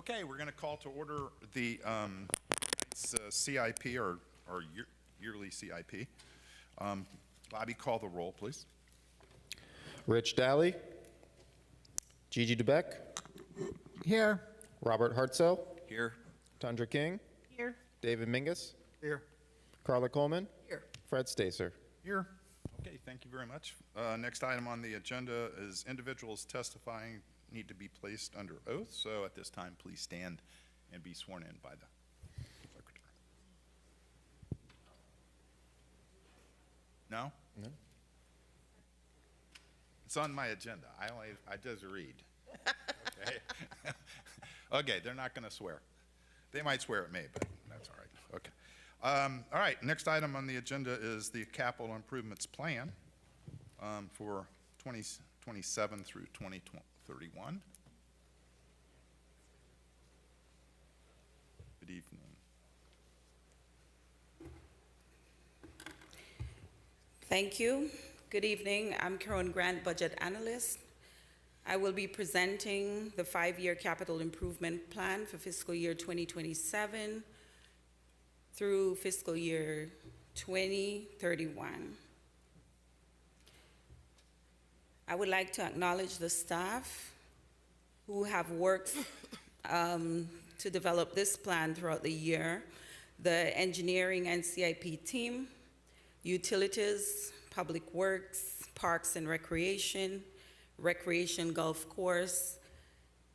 Okay, we're going to call to order the CIP, or yearly CIP. Bobby, call the roll, please. Rich Daly. Gigi DeBeck. Here. Robert Hartzell. Here. Tundra King. Here. David Mingus. Here. Carla Coleman. Here. Fred Stacer. Here. Okay, thank you very much. Next item on the agenda is individuals testifying need to be placed under oath. So at this time, please stand and be sworn in by the secretary. No? No. It's on my agenda. I just read. Okay. Okay, they're not going to swear. They might swear at me, but that's all right. Okay. All right, next item on the agenda is the capital improvements plan for 2027 through 2031. Good evening. Thank you. Good evening. I'm Karen Grant, Budget Analyst. I will be presenting the 5-year capital improvement plan for fiscal year 2027 through fiscal year 2031. I would like to acknowledge the staff who have worked to develop this plan throughout the year, the engineering and CIP team, utilities, public works, parks and recreation, recreation golf course,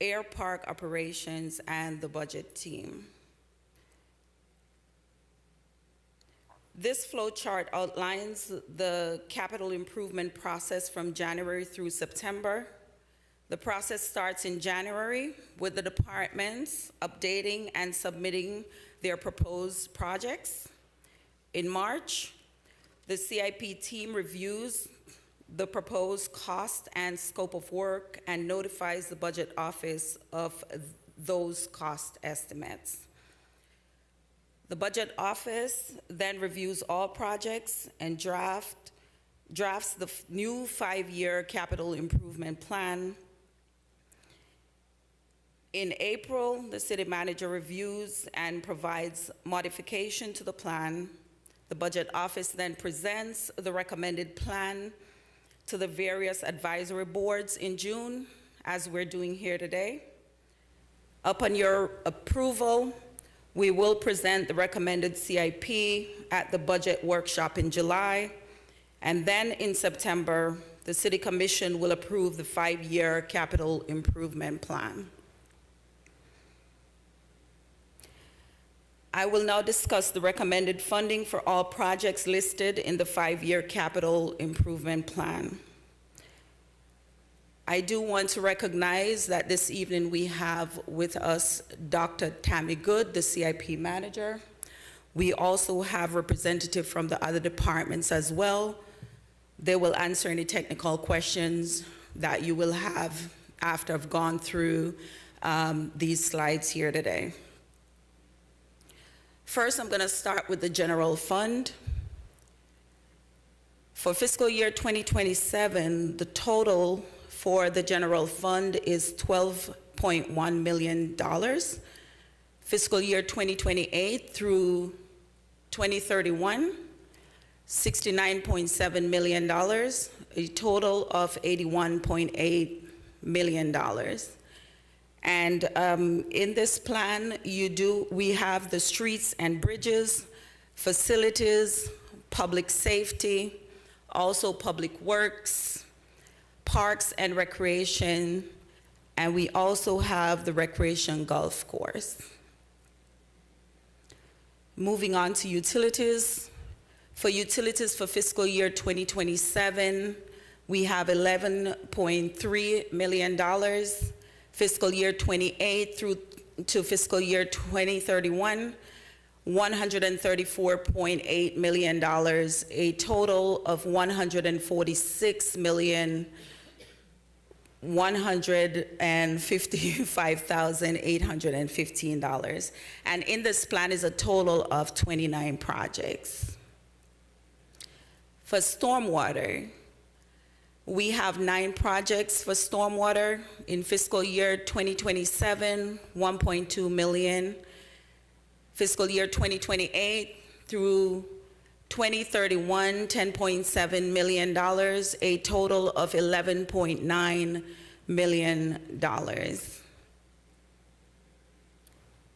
air park operations, and the budget team. This flow chart outlines the capital improvement process from January through September. The process starts in January with the departments updating and submitting their proposed projects. In March, the CIP team reviews the proposed cost and scope of work and notifies the budget office of those cost estimates. The budget office then reviews all projects and drafts the new 5-year capital improvement plan. In April, the city manager reviews and provides modification to the plan. The budget office then presents the recommended plan to the various advisory boards in June, as we're doing here today. Upon your approval, we will present the recommended CIP at the budget workshop in July, and then in September, the City Commission will approve the 5-year capital improvement plan. I will now discuss the recommended funding for all projects listed in the 5-year capital improvement plan. I do want to recognize that this evening we have with us Dr. Tammy Good, the CIP manager. We also have representatives from the other departments as well. They will answer any technical questions that you will have after I've gone through these slides here today. First, I'm going to start with the general fund. For fiscal year 2027, the total for the general fund is $12.1 million. Fiscal year 2028 through 2031, $69.7 million, a total of $81.8 million. And in this plan, we have the streets and bridges, facilities, public safety, also public works, parks and recreation, and we also have the recreation golf course. Moving on to utilities. For utilities for fiscal year 2027, we have $11.3 million. Fiscal year 28 through to fiscal year 2031, $134.8 million, a total of $146,155,815. And in this plan is a total of 29 projects. For stormwater, We have 9 projects for stormwater in fiscal year 2027, 1.2 million. Fiscal year 2028 through 2031, $10.7 million, a total of $11.9 million.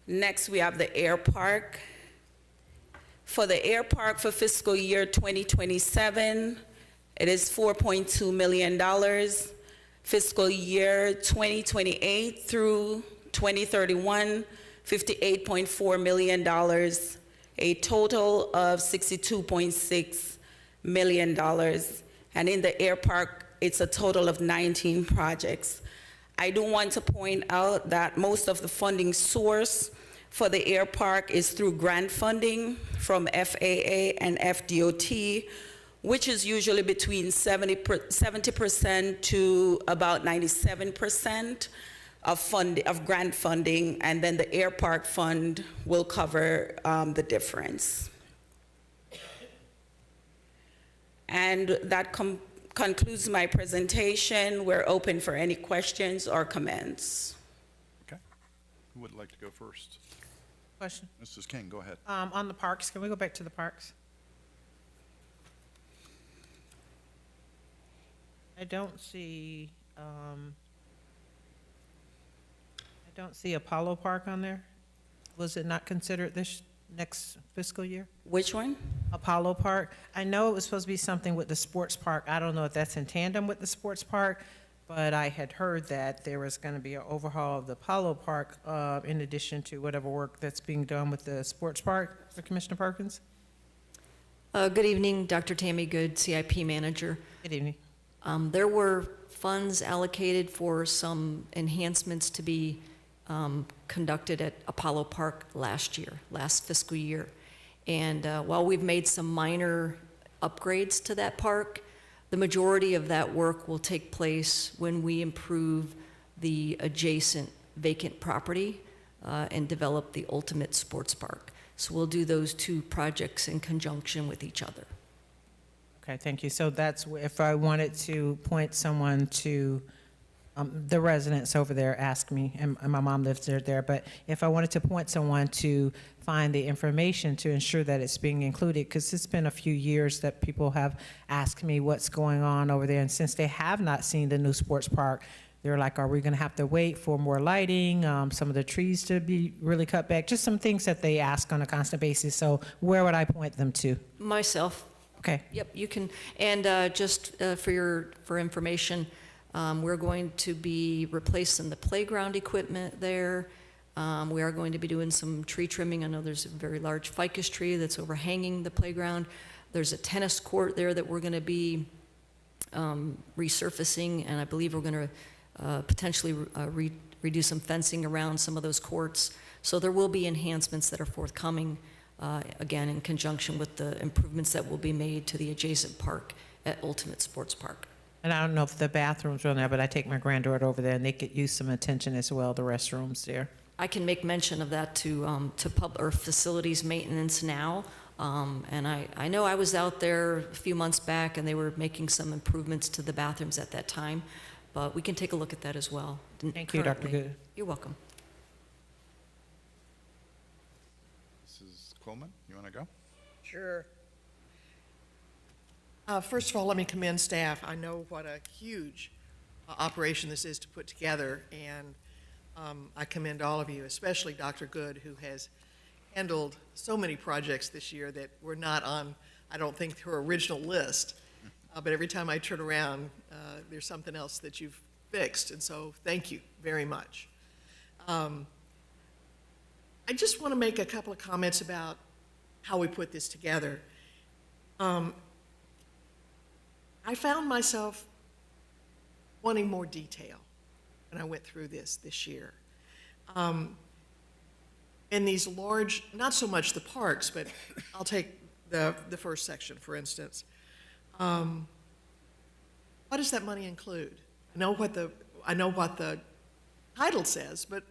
Next, we have the air park. For the air park for fiscal year 2027, it is $4.2 million. Fiscal year 2028 through 2031, $58.4 million, a total of $62.6 million. And in the air park, it's a total of 19 projects. I do want to point out that most of the funding source for the air park is through grant funding from FAA and FDOT, which is usually between 70% to about 97% of grant funding, and then the air park fund will cover the difference. And that concludes my presentation. We're open for any questions or comments. Okay. Who would like to go first? Question. Mrs. King, go ahead. On the parks, can we go back to the parks? I don't see Apollo Park on there. Was it not considered this next fiscal year? Which one? Apollo Park. I know it was supposed to be something with the sports park. I don't know if that's in tandem with the sports park, but I had heard that there was going to be an overhaul of the Apollo Park in addition to whatever work that's being done with the sports park for Commissioner Perkins. Good evening, Dr. Tammy Good, CIP Manager. Good evening. There were funds allocated for some enhancements to be conducted at Apollo Park last fiscal year. And while we've made some minor upgrades to that park, the majority of that work will take place when we improve the adjacent vacant property and develop the ultimate sports park. So we'll do those 2 projects in conjunction with each other. Okay, thank you. So that's if I wanted to point someone to, the residents over there ask me, and my mom lives there, but if I wanted to point someone to find the information to ensure that it's being included, because it's been a few years that people have asked me what's going on over there, and since they have not seen the new sports park, they're like, are we going to have to wait for more lighting, some of the trees to be really cut back, just some things that they ask on a constant basis. So where would I point them to? Myself. Okay. Yep, you can. And just for information, we're going to be replacing the playground equipment there. We are going to be doing some tree trimming. I know there's a very large ficus tree that's overhanging the playground. There's a tennis court there that we're going to be resurfacing, and I believe we're going to potentially redo some fencing around some of those courts. So there will be enhancements that are forthcoming, again, in conjunction with the improvements that will be made to the adjacent park at Ultimate Sports Park. And I don't know if the bathrooms are in there, but I take my granddaughter over there, and they could use some attention as well, the restrooms there. I can make mention of that to facilities maintenance now. And I know I was out there a few months back, and they were making some improvements to the bathrooms at that time. But we can take a look at that as well. Thank you, Dr. Good. You're welcome. Mrs. Coleman, you want to go? Sure. First of all, let me commend staff. I know what a huge operation this is to put together, and I commend all of you, especially Dr. Good, who has handled so many projects this year that were not on, I don't think, her original list. But every time I turn around, there's something else that you've fixed, and so thank you very much. I just want to make a couple of comments about how we put this together. I found myself wanting more detail when I went through this year. And these large, not so much the parks, but I'll take the first section, for instance. What does that money include? I know what the title says, but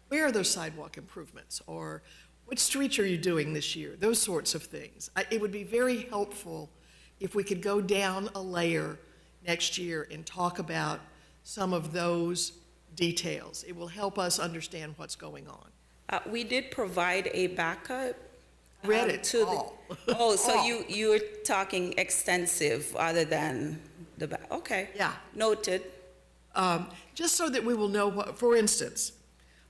where are those sidewalk improvements? Or what streets are you doing this year? Those sorts of things. It would be very helpful if we could go down a layer next year and talk about some of those details. It will help us understand what's going on. We did provide a backup. Read it to the- all. Oh, so All. you were talking extensive other than okay. Yeah. Noted. Just so that we will know what, for instance,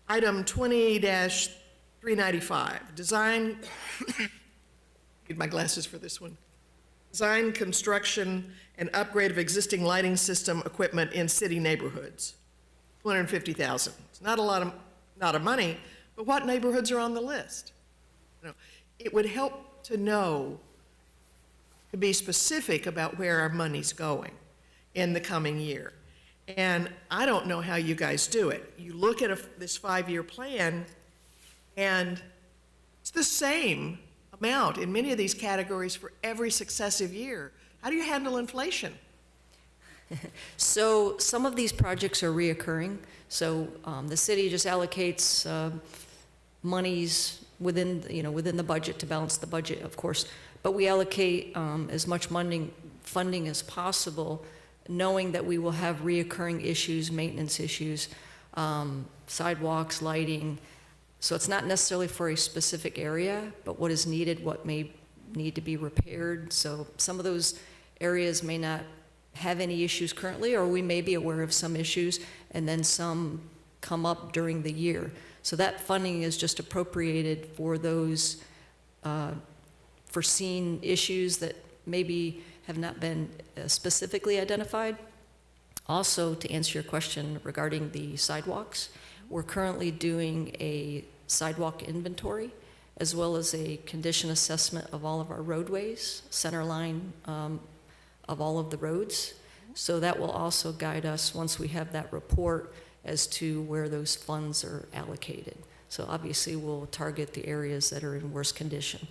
item 20-395, design, need my glasses for this one. Design, construction, and upgrade of existing lighting system equipment in city neighborhoods. $250,000. It's not a lot of money, but what neighborhoods are on the list? You know, it would help to know, to be specific about where our money's going in the coming year. And I don't know how you guys do it. You look at this 5-year plan, and it's the same amount in many of these categories for every successive year. How do you handle inflation? So some of these projects are reoccurring. So the city just allocates monies within, within the budget to balance the budget, of course. But we allocate as much funding as possible, knowing that we will have reoccurring issues, maintenance issues, sidewalks, lighting. So it's not necessarily for a specific area, but what is needed, what may need to be repaired. So some of those areas may not have any issues currently, or we may be aware of some issues, and then some come up during the year. So that funding is just appropriated for those foreseen issues that maybe have not been specifically identified. Also, to answer your question regarding the sidewalks, we're currently doing a sidewalk inventory as well as a condition assessment of all of our roadways, center line of all of the roads. So that will also guide us once we have that report as to where those funds are allocated. So obviously we'll target the areas that are in worse condition.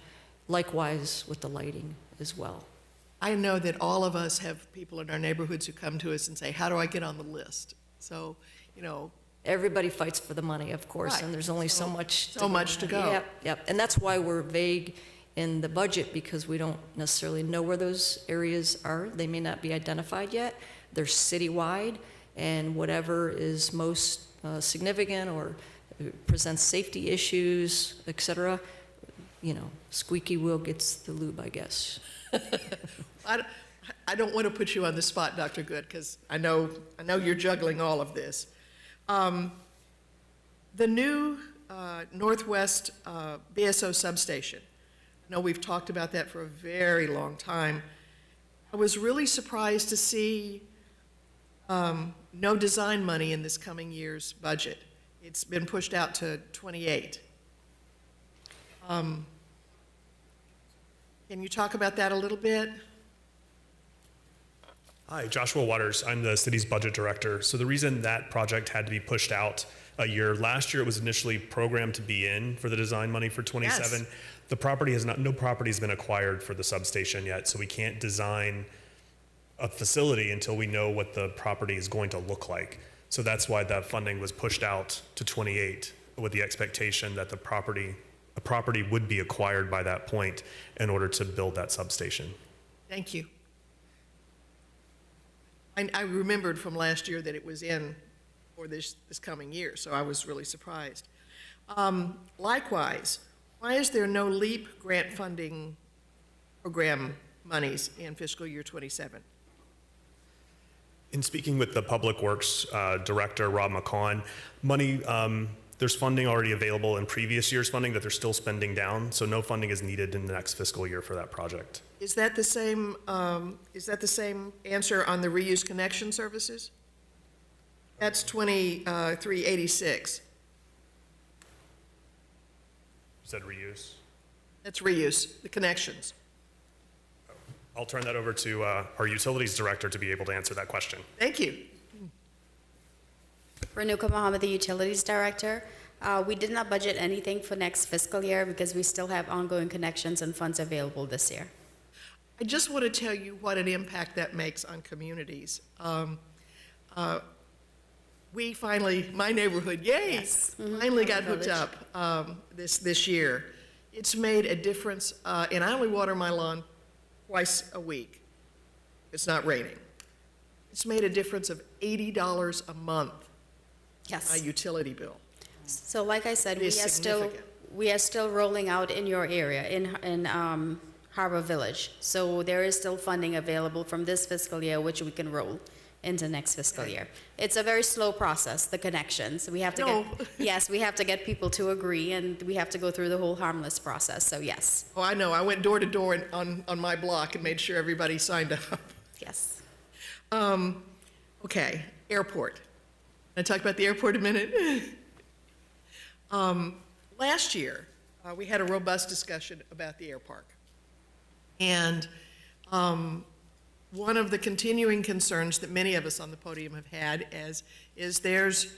Likewise with the lighting as well. I know that all of us have people in our neighborhoods who come to us and say, how do I get on the list? So, Everybody fights for the money, of course, Right. and there's only so much. so much to go. Yep. And that's why we're vague in the budget, because we don't necessarily know where those areas are. They may not be identified yet. They're citywide, and whatever is most significant or presents safety issues, et cetera, squeaky wheel gets the lube, I guess. I don't want to put you on the spot, Dr. Good, because I know you're juggling all of this. The new Northwest BSO substation, I know we've talked about that for a very long time. I was really surprised to see no design money in this coming year's budget. It's been pushed out to 28. Can you talk about that a little bit? Hi, Joshua Waters. I'm the city's budget director. So the reason that project had to be pushed out a year, last year it was initially programmed to be in for the design money for 27. Yes. The property no property has been acquired for the substation yet, so we can't design a facility until we know what the property is going to look like. So that's why that funding was pushed out to 28 with the expectation that a property would be acquired by that point in order to build that substation. Thank you. I remembered from last year that it was in for this coming year, so I was really surprised. Likewise, why is there no LEAP grant funding program monies in fiscal year 27? In speaking with the Public Works Director, Rob McCaughan, there's funding already available in previous year's funding that they're still spending down, so no funding is needed in the next fiscal year for that project. Is that the same answer on the reuse connection services? That's 2386. You said reuse? That's reuse, the connections. I'll turn that over to our Utilities Director to be able to answer that question. Thank you. Renuka Mohammed, the Utilities Director. We did not budget anything for next fiscal year because we still have ongoing connections and funds available this year. I just want to tell you what an impact that makes on communities. We finally, my neighborhood, yay, Yes. finally got Village. hooked up this year. It's made a difference, and I only water my lawn twice a week. It's not raining. It's made a difference of $80 a month, my Yes. utility bill. So like I said, It is significant. we are still rolling out in your area, in Harbor Village. So there is still funding available from this fiscal year, which we can roll into next fiscal year. It's a very slow process, the connections. We have to No. yes, we have to get people to agree, and we have to go through the whole harmless process, so yes, Oh, I know, I went door to door on my block and made sure everybody signed up. yes. Okay, airport. Can I talk about the airport a minute? Last year, we had a robust discussion about the air park. And one of the continuing concerns that many of us on the podium have had is there's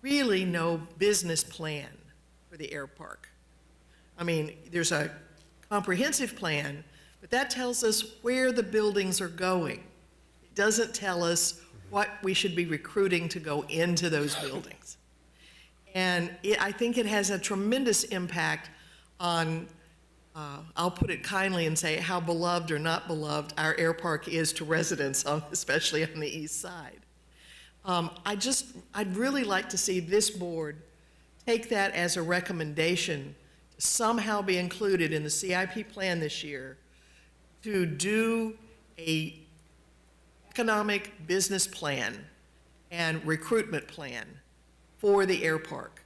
really no business plan for the air park. I mean, there's a comprehensive plan, but that tells us where the buildings are going. It doesn't tell us what we should be recruiting to go into those buildings. And I think it has a tremendous impact on, I'll put it kindly and say how beloved or not beloved our air park is to residents, especially on the east side. I'd really like to see this board take that as a recommendation to somehow be included in the CIP plan this year to do a economic business plan and recruitment plan for the air park.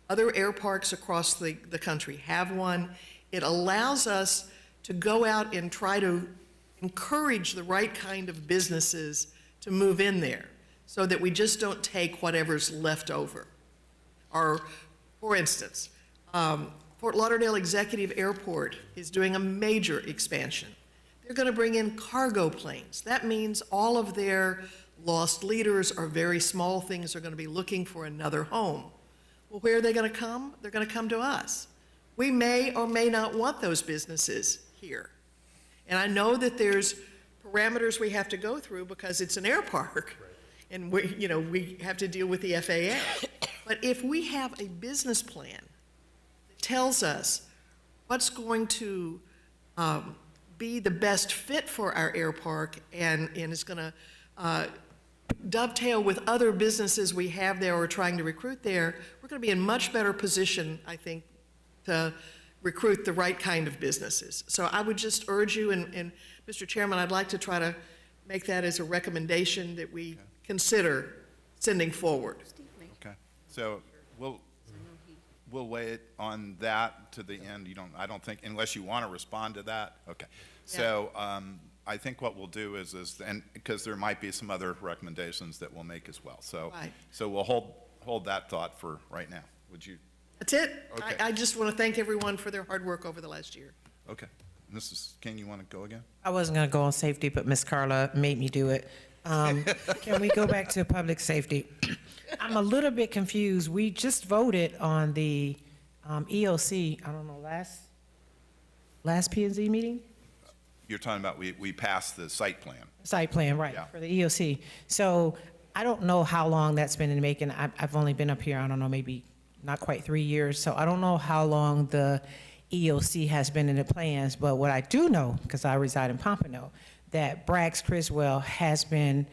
Other air parks across the country have one. It allows us to go out and try to encourage the right kind of businesses to move in there so that we just don't take whatever's left over. Or, for instance, Fort Lauderdale Executive Airport is doing a major expansion. They're going to bring in cargo planes. That means all of their lost leaders or very small things are going to be looking for another home. Well, where are they going to come? They're going to come to us. We may or may not want those businesses here. And I know that there's parameters we have to go through because it's an air park. And we have to deal with the FAA. But if we have a business plan that tells us what's going to be the best fit for our air park and is going to dovetail with other businesses we have there or trying to recruit there, we're going to be in much better position, I think, to recruit the right kind of businesses. So I would just urge you, and Mr. Chairman, I'd like to try to make that as a recommendation that we consider sending forward. Okay, so we'll wait on that to the end. I don't think, unless you want to respond to that, okay. So I think what we'll do is and because there might be some other recommendations that we'll make as well. So, Right. so we'll hold that thought for right now. Would you? That's it. Okay. I just want to thank everyone for their hard work over the last year. Okay. Mrs. King, you want to go again? I wasn't going to go on safety, but Miss Carla made me do it. Can we go back to public safety? I'm a little bit confused. We just voted on the EOC, I don't know, last P&Z meeting? You're talking about we passed the site plan. Site plan, right, Yeah. for the EOC. So I don't know how long that's been in the making. I've only been up here, I don't know, maybe not quite 3 years. So I don't know how long the EOC has been in the plans, but what I do know, because I reside in Pompano, that Braggs Criswell has been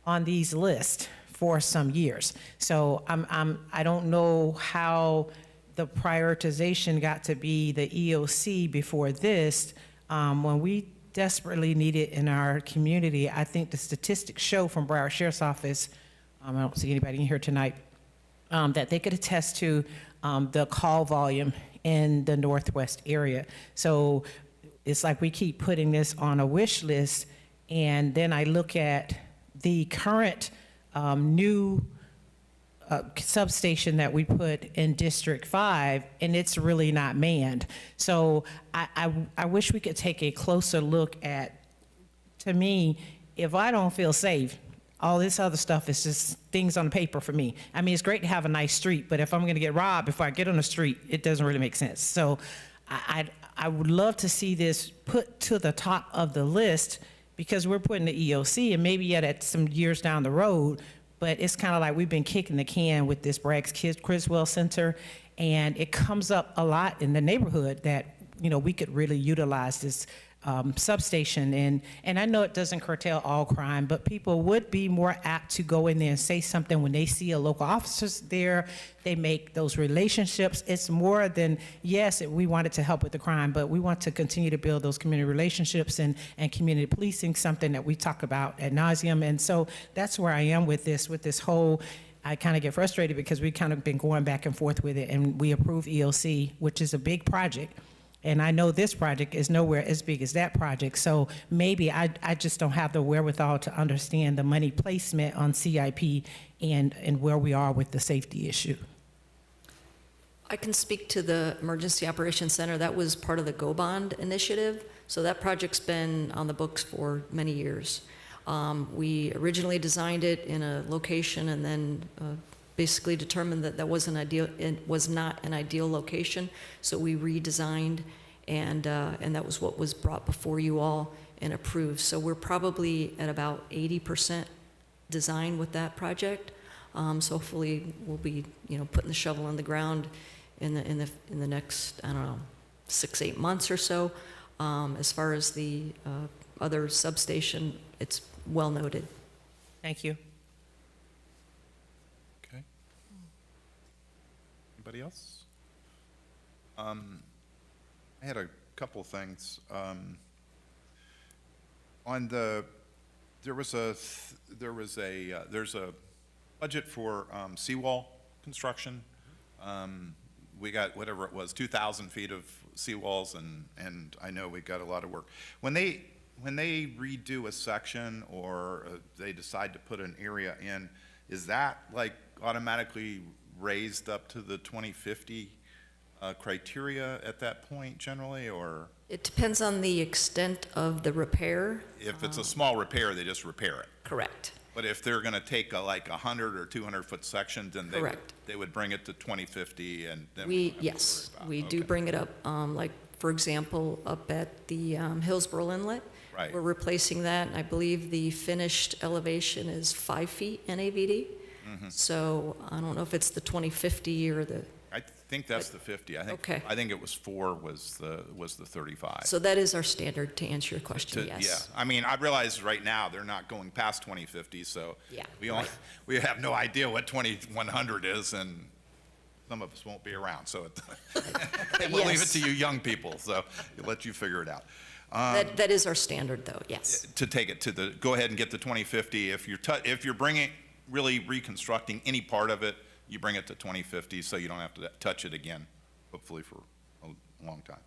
on these lists for some years. So I don't know how the prioritization got to be the EOC before this, when we desperately need it in our community. I think the statistics show from Broward Sheriff's Office, I don't see anybody in here tonight, that they could attest to the call volume in the Northwest area. So it's like we keep putting this on a wish list, and then I look at the current new substation that we put in District 5, and it's really not manned. So I wish we could take a closer look at, to me, if I don't feel safe, all this other stuff is just things on paper for me. I mean, it's great to have a nice street, but if I'm gonna get robbed before I get on the street, it doesn't really make sense. So I would love to see this put to the top of the list, because we're putting the EOC, and maybe yet at some years down the road, but it's kind of like we've been kicking the can with this Braggs Criswell Center, and it comes up a lot in the neighborhood that, we could really utilize this substation, and I know it doesn't curtail all crime, but people would be more apt to go in there and say something when they see a local officer there. They make those relationships. It's more than, yes, we wanted to help with the crime, but we want to continue to build those community relationships and community policing, something that we talk about ad nauseum. And so that's where I am with this whole, I kind of get frustrated because we kind of been going back and forth with it, and we approve EOC, which is a big project. And I know this project is nowhere as big as that project, so maybe I just don't have the wherewithal to understand the money placement on CIP and where we are with the safety issue. I can speak to the Emergency Operations Center. That was part of the Go Bond initiative, so that project's been on the books for many years. We originally designed it in a location and then basically determined that that wasn't ideal, it was not an ideal location, so we redesigned, and that was what was brought before you all and approved. So we're probably at about 80% design with that project. So hopefully we'll be, putting the shovel in the ground in the next, I don't know, 6-8 months or so. As far as the other substation, it's well noted. Thank you. Okay. Anybody else? I had a couple things. There's a budget for seawall construction. We got whatever it was, 2,000 feet of seawalls, and I know we got a lot of work. When they redo a section or they decide to put an area in, is that like automatically raised up to the 2050 criteria at that point generally, or? It depends on the extent of the repair. If it's a small repair, they just repair it. Correct. But if they're gonna take like 100 or 200 foot sections, then Correct. they would bring it to 2050 and then. Yes, we do bring it up, like, for example, up at the Hillsborough Inlet. Right. We're replacing that, and I believe the finished elevation is 5 feet NAVD. So I don't know if it's the 2050 or the, I think that's the 50. Okay. I think it was 4 was the 35. so that is our standard, to answer your question, Yeah, yes. I mean, I realize right now they're not going past 2050, so. Yeah, We have no idea what 2100 is, and some of us won't be around, so we'll leave it yes. to you young people, so we'll let you figure it out. That is our standard, though, yes. To take it to go ahead and get the 2050, if you're bringing, really reconstructing any part of it, you bring it to 2050, so you don't have to touch it again, hopefully for a long time.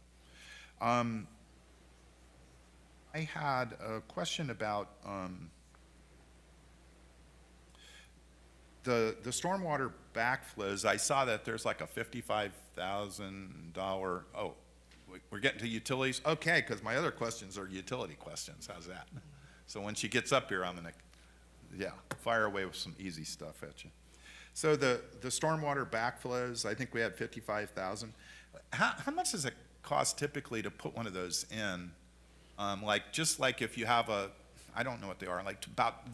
I had a question about the stormwater backflows. I saw that there's like a $55,000, we're getting to utilities? Okay, because my other questions are utility questions, how's that? So when she gets up here, I'm gonna, fire away with some easy stuff at you. So the stormwater backflows, I think we had 55,000. How much does it cost typically to put one of those in? Just like if you have I don't know what they are,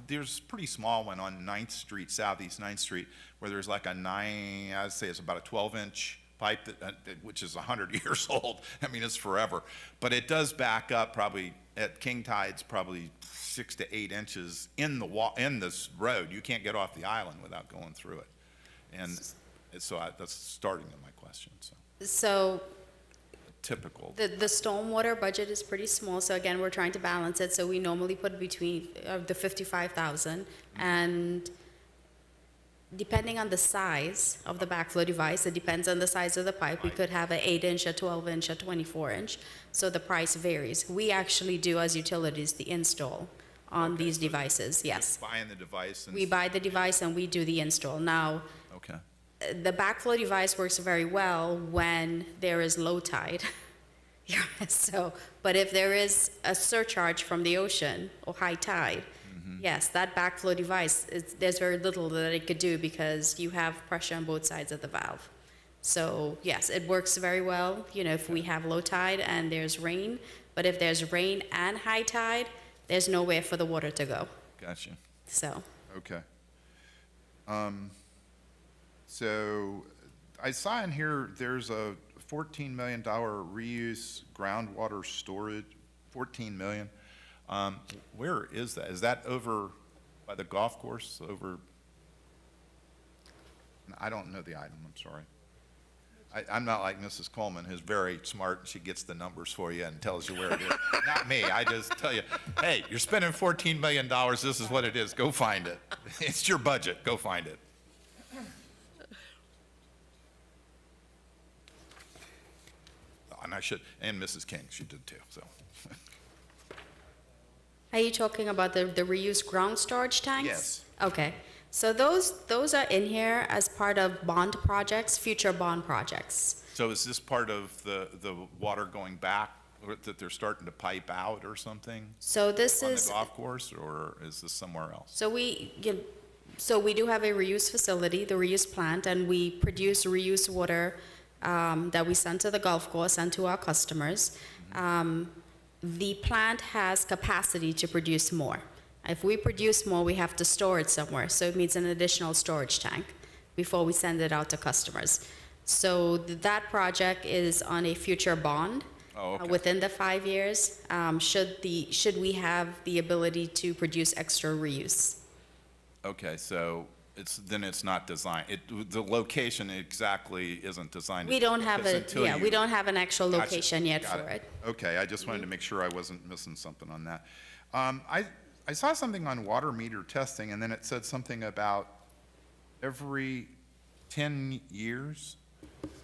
there's a pretty small one on 9th Street, Southeast 9th Street, where there's like I'd say it's about a 12-inch pipe, which is 100 years old. I mean, it's forever. But it does back up probably, at king tides, probably 6 to 8 inches in this road. You can't get off the island without going through it. And so that's starting in my question, So typical. the stormwater budget is pretty small, so again, we're trying to balance it, so we normally put between the 55,000, and depending on the size of the backflow device, it depends on the size of the pipe. We could have an 8-inch, a 12-inch, a 24-inch, so the price varies. We actually do, as utilities, the install on these devices, yes. Buying the device. We buy the device and we do the install. Now, Okay. the backflow device works very well when there is low tide. But if there is a surcharge from the ocean or high tide, yes, that backflow device, there's very little that it could do because you have pressure on both sides of the valve. So yes, it works very well, if we have low tide and there's rain. But if there's rain and high tide, there's nowhere for the water to go. Gotcha. So. Okay. So I saw in here there's a $14 million reuse groundwater storage 14 million. Where is that? Is that over by the golf course, over? I don't know the item, I'm sorry. I'm not like Mrs. Coleman, who's very smart, and she gets the numbers for you and tells you where it is. Not me, I just tell you, hey, you're spending $14 million, this is what it is, go find it. It's your budget, go find it. And and Mrs. King, she did too, so. Are you talking about the reused ground storage tanks? Yes. Okay, so those are in here as part of bond projects, future bond projects. So is this part of the water going back, or that they're starting to pipe out or something? So this On the is, golf course, or is this somewhere else? so we do have a reuse facility, the reuse plant, and we produce reuse water that we send to the golf course and to our customers. The plant has capacity to produce more. If we produce more, we have to store it somewhere, so it needs an additional storage tank before we send it out to customers. So that project is on a future bond. Oh, okay. Within the 5 years, should we have the ability to produce extra reuse. Okay, so then it's not designed, the location exactly isn't designed. We don't have until you- we don't have an actual Gotcha, location yet got for it. Okay, I just wanted to make sure I wasn't missing something on that. I saw something on water meter testing, and then it said something about every 10 years.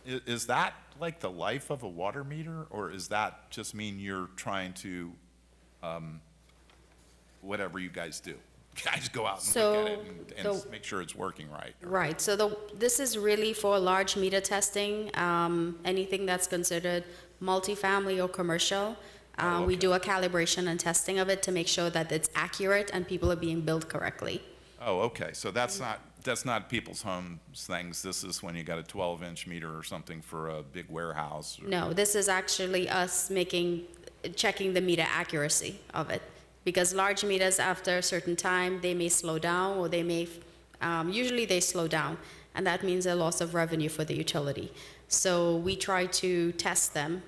Is that like the life of a water meter, or is that just mean you're trying to, whatever you guys do? Guys go out and look at it and make sure it's working right. Right, so this is really for large meter testing, anything that's considered multifamily or commercial. We do a calibration and testing of it to make sure that it's accurate and people are being billed correctly. Oh, okay, so that's not people's homes things, this is when you got a 12-inch meter or something for a big warehouse? No, this is actually us checking the meter accuracy of it. Because large meters, after a certain time, they may slow down, or they may, usually they slow down, and that means a loss of revenue for the utility. So we try to test them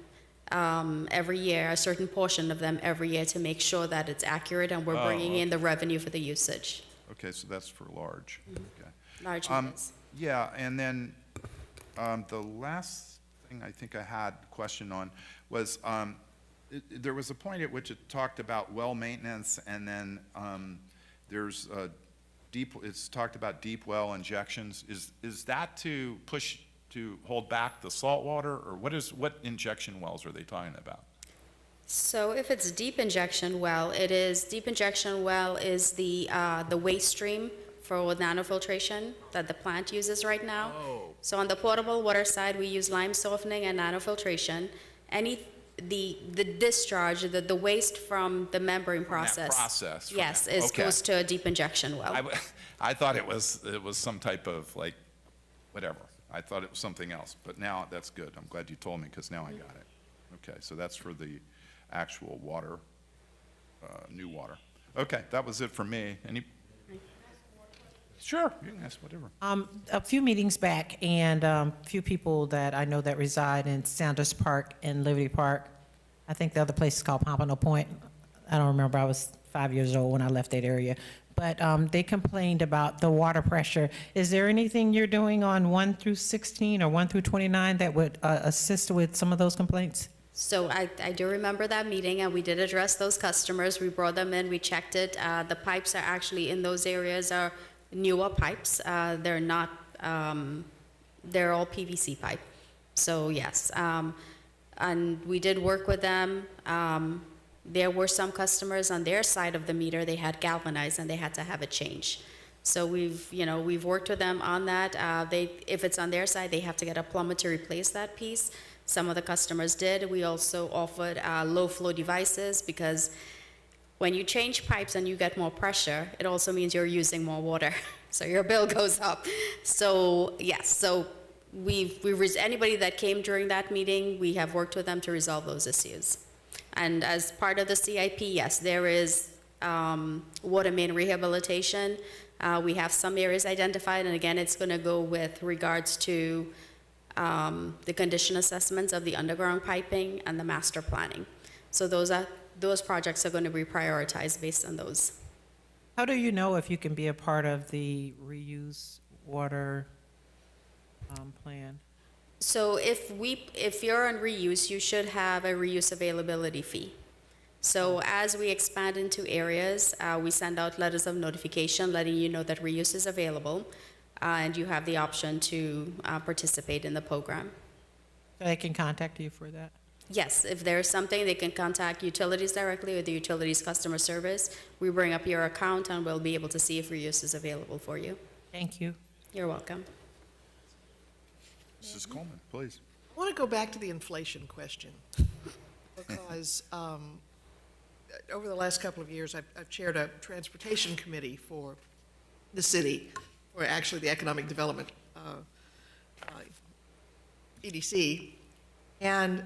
every year, a certain portion of them every year, to make sure that it's accurate and we're bringing in the revenue for the usage. Okay, so that's for large, okay. Large meters. Yeah, and then the last thing I think I had a question on was, there was a point at which it talked about well maintenance, and then there's it's talked about deep well injections. Is that to hold back the salt water, or what injection wells are they talking about? So if it's deep injection well, deep injection well is the waste stream for nanofiltration that the plant uses right now. Oh. So on the potable water side, we use lime softening and nanofiltration. The discharge, the waste from the membrane process. That process. Yes, Okay. goes to a deep injection well. I thought it was some type of, like, whatever. I thought it was something else, but now that's good. I'm glad you told me, because now I got it. Okay, so that's for the actual water, new water. Okay, that was it for me. Sure, you can ask whatever. A few meetings back, and a few people that I know that reside in Sanders Park and Liberty Park. I think the other place is called Pompano Point. I don't remember, I was 5 years old when I left that area. But they complained about the water pressure. Is there anything you're doing on 1 through 16 or 1 through 29 that would assist with some of those complaints? So I do remember that meeting, and we did address those customers. We brought them in, we checked it. The pipes are actually in those areas are newer pipes. They're not, they're all PVC pipe. So yes, and we did work with them. There were some customers on their side of the meter, they had galvanized and they had to have it changed. So we've worked with them on that. If it's on their side, they have to get a plumber to replace that piece. Some of the customers did. We also offered low flow devices, because when you change pipes and you get more pressure, it also means you're using more water, so your bill goes up. So yes, so anybody that came during that meeting, we have worked with them to resolve those issues. And as part of the CIP, yes, there is water main rehabilitation. We have some areas identified, and again, it's going to go with regards to the condition assessments of the underground piping and the master planning. So those are those projects are going to be prioritized based on those. How do you know if you can be a part of the reuse water plan? So if you're on reuse, you should have a reuse availability fee. So as we expand into areas, we send out letters of notification letting you know that reuse is available, and you have the option to participate in the program. So they can contact you for that? Yes, if there's something, they can contact utilities directly or the utilities customer service. We bring up your account and we'll be able to see if reuse is available for you. Thank you. You're welcome. Mrs. Coleman, please. I want to go back to the inflation question, because over the last couple of years, I've chaired a transportation committee for the city, or actually the Economic Development EDC, and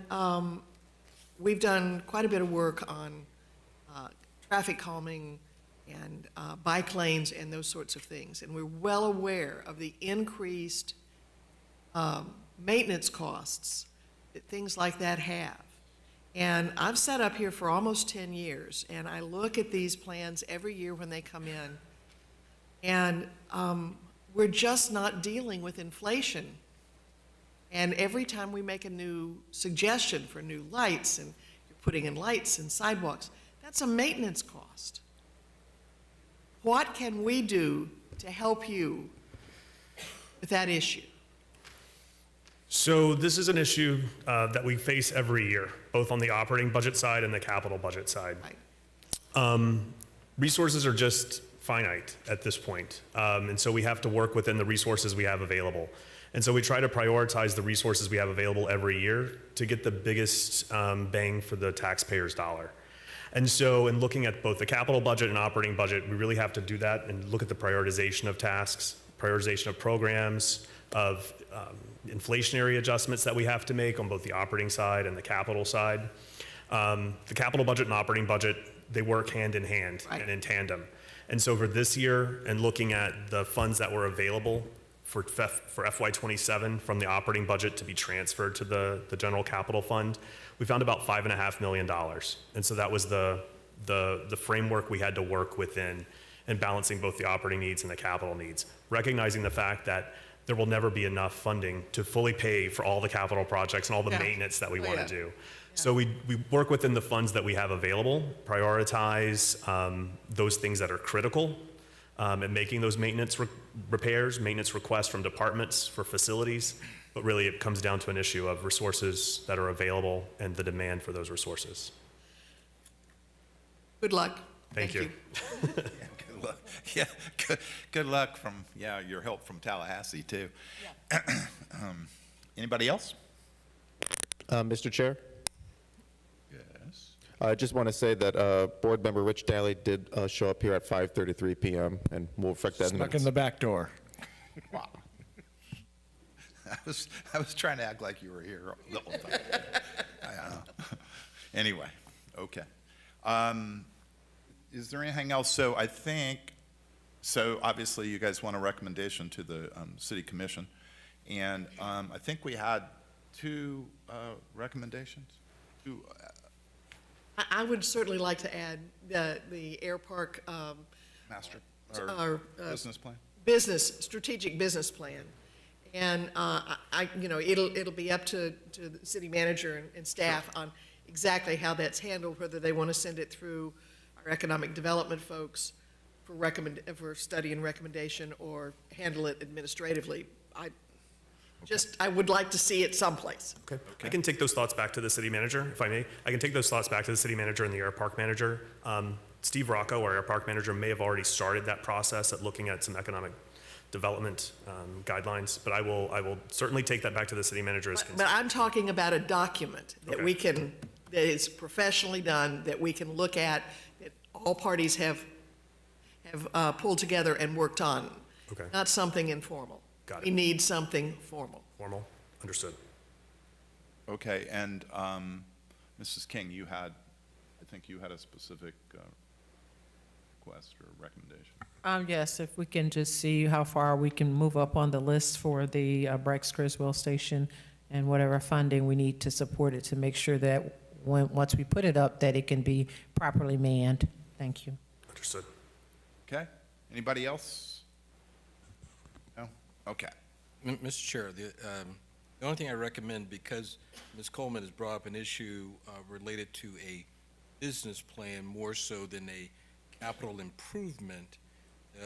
we've done quite a bit of work on traffic calming and bike lanes and those sorts of things, and we're well aware of the increased maintenance costs that things like that have. And I've sat up here for almost 10 years, and I look at these plans every year when they come in, and we're just not dealing with inflation. And every time we make a new suggestion for new lights, and you're putting in lights and sidewalks, that's a maintenance cost. What can we do to help you with that issue? So this is an issue that we face every year, both on the operating budget side and the capital budget side. Right. Resources are just finite at this point. And so we have to work within the resources we have available. And so we try to prioritize the resources we have available every year to get the biggest bang for the taxpayer's dollar. And so in looking at both the capital budget and operating budget, we really have to do that and look at the prioritization of tasks, prioritization of programs, of inflationary adjustments that we have to make on both the operating side and the capital side. The capital budget and operating budget, they work hand in hand and in tandem. And so for this year, and looking at the funds that were available for FY27 from the operating budget to be transferred to the general capital fund, we found about $5.5 million. And so that was the framework we had to work within in balancing both the operating needs and the capital needs, recognizing the fact that there will never be enough funding to fully pay for all the capital projects and all the maintenance that we want to do. So we work within the funds that we have available, prioritize those things that are critical, and making those maintenance repairs, maintenance requests from departments for facilities. But really it comes down to an issue of resources that are available and the demand for those resources. Good luck. Thank you. Good luck. Yeah, good luck from, your help from Tallahassee, too. Anybody else? Mr. Chair, Yes. I just want to say that Board Member Rich Daly did show up here at 5:33 p.m. and we'll reflect that in the Snuck in minutes. the back door. Wow. I was trying to act like you were here the whole time. I don't know. Anyway, okay. Is there anything else? So obviously you guys want a recommendation to the City Commission. And I think we had two recommendations. I would certainly like to add the Air Park Master, our business plan? strategic business plan. And it'll be up to the city manager and staff on exactly how that's handled, whether they want to send it through our economic development folks for study and recommendation, or handle it administratively. I would like to see it someplace. Okay. I can take those thoughts back to the city manager, if I may. I can take those thoughts back to the city manager and the air park manager. Steve Rocco, our air park manager, may have already started that process at looking at some economic development guidelines, but I will certainly take that back to the city manager as But I'm talking about a document that Okay. that is professionally done, that we can look at, that all parties have pulled together and worked on. Okay. Not something informal. Got it. We need something formal. formal. Understood. Okay, and Mrs. King, I think you had a specific request or recommendation. Yes, if we can just see how far we can move up on the list for the Breaks Criswell Station and whatever funding we need to support it, to make sure that once we put it up, that it can be properly manned. Thank you. Understood. Okay? Anybody else? No? Okay. Mr. Chair, the only thing I recommend, because Ms. Coleman has brought up an issue related to a business plan more so than a capital improvement,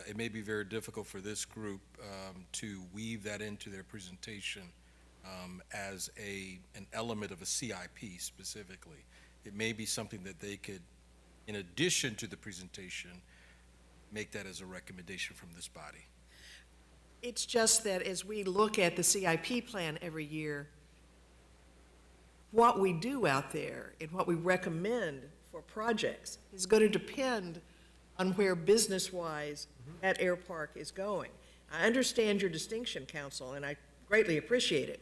it may be very difficult for this group to weave that into their presentation as an element of a CIP specifically. It may be something that they could, in addition to the presentation, make that as a recommendation from this body. It's just that as we look at the CIP plan every year, what we do out there and what we recommend for projects is going to depend on where business-wise that air park is going. I understand your distinction, Council, and I greatly appreciate it,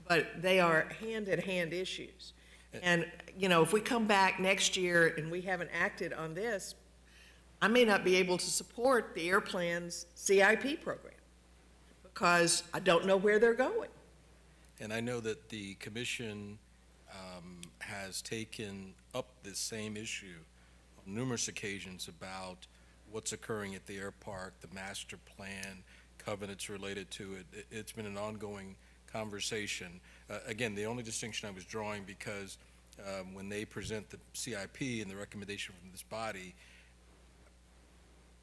but they are hand-in-hand issues. And, you know, if we come back next year and we haven't acted on this, I may not be able to support the air plan's CIP program because I don't know where they're going. And I know that the commission has taken up this same issue on numerous occasions about what's occurring at the air park, the master plan, covenants related to it. It's been an ongoing conversation. Again, the only distinction I was drawing because when they present the CIP and the recommendation from this body,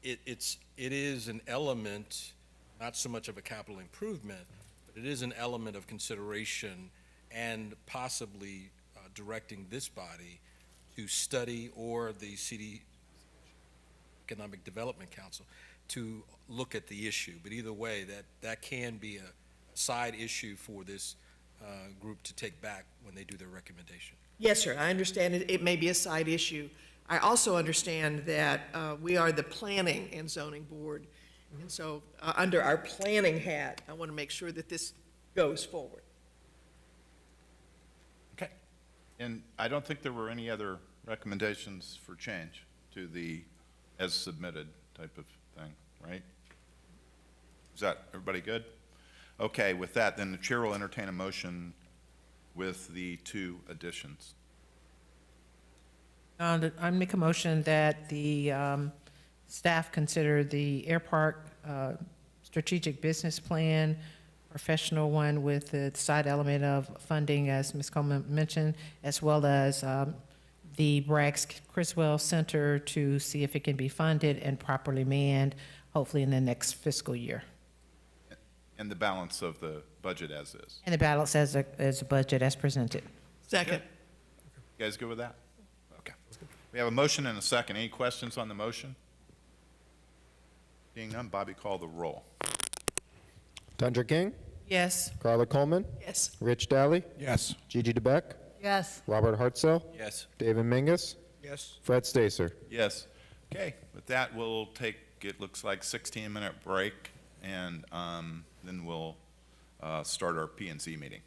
it is an element, not so much of a capital improvement, but it is an element of consideration and possibly directing this body to study, or the CD Economic Development Council, to look at the issue. But either way, that can be a side issue for this group to take back when they do their recommendation. Yes, sir, I understand it may be a side issue. I also understand that we are the Planning and Zoning Board, and so under our planning hat, I want to make sure that this goes forward. Okay. And I don't think there were any other recommendations for change to the as submitted type of thing, right? Is that, everybody good? Okay, with that, then the chair will entertain a motion with the two additions. I make a motion that the staff consider the air park strategic business plan, professional one with the side element of funding, as Ms. Coleman mentioned, as well as the Braggs Criswell Center to see if it can be funded and properly manned, hopefully in the next fiscal year. And the balance of the budget as is. And the balance as a budget as presented. Second. You guys good with that? Okay. We have a motion and a second. Any questions on the motion? Being none, Bobby, call the roll. Tundra King, Yes. Carla Coleman, Yes. Rich Daly, Yes. Gigi DeBeck, Yes. Robert Hartzell, Yes. David Mingus, Yes. Fred Stacer. Yes. Okay, with that, we'll take, it looks like 16-minute break, and then we'll start our P&Z meeting.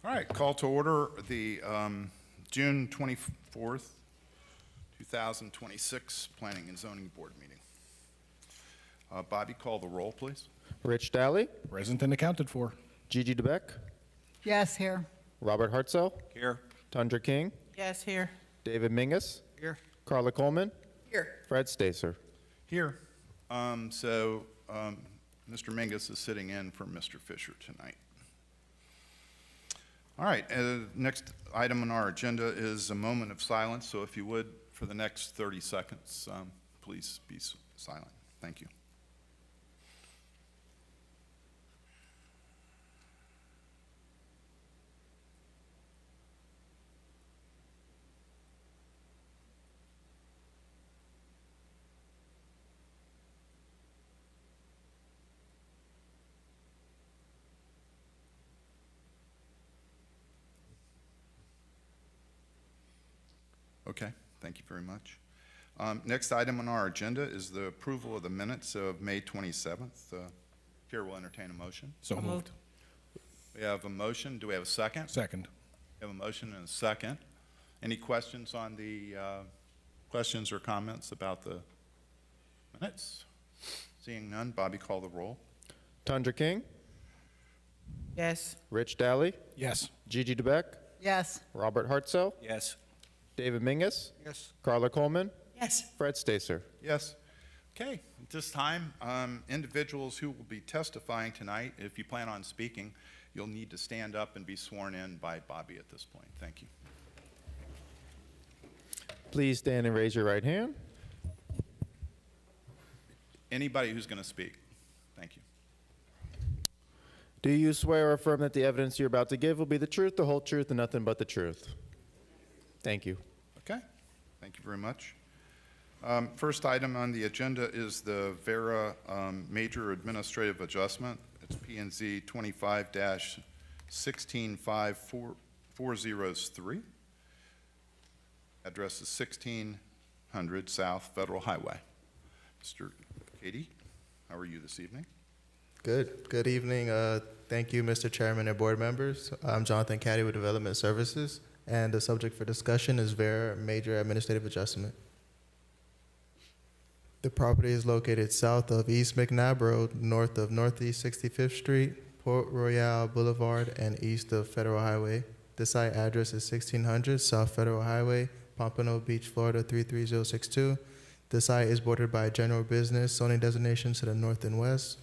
All right, call to order the June 24th, 2026 Planning and Zoning Board meeting. Bobby, call the roll, please. Rich Daly, Present and accounted for. Gigi DeBeck, Yes, here. Robert Hartzell, Here. Tundra King, Yes, here. David Mingus, Here. Carla Coleman, Here. Fred Stacer. Here. Mr. Mingus is sitting in for Mr. Fisher tonight. All right, next item on our agenda is a moment of silence. So if you would, for the next 30 seconds, please be silent. Thank you. Okay, thank you very much. Next item on our agenda is the approval of the minutes of May 27th. Chair will entertain a motion. So moved. We have a motion. Do we have a second? Second. We have a motion and a second. Any questions on the questions or comments about the minutes? Seeing none, Bobby, call the roll. Tundra King, Yes. Rich Daly, Yes. Gigi DeBeck, Yes. Robert Hartzell, Yes. David Mingus, Yes. Carla Coleman, Yes. Fred Stacer. Yes. Okay, at this time, individuals who will be testifying tonight, if you plan on speaking, you'll need to stand up and be sworn in by Bobby at this point. Thank you. Please stand and raise your right hand. Anybody who's going to speak. Thank you. Do you swear or affirm that the evidence you're about to give will be the truth, the whole truth, and nothing but the truth? Thank you. Okay, thank you very much. First item on the agenda is the Vera Major Administrative Adjustment. It's P&Z 25-1654403. Address is 1600 South Federal Highway. Mr. Katie, how are you this evening? Good evening. Thank you, Mr. Chairman and board members. I'm Jonathan Caddy with Development Services, and the subject for discussion is Vera Major Administrative Adjustment. The property is located south of East McNabb Road, north of Northeast 65th Street, Port Royale Boulevard, and east of Federal Highway. The site address is 1600 South Federal Highway, Pompano Beach, Florida 33062. The site is bordered by general business zoning designations to the north and west.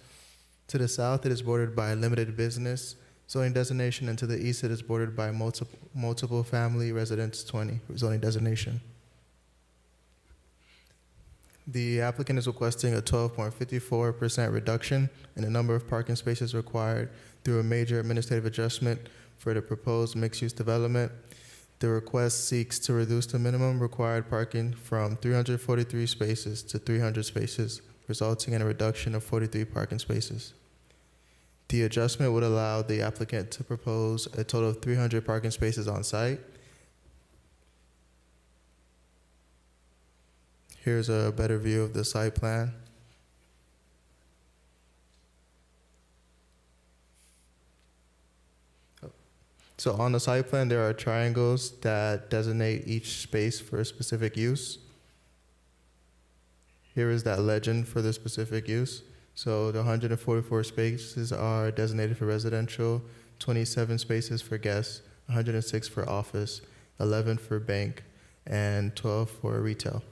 To the south, it is bordered by limited business zoning designation, and to the east, it is bordered by multiple family residence 20 zoning designation. The applicant is requesting a 12.54% reduction in the number of parking spaces required through a major administrative adjustment for the proposed mixed-use development. The request seeks to reduce the minimum required parking from 343 spaces to 300 spaces, resulting in a reduction of 43 parking spaces. The adjustment would allow the applicant to propose a total of 300 parking spaces on site. Here's a better view of the site plan. So on the site plan, there are triangles that designate each space for a specific use. Here is that legend for the specific use. So the 144 spaces are designated for residential, 27 spaces for guests, 106 for office, 11 for bank, and 12 for retail.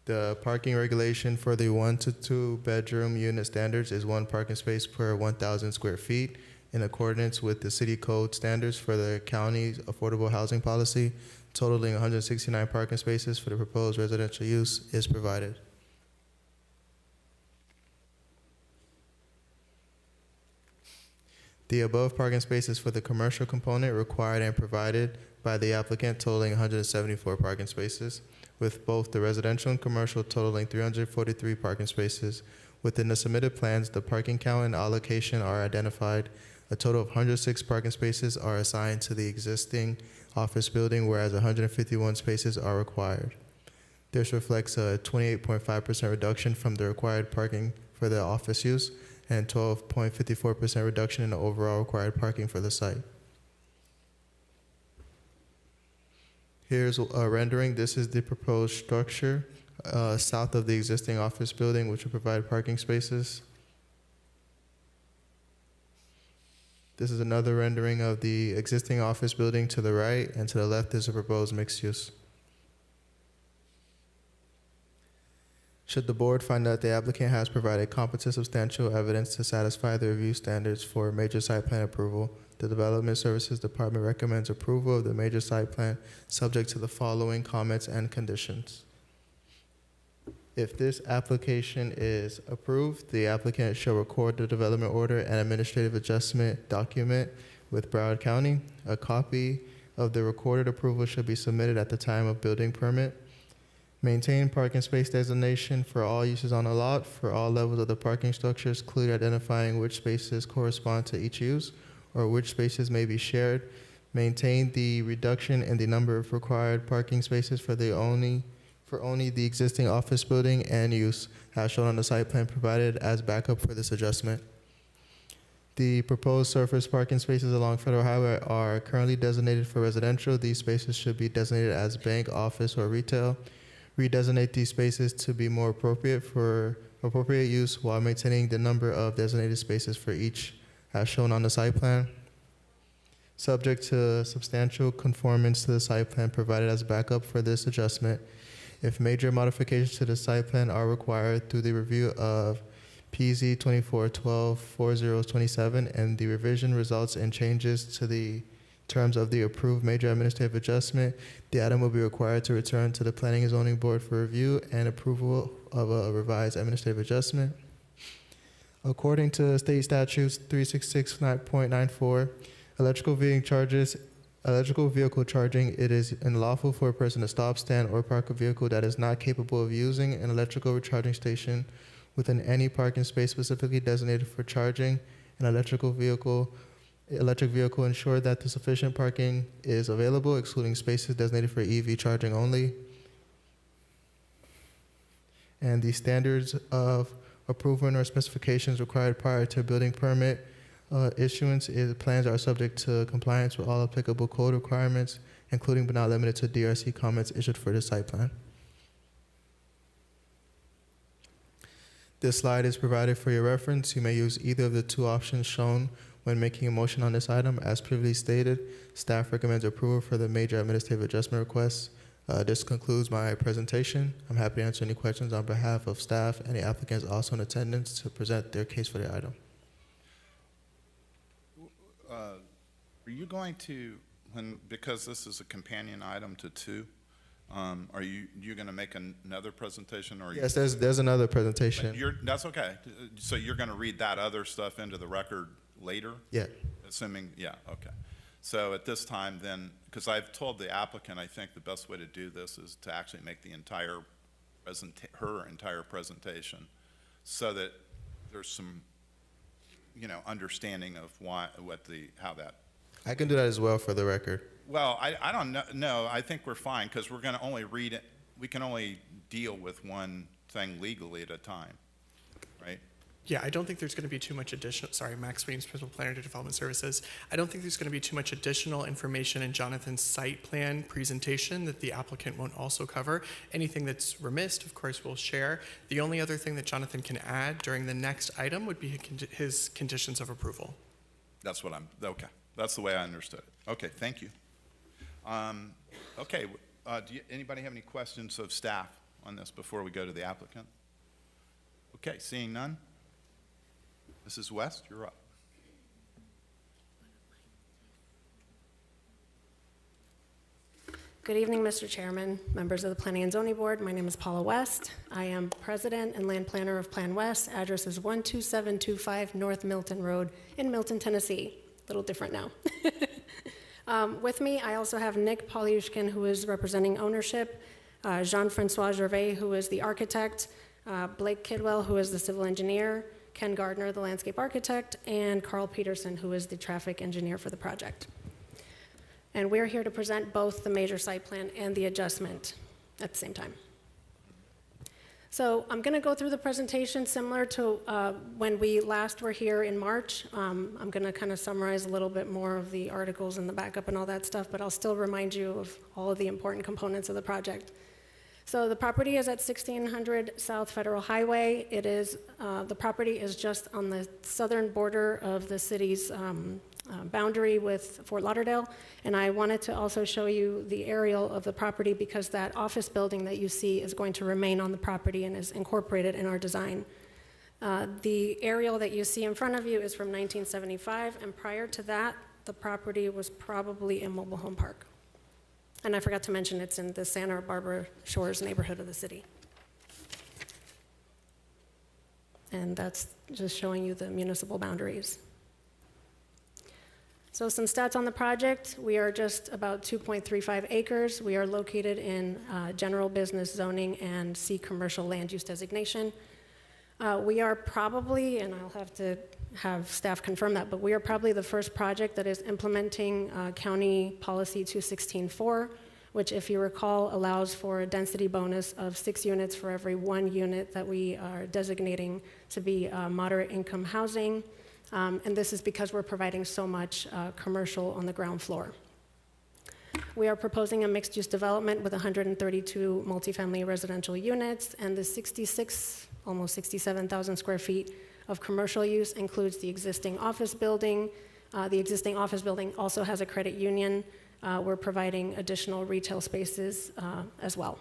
The parking regulation for the 1 to 2 bedroom unit standards is 1 parking space per 1,000 square feet in accordance with the city code standards for the county's affordable housing policy. Totaling 169 parking spaces for the proposed residential use is provided. The above parking spaces for the commercial component required and provided by the applicant totaling 174 parking spaces, with both the residential and commercial totaling 343 parking spaces. Within the submitted plans, the parking count and allocation are identified. A total of 106 parking spaces are assigned to the existing office building, whereas 151 spaces are required. This reflects a 28.5% reduction from the required parking for the office use and 12.54% reduction in the overall required parking for the site. Here's a rendering. This is the proposed structure south of the existing office building, which will provide parking spaces. This is another rendering of the existing office building to the right, and to the left is a proposed mixed use. Should the board find that the applicant has provided competent substantial evidence to satisfy the review standards for major site plan approval, the Development Services Department recommends approval of the major site plan subject to the following comments and conditions. If this application is approved, the applicant shall record the development order and administrative adjustment document with Broward County. A copy of the recorded approval should be submitted at the time of building permit. Maintain parking space designation for all uses on the lot for all levels of the parking structures, clearly identifying which spaces correspond to each use or which spaces may be shared. Maintain the reduction in the number of required parking spaces for only the existing office building and use as shown on the site plan provided as backup for this adjustment. The proposed surface parking spaces along Federal Highway are currently designated for residential. These spaces should be designated as bank, office, or retail. Redesignate these spaces to be more appropriate for appropriate use while maintaining the number of designated spaces for each as shown on the site plan. Subject to substantial conformance to the site plan provided as backup for this adjustment. If major modifications to the site plan are required through the review of PZ 2412-4027 and the revision results in changes to the terms of the approved major administrative adjustment, the item will be required to return to the Planning and Zoning Board for review and approval of a revised administrative adjustment. According to state statutes 366.94, electrical vehicle charging, it is unlawful for a person to stop, stand, or park a vehicle that is not capable of using an electrical recharging station within any parking space specifically designated for charging an electric vehicle. Ensure that the sufficient parking is available, excluding spaces designated for EV charging only. And the standards of approval or specifications required prior to building permit issuance is plans are subject to compliance with all applicable code requirements, including but not limited to DRC comments issued for the site plan. This slide is provided for your reference. You may use either of the two options shown when making a motion on this item. As previously stated, staff recommends approval for the major administrative adjustment request. This concludes my presentation. I'm happy to answer any questions on behalf of staff and the applicants also in attendance to present their case for the item. Are you going to, because this is a companion item to 2, are you going to make another presentation? Or Yes, there's another presentation. That's okay. So you're going to read that other stuff into the record later? Yeah. Assuming, yeah, okay. So at this time then, because I've told the applicant, I think the best way to do this is to actually make the entire her entire presentation so that there's some, understanding of how that. I can do that as well for the record. Well, I don't know. No, I think we're fine because we're going to only read it. We can only deal with one thing legally at a time, right? Yeah, I don't think there's going to be too much additional, sorry, Max Weems, Principal Planner to Development Services. I don't think there's going to be too much additional information in Jonathan's site plan presentation that the applicant won't also cover. Anything that's remiss, of course, we'll share. The only other thing that Jonathan can add during the next item would be his conditions of approval. That's what okay. That's the way I understood it. Okay, thank you. Okay, anybody have any questions of staff on this before we go to the applicant? Okay, seeing none. Mrs. West, you're up. Good evening, Mr. Chairman, members of the Planning and Zoning Board. My name is Paula West. I am president and land planner of Plan West. Address is 12725 North Milton Road in Milton, Tennessee. A little different now. With me, I also have Nick Polyushkin, who is representing ownership, Jean-Francois Gervais, who is the architect, Blake Kidwell, who is the civil engineer, Ken Gardner, the landscape architect, and Carl Peterson, who is the traffic engineer for the project. And we're here to present both the major site plan and the adjustment at the same time. So I'm going to go through the presentation similar to when we last were here in March. I'm going to kind of summarize a little bit more of the articles and the backup and all that stuff, but I'll still remind you of all of the important components of the project. So the property is at 1600 South Federal Highway. It is, the property is just on the southern border of the city's boundary with Fort Lauderdale. And I wanted to also show you the aerial of the property because that office building that you see is going to remain on the property and is incorporated in our design. The aerial that you see in front of you is from 1975, and prior to that, the property was probably a mobile home park. And I forgot to mention it's in the Santa Barbara Shores neighborhood of the city. And that's just showing you the municipal boundaries. So some stats on the project. We are just about 2.35 acres. We are located in general business zoning and C commercial land use designation. We are probably, and I'll have to have staff confirm that, but we are probably the first project that is implementing County Policy 216.4, which, if you recall, allows for a density bonus of 6 units for every 1 unit that we are designating to be moderate income housing. And this is because we're providing so much commercial on the ground floor. We are proposing a mixed-use development with 132 multifamily residential units, and the 66, almost 67,000 square feet of commercial use includes the existing office building. The existing office building also has a credit union. We're providing additional retail spaces as well.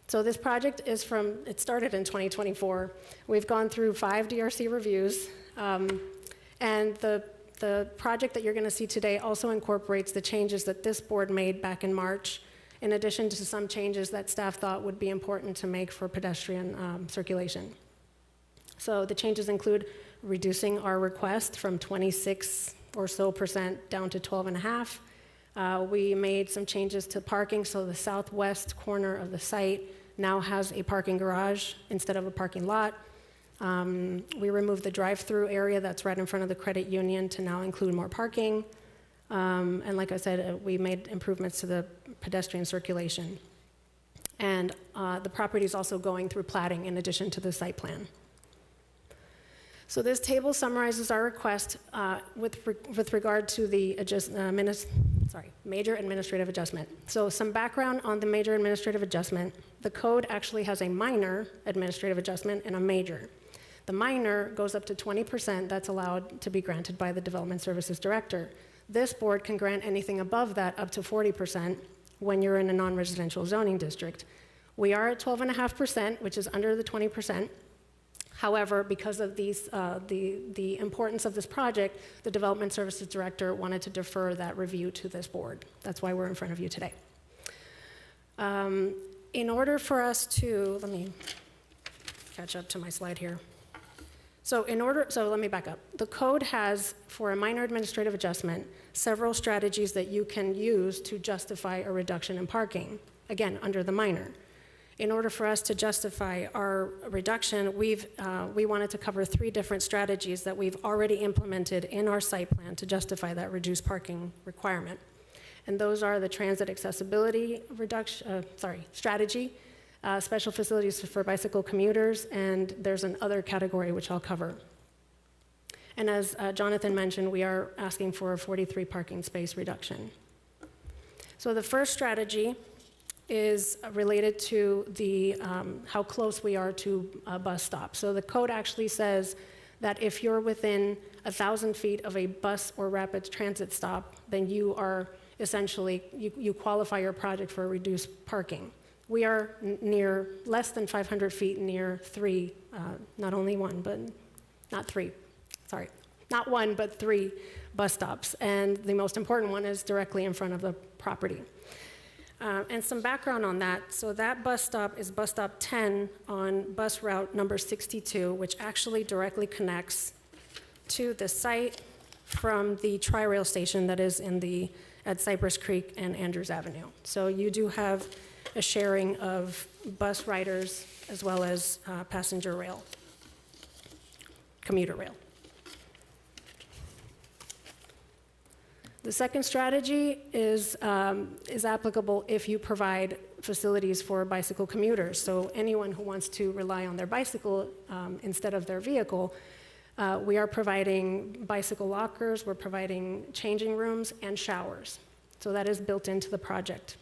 So this project is it started in 2024. We've gone through 5 DRC reviews. And the project that you're going to see today also incorporates the changes that this board made back in March, in addition to some changes that staff thought would be important to make for pedestrian circulation. So the changes include reducing our request from 26% or so down to 12.5%. We made some changes to parking, so the southwest corner of the site now has a parking garage instead of a parking lot. We removed the drive-through area that's right in front of the credit union to now include more parking. And like I said, we made improvements to the pedestrian circulation. And the property is also going through platting in addition to the site plan. So this table summarizes our request with regard to the major administrative adjustment. So some background on the major administrative adjustment. The code actually has a minor administrative adjustment and a major. The minor goes up to 20%. That's allowed to be granted by the Development Services Director. This board can grant anything above that up to 40% when you're in a non-residential zoning district. We are at 12.5%, which is under the 20%. However, because of the importance of this project, the Development Services Director wanted to defer that review to this board. That's why we're in front of you today. In order for us to, let me catch up to my slide here. So let me back up. The code has, for a minor administrative adjustment, several strategies that you can use to justify a reduction in parking, again, under the minor. In order for us to justify our reduction, we wanted to cover 3 different strategies that we've already implemented in our site plan to justify that reduced parking requirement. And those are the transit accessibility strategy, special facilities for bicycle commuters, and there's an other category which I'll cover. And as Jonathan mentioned, we are asking for a 43 parking space reduction. So the first strategy is related to the how close we are to a bus stop. So the code actually says that if you're within 1,000 feet of a bus or rapid transit stop, then you are essentially, you qualify your project for reduced parking. We are near less than 500 feet near 3, not only one, but not 3, sorry. Not 1, but 3 bus stops. And the most important one is directly in front of the property. And some background on that. So that bus stop is bus stop 10 on bus route number 62, which actually directly connects to the site from the Tri-Rail station that is at Cypress Creek and Andrews Avenue. So you do have a sharing of bus riders as well as passenger rail, commuter rail. The second strategy is applicable if you provide facilities for bicycle commuters. So anyone who wants to rely on their bicycle instead of their vehicle, we are providing bicycle lockers, we're providing changing rooms and showers. So that is built into the project.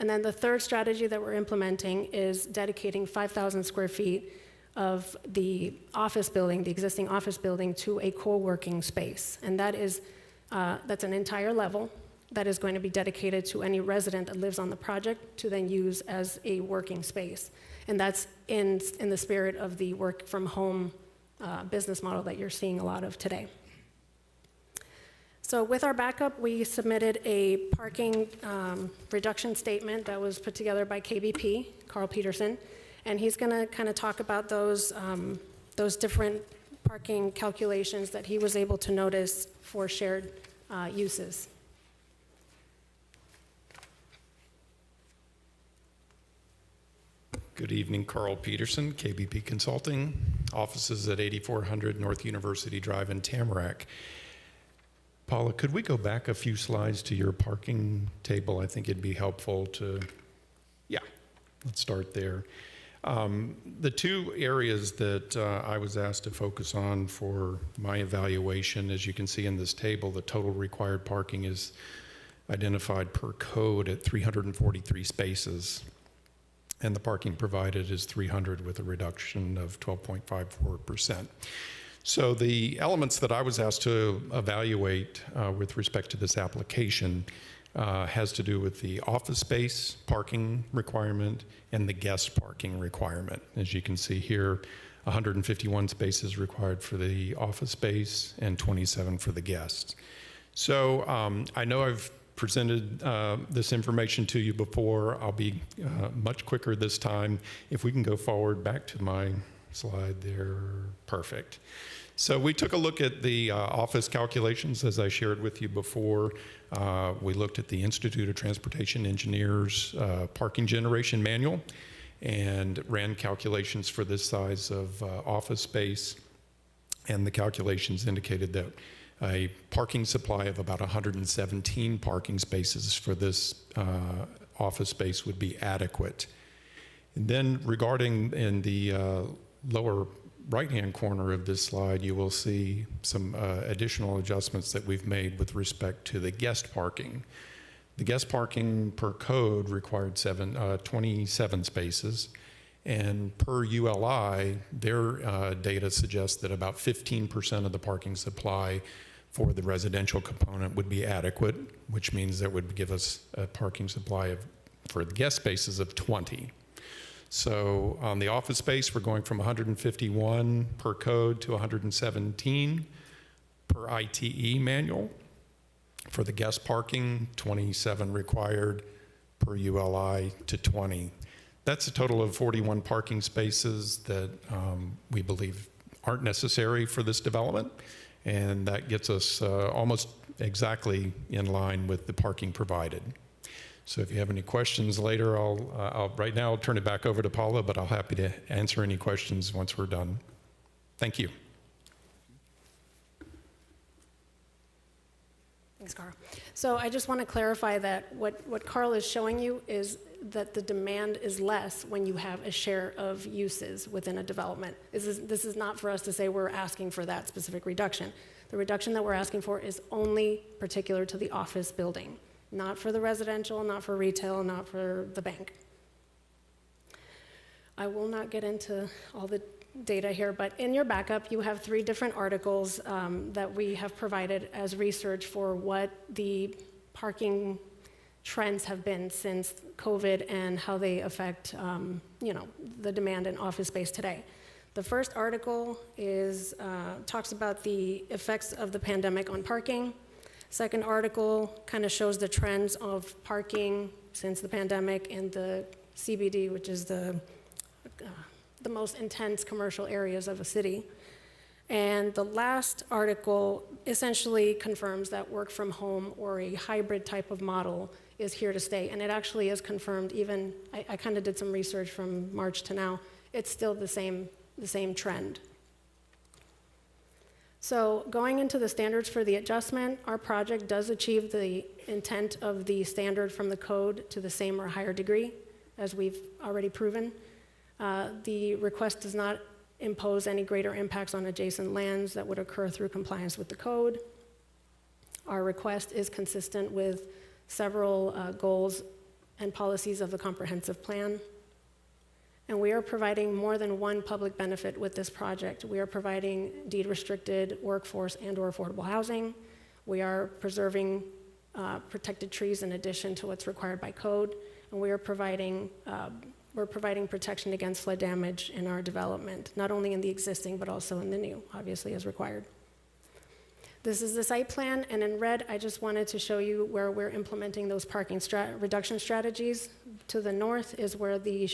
And then the third strategy that we're implementing is dedicating 5,000 square feet of the office building, the existing office building, to a co-working space. And that is, that's an entire level that is going to be dedicated to any resident that lives on the project to then use as a working space. And that's in the spirit of the work from home business model that you're seeing a lot of today. So with our backup, we submitted a parking reduction statement that was put together by KBP, Carl Peterson, and he's going to kind of talk about those different parking calculations that he was able to notice for shared uses. Good evening, Carl Peterson, KBP Consulting, offices at 8400 North University Drive in Tamarack. Paula, could we go back a few slides to your parking table? I think it'd be helpful to, yeah, let's start there. The two areas that I was asked to focus on for my evaluation, as you can see in this table, the total required parking is identified per code at 343 spaces, and the parking provided is 300 with a reduction of 12.54%. So the elements that I was asked to evaluate with respect to this application has to do with the office space parking requirement and the guest parking requirement. As you can see here, 151 spaces required for the office space and 27 for the guests. So I know I've presented this information to you before. I'll be much quicker this time. If we can go forward back to my slide there, perfect. So we took a look at the office calculations, as I shared with you before. We looked at the Institute of Transportation Engineers parking generation manual and ran calculations for this size of office space. And the calculations indicated that a parking supply of about 117 parking spaces for this office space would be adequate. And then regarding in the lower right-hand corner of this slide, you will see some additional adjustments that we've made with respect to the guest parking. The guest parking per code required 27 spaces, and per ULI, their data suggests that about 15% of the parking supply for the residential component would be adequate, which means that would give us a parking supply for the guest spaces of 20. So on the office space, we're going from 151 per code to 117 per ITE manual. For the guest parking, 27 required per ULI to 20. That's a total of 41 parking spaces that we believe aren't necessary for this development, and that gets us almost exactly in line with the parking provided. So if you have any questions later, right now I'll turn it back over to Paula, but I'll be happy to answer any questions once we're done. Thank you. Thanks, Carl. So I just want to clarify that what Carl is showing you is that the demand is less when you have a share of uses within a development. This is not for us to say we're asking for that specific reduction. The reduction that we're asking for is only particular to the office building. Not for the residential, not for retail, not for the bank. I will not get into all the data here, but in your backup, you have 3 different articles that we have provided as research for what the parking trends have been since COVID and how they affect, the demand in office space today. The first article talks about the effects of the pandemic on parking. Second article kind of shows the trends of parking since the pandemic in the CBD, which is the most intense commercial areas of a city. And the last article essentially confirms that work from home or a hybrid type of model is here to stay. And it actually is confirmed even, I kind of did some research from March to now, it's still the same trend. So going into the standards for the adjustment, our project does achieve the intent of the standard from the code to the same or higher degree, as we've already proven. The request does not impose any greater impacts on adjacent lands that would occur through compliance with the code. Our request is consistent with several goals and policies of the comprehensive plan. And we are providing more than one public benefit with this project. We are providing deed-restricted workforce and/or affordable housing. We are preserving protected trees in addition to what's required by code. And we're providing protection against flood damage in our development, not only in the existing, but also in the new, obviously as required. This is the site plan, and in red, I just wanted to show you where we're implementing those parking reduction strategies. To the north is where the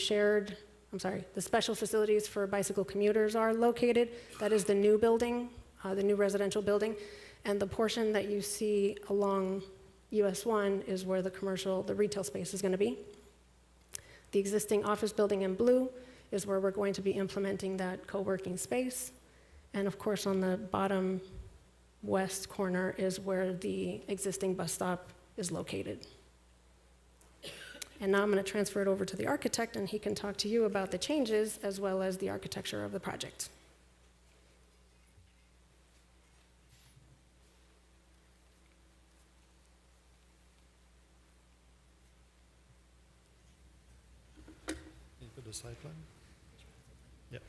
special facilities for bicycle commuters are located. That is the new building, the new residential building. And the portion that you see along US 1 is where the retail space is going to be. The existing office building in blue is where we're going to be implementing that co-working space. And of course, on the bottom west corner is where the existing bus stop is located. And now I'm going to transfer it over to the architect, and he can talk to you about the changes as well as the architecture of the project. Can you put the site plan? Yeah.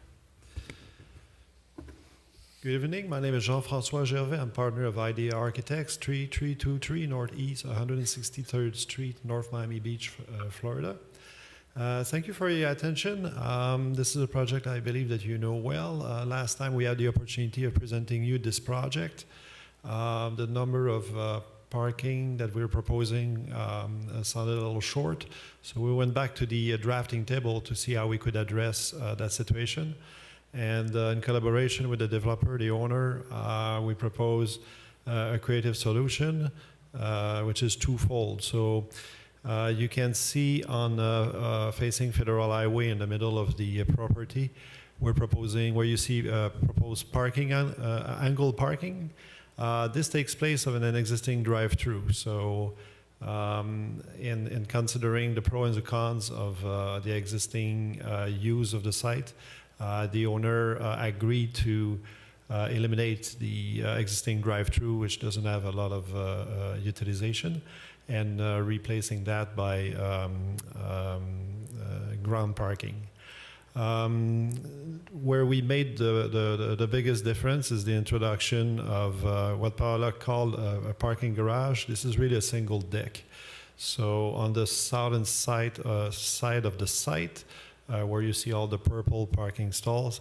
Good evening. My name is Jean-François Gervais. I'm partner of IDEA Architects, 3323 Northeast 163rd Street, North Miami Beach, Florida. Thank you for your attention. This is a project I believe that you know well. Last time we had the opportunity of presenting you this project. The number of parking that we're proposing sounded a little short, so we went back to the drafting table to see how we could address that situation. And in collaboration with the developer, the owner, we propose a creative solution, which is twofold. So you can see on facing Federal Highway in the middle of the property, we're proposing where you see proposed parking, angled parking. This takes place of an existing drive-through. So in considering the pros and the cons of the existing use of the site, the owner agreed to eliminate the existing drive-through, which doesn't have a lot of utilization, and replacing that by ground parking. Where we made the biggest difference is the introduction of what Paola called a parking garage. This is really a single deck. So on the southern side of the site, where you see all the purple parking stalls,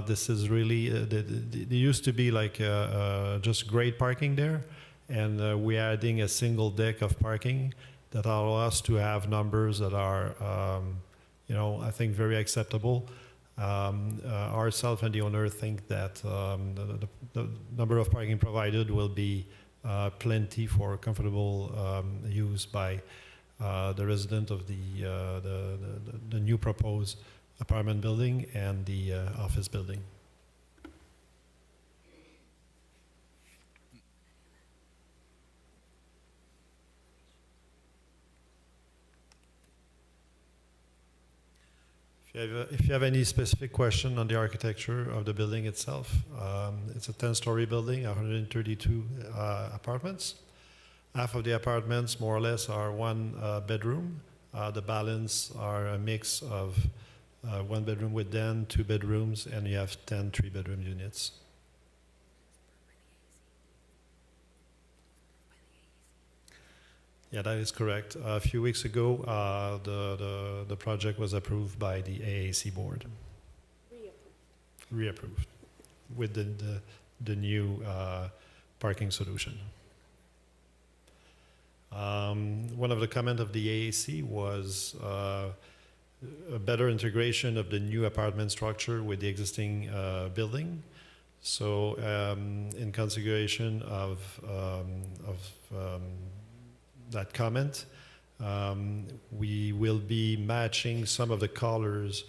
this is really, there used to be like just great parking there, and we're adding a single deck of parking that allow us to have numbers that are, I think very acceptable. Ourselves and the owner think that the number of parking provided will be plenty for comfortable use by the resident of the new proposed apartment building and the office building. If you have any specific question on the architecture of the building itself, it's a 10-story building, 132 apartments. Half of the apartments, more or less, are one bedroom. The balance are a mix of one bedroom with den, 2 bedrooms, and you have 10 3-bedroom units. Yeah, that is correct. A few weeks ago, the project was approved by the AAC board. Reapproved with the new parking solution. One of the comments of the AAC was a better integration of the new apartment structure with the existing building. So in consideration of that comment, we will be matching some of the colors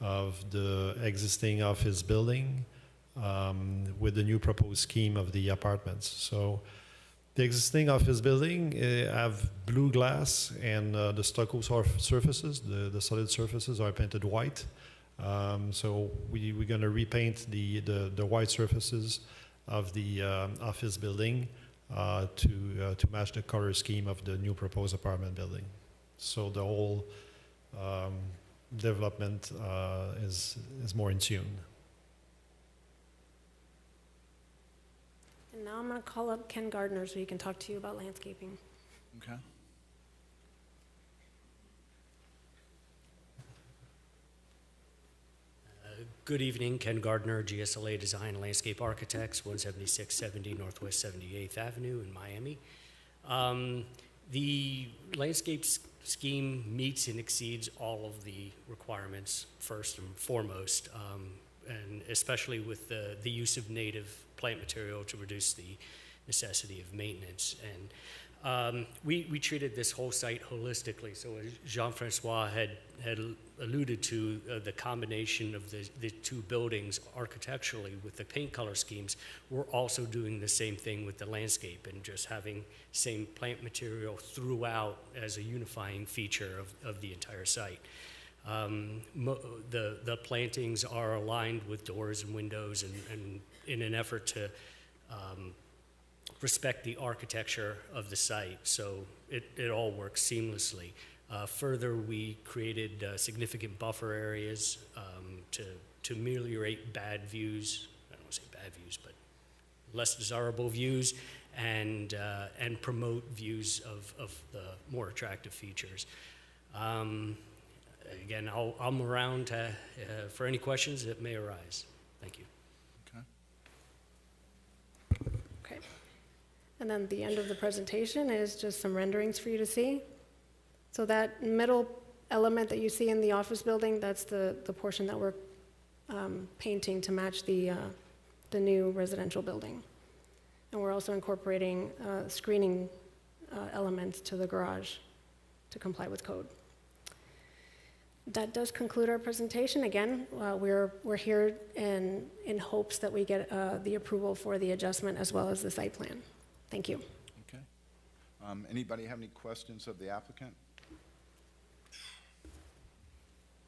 of the existing office building with the new proposed scheme of the apartments. So the existing office building have blue glass, and the stucco surfaces, the solid surfaces are painted white. So we're going to repaint the white surfaces of the office building to match the color scheme of the new proposed apartment building. So the whole development is more in tune. And now I'm going to call up Ken Gardner so he can talk to you about landscaping. Okay. Good evening, Ken Gardner, GSLA Design Landscape Architects, 17670 Northwest 78th Avenue in Miami. The landscape scheme meets and exceeds all of the requirements, first and foremost, and especially with the use of native plant material to reduce the necessity of maintenance. And we treated this whole site holistically. So as Jean-Francois had alluded to, the combination of the two buildings architecturally with the paint color schemes, we're also doing the same thing with the landscape and just having same plant material throughout as a unifying feature of the entire site. The plantings are aligned with doors and windows and in an effort to respect the architecture of the site, so it all works seamlessly. Further, we created significant buffer areas to ameliorate bad views, I don't want to say bad views, but less desirable views, and promote views of the more attractive features. Again, I'm around for any questions that may arise. Thank you. Okay. And then the end of the presentation is just some renderings for you to see. So that middle element that you see in the office building, that's the portion that we're painting to match the new residential building. And we're also incorporating screening elements to the garage to comply with code. That does conclude our presentation. Again, we're here in hopes that we get the approval for the adjustment as well as the site plan. Thank you. Okay. Anybody have any questions of the applicant?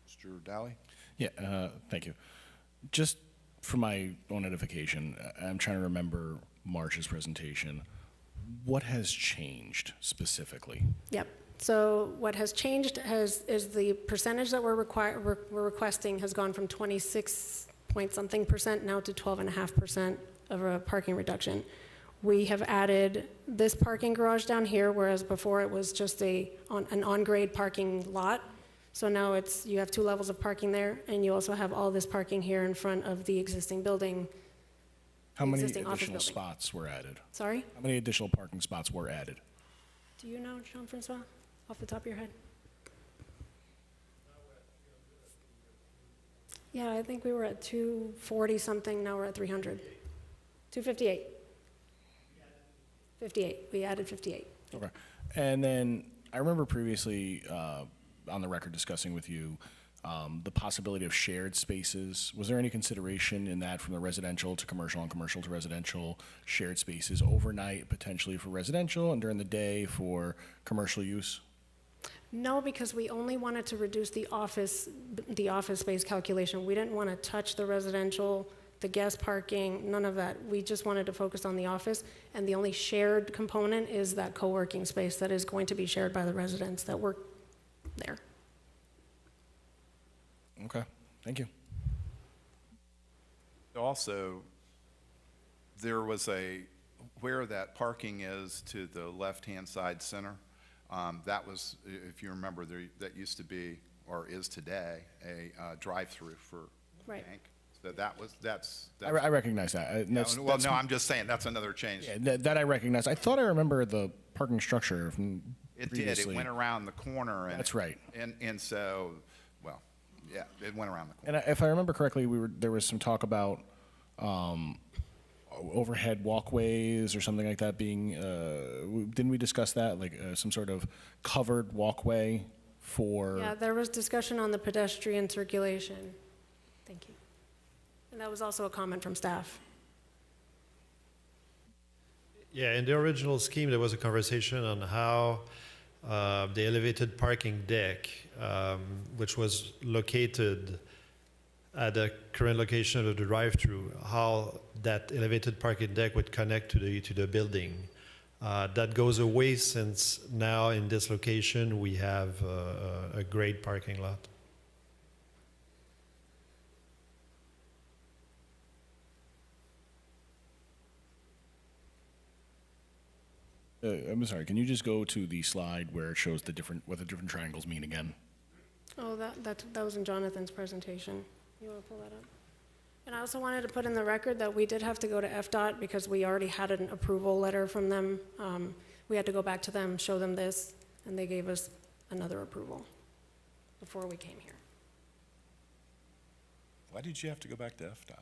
Mr. Daly? Yeah, thank you. Just for my own edification, I'm trying to remember March's presentation. What has changed specifically? Yep. So what has changed is the percentage that we're requesting has gone from 26 point something percent now to 12.5% of a parking reduction. We have added this parking garage down here, whereas before it was just an on-grade parking lot. So now you have 2 levels of parking there, and you also have all this parking here in front of the existing building. How many additional spots were added? Sorry? How many additional parking spots were added? Do you know, Jean-Francois, off the top of your head? Yeah, I think we were at 240 something, now we're at 300. 258. 58, we added 58. Okay. And then I remember previously on the record discussing with you the possibility of shared spaces. Was there any consideration in that from the residential to commercial and commercial to residential shared spaces overnight potentially for residential and during the day for commercial use? No, because we only wanted to reduce the office space calculation. We didn't want to touch the residential, the guest parking, none of that. We just wanted to focus on the office, and the only shared component is that co-working space that is going to be shared by the residents that work there. Okay, thank you. Also, there was where that parking is to the left-hand side center, that was, if you remember, that used to be, or is today, a drive-through for Right. bank. So that's. I recognize that. Well, no, I'm just saying, that's another change. Yeah, that I recognize. I thought I remember the parking structure from It previously. did, it went around the corner. And That's right. And so, well, yeah, it went around the corner. And if I remember correctly, there was some talk about overhead walkways or something like that being, didn't we discuss that? Like some sort of covered walkway for? Yeah, there was discussion on the pedestrian circulation. Thank you. And that was also a comment from staff. Yeah, in the original scheme, there was a conversation on how the elevated parking deck, which was located at the current location of the drive-through, how that elevated parking deck would connect to the building. That goes away since now in this location we have a great parking lot. I'm sorry, can you just go to the slide where it shows what the different triangles mean again? Oh, that was in Jonathan's presentation. You want to pull that up? And I also wanted to put in the record that we did have to go to FDOT because we already had an approval letter from them. We had to go back to them, show them this, and they gave us another approval before we came here Why did you have to go back to FDOT?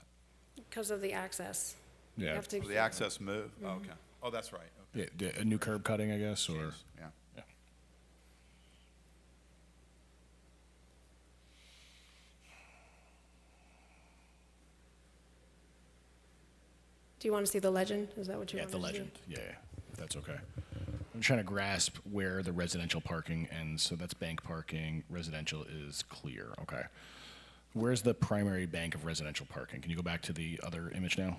because of the access. You Yeah. have to- The access move? Oh, okay. Oh, that's right. Okay. A new curb cutting, I guess, or? Yeah. Do you want to see the legend? Is that what you Yeah, want the to see? legend, yeah, if that's okay. I'm trying to grasp where the residential parking ends, so that's bank parking, residential is clear, okay. Where's the primary bank of residential parking? Can you go back to the other image now?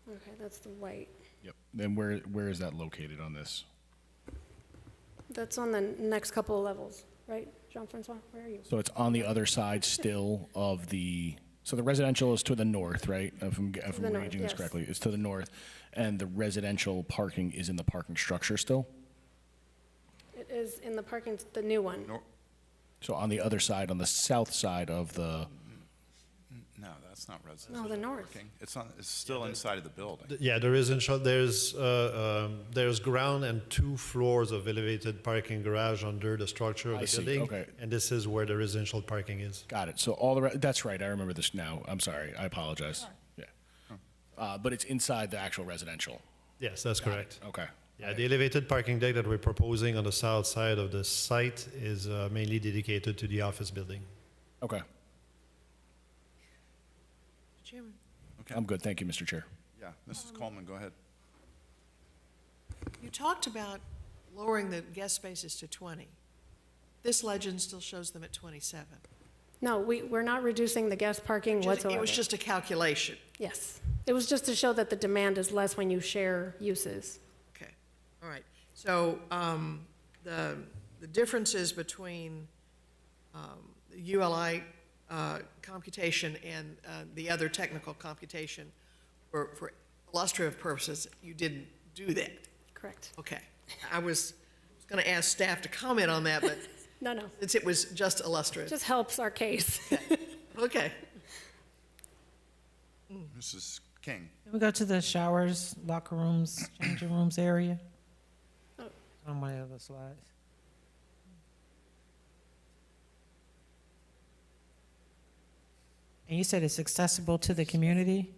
Okay, that's the white. Yep. Then where is that located on this? That's on the next couple of levels, right, Jean-Francois? Where are you? So it's on the other side still of so the residential is to the north, right? If I'm the reading north, this yes. correctly, it's to the north, and the residential parking is in the parking structure still? It is in the parking, the new one. So on the other side, on the south side of the, No, that's not residential. No, the north. parking. It's still inside of the building. Yeah, there's ground and 2 floors of elevated parking garage under the structure of I the see, building. okay. And this is where the residential parking is. got it. So that's right, I remember this now. I'm sorry, I apologize. Yeah. But it's inside the actual residential. Yes, that's Got it. correct. Okay. Yeah, the elevated parking deck that we're proposing on the south side of the site is mainly dedicated to the office building. Okay. Chairman. I'm good, thank you, Mr. Chair. Yeah, Mrs. Coleman, go ahead. You talked about lowering the guest spaces to 20. This legend still shows them at 27. No, we're not reducing the guest parking whatsoever. It was just a calculation. Yes. It was just to show that the demand is less when you share uses. Okay, all right. So the differences between ULI computation and the other technical computation, for illustrative purposes, you didn't do that. Correct. Okay. I was going to ask staff to comment on that, but No. since it was just illustrative. Just helps our case. Okay. Mrs. King. Can we go to the showers, locker rooms, changing rooms area? On my other slides. And you said it's accessible to the community?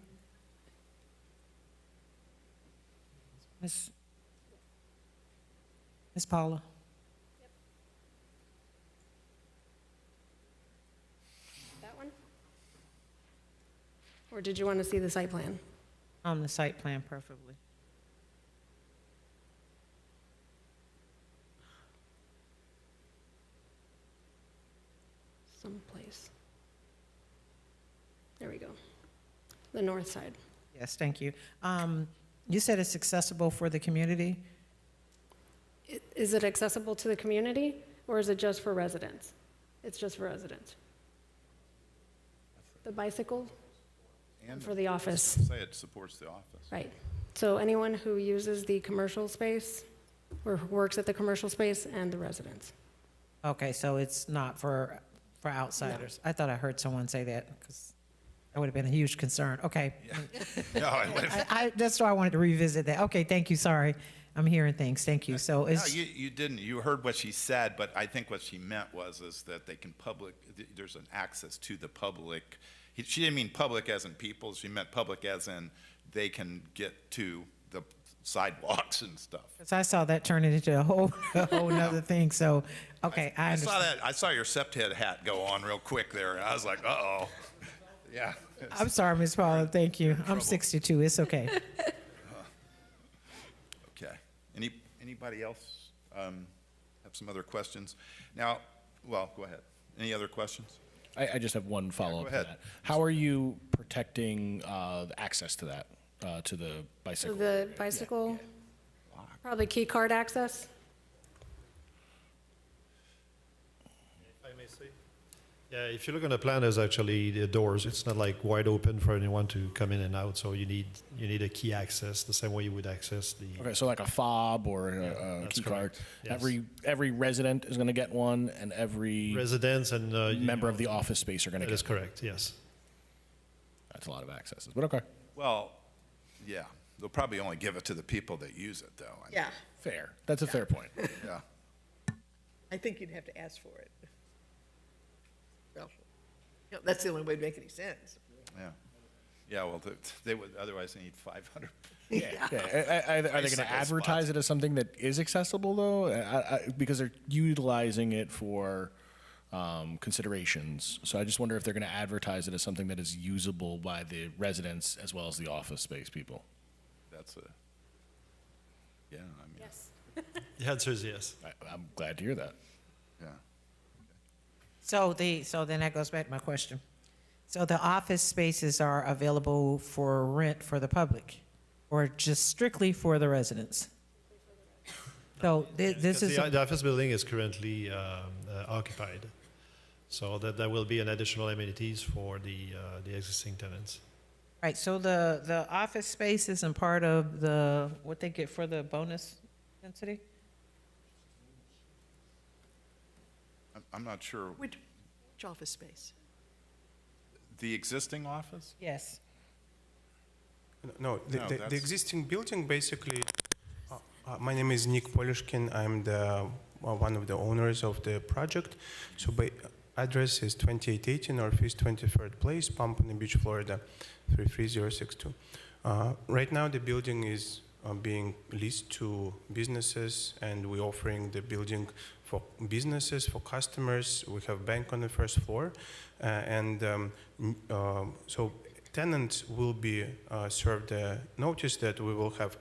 Miss Paula? That one? Or did you want to see the site plan? On the site plan, preferably. Someplace. There we go. The north side. Yes, thank you. You said it's accessible for the community? Is it accessible to the community, or is it just for residents? It's just for residents. The bicycle And for the office. Say it supports the office. Right. So anyone who uses the commercial space or works at the commercial space and the residents. Okay, so it's not for outsiders? I thought I heard someone say that, because that would have been a huge concern. Okay. No, That's why I wanted to revisit that. Okay, thank you, sorry. I'm hearing things, thank you. So No, it's, you didn't. You heard what she said, but I think what she meant is that they can there's an access to the public. She didn't mean public as in people, she meant public as in they can get to the sidewalks and stuff. 'Cause I saw that turn it into a whole nother thing, so, okay, I I saw understand. that, I saw your septhead hat go on real quick there, and I was like, uh-oh. Yeah. I'm sorry, Ms. Paula, thank you. I'm trouble. 62, it's okay. Okay. Anybody else have some other questions? Now, well, go ahead. Any other questions? I just have one follow-up to ahead. that. How are you protecting the access to that, to the So bicycle? the bicycle, probably key card access. If I may say. Yeah, if you look on the plan, there's actually the doors. It's not like wide open for anyone to come in and out. So you need a key access the same way you would access the. Okay, so like a fob or a that's key card. correct, yes. Every resident is going to get one, and every Residents and member of the office space are going to That get is correct. Yes. That's a lot of accesses, but okay. Well, yeah, they'll probably only give it to the people that use it, though. I mean, Yeah, Fair. That's a fair point. Yeah. I think you'd have to ask for it. Well, that's the only way to make any sense. Yeah. Yeah, well, they would, otherwise they need 500. Yeah. Are they going Bicycle to advertise spots. it as something that is accessible though? Because they're utilizing it for considerations. So I just wonder if they're going to advertise it as something that is usable by the residents as well as the office space people. That's a, yeah, I mean, Yes. The answer is yes. I'm glad to hear that. yeah. So then that goes back to my question. So the office spaces are available for rent for the public, or just strictly for the residents? So this is, The office building is currently occupied. So that there will be an additional amenities for the existing tenants. right, so the office space isn't part of the, what they get for the bonus density? I'm not sure. Which office space? The existing office? Yes. No, No, the that's- existing building basically, my name is Nick Polishkin. I'm the one of the owners of the project. So address is 2880 Northeast 23rd Place, Pompano Beach, Florida, 33062. Right now the building is being leased to businesses, and we're offering the building for businesses, for customers. We have bank on the first floor, so tenants will be served a notice that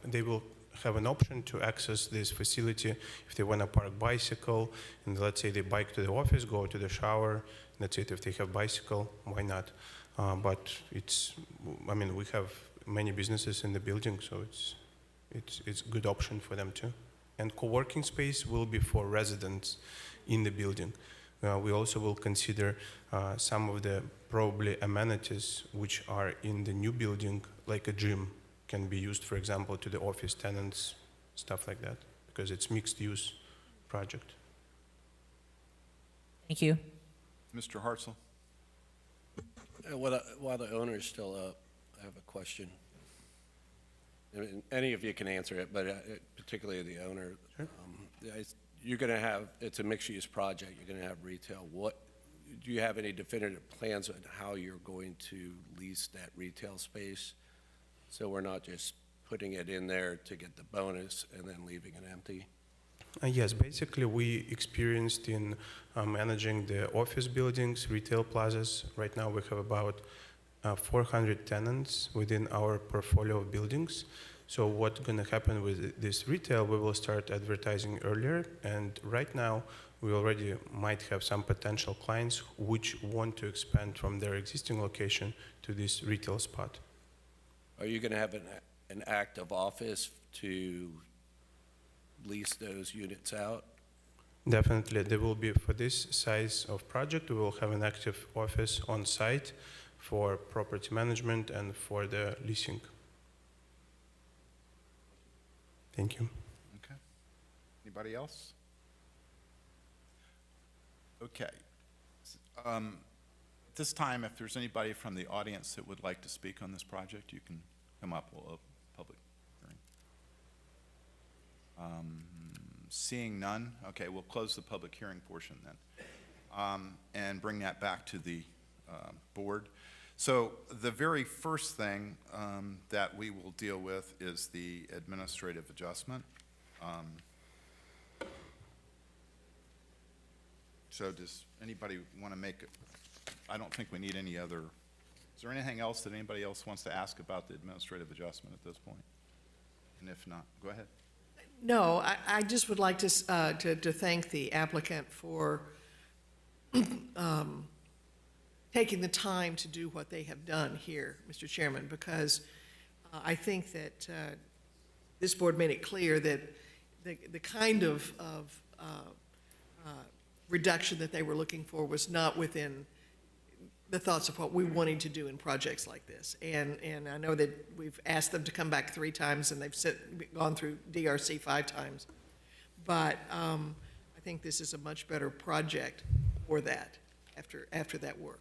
they will have an option to access this facility if they want to park bicycle, and let's say they bike to the office, go to the shower, that's it. If they have bicycle, why not? But we have many businesses in the building, so it's a good option for them too. And co-working space will be for residents in the building. We also will consider some of the probably amenities which are in the new building, like a gym, can be used, for example, to the office tenants, stuff like that, because it's mixed use project. Thank you. Mr. Hartzell? While the owner is still up, I have a question. I mean, any of you can answer it, but particularly the owner. You're going to have, it's a mixed-use project, you're going to have retail. Do you have any definitive plans on how you're going to lease that retail space? So we're not just putting it in there to get the bonus and then leaving it empty? Yes, basically we experienced in managing the office buildings, retail plazas. Right now we have about 400 tenants within our portfolio of buildings. So what's going to happen with this retail, we will start advertising earlier, and right now we already might have some potential clients which want to expand from their existing location to this retail spot. Are you going to have an active office to lease those units out? Definitely, there will be, for this size of project, we will have an active office on site for property management and for the leasing. Thank you. Okay. Anybody else? Okay. This time, if there's anybody from the audience that would like to speak on this project, you can come up. We'll open public hearing. Seeing none, okay, we'll close the public hearing portion then, and bring that back to the board. So the very first thing that we will deal with is the administrative adjustment. So does anybody want to make, I don't think we need any other, is there anything else that anybody else wants to ask about the administrative adjustment at this point? And if not, go ahead. No, I just would like to thank the applicant for taking the time to do what they have done here, Mr. Chairman, because I think that this board made it clear that the kind of reduction that they were looking for was not within the thoughts of what we wanted to do in projects like this. And I know that we've asked them to come back 3 times, and they've gone through DRC 5 times. But I think this is a much better project for that, after that work.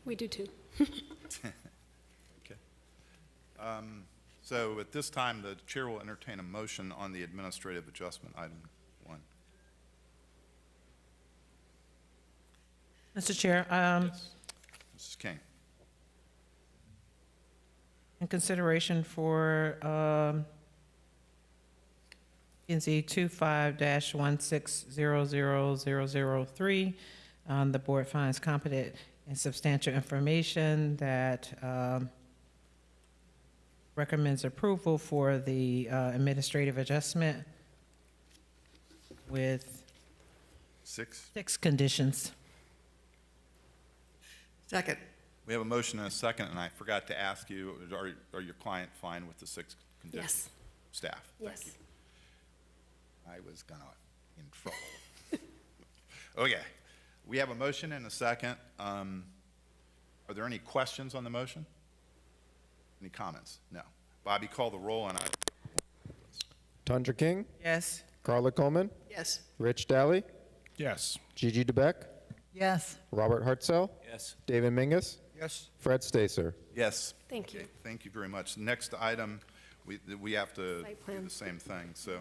We do too. Okay. So at this time, the chair will entertain a motion on the administrative adjustment, item 1. Mr. Chair, Yes. Mrs. King. in consideration for NC 25-1600003, the board finds competent and substantial information that recommends approval for the administrative adjustment with 6 conditions. Second. We have a motion and a second, and I forgot to ask you, are your client fine with the 6 conditions? Yes. Staff? Yes. Thank you. I was gonna in trouble. Okay, we have a motion and a second. Are there any questions on the motion? Any comments? No. Bobby, call the roll, and Tundra King, Yes. Carla Coleman, Yes. Rich Daly, Yes. Gigi DeBeck, Yes. Robert Hartzell, Yes. David Mingus, Yes. Fred Stacer. Yes. Thank you. Okay, thank you very much. Next item, we have to Site do plan. the same thing, so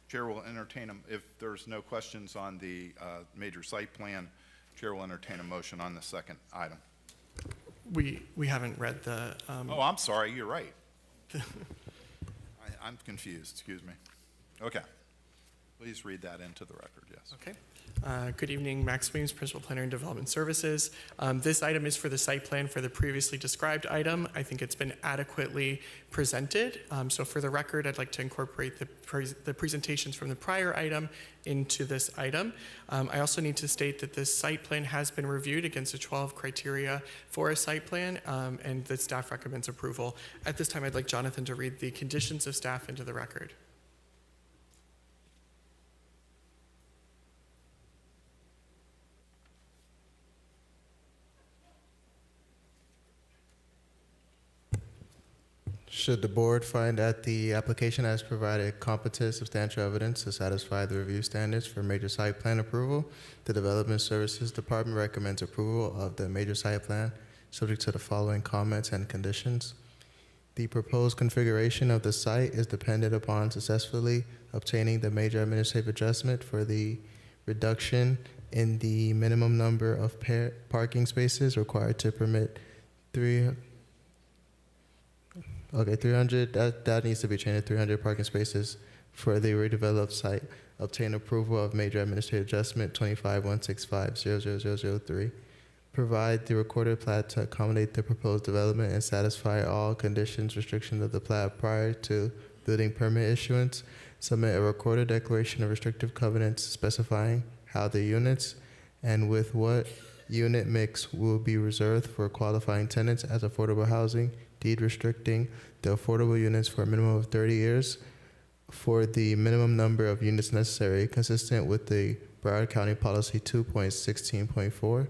Chair will entertain, if there's no questions on the major site plan, Chair will entertain a motion on the second item. We haven't read the, Oh, I'm sorry, you're right. I'm confused, excuse me. Okay. Please read that into the record, yes. Okay. Good evening, Max Weems, Principal Planner and Development Services. This item is for the site plan for the previously described item. I think it's been adequately presented. So for the record, I'd like to incorporate the presentations from the prior item into this item. I also need to state that this site plan has been reviewed against the 12 criteria for a site plan, and that staff recommends approval. At this time, I'd like Jonathan to read the conditions of staff into the record. Should the board find that the application has provided competent, substantial evidence to satisfy the review standards for major site plan approval, the Development Services Department recommends approval of the major site plan, subject to the following comments and conditions. The proposed configuration of the site is dependent upon successfully obtaining the major administrative adjustment for the reduction in the minimum number of parking spaces required to permit 300, that needs to be changed to 300 parking spaces for the redeveloped site. Obtain approval of major administrative adjustment 25-165-00003. Provide the recorded plat to accommodate the proposed development and satisfy all conditions, restrictions of the plat prior to building permit issuance. Submit a recorded declaration of restrictive covenants specifying how the units and with what unit mix will be reserved for qualifying tenants as affordable housing, deed restricting the affordable units for a minimum of 30 years for the minimum number of units necessary, consistent with the Broward County Policy 2.16.4.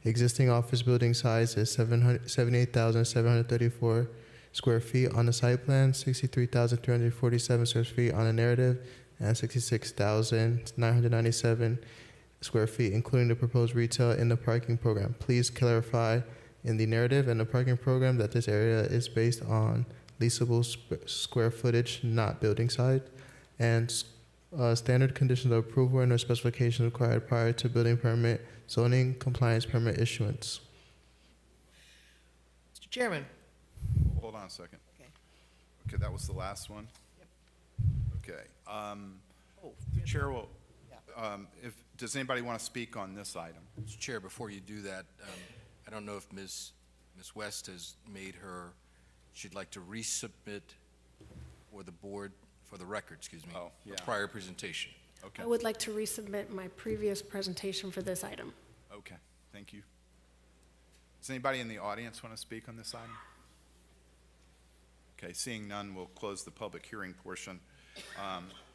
Existing office building size is 78,734 square feet on the site plan, 63,347 square feet on the narrative, and 66,997 square feet, including the proposed retail in the parking program. Please clarify in the narrative and the parking program that this area is based on leasable square footage, not building size, and standard conditions of approval and or specifications required prior to building permit, zoning compliance permit issuance. Mr. Chairman. Hold on a second. Okay. Okay, that was the last one? Yep. Okay. Oh, The chair will, does anybody want to speak on this item? Mr. Chair, before you do that, I don't know if Ms. West has made she'd like to resubmit for the board, for the record, excuse me, Oh, yeah. for prior presentation. Okay, I would like to resubmit my previous presentation for this item. okay, thank you. Does anybody in the audience want to speak on this item? Okay, seeing none, we'll close the public hearing portion.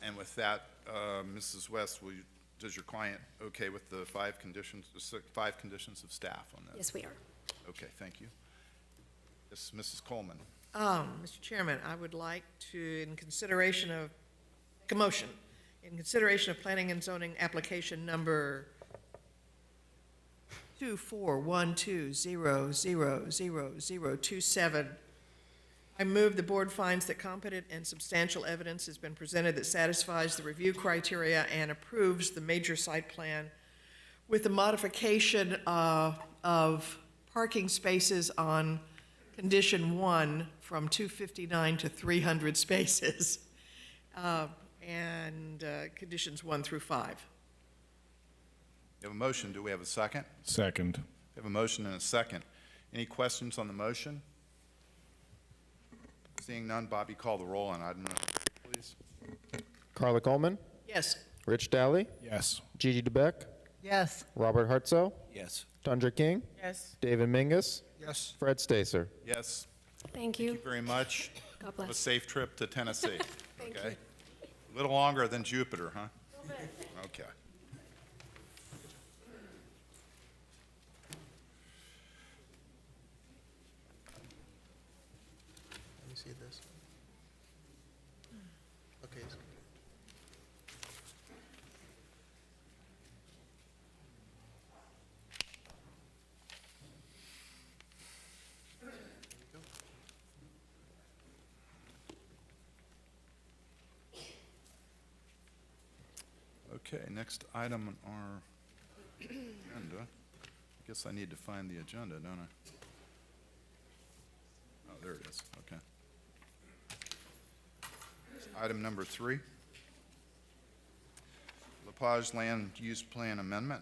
And with that, Mrs. West, does your client okay with the five conditions of staff on this? Yes, we are. Okay, thank you. Yes, Mrs. Coleman. Mr. Chairman, I would like to, in consideration of, make a motion, in consideration of planning and zoning application number 2412000027, I move the board finds that competent and substantial evidence has been presented that satisfies the review criteria and approves the major site plan with the modification of parking spaces on condition 1 from 259 to 300 spaces, and conditions 1 through 5. We have a motion. Do we have a second? Second. We have a motion and a second. Any questions on the motion? Seeing none, Bobby, call the roll on item number 3, please. Carla Coleman, Yes. Rich Dally, Yes. Gigi DeBeck, Yes. Robert Hartsoe, Yes. Tundra King, Yes. David Mingus, Yes. Fred Stacer. Yes. Thank you. Thank you very much. God Have a bless. safe trip to Tennessee. Thank Okay? A little longer than Jupiter, huh? Okay. Let me see this. Okay. Okay, next item on our agenda. I guess I need to find the agenda, don't I? Oh, there it is, okay. Item number 3. LaPage Land Use Plan Amendment,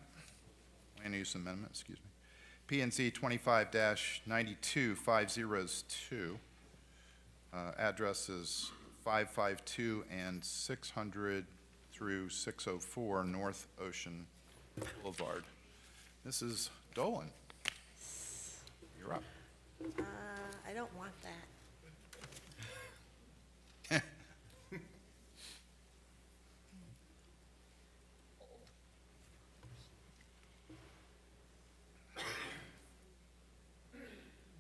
Land Use Amendment, excuse me. PNC 25-92502. Addresses 552 and 600 through 604 North Ocean Boulevard. Mrs. Dolan, you're up. I don't want that.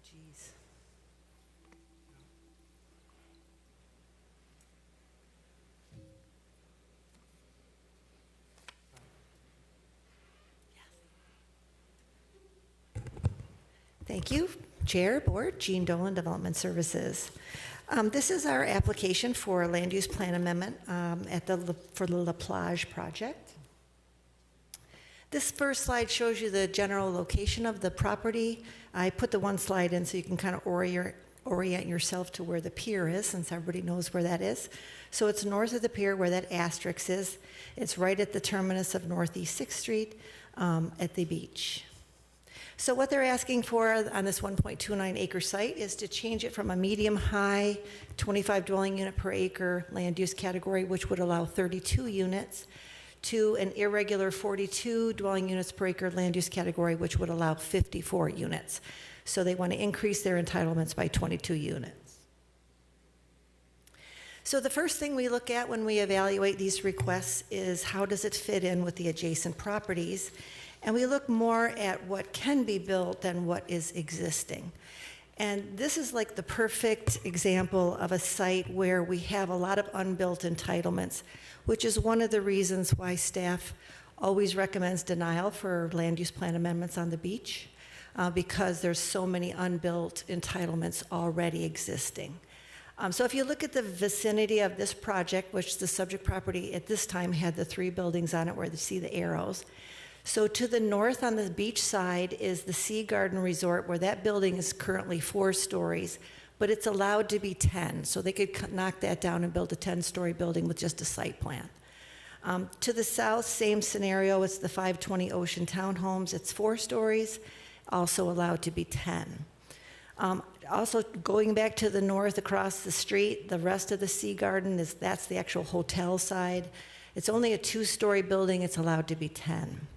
Jeez. Thank you, Chair, Board, Jean Dolan, Development Services. This is our application for a land use plan amendment for the LaPlage project. This first slide shows you the general location of the property. I put the one slide in so you can kind of orient yourself to where the pier is, since everybody knows where that is. So it's north of the pier where that asterisk is. It's right at the terminus of Northeast 6th Street at the beach. So what they're asking for on this 1.29 acre site is to change it from a medium-high 25 dwelling unit per acre land use category, which would allow 32 units, to an irregular 42 dwelling units per acre land use category, which would allow 54 units. So they want to increase their entitlements by 22 units. So the first thing we look at when we evaluate these requests is how does it fit in with the adjacent properties? And we look more at what can be built than what is existing. And this is like the perfect example of a site where we have a lot of unbuilt entitlements, which is one of the reasons why staff always recommends denial for land use plan amendments on the beach, because there's so many unbuilt entitlements already existing. So if you look at the vicinity of this project, which the subject property at this time had the 3 buildings on it where you see the arrows. So to the north on the beach side is the Sea Garden Resort, where that building is currently 4 stories, but it's allowed to be 10. So they could knock that down and build a 10-story building with just a site plan. To the south, same scenario, it's the 520 Ocean Townhomes. It's 4 stories, also allowed to be 10. Also, going back to the north across the street, the rest of the Sea Garden, that's the actual hotel side. It's only a 2-story building, it's allowed to be 10.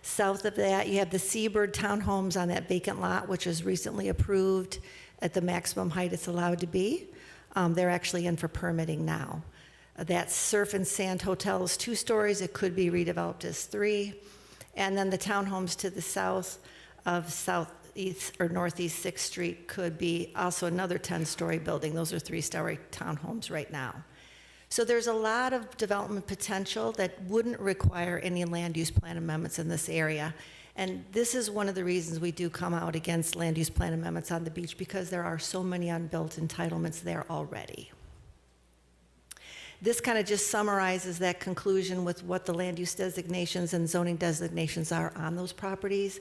South of that, you have the Seabird Townhomes on that vacant lot, which was recently approved at the maximum height it's allowed to be. They're actually in for permitting now. That Surf and Sand Hotel is 2 stories. It could be redeveloped as 3. And then the townhomes to the south of Southeast or Northeast 6th Street could be also another 10-story building. Those are 3-story townhomes right now. So there's a lot of development potential that wouldn't require any land use plan amendments in this area. And this is one of the reasons we do come out against land use plan amendments on the beach, because there are so many unbuilt entitlements there already. This kind of just summarizes that conclusion with what the land use designations and zoning designations are on those properties.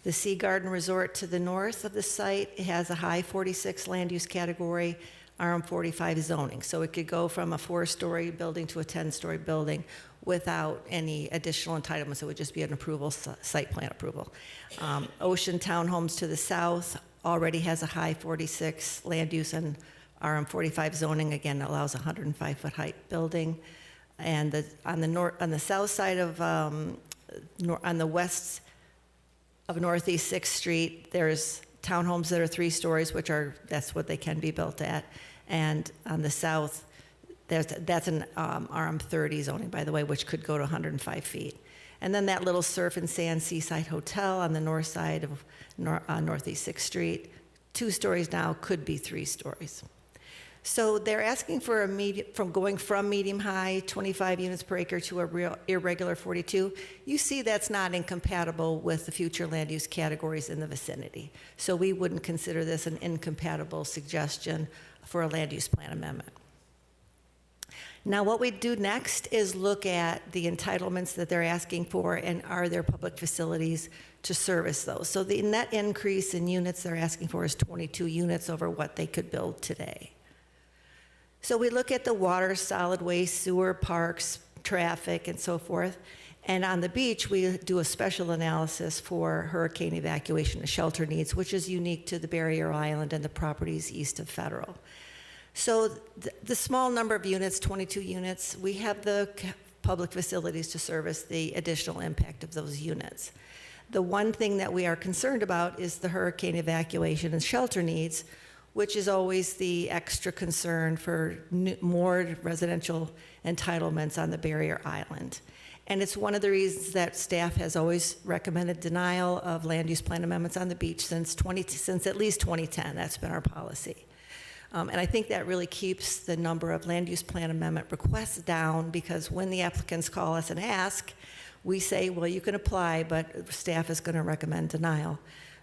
The Sea Garden Resort to the north of the site has a high 46 land use category, RM45 zoning. So it could go from a 4-story building to a 10-story building without any additional entitlements. It would just be an approval, site plan approval. Ocean Townhomes to the south already has a high 46 land use and RM45 zoning. Again, allows a 105-foot height building. And on the south side of, on the west of Northeast 6th Street, there's townhomes that are 3 stories, that's what they can be built at. And on the south, that's an RM30 zoning, by the way, which could go to 105 feet. And then that little Surf and Sand Seaside Hotel on the north side of Northeast 6th Street, 2 stories now, could be 3 stories. So they're asking for going from medium high, 25 units per acre, to a irregular 42. You see that's not incompatible with the future land use categories in the vicinity. So we wouldn't consider this an incompatible suggestion for a land use plan amendment. Now what we do next is look at the entitlements that they're asking for, and are there public facilities to service those. So the net increase in units they're asking for is 22 units over what they could build today. So we look at the water, solid waste, sewer, parks, traffic, and so forth. And on the beach, we do a special analysis for hurricane evacuation and shelter needs, which is unique to the Barrier Island and the properties east of Federal. So the small number of units, 22 units, we have the public facilities to service the additional impact of those units. The one thing that we are concerned about is the hurricane evacuation and shelter needs, which is always the extra concern for more residential entitlements on the Barrier Island. And it's one of the reasons that staff has always recommended denial of land use plan amendments on the beach since at least 2010. That's been our policy. And I think that really keeps the number of land use plan amendment requests down, because when the applicants call us and ask, we say, well, you can apply, but staff is going to recommend denial.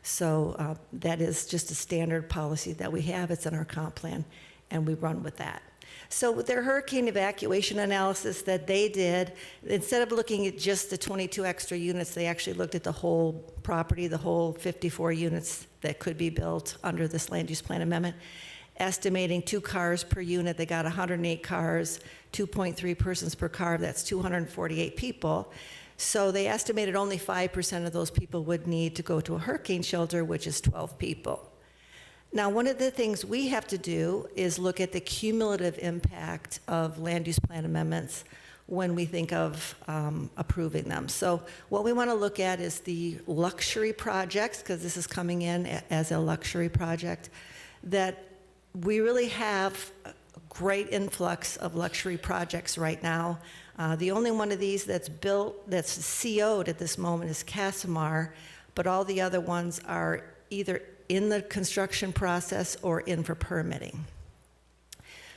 So that is just a standard policy that we have. It's in our comp plan, and we run with that. So with their hurricane evacuation analysis that they did, instead of looking at just the 22 extra units, they actually looked at the whole property, the whole 54 units that could be built under this land use plan amendment, estimating 2 cars per unit. They got 108 cars, 2.3 persons per car. That's 248 people. So they estimated only 5% of those people would need to go to a hurricane shelter, which is 12 people. Now, one of the things we have to do is look at the cumulative impact of land use plan amendments when we think of approving them. So what we want to look at is the luxury projects, because this is coming in as a luxury project, that we really have a great influx of luxury projects right now. The only one of these that's built, that's CO'd at this moment, is Casamar, but all the other ones are either in the construction process or in for permitting.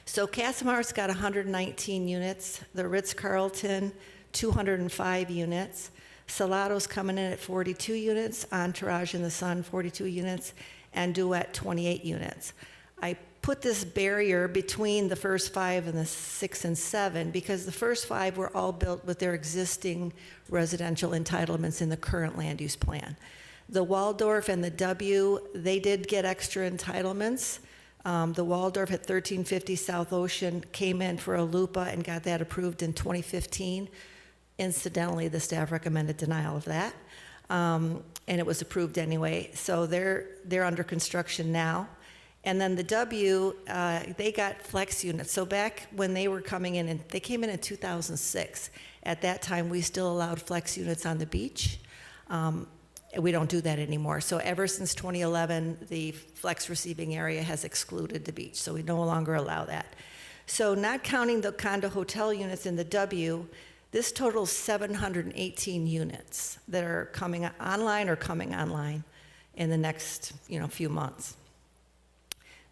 So Casamar's got 119 units, the Ritz-Carlton, 205 units, Salato's coming in at 42 units, Entourage in the Sun, 42 units, and Duet, 28 units. I put this barrier between the first 5 and the 6 and 7, because the first 5 were all built with their existing residential entitlements in the current land use plan. The Waldorf and the W, they did get extra entitlements. The Waldorf at 1350 South Ocean came in for a LUPA and got that approved in 2015. Incidentally, the staff recommended denial of that, and it was approved anyway. So they're under construction now. And then the W, they got flex units. So back when they were coming in, and they came in 2006. At that time, we still allowed flex units on the beach. We don't do that anymore. So ever since 2011, the flex receiving area has excluded the beach. So we no longer allow that. So not counting the condo hotel units in the W, this totals 718 units that are coming online or coming online in the next few months.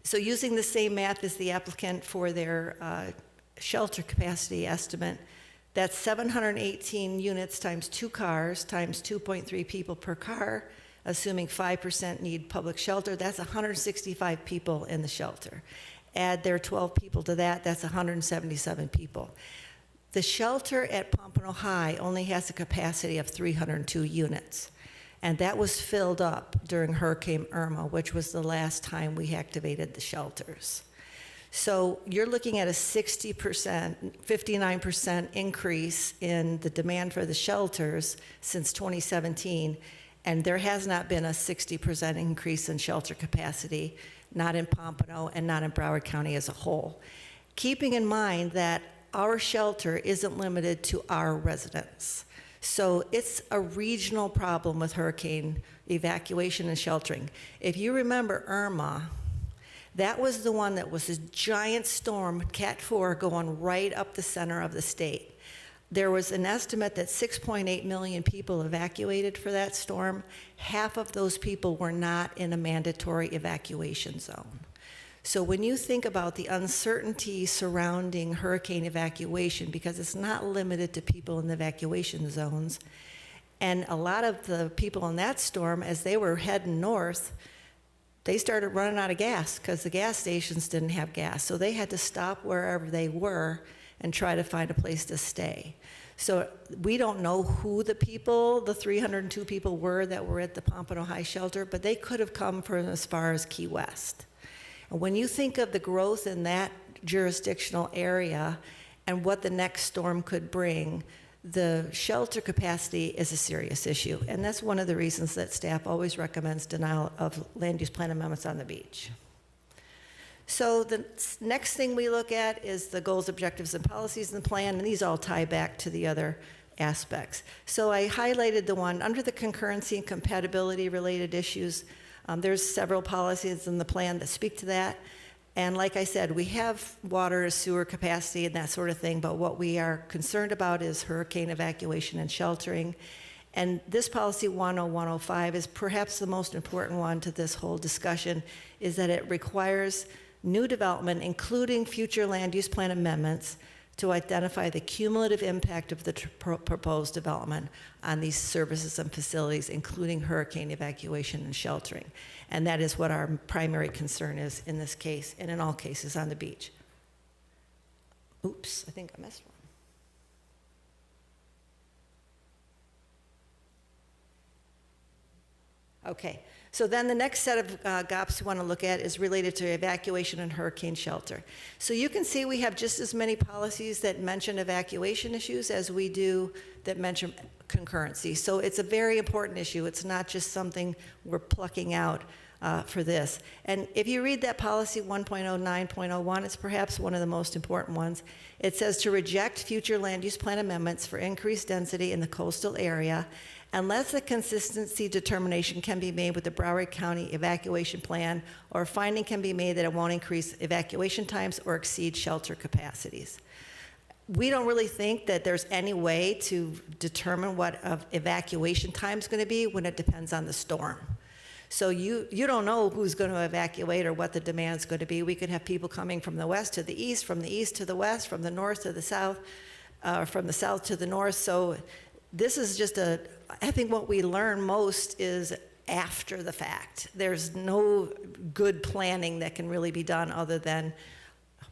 So using the same math as the applicant for their shelter capacity estimate, that's 718 units times 2 cars times 2.3 people per car, assuming 5% need public shelter. That's 165 people in the shelter. Add their 12 people to that, that's 177 people. The shelter at Pompano High only has a capacity of 302 units. And that was filled up during Hurricane Irma, which was the last time we activated the shelters. So you're looking at a 60%, 59% increase in the demand for the shelters since 2017, and there has not been a 60% increase in shelter capacity, not in Pompano and not in Broward County as a whole. Keeping in mind that our shelter isn't limited to our residents. So it's a regional problem with hurricane evacuation and sheltering. If you remember Irma, that was the one that was a giant storm, Cat 4, going right up the center of the state. There was an estimate that 6.8 million people evacuated for that storm. Half of those people were not in a mandatory evacuation zone. So when you think about the uncertainty surrounding hurricane evacuation, because it's not limited to people in the evacuation zones, and a lot of the people in that storm, as they were heading north, they started running out of gas because the gas stations didn't have gas. So they had to stop wherever they were and try to find a place to stay. So we don't know who the 302 people were that were at the Pompano High shelter, but they could have come from as far as Key West. And when you think of the growth in that jurisdictional area and what the next storm could bring, the shelter capacity is a serious issue. And that's one of the reasons that staff always recommends denial of land use plan amendments on the beach. So the next thing we look at is the goals, objectives, and policies in the plan, and these all tie back to the other aspects. So I highlighted the one under the concurrency and compatibility related issues. There's several policies in the plan that speak to that. And like I said, we have water, sewer capacity, and that sort of thing, but what we are concerned about is hurricane evacuation and sheltering. And this policy 10105 is perhaps the most important one to this whole discussion, is that it requires new development, including future land use plan amendments, to identify the cumulative impact of the proposed development on these services and facilities, including hurricane evacuation and sheltering. And that is what our primary concern is in this case, and in all cases on the beach. Oops, I think I missed one. Okay, so then the next set of GOPs we want to look at is related to evacuation and hurricane shelter. So you can see we have just as many policies that mention evacuation issues as we do that mention concurrency. So it's a very important issue. It's not just something we're plucking out for this. And if you read that policy 1.09.01, it's perhaps one of the most important ones. It says to reject future land use plan amendments for increased density in the coastal area unless a consistency determination can be made with the Broward County evacuation plan, or a finding can be made that it won't increase evacuation times or exceed shelter capacities. We don't really think that there's any way to determine what evacuation time is going to be when it depends on the storm. So you don't know who's going to evacuate or what the demand is going to be. We could have people coming from the west to the east, from the east to the west, from the north to the south, from the south to the north. So this is just I think what we learn most is after the fact. There's no good planning that can really be done other than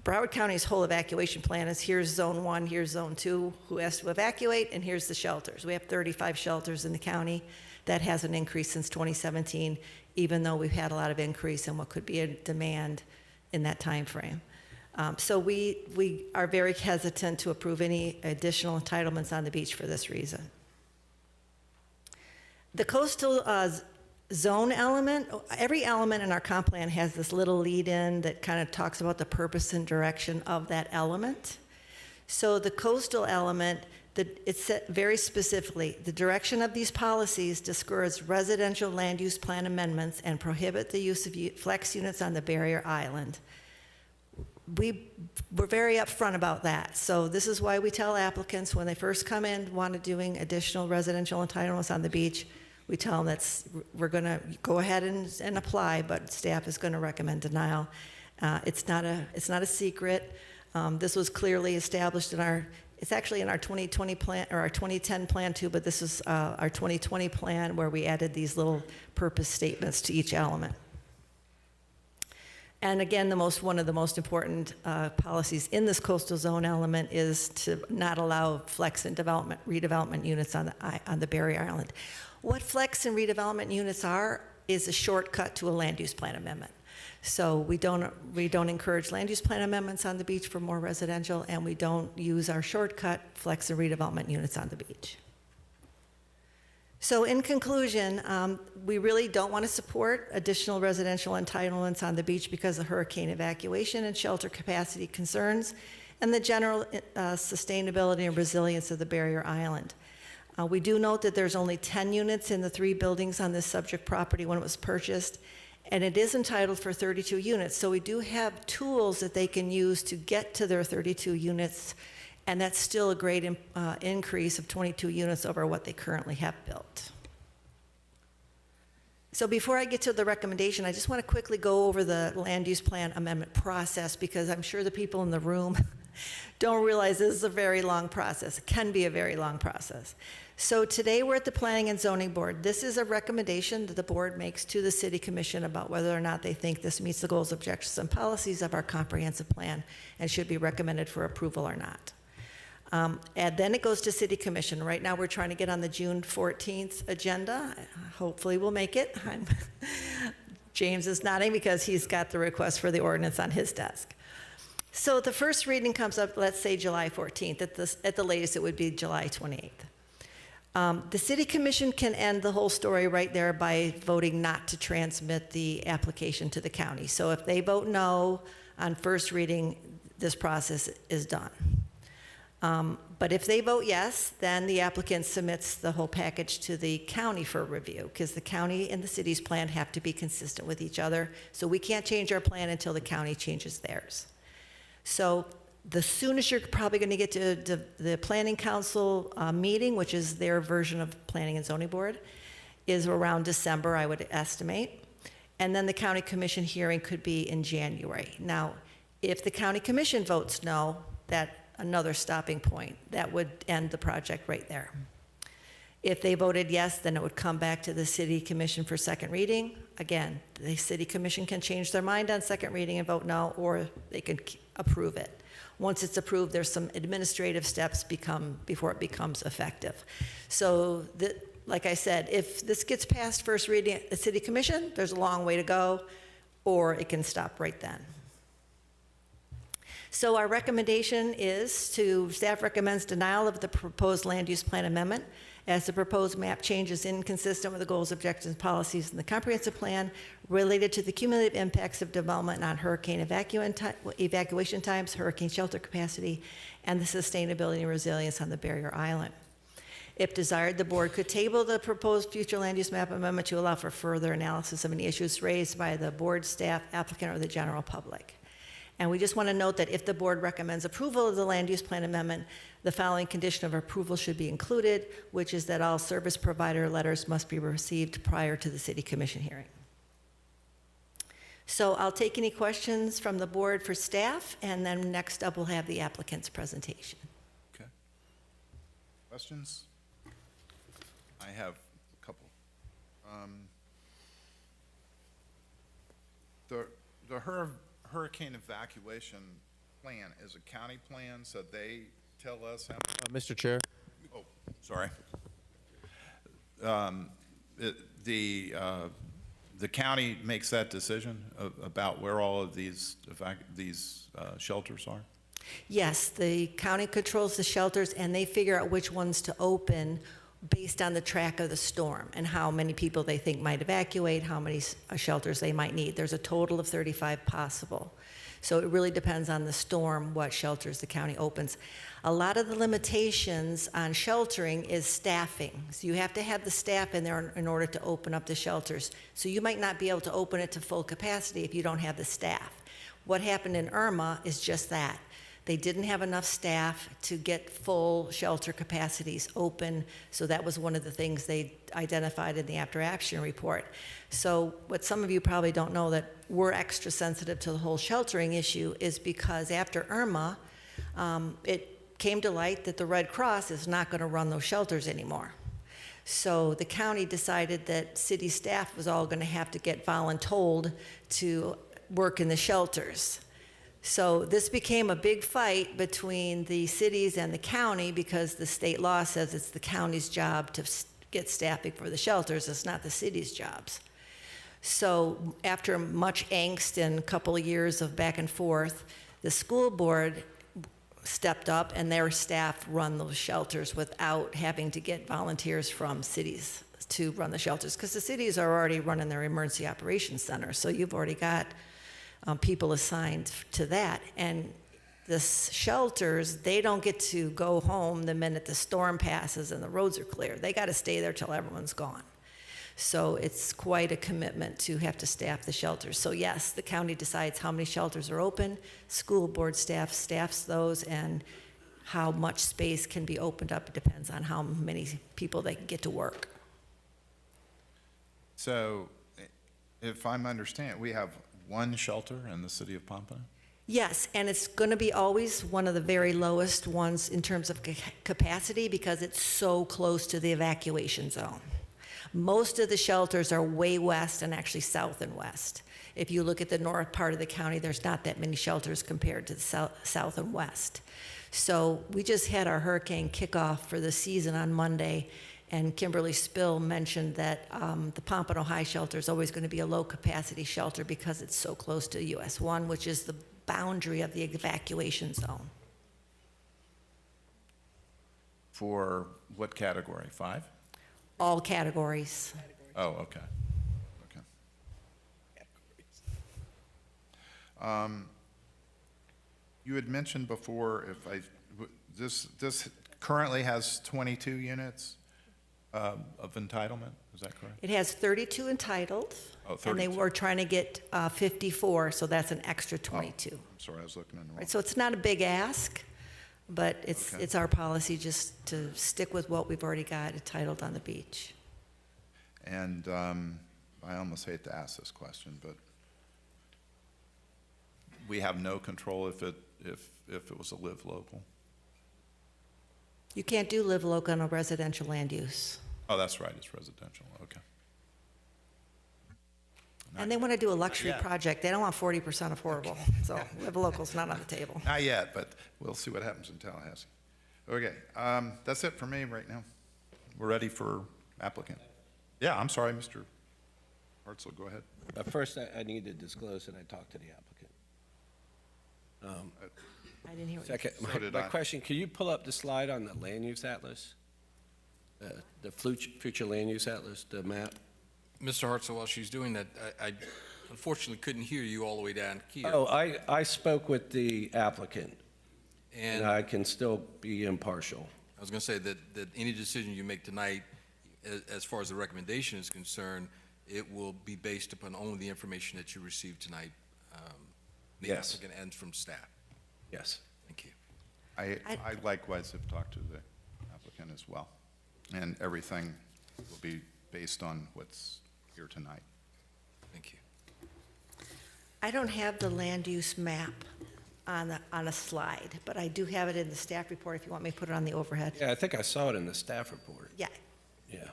Broward County's whole evacuation plan is here's zone 1, here's zone 2, who has to evacuate, and here's the shelters. We have 35 shelters in the county. That hasn't increased since 2017, even though we've had a lot of increase in what could be a demand in that time frame. So we are very hesitant to approve any additional entitlements on the beach for this reason. The coastal zone element, every element in our comp plan has this little lead-in that kind of talks about the purpose and direction of that element. So the coastal element, it's set very specifically, the direction of these policies discourage residential land use plan amendments and prohibit the use of flex units on the barrier island. We're very upfront about that. So this is why we tell applicants when they first come in, want to doing additional residential entitlements on the beach, we tell them we're going to go ahead and apply, but staff is going to recommend denial. It's not a secret. This was clearly established in it's actually in our 2020 plan, or our 2010 plan too, but this is our 2020 plan where we added these little purpose statements to each element. And again, one of the most important policies in this coastal zone element is to not allow flex and redevelopment units on the barrier island. What flex and redevelopment units are is a shortcut to a land use plan amendment. So we don't encourage land use plan amendments on the beach for more residential, and we don't use our shortcut flex and redevelopment units on the beach. So in conclusion, we really don't want to support additional residential entitlements on the beach because of hurricane evacuation and shelter capacity concerns and the general sustainability and resilience of the barrier island. We do note that there's only 10 units in the 3 buildings on this subject property when it was purchased, and it is entitled for 32 units. So we do have tools that they can use to get to their 32 units, and that's still a great increase of 22 units over what they currently have built. So before I get to the recommendation, I just want to quickly go over the land use plan amendment process, because I'm sure the people in the room don't realize this is a very long process. It can be a very long process. So today we're at the Planning and Zoning Board. This is a recommendation that the board makes to the City Commission about whether or not they think this meets the goals, objectives, and policies of our comprehensive plan and should be recommended for approval or not. And then it goes to City Commission. Right now we're trying to get on the June 14th agenda. Hopefully we'll make it. James is nodding because he's got the request for the ordinance on his desk. So the first reading comes up, let's say July 14th. At the latest, it would be July 28th. The City Commission can end the whole story right there by voting not to transmit the application to the county. So if they vote no on first reading, this process is done. But if they vote yes, then the applicant submits the whole package to the county for review, because the county and the city's plan have to be consistent with each other. So we can't change our plan until the county changes theirs. So the soonest you're probably going to get to the Planning Council meeting, which is their version of Planning and Zoning Board, is around December, I would estimate. And then the County Commission hearing could be in January. Now, if the County Commission votes no, that's another stopping point. That would end the project right there. If they voted yes, then it would come back to the City Commission for second reading. Again, the City Commission can change their mind on second reading and vote no, or they can approve it. Once it's approved, there's some administrative steps before it becomes effective. So, like I said, if this gets past first reading at the City Commission, there's a long way to go, or it can stop right then. So our recommendation is staff recommends denial of the proposed land use plan amendment, as the proposed map change is inconsistent with the goals, objectives, and policies in the comprehensive plan related to the cumulative impacts of development on hurricane evacuation times, hurricane shelter capacity, and the sustainability and resilience on the barrier island. If desired, the board could table the proposed future land use map amendment to allow for further analysis of any issues raised by the board, staff, applicant, or the general public. And we just want to note that if the board recommends approval of the land use plan amendment, the following condition of approval should be included, which is that all service provider letters must be received prior to the City Commission hearing. So I'll take any questions from the board for staff, and then next up we'll have the applicant's presentation. Okay. Questions? I have a couple. the hurricane evacuation plan is a county plan, so they tell us how. Mr. Chair? Oh, sorry. The county makes that decision about where all of these shelters are? Yes, the county controls the shelters, and they figure out which ones to open based on the track of the storm and how many people they think might evacuate, how many shelters they might need. There's a total of 35 possible. So it really depends on the storm what shelters the county opens. A lot of the limitations on sheltering is staffing. So you have to have the staff in there in order to open up the shelters. So you might not be able to open it to full capacity if you don't have the staff. What happened in Irma is just that. They didn't have enough staff to get full shelter capacities open, so that was one of the things they identified in the after action report. So what some of you probably don't know, that we're extra sensitive to the whole sheltering issue, is because after Irma, it came to light that the Red Cross is not going to run those shelters anymore. So the county decided that city staff was all going to have to get voluntold to work in the shelters. So this became a big fight between the cities and the county because the state law says it's the county's job to get staffing for the shelters. It's not the city's jobs. So after much angst and a couple of years of back and forth, the school board stepped up and their staff run those shelters without having to get volunteers from cities to run the shelters, because the cities are already running their emergency operations center. So you've already got people assigned to that. And the shelters, they don't get to go home the minute the storm passes and the roads are clear. They got to stay there till everyone's gone. So it's quite a commitment to have to staff the shelters. So yes, the county decides how many shelters are open, school board staff staffs those, and how much space can be opened up. It depends on how many people they can get to work. So if I'm understanding, we have one shelter in the city of Pompano? Yes, and it's going to be always one of the very lowest ones in terms of capacity because it's so close to the evacuation zone. Most of the shelters are way west and actually south and west. If you look at the north part of the county, there's not that many shelters compared to the south and west. So we just had our hurricane kickoff for the season on Monday, and Kimberly Spill mentioned that the Pompano High Shelter is always going to be a low-capacity shelter because it's so close to US 1, which is the boundary of the evacuation zone. For what category? 5? All categories. Oh, okay. Okay. You had mentioned before, this currently has 22 units of entitlement, is that correct? It has 32 entitled, Oh, and they 32. were trying to get 54, so that's an extra 22. I'm sorry, I was looking in the wrong. Right, so it's not a big ask, but Okay. it's our policy just to stick with what we've already got entitled on the beach. And I almost hate to ask this question, but we have no control if it was a live local? You can't do live local on a residential land use. Oh, that's right, it's residential, okay. And they want to do a luxury yet. project. They don't want 40% affordable. So live local's not on the table. Not yet, but we'll see what happens in Tallahassee. Okay, that's it for me right now. We're ready for applicant. Yeah, I'm sorry, Mr. Hartzell, go ahead. First, I need to disclose that I talked to the applicant. I didn't hear what Second, you said. my question, can you pull up the slide on the land use atlas? The future land use atlas, the map? Mr. Hartzell, while she's doing that, I unfortunately couldn't hear you all the way down here. Oh, I spoke with the applicant, and And I can still be impartial. I was going to say that any decision you make tonight, as far as the recommendation is concerned, it will be based upon only the information that you received tonight, the Yes. applicant and from staff. Yes. Thank you. I likewise have talked to the applicant as well, and everything will be based on what's here tonight. Thank you. I don't have the land use map on a slide, but I do have it in the staff report if you want me to put it on the overhead. Yeah, I think I saw it in the staff report. Yeah. Yeah.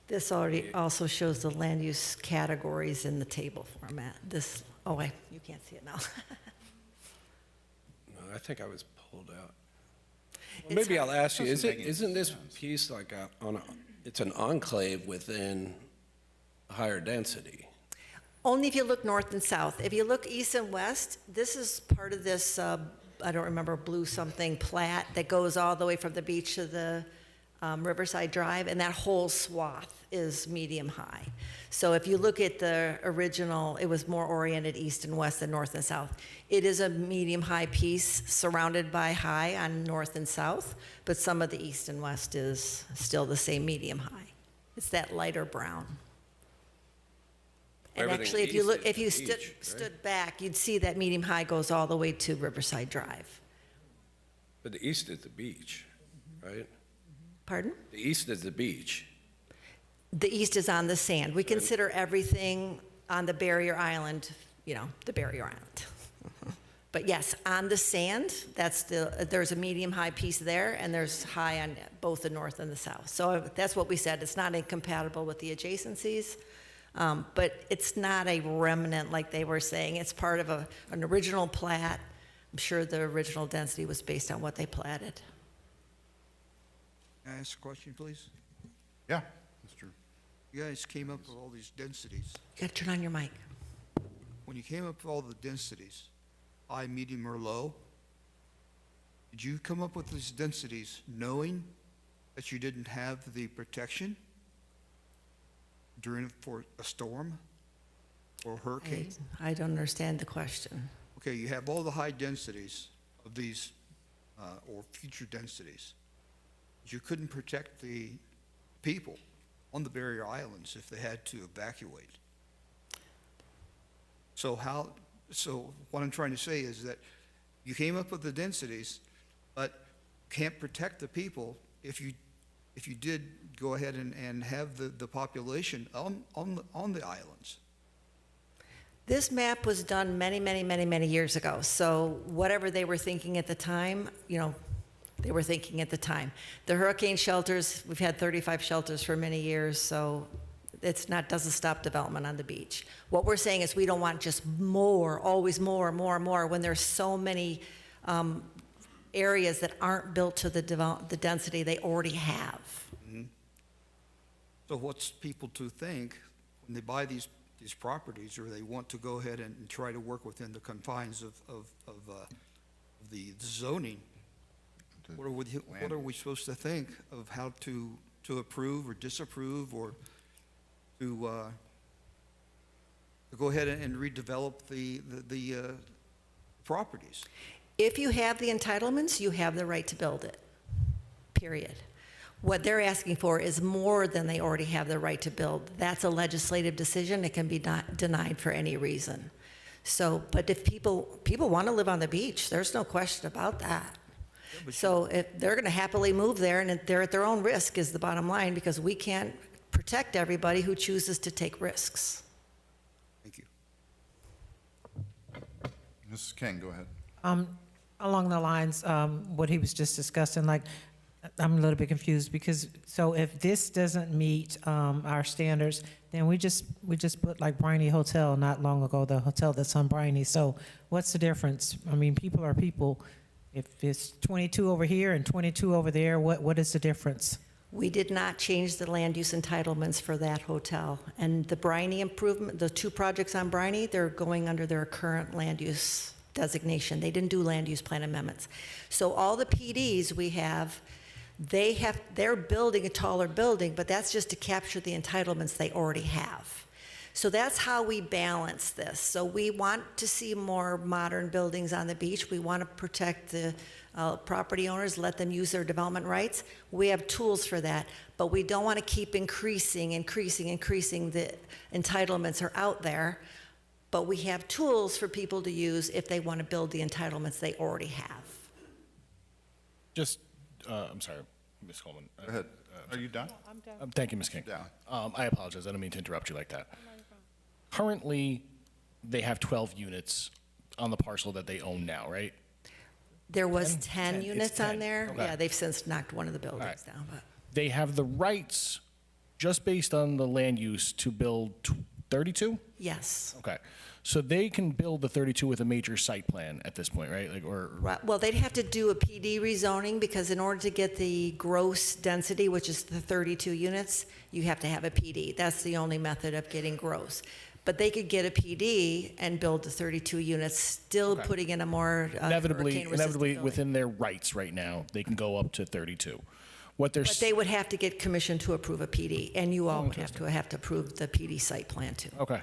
This already also shows the land use categories in the table format. This, oh wait, you can't see it now. No, I think I was pulled out. It's Maybe hard. I'll ask you, Doesn't make any isn't this sense. piece like it's an enclave within higher density? Only if you look north and south. If you look east and west, this is part of this, I don't remember, blue something plat that goes all the way from the beach to the Riverside Drive, and that whole swath is medium high. So if you look at the original, it was more oriented east and west than north and south. It is a medium high piece surrounded by high on north and south, but some of the east and west is still the same medium high. It's that lighter brown. And Everything actually, if you east look, is if you the beach, right? stood back, you'd see that medium high goes all the way to Riverside Drive. But the east is the beach, right? Pardon? The east is the beach. The east is on the sand. We consider everything on the barrier island, you know, the barrier island. But yes, on the sand, there's a medium-high piece there, and there's high on both the north and the south. So that's what we said. It's not incompatible with the adjacencies, but it's not a remnant like they were saying. It's part of an original plat. I'm sure the original density was based on what they platted. Can I ask a question, please? Yeah, Mr. You guys came up with all these densities. You gotta turn on your mic. When you came up with all the densities, high, medium, or low, did you come up with these densities knowing that you didn't have the protection for a storm or hurricane? I don't understand the question. Okay, you have all the high densities of these, or future densities. You couldn't protect the people on the barrier islands if they had to evacuate. So what I'm trying to say is that you came up with the densities, but can't protect the people if you did go ahead and have the population on the islands. This map was done many, many, many, many years ago. So whatever they were thinking at the time, you know, they were thinking at the time. The hurricane shelters, we've had 35 shelters for many years, so doesn't stop development on the beach. What we're saying is we don't want just more, always more, when there's so many areas that aren't built to the density they already have. Mm-hmm. So what's people to think when they buy these properties, or they want to go ahead and try to work within the confines of the zoning? What are we supposed to think of how to approve or disapprove, or to go ahead and redevelop the properties? If you have the entitlements, you have the right to build it, period. What they're asking for is more than they already have the right to build. That's a legislative decision. It can be denied for any reason. So, but if people want to live on the beach, there's no question about that. So if they're going to happily move there, and they're at their own risk is the bottom line, because we can't protect everybody who chooses to take risks. Thank you. Mrs. King, go ahead. Along the lines, what he was just discussing, like, I'm a little bit confused because, so if this doesn't meet our standards, then we just put like Briney Hotel not long ago, the hotel that's on Briney. So what's the difference? I mean, people are people. If it's 22 over here and 22 over there, what is the difference? We did not change the land use entitlements for that hotel. And the Briney improvement, the two projects on Briney, they're going under their current land use designation. They didn't do land use plan amendments. So all the PDs we have, they're building a taller building, but that's just to capture the entitlements they already have. So that's how we balance this. So we want to see more modern buildings on the beach. We want to protect the property owners, let them use their development rights. We have tools for that, but we don't want to keep increasing. The entitlements are out there, but we have tools for people to use if they want to build the entitlements they already have. Just, I'm sorry, Ms. Coleman. Go ahead. Are you done? I'm done. Thank you, Ms. King. I apologize. I don't mean to interrupt you like that. Currently, they have 12 units on the parcel that they own now, right? There was 10 It's units 10. on there. Okay. Yeah, they've since knocked one of the buildings down. But They have the rights just based on the land use to build 32? Yes. Okay. So they can build the 32 with a major site plan at this point, right? Like, or Right. Well, they'd have to do a PD rezoning because in order to get the gross density, which is the 32 units, you have to have a PD. That's the only method of getting gross. But they could get a PD and build the 32 units, still Okay. putting in a more inevitably hurricane-resistant building. within their rights right now, they can go up to 32. What they're But they would have to get commission to approve a PD, and you all would have to approve the PD site plan too. Okay.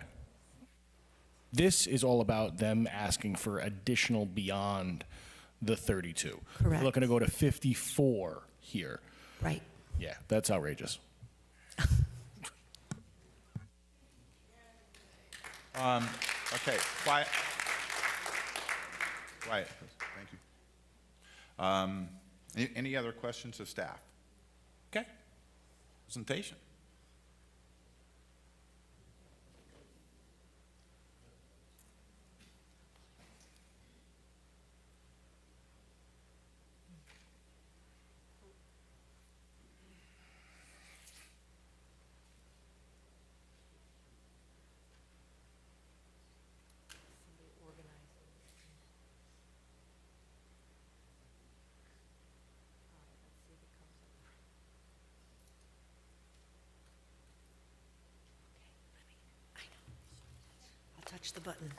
This is all about them asking for additional beyond the 32. Correct. We're looking to go to 54 here. Right. Yeah, that's outrageous. Okay, quiet. Quiet, thank you. Any other questions of staff? Okay, presentation. I'll touch the button.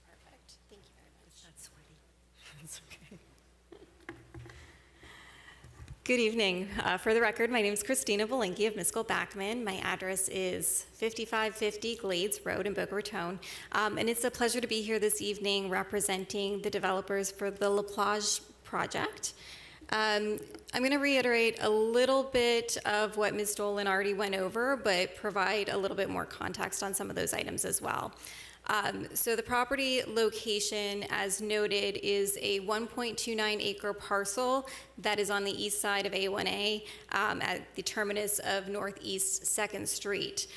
Perfect. Thank you very much. It's not sweaty. It's okay. Good evening. For the record, my name is Christina Belinky of Miskell-Backman. My address is 5550 Glades Road in Boca Raton. And it's a pleasure to be here this evening representing the developers for the La Plage project. I'm going to reiterate a little bit of what Ms. Dolan already went over, but provide a little bit more context on some of those items as well. So the property location, as noted, is a 1.29 acre parcel that is on the east side of A1A at the terminus of Northeast 2nd Street.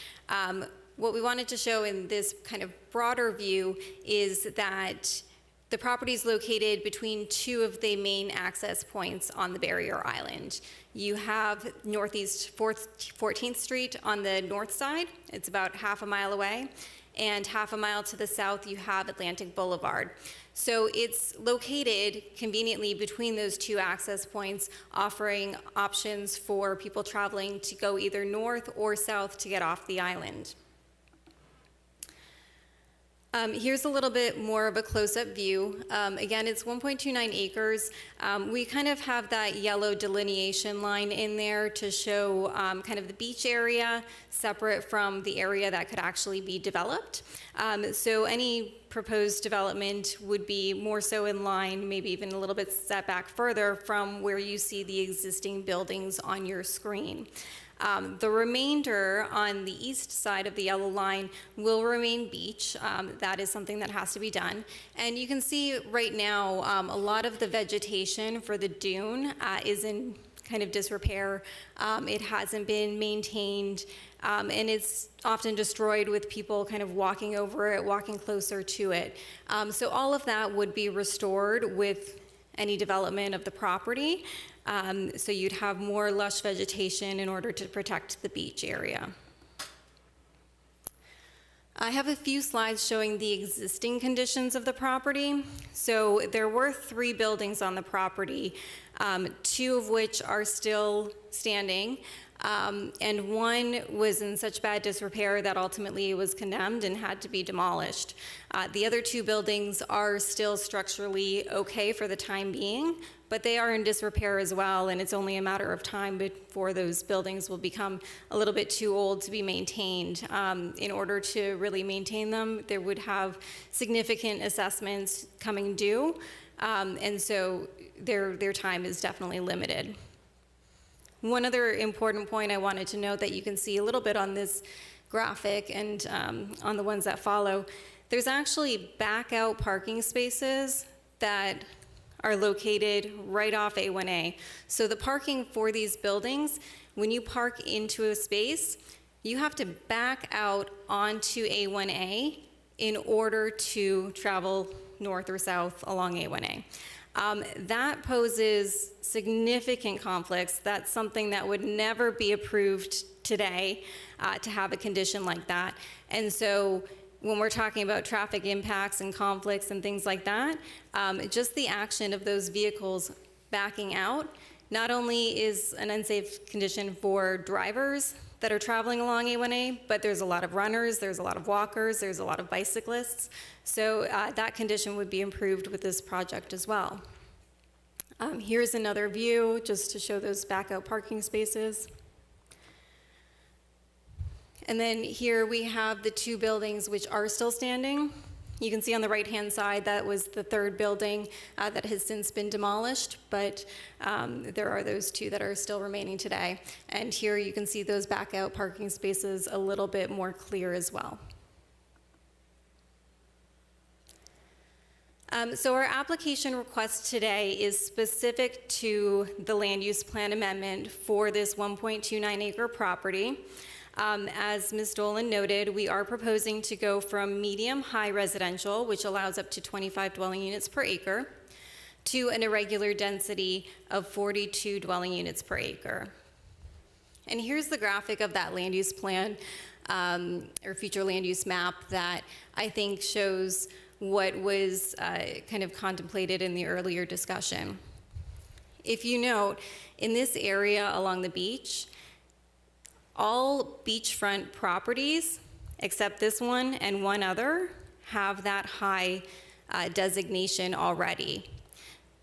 What we wanted to show in this kind of broader view is that the property is located between two of the main access points on the barrier island. You have Northeast 14th Street on the north side. It's about half a mile away. And half a mile to the south, you have Atlantic Boulevard. So it's located conveniently between those two access points, offering options for people traveling to go either north or south to get off the island. Here's a little bit more of a close-up view. Again, it's 1.29 acres. We kind of have that yellow delineation line in there to show kind of the beach area separate from the area that could actually be developed. So any proposed development would be more so in line, maybe even a little bit set back further from where you see the existing buildings on your screen. The remainder on the east side of the yellow line will remain beach. That is something that has to be done. And you can see right now a lot of the vegetation for the dune is in kind of disrepair. It hasn't been maintained, and it's often destroyed with people kind of walking over it, walking closer to it. So all of that would be restored with any development of the property. So you'd have more lush vegetation in order to protect the beach area. I have a few slides showing the existing conditions of the property. So there were 3 buildings on the property, 2 of which are still standing. And one was in such bad disrepair that ultimately it was condemned and had to be demolished. The other 2 buildings are still structurally okay for the time being, but they are in disrepair as well, and it's only a matter of time before those buildings will become a little bit too old to be maintained. In order to really maintain them, there would have significant assessments coming due, and so their time is definitely limited. One other important point I wanted to note that you can see a little bit on this graphic and on the ones that follow, there's actually back out parking spaces that are located right off A1A. So the parking for these buildings, when you park into a space, you have to back out onto A1A in order to travel north or south along A1A. That poses significant conflicts. That's something that would never be approved today to have a condition like that. And so when we're talking about traffic impacts and conflicts and things like that, just the action of those vehicles backing out not only is an unsafe condition for drivers that are traveling along A1A, but there's a lot of runners, there's a lot of walkers, there's a lot of bicyclists. So that condition would be improved with this project as well. Here's another view just to show those backup parking spaces. And then here we have the two buildings which are still standing. You can see on the right-hand side that was the third building that has since been demolished, but there are those two that are still remaining today. And here you can see those back-out parking spaces a little bit more clear as well. So our application request today is specific to the land use plan amendment for this 1.29 acre property. As Ms. Dolan noted, we are proposing to go from medium-high residential, which allows up to 25 dwelling units per acre, to an irregular density of 42 dwelling units per acre. And here's the graphic of that land use plan, or future land use map that I think shows what was kind of contemplated in the earlier discussion. If you note, in this area along the beach, all beachfront properties, except this one and one other, have that high designation already.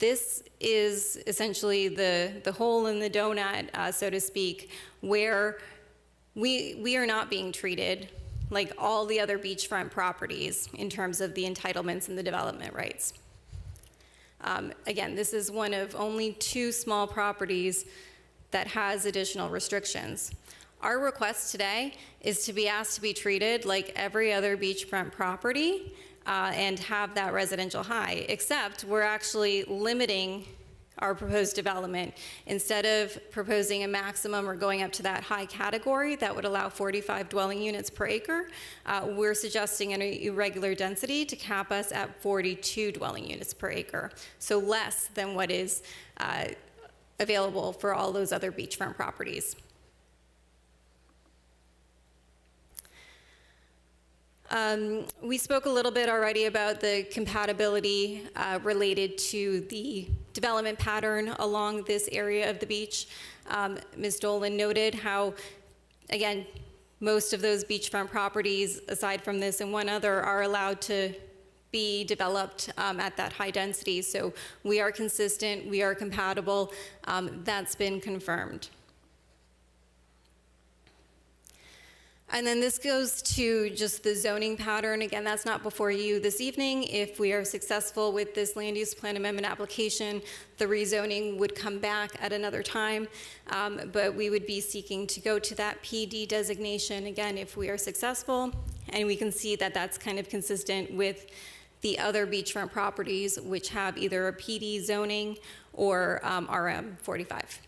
This is essentially the hole in the donut, so to speak, where we are not being treated like all the other beachfront properties in terms of the entitlements and the development rights. Again, this is one of only 2 small properties that has additional restrictions. Our request today is to be asked to be treated like every other beachfront property and have that residential high, except we're actually limiting our proposed development. Instead of proposing a maximum or going up to that high category that would allow 45 dwelling units per acre, we're suggesting an irregular density to cap us at 42 dwelling units per acre, so less than what is available for all those other beachfront properties. We spoke a little bit already about the compatibility related to the development pattern along this area of the beach. Ms. Dolan noted how, again, most of those beachfront properties, aside from this and one other, are allowed to be developed at that high density. So we are consistent, we are compatible, that's been confirmed. And then this goes to just the zoning pattern. Again, that's not before you this evening. If we are successful with this land use plan amendment application, the rezoning would come back at another time, but we would be seeking to go to that PD designation again if we are successful, and we can see that that's kind of consistent with the other beachfront properties which have either a PD zoning or RM 45.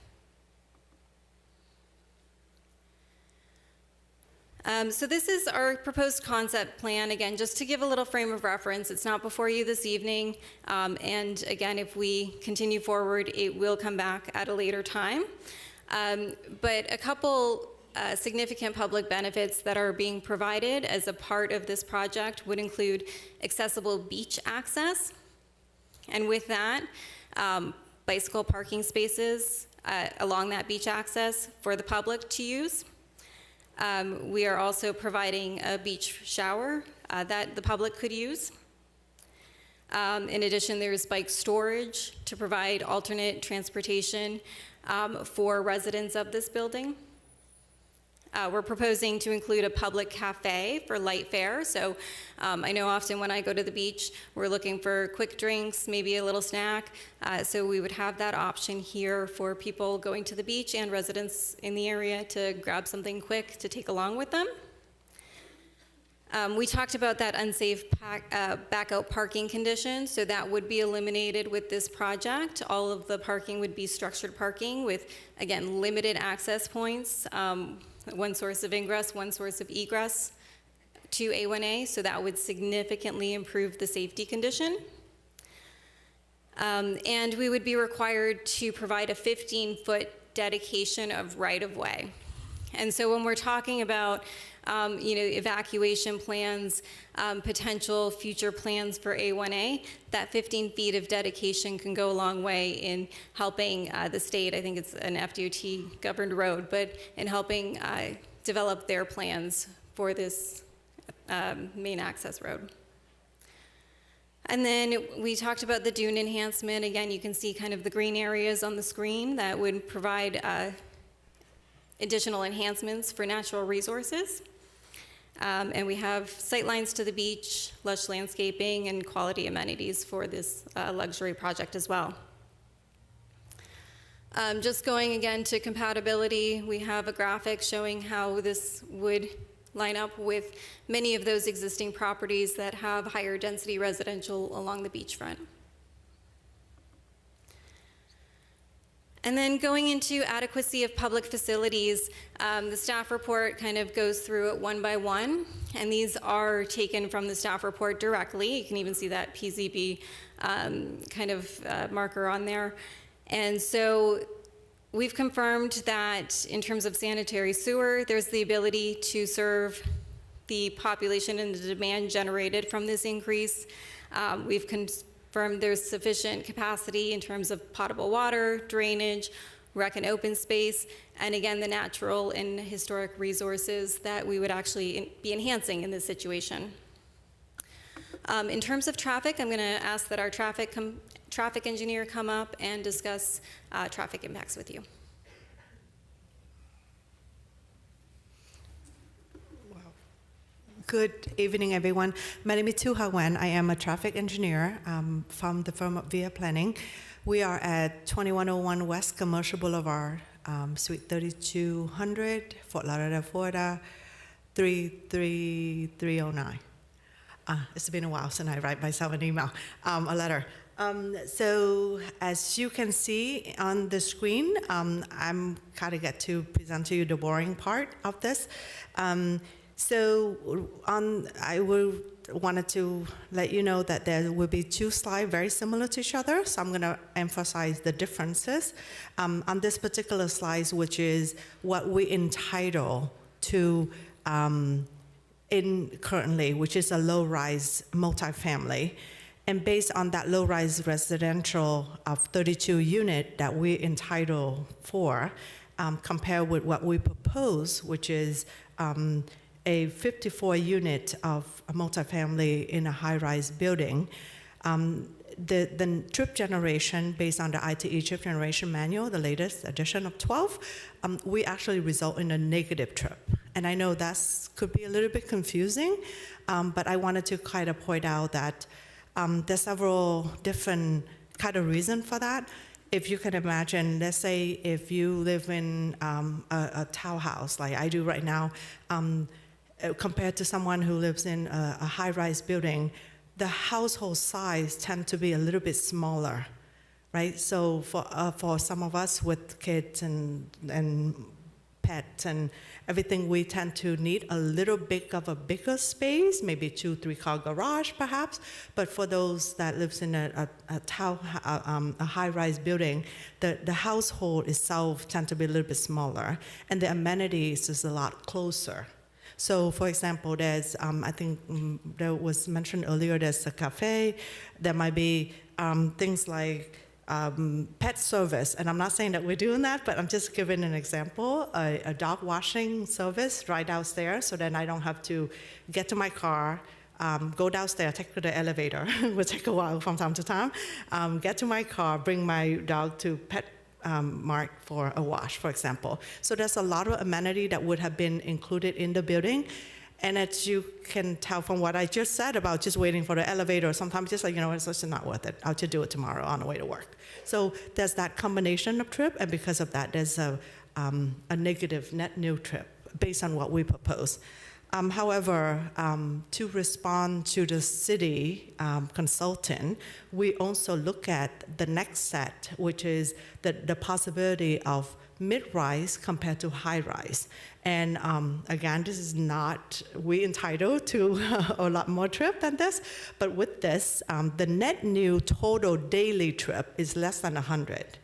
So this is our proposed concept plan. Again, just to give a little frame of reference, it's not before you this evening. And again, if we continue forward, it will come back at a later time. But a couple significant public benefits that are being provided as a part of this project would include accessible beach access. And with that, bicycle parking spaces along that beach access for the public to use. We are also providing a beach shower that the public could use. In addition, there's bike storage to provide alternate transportation for residents of this building. We're proposing to include a public cafe for light fare. So I know often when I go to the beach, we're looking for quick drinks, maybe a little snack. So we would have that option here for people going to the beach and residents in the area to grab something quick to take along with them. We talked about that unsafe back-out parking condition, so that would be eliminated with this project. All of the parking would be structured parking with, again, limited access points, one source of ingress, one source of egress, to A1A, so that would significantly improve the safety condition. And we would be required to provide a 15-foot dedication of right-of-way. And so when we're talking about evacuation plans, potential future plans for A1A, that 15 feet of dedication can go a long way in helping the state, I think it's an FDOT governed road, but in helping develop their plans for this main access road. And then we talked about the dune enhancement. Again, you can see kind of the green areas on the screen that would provide additional enhancements for natural resources. And we have sightlines to the beach, lush landscaping, and quality amenities for this luxury project as well. Just going again to compatibility, we have a graphic showing how this would line up with many of those existing properties that have higher density residential along the beachfront. And then going into adequacy of public facilities, the staff report kind of goes through it one by one, and these are taken from the staff report directly. You can even see that PZB kind of marker on there. And so we've confirmed that in terms of sanitary sewer, there's the ability to serve the population and the demand generated from this increase. We've confirmed there's sufficient capacity in terms of potable water, drainage, rec and open space, and again, the natural and historic resources that we would actually be enhancing in this situation. In terms of traffic, I'm going to ask that our traffic engineer come up and discuss traffic impacts with you. Good evening, everyone. My name is Tu Ha Wen. I am a traffic engineer from the firm of Via Planning. We are at 2101 West Commercial Boulevard, Suite 3200, Fort Lauderdale, Florida, 33309. It's been a while since I write myself an email, a letter. So as you can see on the screen, I'm kind of get to present to you the boring part of this. I wanted to let you know that there will be two slides very similar to each other, so I'm going to emphasize the differences. On this particular slide, which is what we entitle to currently, which is a low-rise multifamily. And based on that low-rise residential of 32 unit that we entitle for, compared with what we propose, which is a 54 unit of a multifamily in a high-rise building, the trip generation based on the ITE trip generation manual, the latest edition of 12, we actually result in a negative trip. And I know that could be a little bit confusing, but I wanted to kind of point out that there's several different kind of reasons for that. If you can imagine, let's say if you live in a townhouse like I do right now, compared to someone who lives in a high-rise building, the household size tend to be a little bit smaller, right? So for some of us with kids and pets and everything, we tend to need a little bit of a bigger space, maybe 2-3 car garage perhaps. But for those that lives in a high-rise building, the household itself tend to be a little bit smaller, and the amenities is a lot closer. So, for example, there's, I think there was mentioned earlier, there's a cafe. There might be things like pet service, and I'm not saying that we're doing that, but I'm just giving an example, a dog washing service right downstairs, so then I don't have to get to my car, go downstairs, take to the elevator, it will take a while from time to time, get to my car, bring my dog to pet Mark for a wash, for example. So there's a lot of amenity that would have been included in the building. And as you can tell from what I just said about just waiting for the elevator, sometimes just like, you know, it's just not worth it. I'll just do it tomorrow on the way to work. So there's that combination of trip, and because of that, there's a negative net new trip based on what we propose. However, to respond to the city consultant, we also look at the next set, which is the possibility of mid-rise compared to high-rise. And again, this is not, we entitled to a lot more trip than this, but with this, the net new total daily trip is less than 100.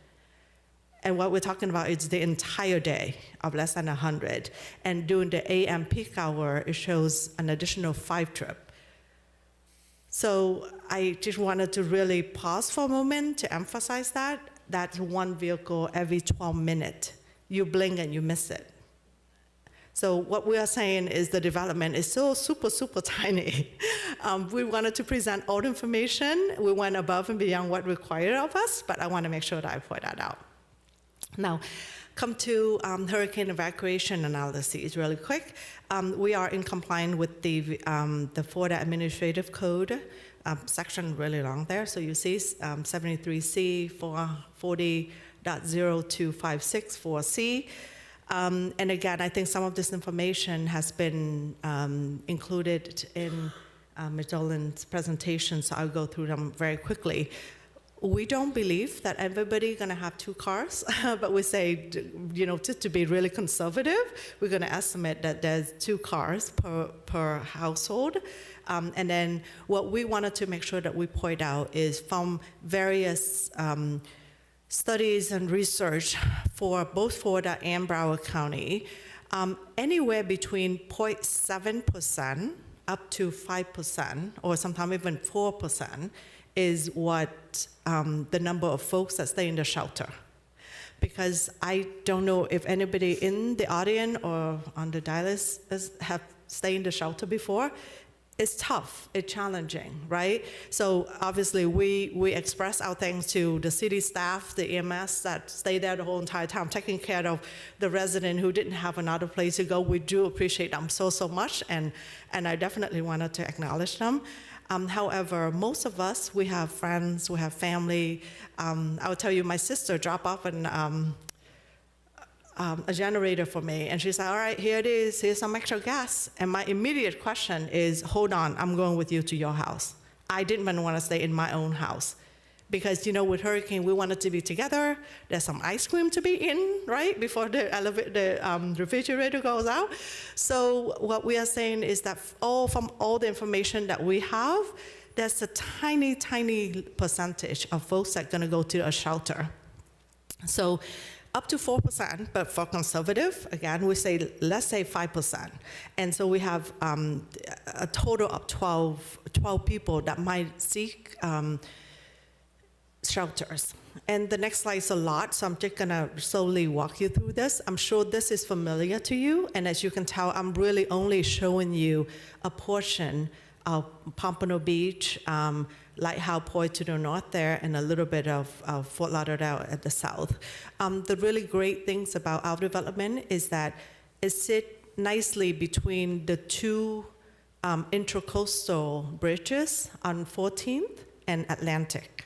And what we're talking about is the entire day of less than 100. And during the AM peak hour, it shows an additional 5 trips. So I just wanted to really pause for a moment to emphasize that. That's one vehicle every 12 minutes. You blink and you miss it. So what we are saying is the development is so super, super tiny. We wanted to present all the information. We went above and beyond what required of us, but I want to make sure that I point that out. Now, come to hurricane evacuation analyses really quick. We are in compliance with the Florida Administrative Code, section really long there. So you see 73C 440.02564C. And again, I think some of this information has been included in Ms. Dolan's presentation, so I'll go through them very quickly. We don't believe that everybody's going to have 2 cars, but we say, just to be really conservative, we're going to estimate that there's 2 cars per household. And then what we wanted to make sure that we point out is from various studies and research for both Florida and Broward County, anywhere between 0.7% up to 5%, or sometimes even 4%, is what the number of folks that stay in the shelter. Because I don't know if anybody in the audience or on the dais have stayed in the shelter before. It's tough, it's challenging, right? So obviously we express our thanks to the city staff, the EMS that stayed there the whole entire time, taking care of the resident who didn't have another place to go. We do appreciate them so much, and I definitely wanted to acknowledge them. However, most of us, we have friends, we have family. I will tell you, my sister dropped off a generator for me, and she said, all right, here it is, here's some extra gas. And my immediate question is, hold on, I'm going with you to your house. I didn't even want to stay in my own house. Because, with hurricane, we wanted to be together. There's some ice cream to be in, right, before the refrigerator goes out. So what we are saying is that from all the information that we have, there's a tiny, tiny percentage of folks that are going to go to a shelter. So up to 4%, but for conservative, again, we say, let's say 5%. And so we have a total of 12 people that might seek shelters. And the next slide is a lot, so I'm just gonna slowly walk you through this. I'm sure this is familiar to you, and as you can tell, I'm really only showing you a portion of Pompano Beach, Lighthouse Point to the north there, and a little bit of Fort Lauderdale at the south. The really great things about our development is that it sits nicely between the 2 intracoastal bridges on 14th and Atlantic.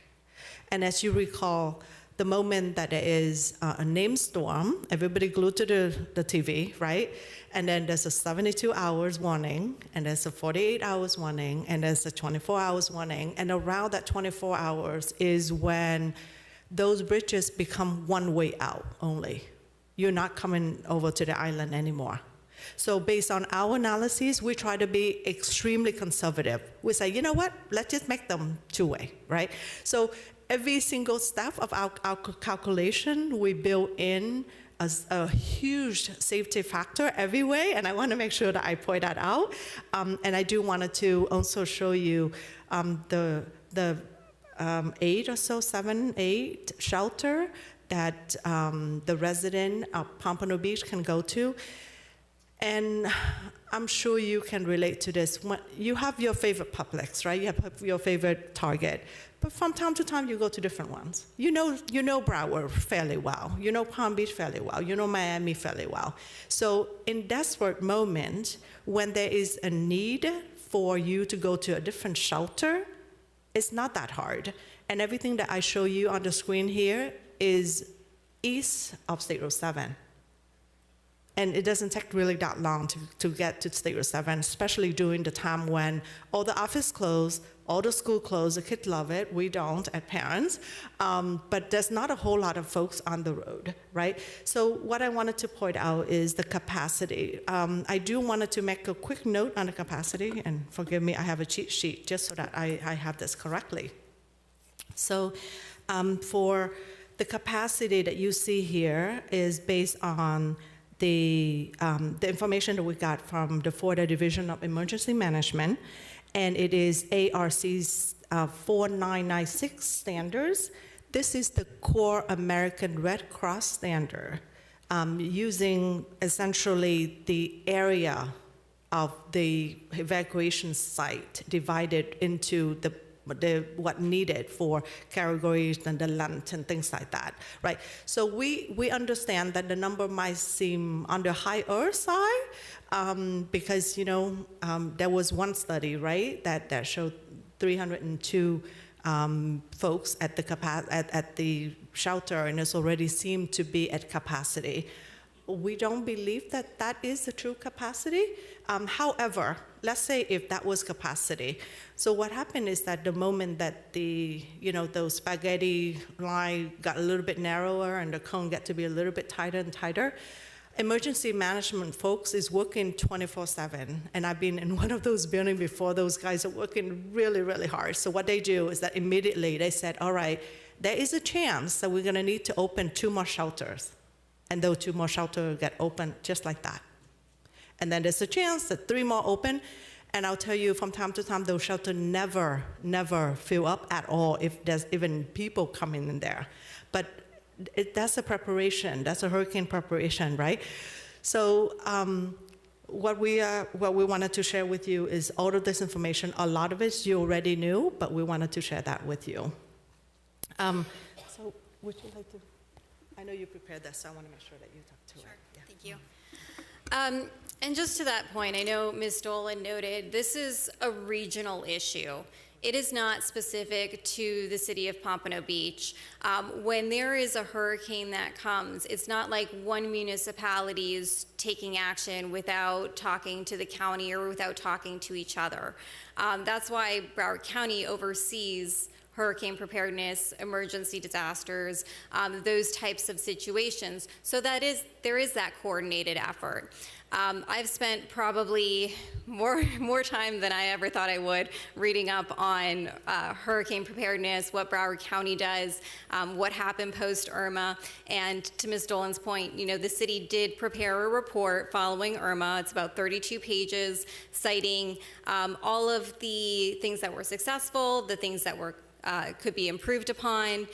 And as you recall, the moment that there is a named storm, everybody glued to the TV, right? And then there's a 72 hours warning, and there's a 48 hours warning, and there's a 24 hours warning. And around that 24 hours is when those bridges become one way out only. You're not coming over to the island anymore. So based on our analyses, we try to be extremely conservative. We say, you know what, let's just make them 2-way, right? So every single step of our calculation, we build in a huge safety factor every way, and I want to make sure that I point that out. And I do wanted to also show you the 8 or so, 7, 8 shelter that the resident of Pompano Beach can go to. And I'm sure you can relate to this. You have your favorite Publix, right? You have your favorite Target. But from time to time, you go to different ones. You know Broward fairly well. You know Palm Beach fairly well. You know Miami fairly well. So in desperate moment, when there is a need for you to go to a different shelter, it's not that hard. And everything that I show you on the screen here is east of State Road 7. And it doesn't take really that long to get to State Route 7, especially during the time when all the office closed, all the school closed. The kids love it. We don't as parents. But there's not a whole lot of folks on the road, right? So what I wanted to point out is the capacity. I do wanted to make a quick note on the capacity, and forgive me, I have a cheat sheet just so that I have this correctly. So for the capacity that you see here is based on the information that we got from the Florida Division of Emergency Management, and it is ARC's 4996 standards. This is the core American Red Cross standard, using essentially the area of the evacuation site divided into what needed for categories and the length and things like that, right? So we understand that the number might seem on the higher side because, there was one study, right, that showed 302 folks at the shelter, and it's already seemed to be at capacity. We don't believe that that is the true capacity. However, let's say if that was capacity. So what happened is that the moment that those spaghetti line got a little bit narrower and the cone got to be a little bit tighter and tighter, emergency management folks is working 24/7. And I've been in one of those buildings before. Those guys are working really, really hard. So what they do is that immediately they said, all right, there is a chance that we're gonna need to open 2 more shelters. And those 2 more shelters get open just like that. And then there's a chance that 3 more open. And I'll tell you, from time to time, those shelters never fill up at all if there's even people coming in there. But that's a preparation. That's a hurricane preparation, right? So what we wanted to share with you is all of this information. A lot of it you already knew, but we wanted to share that with you. So would you like to? I know you prepared this, so I want to make sure that you talk to it. Yeah. Thank you. And just to that point, I know Ms. Dolan noted this is a regional issue. It is not specific to the city of Pompano Beach. When there is a hurricane that comes, it's not like one municipality is taking action without talking to the county or without talking to each other. That's why Broward County oversees hurricane preparedness, emergency disasters, those types of situations. So there is that coordinated effort. I've spent probably more time than I ever thought I would reading up on hurricane preparedness, what Broward County does, what happened post-Irma. And to Ms. Dolan's point, the city did prepare a report following Irma. It's about 32 pages citing all of the things that were successful, the things that were could be improved upon,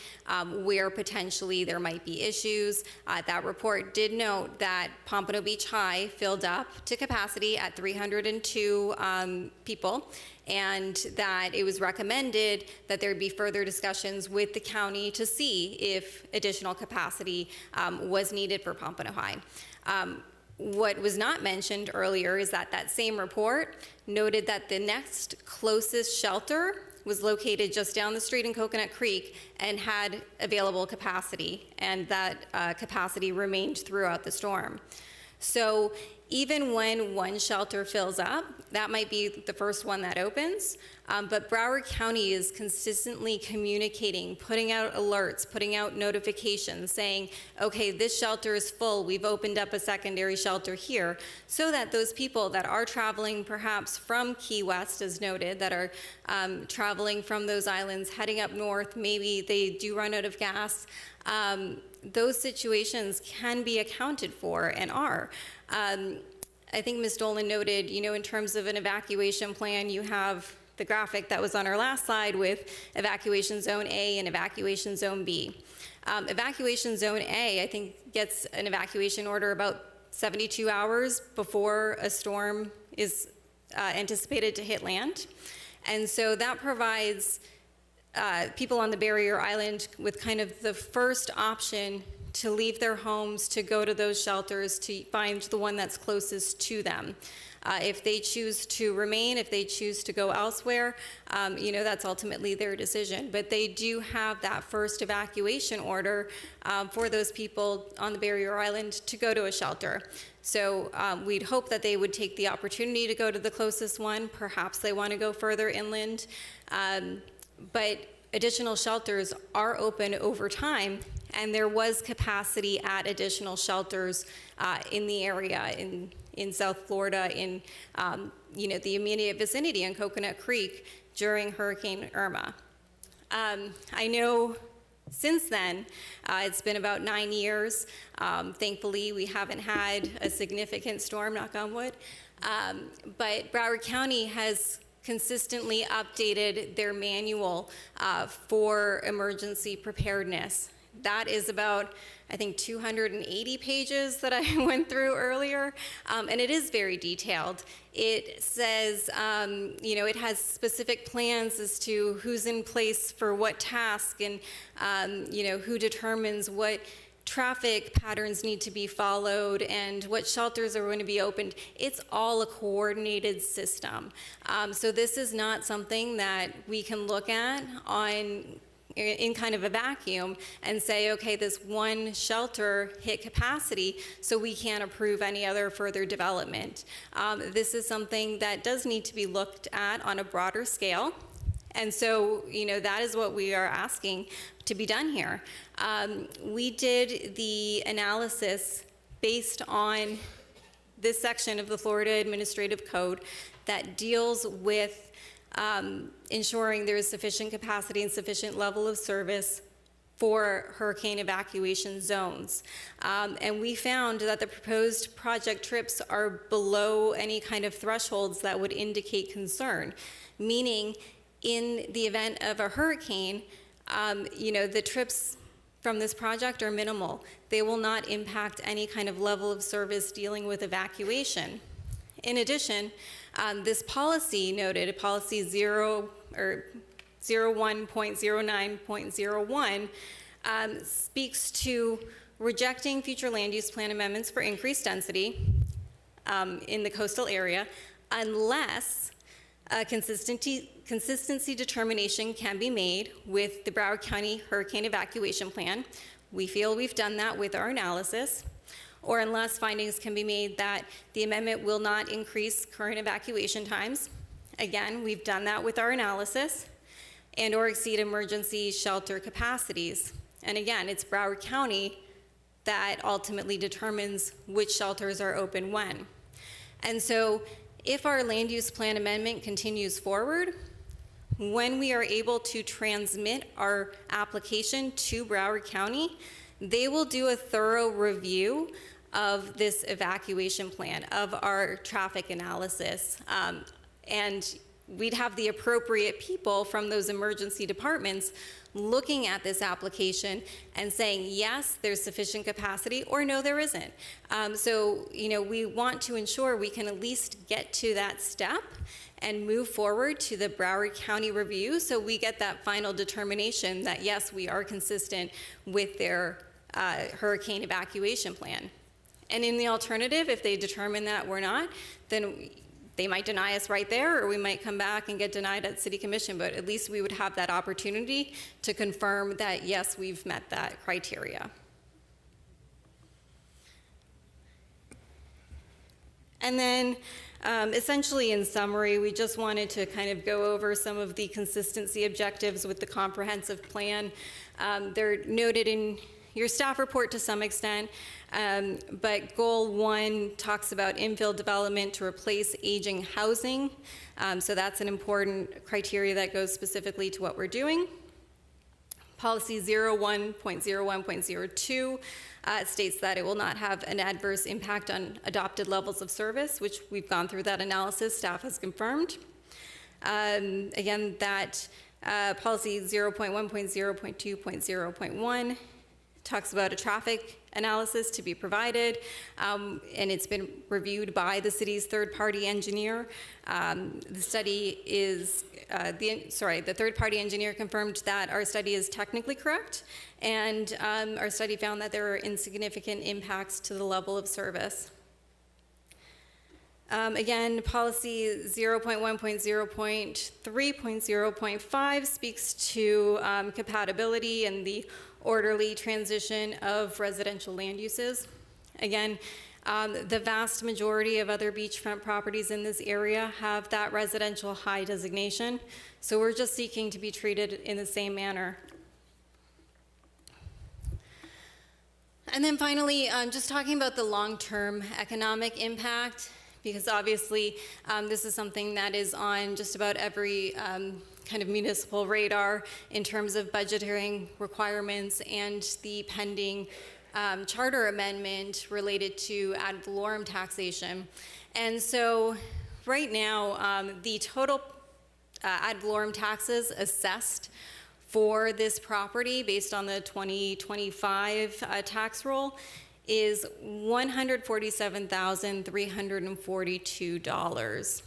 where potentially there might be issues. That report did note that Pompano Beach High filled up to capacity at 302 people, and that it was recommended that there be further discussions with the county to see if additional capacity was needed for Pompano High. What was not mentioned earlier is that same report noted that the next closest shelter was located just down the street in Coconut Creek and had available capacity, and that capacity remained throughout the storm. So even when one shelter fills up, that might be the first one that opens, but Broward County is consistently communicating, putting out alerts, putting out notifications saying, okay, this shelter is full, we've opened up a secondary shelter here, so that those people that are traveling perhaps from Key West, as noted, that are traveling from those islands, heading up north, maybe they do run out of gas, those situations can be accounted for and are. I think Ms. Dolan noted, in terms of an evacuation plan, you have the graphic that was on our last slide with evacuation zone A and evacuation zone B. Evacuation zone A, I think, gets an evacuation order about 72 hours before a storm is anticipated to hit land. And so that provides people on the barrier island with kind of the first option to leave their homes, to go to those shelters, to find the one that's closest to them. If they choose to remain, if they choose to go elsewhere, that's ultimately their decision. But they do have that first evacuation order for those people on the barrier island to go to a shelter. So we'd hope that they would take the opportunity to go to the closest one. Perhaps they want to go further inland. But additional shelters are open over time, and there was capacity at additional shelters in the area in South Florida, in the immediate vicinity in Coconut Creek during Hurricane Irma. I know since then, it's been about 9 years. Thankfully, we haven't had a significant storm, knock on wood. But Broward County has consistently updated their manual for emergency preparedness. That is about, I think, 280 pages that I went through earlier, and it is very detailed. It says, it has specific plans as to who's in place for what task, and, who determines what traffic patterns need to be followed and what shelters are going to be opened. It's all a coordinated system. So this is not something that we can look at in kind of a vacuum and say, okay, this one shelter hit capacity, so we can't approve any other further development. This is something that does need to be looked at on a broader scale. And so, that is what we are asking to be done here. We did the analysis based on this section of the Florida Administrative Code that deals with ensuring there is sufficient capacity and sufficient level of service for hurricane evacuation zones. And we found that the proposed project trips are below any kind of thresholds that would indicate concern, meaning in the event of a hurricane, the trips from this project are minimal. They will not impact any kind of level of service dealing with evacuation. In addition, this policy noted, policy 01.09.01, speaks to rejecting future land use plan amendments for increased density in the coastal area unless a consistency determination can be made with the Broward County Hurricane Evacuation Plan. We feel we've done that with our analysis. Or unless findings can be made that the amendment will not increase current evacuation times. Again, we've done that with our analysis, and or exceed emergency shelter capacities. And again, it's Broward County that ultimately determines which shelters are open when. And so if our land use plan amendment continues forward, when we are able to transmit our application to Broward County, they will do a thorough review of this evacuation plan, of our traffic analysis. And we'd have the appropriate people from those emergency departments looking at this application and saying, yes, there's sufficient capacity, or no, there isn't. So, we want to ensure we can at least get to that step and move forward to the Broward County review, so we get that final determination that, yes, we are consistent with their hurricane evacuation plan. And in the alternative, if they determine that we're not, then they might deny us right there, or we might come back and get denied at City Commission, but at least we would have that opportunity to confirm that, yes, we've met that criteria. And then, essentially in summary, we just wanted to kind of go over some of the consistency objectives with the comprehensive plan. They're noted in your staff report to some extent, but goal 1 talks about infill development to replace aging housing. So that's an important criteria that goes specifically to what we're doing. Policy 01.01.02 states that it will not have an adverse impact on adopted levels of service, which we've gone through that analysis, staff has confirmed. Again, that policy 0.1.0.2.0.1 talks about a traffic analysis to be provided, and it's been reviewed by the city's third-party engineer. The study is, the third-party engineer confirmed that our study is technically correct, and our study found that there are insignificant impacts to the level of service. Again, policy 0.1.0.3.0.5 speaks to compatibility and the orderly transition of residential land uses. Again, the vast majority of other beachfront properties in this area have that residential high designation, so we're just seeking to be treated in the same manner. And then finally, just talking about the long-term economic impact, because obviously this is something that is on just about every kind of municipal radar in terms of budgeting requirements and the pending charter amendment related to ad valorem taxation. And so right now, the total ad valorem taxes assessed for this property based on the 2025 tax roll is $147,342.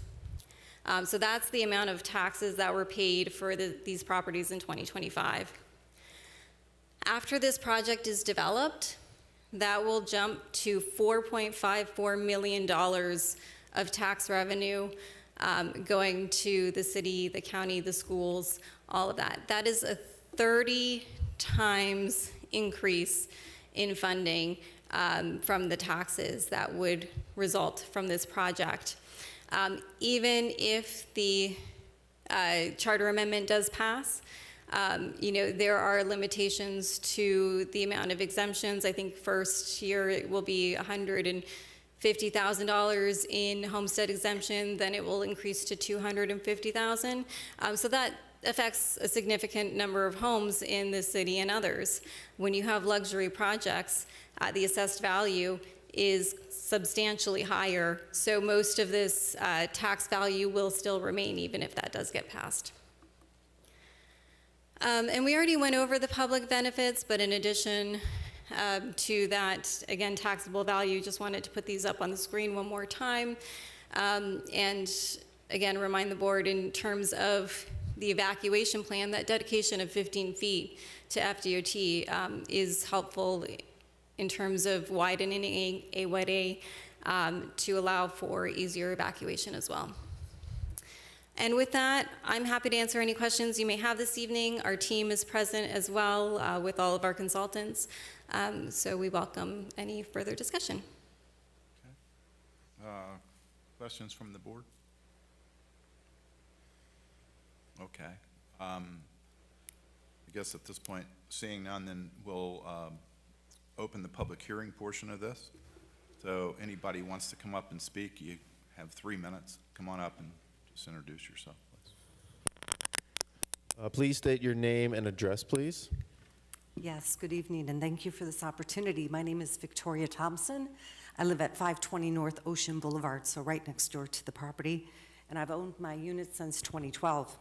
So that's the amount of taxes that were paid for these properties in 2025. After this project is developed, that will jump to $4.54 million of tax revenue going to the city, the county, the schools, all of that. That is a 30 times increase in funding from the taxes that would result from this project. Even if the charter amendment does pass, there are limitations to the amount of exemptions. I think first year it will be $150,000 in homestead exemption, then it will increase to $250,000. So that affects a significant number of homes in the city and others. When you have luxury projects, the assessed value is substantially higher, so most of this tax value will still remain even if that does get passed. And we already went over the public benefits, but in addition to that, again, taxable value, just wanted to put these up on the screen one more time. And again, remind the board in terms of the evacuation plan, that dedication of 15 feet to FDOT is helpful in terms of widening a wet A to allow for easier evacuation as well. And with that, I'm happy to answer any questions you may have this evening. Our team is present as well with all of our consultants. So we welcome any further discussion. Okay. Questions from the board? Okay. I guess at this point, seeing none, then we'll open the public hearing portion of this. So anybody who wants to come up and speak, you have 3 minutes. Come on up and just introduce yourself, please. Please state your name and address, please. Yes, good evening, and thank you for this opportunity. My name is Victoria Thompson. I live at 520 North Ocean Boulevard, so right next door to the property, and I've owned my unit since 2012.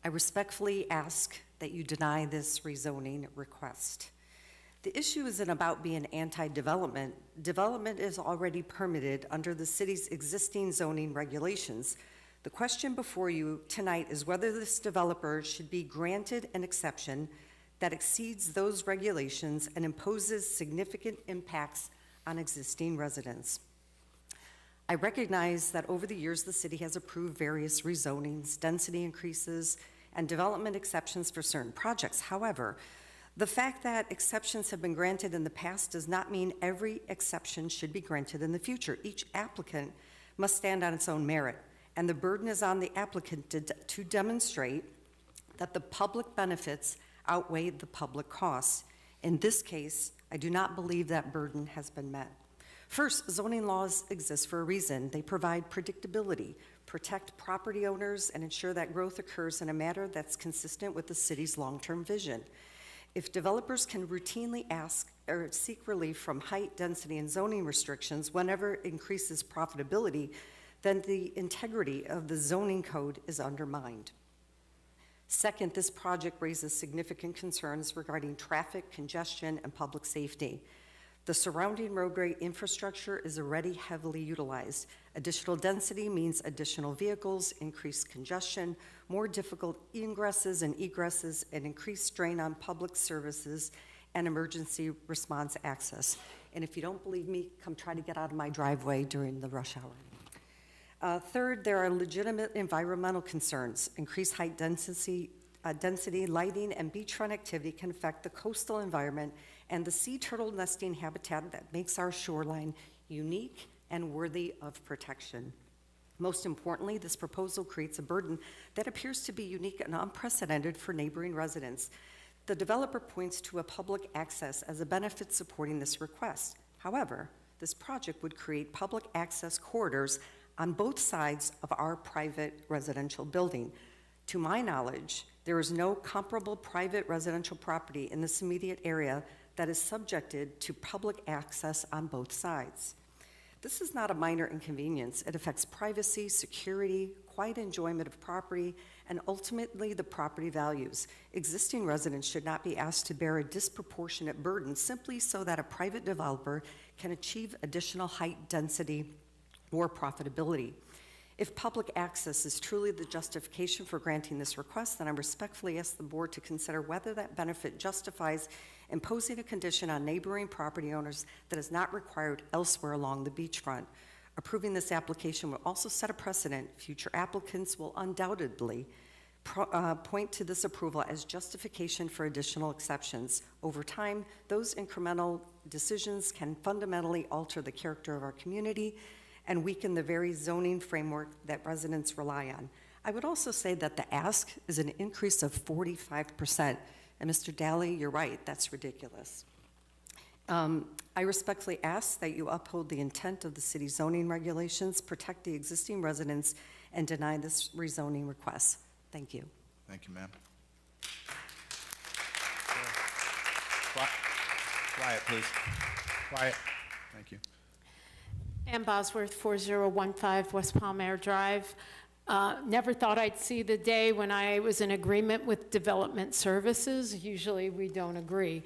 I respectfully ask that you deny this rezoning request. The issue isn't about being anti-development. Development is already permitted under the city's existing zoning regulations. The question before you tonight is whether this developer should be granted an exception that exceeds those regulations and imposes significant impacts on existing residents. I recognize that over the years, the city has approved various rezonings, density increases, and development exceptions for certain projects. However, the fact that exceptions have been granted in the past does not mean every exception should be granted in the future. Each applicant must stand on its own merit, and the burden is on the applicant to demonstrate that the public benefits outweigh the public costs. In this case, I do not believe that burden has been met. First, zoning laws exist for a reason. They provide predictability, protect property owners, and ensure that growth occurs in a manner that's consistent with the city's long-term vision. If developers can routinely ask or seek relief from height, density, and zoning restrictions whenever it increases profitability, then the integrity of the zoning code is undermined. Second, this project raises significant concerns regarding traffic, congestion, and public safety. The surrounding roadway infrastructure is already heavily utilized. Additional density means additional vehicles, increased congestion, more difficult ingresses and egresses, and increased strain on public services and emergency response access. And if you don't believe me, come try to get out of my driveway during the rush hour. Third, there are legitimate environmental concerns. Increased height density, lighting, and beachfront activity can affect the coastal environment and the sea turtle nesting habitat that makes our shoreline unique and worthy of protection. Most importantly, this proposal creates a burden that appears to be unique and unprecedented for neighboring residents. The developer points to a public access as a benefit supporting this request. However, this project would create public access corridors on both sides of our private residential building. To my knowledge, there is no comparable private residential property in this immediate area that is subjected to public access on both sides. This is not a minor inconvenience. It affects privacy, security, quiet enjoyment of property, and ultimately the property values. Existing residents should not be asked to bear a disproportionate burden simply so that a private developer can achieve additional height density or profitability. If public access is truly the justification for granting this request, then I respectfully ask the board to consider whether that benefit justifies imposing a condition on neighboring property owners that is not required elsewhere along the beachfront. Approving this application will also set a precedent. Future applicants will undoubtedly point to this approval as justification for additional exceptions. Over time, those incremental decisions can fundamentally alter the character of our community and weaken the very zoning framework that residents rely on. I would also say that the ask is an increase of 45%. And Mr. Daly, you're right, that's ridiculous. I respectfully ask that you uphold the intent of the city zoning regulations, protect the existing residents, and deny this rezoning request. Thank you. Thank you, ma'am. Quiet, please. Quiet. Thank you. Ann Bosworth, 4015 West Palm Drive. Never thought I'd see the day when I was in agreement with development services. Usually we don't agree.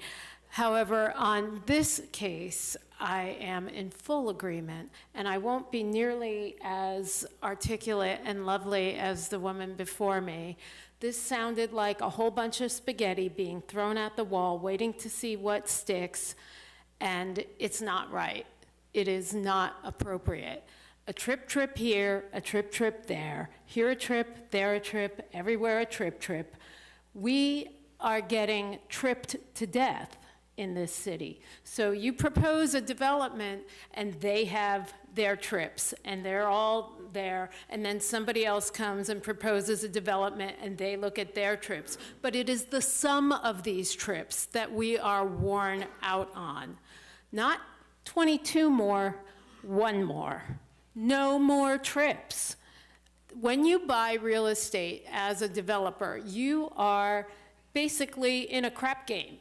However, on this case, I am in full agreement, and I won't be nearly as articulate and lovely as the woman before me. This sounded like a whole bunch of spaghetti being thrown at the wall, waiting to see what sticks, and it's not right. It is not appropriate. A trip here, a trip there, here a trip, there a trip, everywhere a trip. We are getting tripped to death in this city. So you propose a development and they have their trips and they're all there, and then somebody else comes and proposes a development and they look at their trips. But it is the sum of these trips that we are worn out on. Not 22 more, one more. No more trips. When you buy real estate as a developer, you are basically in a crap game.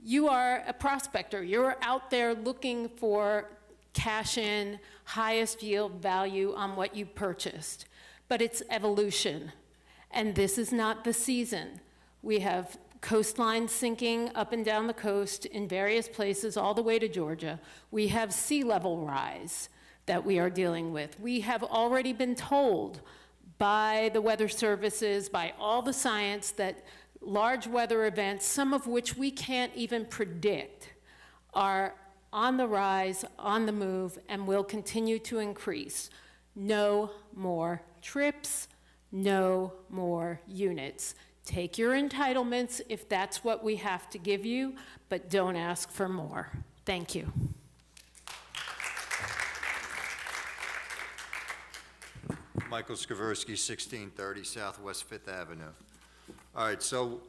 You are a prospector. You're out there looking for cash in, highest yield value on what you purchased. But it's evolution, and this is not the season. We have coastlines sinking up and down the coast in various places all the way to Georgia. We have sea level rise that we are dealing with. We have already been told by the weather services, by all the science, that large weather events, some of which we can't even predict, are on the rise, on the move, and will continue to increase. No more trips, no more units. Take your entitlements if that's what we have to give you, but don't ask for more. Thank you. Michael Skaversky, 1630 Southwest 5th Avenue. All right, so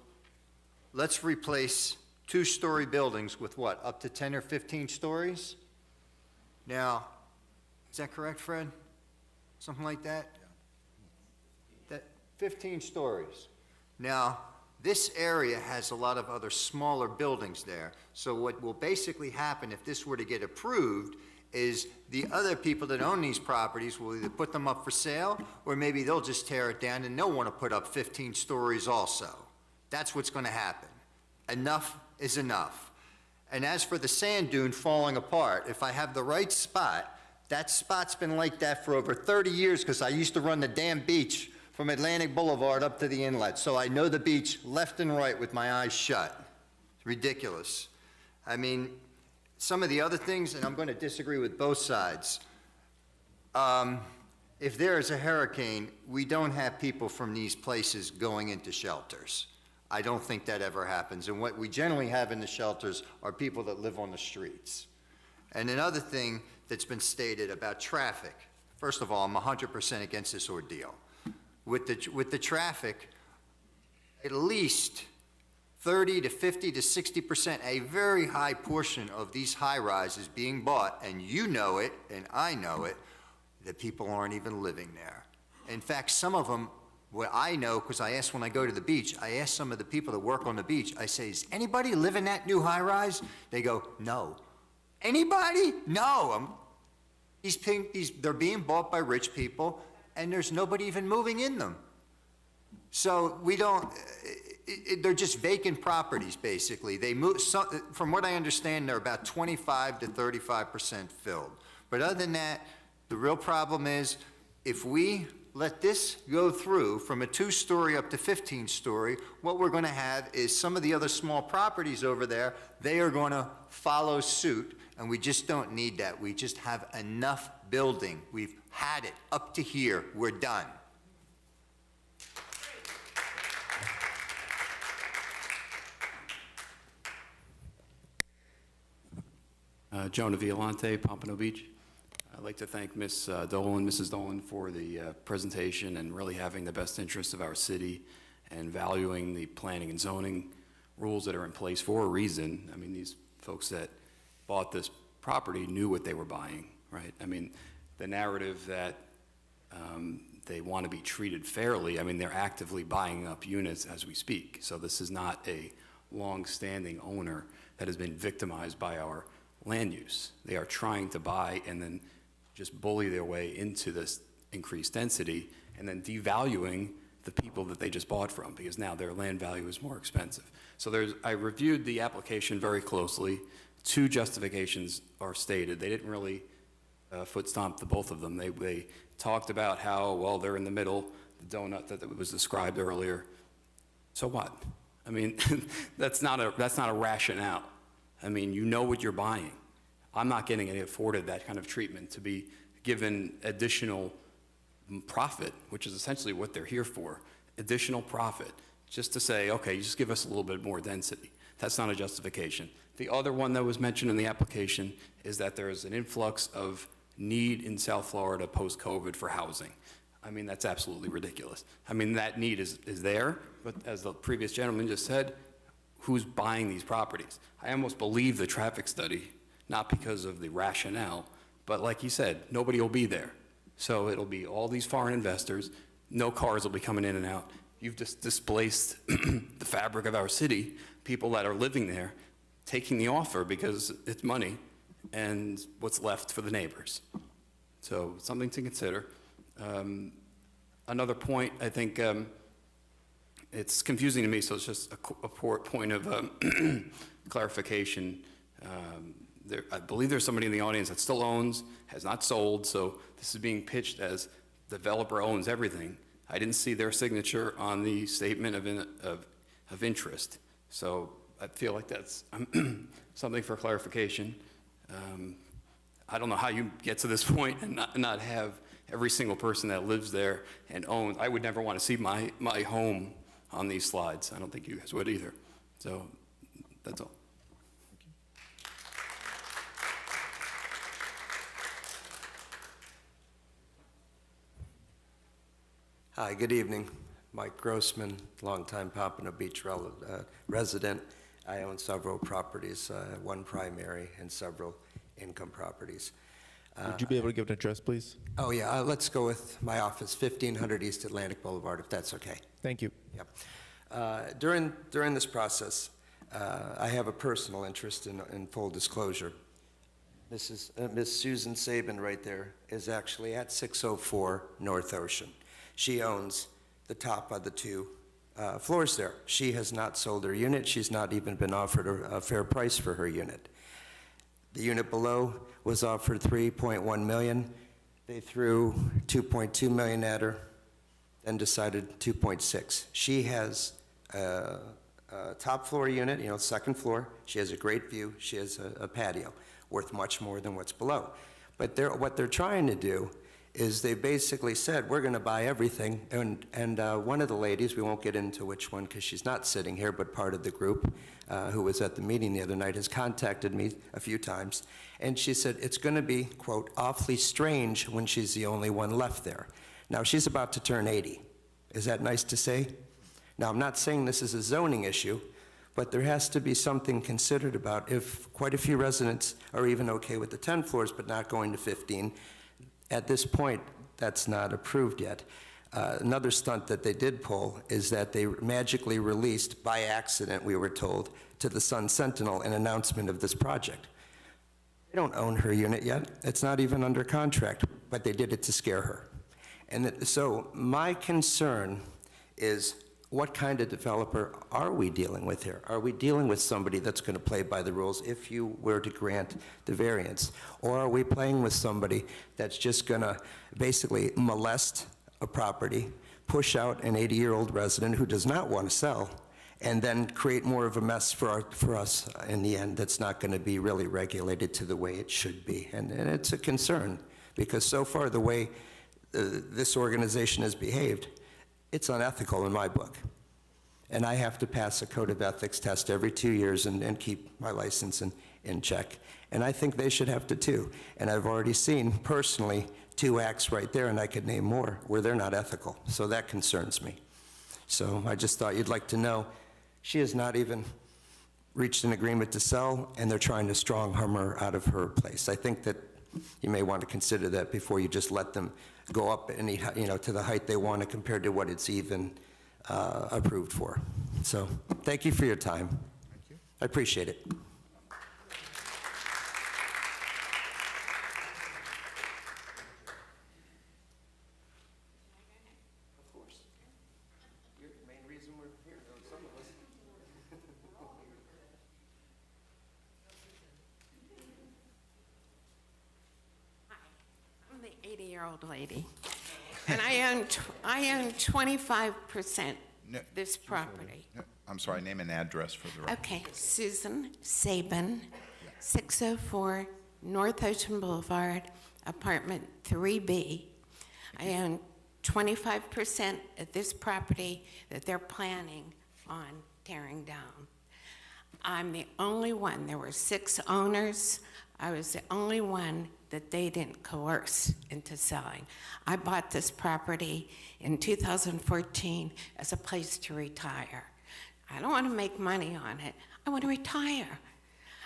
let's replace two-story buildings with what, up to 10 or 15 stories? Now, is that correct, Fred? Something like that? That 15 stories. Now, this area has a lot of other smaller buildings there. So what will basically happen if this were to get approved is the other people that own these properties will either put them up for sale, or maybe they'll just tear it down and they'll want to put up 15 stories also. That's what's going to happen. Enough is enough. And as for the sand dune falling apart, if I have the right spot, that spot's been like that for over 30 years because I used to run the damn beach from Atlantic Boulevard up to the inlet. So I know the beach left and right with my eyes shut. It's ridiculous. I mean, some of the other things, and I'm going to disagree with both sides. If there is a hurricane, we don't have people from these places going into shelters. I don't think that ever happens. And what we generally have in the shelters are people that live on the streets. And another thing that's been stated about traffic. First of all, I'm 100% against this ordeal. With the traffic, at least 30 to 50 to 60%, a very high portion of these high-rises being bought, and you know it, and I know it, that people aren't even living there. In fact, some of them, what I know, because I ask when I go to the beach, I ask some of the people that work on the beach, I say, does anybody live in that new high-rise? They go, no. Anybody? No. They're being bought by rich people, and there's nobody even moving in them. So we don't, they're just vacant properties, basically. They move, from what I understand, they're about 25 to 35% filled. But other than that, the real problem is, if we let this go through from a 2-story up to 15-story, what we're going to have is some of the other small properties over there, they are going to follow suit, and we just don't need that. We just have enough building. We've had it up to here. We're done. Jonah Violante, Pompano Beach. I'd like to thank Mrs. Dolan, for the presentation and really having the best interests of our city and valuing the planning and zoning rules that are in place for a reason. I mean, these folks that bought this property knew what they were buying, right? I mean, the narrative that they want to be treated fairly, I mean, they're actively buying up units as we speak. So this is not a long-standing owner that has been victimized by our land use. They are trying to buy and then just bully their way into this increased density and then devaluing the people that they just bought from because now their land value is more expensive. So I reviewed the application very closely. 2 justifications are stated. They didn't really foot stomp the both of them. They talked about how, well, they're in the middle, the donut that was described earlier. So what? I mean, that's not a rationale. I mean, you know what you're buying. I'm not getting any afforded that kind of treatment to be given additional profit, which is essentially what they're here for, additional profit, just to say, okay, just give us a little bit more density. That's not a justification. The other one that was mentioned in the application is that there is an influx of need in South Florida post-COVID for housing. I mean, that's absolutely ridiculous. I mean, that need is there, but as the previous gentleman just said, who's buying these properties? I almost believe the traffic study, not because of the rationale, but like he said, nobody will be there. So it'll be all these foreign investors, no cars will be coming in and out. You've just displaced the fabric of our city, people that are living there, taking the offer because it's money, and what's left for the neighbors. So something to consider. Another point, I think, it's confusing to me, so it's just a point of clarification. I believe there's somebody in the audience that still owns, has not sold, so this is being pitched as developer owns everything. I didn't see their signature on the statement of interest, so I feel like that's something for clarification. I don't know how you get to this point and not have every single person that lives there and owns. I would never want to see my home on these slides. I don't think you guys would either. So that's all. Hi, good evening. Mike Grossman, longtime Pompano Beach resident. I own several properties, one primary and several income properties. Would you be able to give an address, please? Oh, yeah. Let's go with my office, 1500 East Atlantic Boulevard, if that's okay. Thank you. Yep. During this process, I have a personal interest in full disclosure. Miss Susan Sabin right there is actually at 604 North Ocean. She owns the top of the two floors there. She has not sold her unit. She's not even been offered a fair price for her unit. The unit below was offered $3.1 million. They threw $2.2 million at her, then decided $2.6. She has a top floor unit, second floor. She has a great view. She has a patio worth much more than what's below. But what they're trying to do is they basically said, we're going to buy everything. And one of the ladies, we won't get into which one because she's not sitting here, but part of the group who was at the meeting the other night has contacted me a few times. And she said, it's going to be, quote, awfully strange when she's the only one left there. Now, she's about to turn 80. Is that nice to say? Now, I'm not saying this is a zoning issue, but there has to be something considered about if quite a few residents are even okay with the 10 floors but not going to 15. At this point, that's not approved yet. Another stunt that they did pull is that they magically released, by accident, we were told, to the Sun Sentinel an announcement of this project. They don't own her unit yet. It's not even under contract, but they did it to scare her. And so my concern is, what kind of developer are we dealing with here? Are we dealing with somebody that's going to play by the rules if you were to grant the variance? Or are we playing with somebody that's just going to basically molest a property, push out an 80-year-old resident who does not want to sell, and then create more of a mess for us in the end that's not going to be really regulated to the way it should be? And it's a concern, because so far the way this organization has behaved, it's unethical in my book. And I have to pass a code of ethics test every 2 years and keep my license in check. And I think they should have to too. And I've already seen personally 2 acts right there, and I could name more, where they're not ethical. So that concerns me. So I just thought you'd like to know, she has not even reached an agreement to sell, and they're trying to strong-arm her out of her place. I think that you may want to consider that before you just let them go up any, to the height they want to compared to what it's even approved for. So thank you for your time. Thank you. I appreciate it. Of course. You're the main reason we're here, some of us. I'm the 80-year-old lady, and I own 25% of this property. No, I'm sorry, name and address for the record. Okay, Susan Sabin, 604 North Ocean Boulevard, apartment 3B. I own 25% of this property that they're planning on tearing down. I'm the only one. There were 6 owners. I was the only one that they didn't coerce into selling. I bought this property in 2014 as a place to retire. I don't want to make money on it. I want to retire.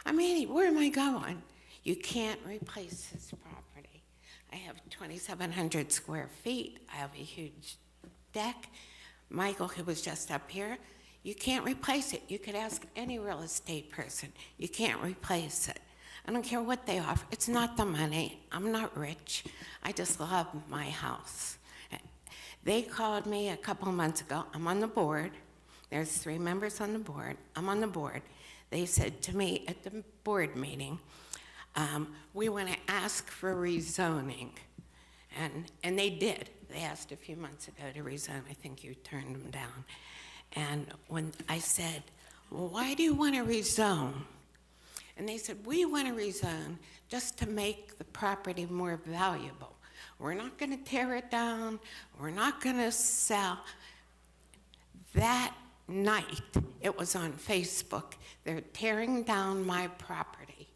I'm 80. Where am I going? You can't replace this property. I have 2,700 square feet. I have a huge deck. Michael, who was just up here, you can't replace it. You could ask any real estate person. You can't replace it. I don't care what they offer. It's not the money. I'm not rich. I just love my house. They called me a couple months ago. I'm on the board. There's 3 members on the board. I'm on the board. They said to me at the board meeting, we want to ask for rezoning. And they did. They asked a few months ago to rezone. I think you turned them down. And when I said, well, why do you want to rezone? And they said, we want to rezone just to make the property more valuable. We're not going to tear it down. We're not going to sell. That night, it was on Facebook, they're tearing down my property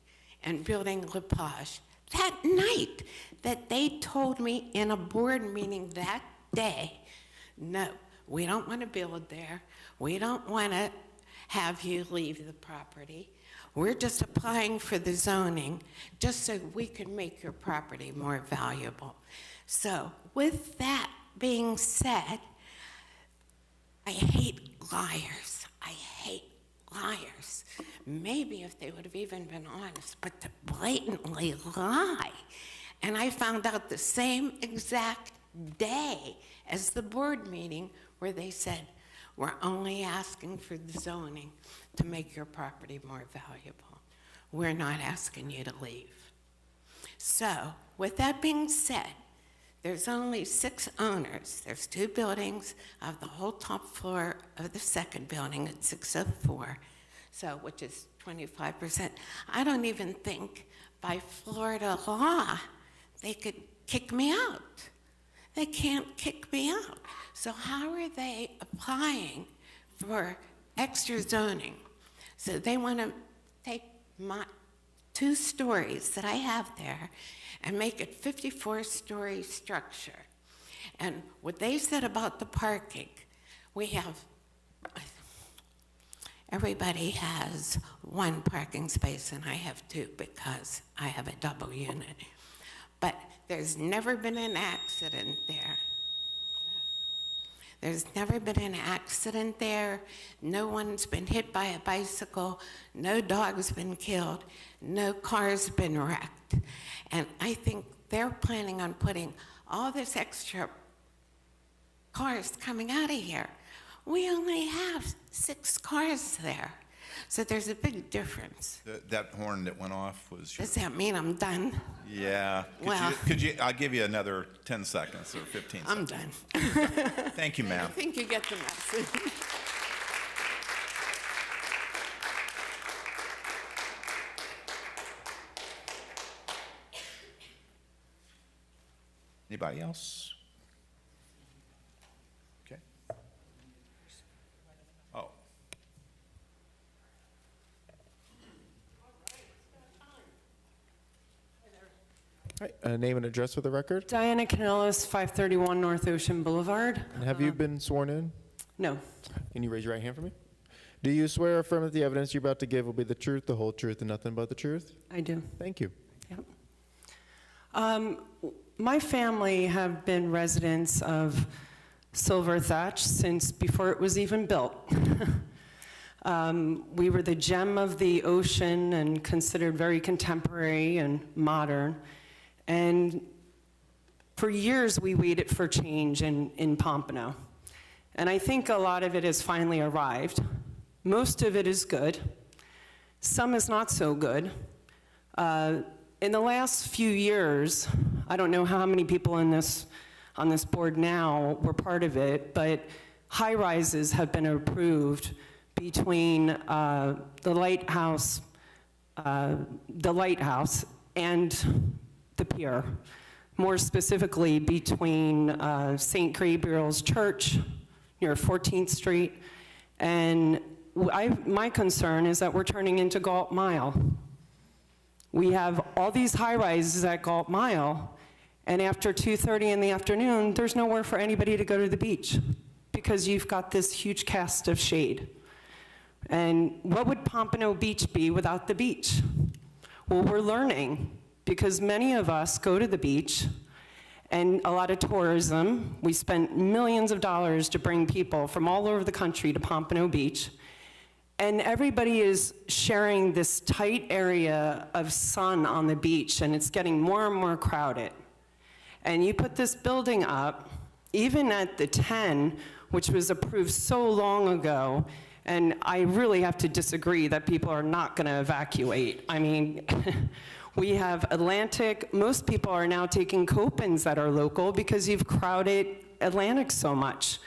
and building La Plage. That night that they told me in a board meeting that day, no, we don't want to build there. We don't want to have you leave the property. We're just applying for the zoning just so we can make your property more valuable. So with that being said, I hate liars. I hate liars. Maybe if they would have even been honest, but to blatantly lie. And I found out the same exact day as the board meeting where they said, we're only asking for the zoning to make your property more valuable. We're not asking you to leave. So, with that being said, there's only 6 owners. There's 2 buildings of the whole top floor of the second building at 604, so which is 25%. I don't even think by Florida law they could kick me out. They can't kick me out. So how are they applying for extra zoning? So they want to take my 2 stories that I have there and make it 54-story structure. And what they said about the parking, we have, everybody has 1 parking space and I have 2 because I have a double unit. But there's never been an accident there. There's never been an accident there. No one's been hit by a bicycle. No dog's been killed. No car's been wrecked. And I think they're planning on putting all this extra cars coming out of here. We only have 6 cars there. So there's a big difference. That horn that went off was your... Does that mean I'm done? Yeah. Well... I'll give you another 10 seconds or 15 seconds. I'm done. Thank you, ma'am. I think you get the message. Anybody else? Okay. Oh. All right, name and address for the record. Diana Canellis, 531 North Ocean Boulevard. And have you been sworn in? No. Can you raise your right hand for me? Do you swear or affirm that the evidence you're about to give will be the truth, the whole truth, and nothing but the truth? I do. Thank you. Yep. My family have been residents of Silver Thatch since before it was even built. We were the gem of the ocean and considered very contemporary and modern. And for years, we waited for change in Pompano. And I think a lot of it has finally arrived. Most of it is good. Some is not so good. In the last few years, I don't know how many people on this board now were part of it, but high-rises have been approved between the lighthouse and the pier, more specifically between St. Gabriel's Church near 14th Street, and my concern is that we're turning into Galt Mile. We have all these high-rises at Galt Mile, and after 2:30 in the afternoon, there's nowhere for anybody to go to the beach because you've got this huge cast of shade. And what would Pompano Beach be without the beach? Well, we're learning, because many of us go to the beach and a lot of tourism. We spent millions of dollars to bring people from all over the country to Pompano Beach. And everybody is sharing this tight area of sun on the beach, and it's getting more and more crowded. And you put this building up, even at the 10, which was approved so long ago, and I really have to disagree that people are not going to evacuate. I mean, we have Atlantic. Most people are now taking Copans that are local because you've crowded Atlantic so much.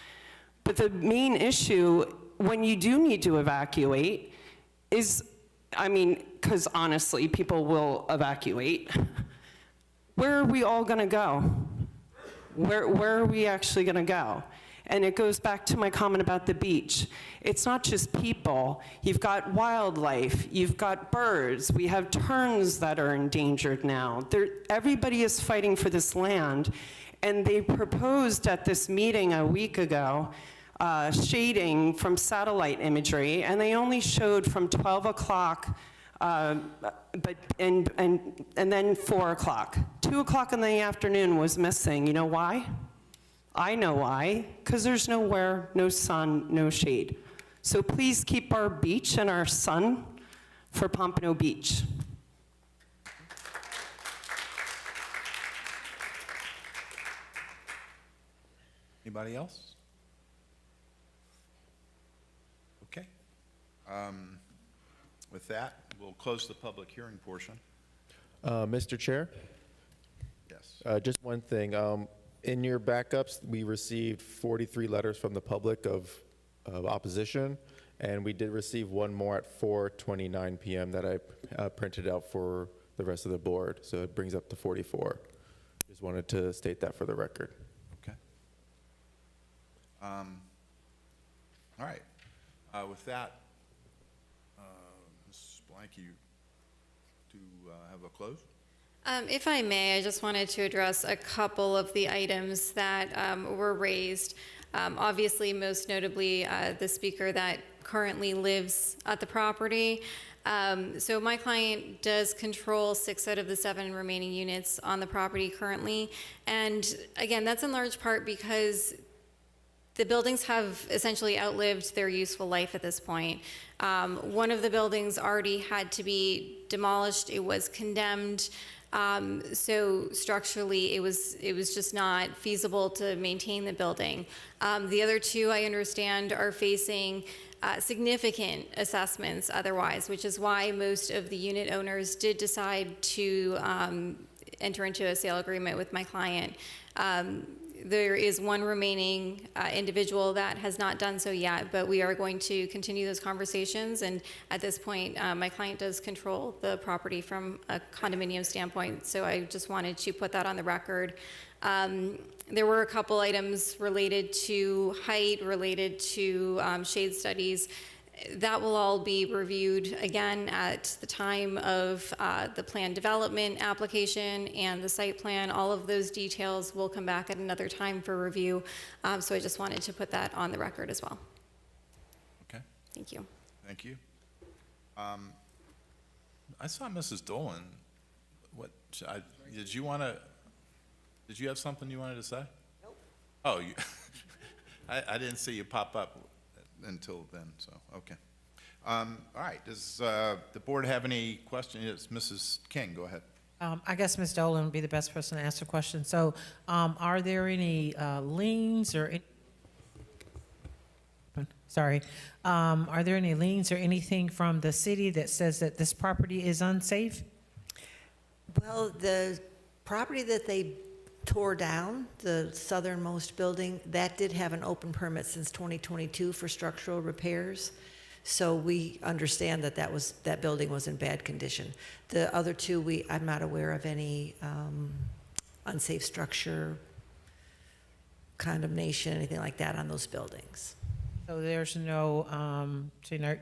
But the main issue, when you do need to evacuate, is, I mean, because honestly, people will evacuate. Where are we all going to go? Where are we actually going to go? And it goes back to my comment about the beach. It's not just people. You've got wildlife. You've got birds. We have terns that are endangered now. Everybody is fighting for this land. And they proposed at this meeting a week ago shading from satellite imagery, and they only showed from 12 o'clock and then 4 o'clock. 2 o'clock in the afternoon was missing. You know why? I know why, because there's nowhere, no sun, no shade. So please keep our beach and our sun for Pompano Beach. Anybody else? Okay. With that, we'll close the public hearing portion. Mr. Chair? Yes. Just one thing. In your backups, we received 43 letters from the public of opposition, and we did receive one more at 4:29 p.m. that I printed out for the rest of the board, so it brings up to 44. Just wanted to state that for the record. Okay. All right. With that, Ms. Blanky, to have a close? If I may, I just wanted to address a couple of the items that were raised. Obviously, most notably, the speaker that currently lives at the property. So my client does control 6 out of the 7 remaining units on the property currently. And again, that's in large part because the buildings have essentially outlived their useful life at this point. One of the buildings already had to be demolished. It was condemned. So structurally, it was just not feasible to maintain the building. The other 2, I understand, are facing significant assessments otherwise, which is why most of the unit owners did decide to enter into a sale agreement with my client. There is one remaining individual that has not done so yet, but we are going to continue those conversations. And at this point, my client does control the property from a condominium standpoint, so I just wanted to put that on the record. There were a couple items related to height, related to shade studies. That will all be reviewed again at the time of the plan development application and the site plan. All of those details will come back at another time for review. So I just wanted to put that on the record as well. Okay. Thank you. Thank you. I saw Mrs. Dolan. Did you have something you wanted to say? Nope. Oh, I didn't see you pop up until then, so, okay. All right, does the board have any questions? Yes, Mrs. King, go ahead. I guess Ms. Dolan would be the best person to answer the question. So are there any liens or are there any liens or anything from the city that says that this property is unsafe? Well, the property that they tore down, the southernmost building, that did have an open permit since 2022 for structural repairs. So we understand that that building was in bad condition. The other 2, I'm not aware of any unsafe structure, condemnation, anything like that on those buildings. So there's no,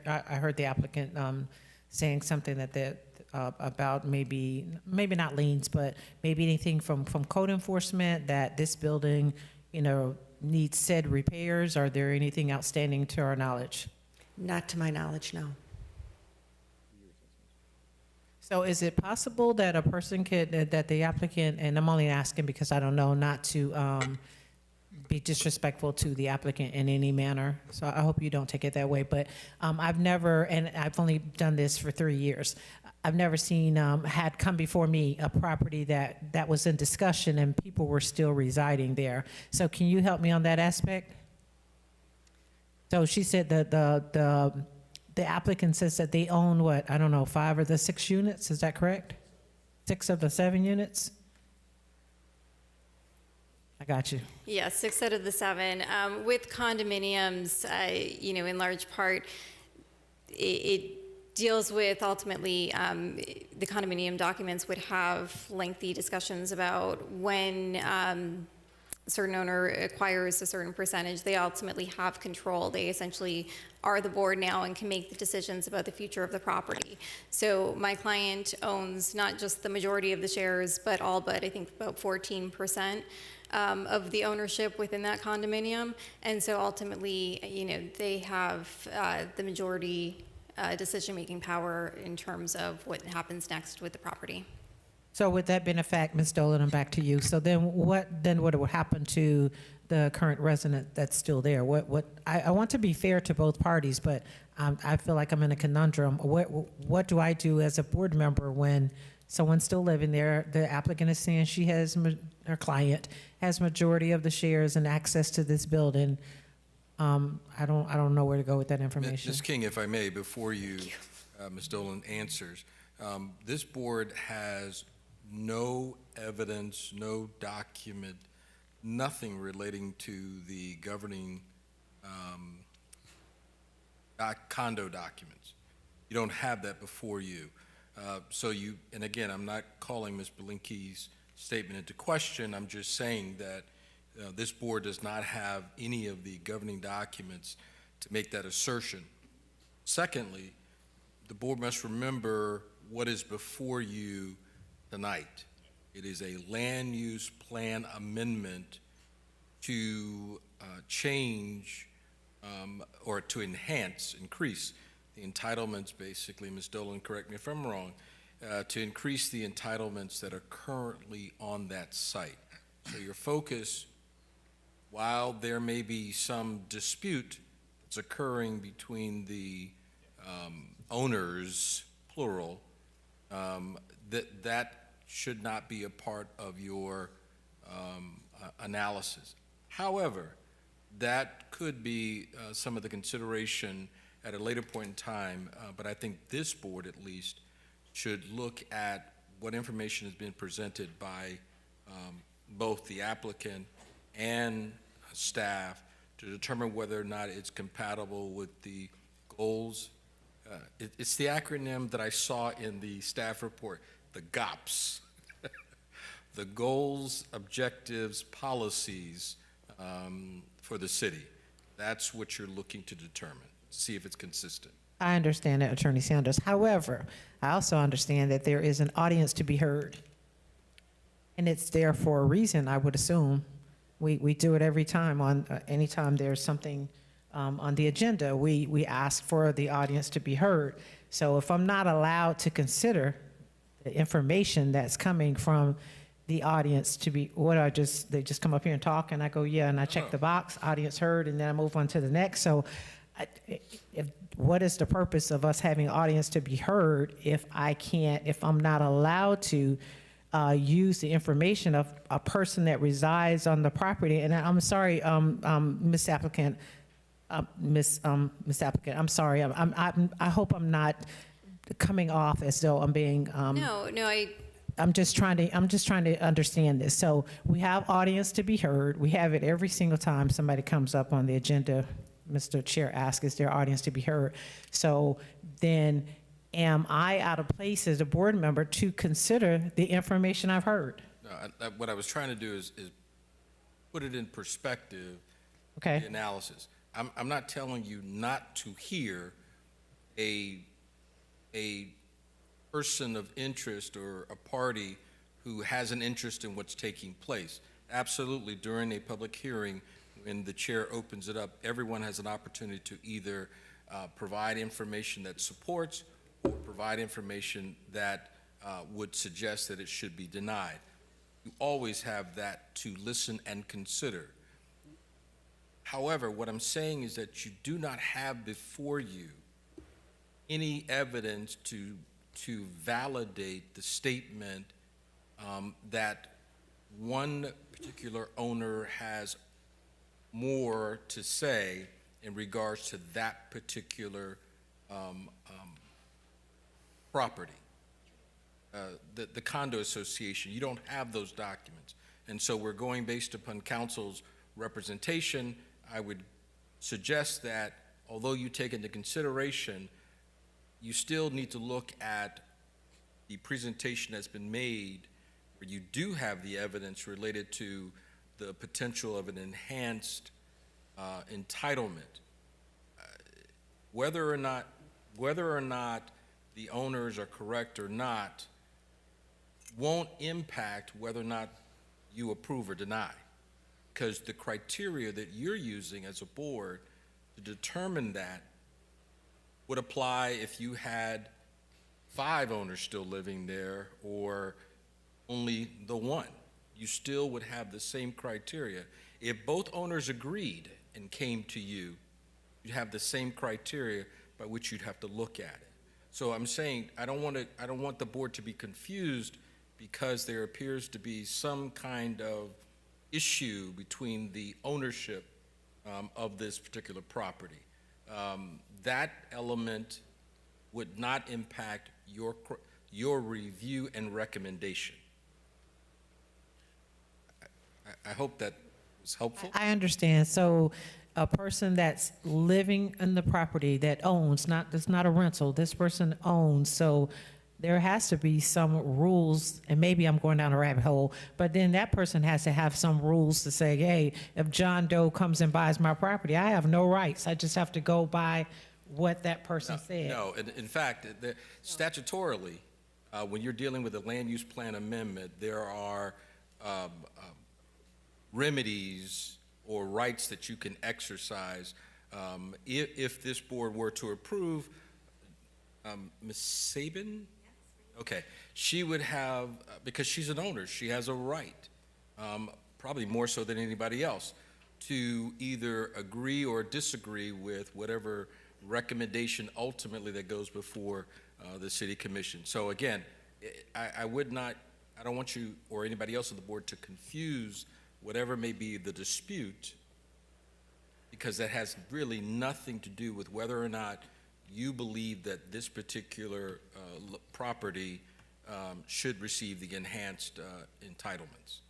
I heard the applicant saying something about maybe not liens, but maybe anything from code enforcement that this building, needs said repairs. Are there anything outstanding to our knowledge? Not to my knowledge, no. So is it possible that a person that the applicant, and I'm only asking because I don't know, not to be disrespectful to the applicant in any manner, so I hope you don't take it that way, but I've never, and I've only done this for 3 years, I've never seen, had come before me a property that was in discussion and people were still residing there. So can you help me on that aspect? So she said that the applicant says that they own what, I don't know, 5 of the 6 units, is that correct? 6 of the 7 units? I got you. Yeah, 6 out of the 7. With condominiums, in large part, it deals with ultimately the condominium documents would have lengthy discussions about when a certain owner acquires a certain percentage, they ultimately have control. They essentially are the board now and can make the decisions about the future of the property. So my client owns not just the majority of the shares, but I think about 14% of the ownership within that condominium. And so ultimately, they have the majority decision-making power in terms of what happens next with the property. So with that being a fact, Ms. Dolan, I'm back to you. So then what would happen to the current resident that's still there? I want to be fair to both parties, but I feel like I'm in a conundrum. What do I do as a board member when someone's still living there? The applicant is saying her client has majority of the shares and access to this building. I don't know where to go with that information. Ms. King, if I may, before you, Ms. Dolan answers, this board has no evidence, no document, nothing relating to the governing condo documents. You don't have that before you. And again, I'm not calling Ms. Belinki's statement into question. I'm just saying that this board does not have any of the governing documents to make that assertion. Secondly, the board must remember what is before you tonight. It is a land use plan amendment to change or to increase the entitlements, basically, Ms. Dolan, correct me if I'm wrong, to increase the entitlements that are currently on that site. So your focus, while there may be some dispute that's occurring between the owners, plural, that should not be a part of your analysis. However, that could be some of the consideration at a later point in time, but I think this board at least should look at what information has been presented by both the applicant and staff to determine whether or not it's compatible with the goals. It's the acronym that I saw in the staff report, the GOPS, the goals, objectives, policies for the city. That's what you're looking to determine, see if it's consistent. I understand that, Attorney Sanders. However, I also understand that there is an audience to be heard. And it's there for a reason, I would assume. We do it every time anytime there's something on the agenda, we ask for the audience to be heard. So if I'm not allowed to consider the information that's coming from the audience to be, they just come up here and talk and I go, yeah, and I check the box, audience heard, and then I move on to the next. So what is the purpose of us having audience to be heard if I'm not allowed to use the information of a person that resides on the property? And I'm sorry, Ms. Applicant, Ms. Applicant, I'm sorry. I hope I'm not coming off as though I'm being. I'm just trying to understand this. So we have audience to be heard. We have it every single time somebody comes up on the agenda. Mr. Chair asks, is there audience to be heard? So then am I out of place as a board member to consider the information I've heard? No, what I was trying to do is put it in perspective, okay. The analysis. I'm not telling you not to hear a person of interest or a party who has an interest in what's taking place. Absolutely, during a public hearing, when the chair opens it up, everyone has an opportunity to either provide information that supports or provide information that would suggest that it should be denied. You always have that to listen and consider. However, what I'm saying is that you do not have before you any evidence to validate the statement that one particular owner has more to say in regards to that particular property. The condo association, you don't have those documents. And so we're going based upon council's representation. I would suggest that although you take into consideration, you still need to look at the presentation that's been made where you do have the evidence related to the potential of an enhanced entitlement. Whether or not the owners are correct or not won't impact whether or not you approve or deny, because the criteria that you're using as a board to determine that would apply if you had 5 owners still living there or only the one. You still would have the same criteria. If both owners agreed and came to you, you'd have the same criteria by which you'd have to look at it. So I'm saying, I don't want the board to be confused because there appears to be some kind of issue between the ownership of this particular property. That element would not impact your review and recommendation. I hope that was helpful. I understand. So a person that's living in the property that owns, it's not a rental, this person owns, so there has to be some rules, and maybe I'm going down a rabbit hole, but then that person has to have some rules to say, hey, if John Doe comes and buys my property, I have no rights. I just have to go by what that person said. No, in fact, statutorily, when you're dealing with a land use plan amendment, there are remedies or rights that you can exercise if this board were to approve. Ms. Sabin? Okay, she would have, because she's an owner, she has a right, probably more so than anybody else, to either agree or disagree with whatever recommendation ultimately that goes before the city commission. So again, I don't want you or anybody else on the board to confuse whatever may be the dispute, because that has really nothing to do with whether or not you believe that this particular property should receive the enhanced entitlements.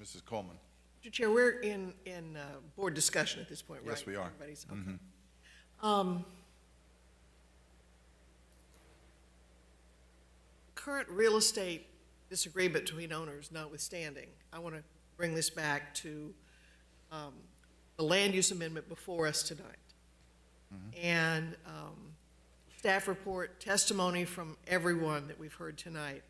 Mrs. Coleman. Mr. Chair, we're in board discussion at this point, right? Yes, we are. Everybody's, Mhm. okay. Current real estate disagreement between owners notwithstanding, I want to bring this back to the land use amendment before us tonight. And staff report, testimony from everyone that we've heard tonight.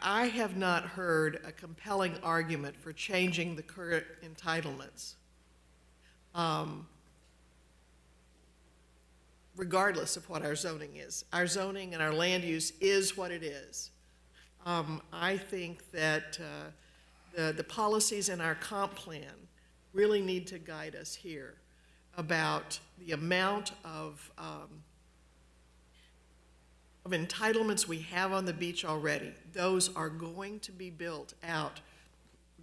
I have not heard a compelling argument for changing the current entitlements, regardless of what our zoning is. Our zoning and our land use is what it is. I think that the policies in our comp plan really need to guide us here about the amount of entitlements we have on the beach already. Those are going to be built out,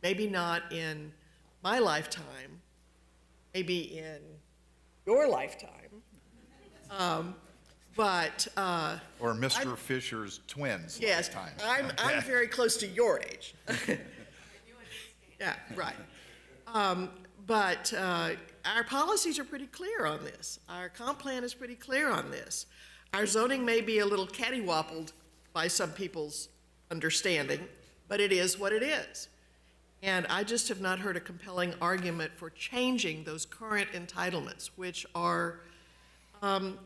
maybe not in my lifetime, maybe in your lifetime, but Or Mr. Fisher's twins. yes, lifetime. I'm very close to your age. Yeah, right. But our policies are pretty clear on this. Our comp plan is pretty clear on this. Our zoning may be a little catty-wappled by some people's understanding, but it is what it is. And I just have not heard a compelling argument for changing those current entitlements, which are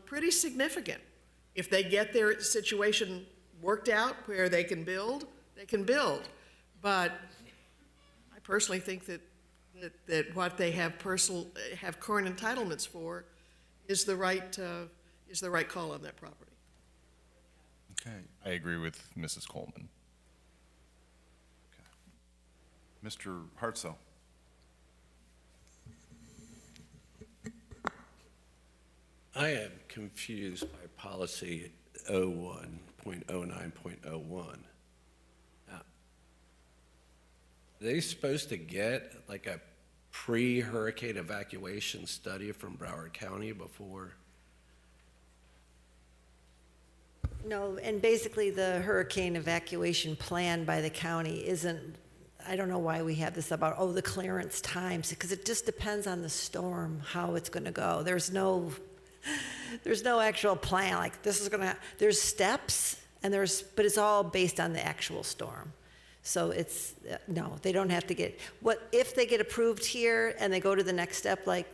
pretty significant. If they get their situation worked out where they can build, they can build. But I personally think that what they have current entitlements for is the right call on that property. Okay. I agree with Mrs. Coleman. Mr. Hartzell. I am confused by policy 01.09.01. Now, are they supposed to get like a pre-hurricane evacuation study from Broward County before? No, and basically the hurricane evacuation plan by the county isn't, I don't know why we have this about, oh, the clearance times, because it just depends on the storm, how it's going to go. There's no actual plan, like this is going to, there's steps, but it's all based on the actual storm. So it's, no, they don't have to get, if they get approved here and they go to the next step, like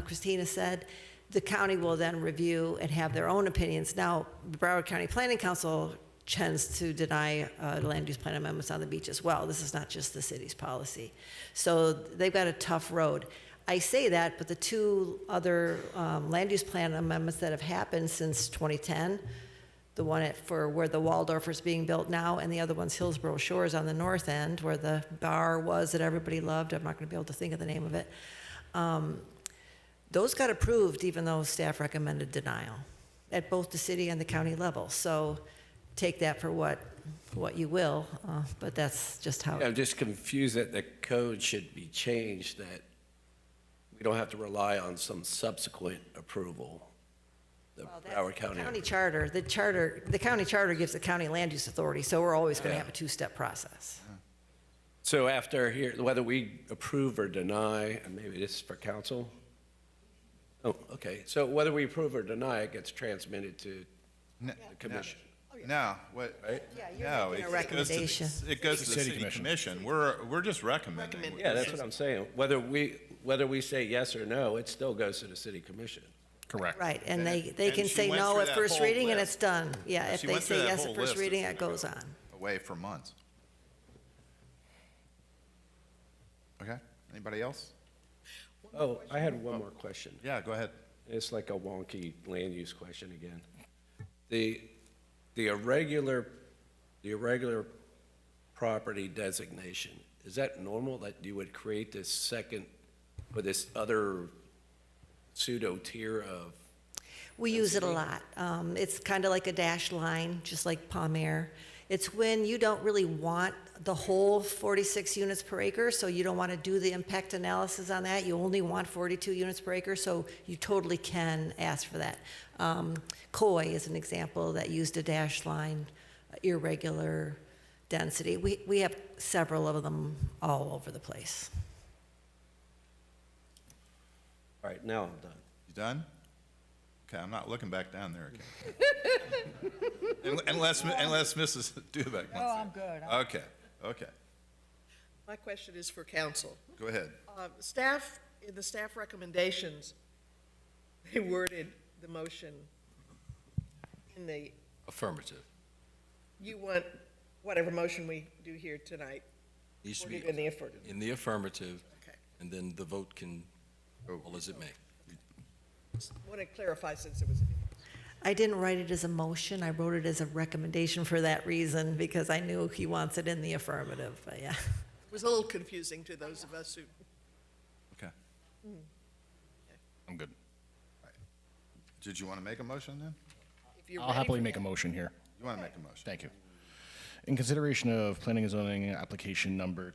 Christina said, the county will then review and have their own opinions. Now, the Broward County Planning Council tends to deny land use plan amendments on the beach as well. This is not just the city's policy. So they've got a tough road. I say that, but the two other land use plan amendments that have happened since 2010, the one for where the Waldorf is being built now, and the other one's Hillsborough Shores on the north end, where the bar was that everybody loved. I'm not going to be able to think of the name of it. Those got approved even though staff recommended denial at both the city and the county level. So take that for what you will, but that's just how. I'm just confused that the code should be changed, that we don't have to rely on some subsequent approval. The Broward County. County charter, the county charter gives the county land use authority, so we're always going to have a two-step process. So after here, whether we approve or deny, and maybe this is for council? Oh, okay. So whether we approve or deny, it gets transmitted to the commission. No, what, right? No, making a recommendation. It goes to the city commission. We're just recommending. Yeah, that's what I'm saying. Whether we say yes or no, it still goes to the city commission. Correct. Right, and they and can she say went no through at that first whole reading and list. it's done. Yeah, if She they went through say that yes whole at first list. reading, It's it gonna goes go on. Away for months. Okay, anybody else? Oh, I had one more question. Yeah, go ahead. It's like a wonky land use question again. The irregular property designation, is that normal that you would create this second, or this other pseudo tier of? We use it a lot. It's kind of like a dashed line, just like Palm Air. It's when you don't really want the whole 46 units per acre, so you don't want to do the impact analysis on that. You only want 42 units per acre, so you totally can ask for that. Coy is an example that used a dashed line, irregular density. We have several of them all over the place. All right, now I'm done. You done? Okay, I'm not looking back down there again. Unless Mrs. Dubek wants to. Oh, I'm good. Okay. My question is for council. Go ahead. Staff, in the staff recommendations, they worded the motion in the, Affirmative. you want whatever motion we do here tonight, Needs to be worded in the affirmative. in the affirmative, Okay. and then the vote can roll as it may. Want to clarify since it was. I didn't write it as a motion. I wrote it as a recommendation for that reason, because I knew he wants it in the affirmative, but yeah. It was a little confusing to those of us who. Okay, Mm. I'm good. Did you want to make a motion then? If you're I'll ready happily for make a that. motion here. You want to make a motion? Thank you. In consideration of planning and zoning application number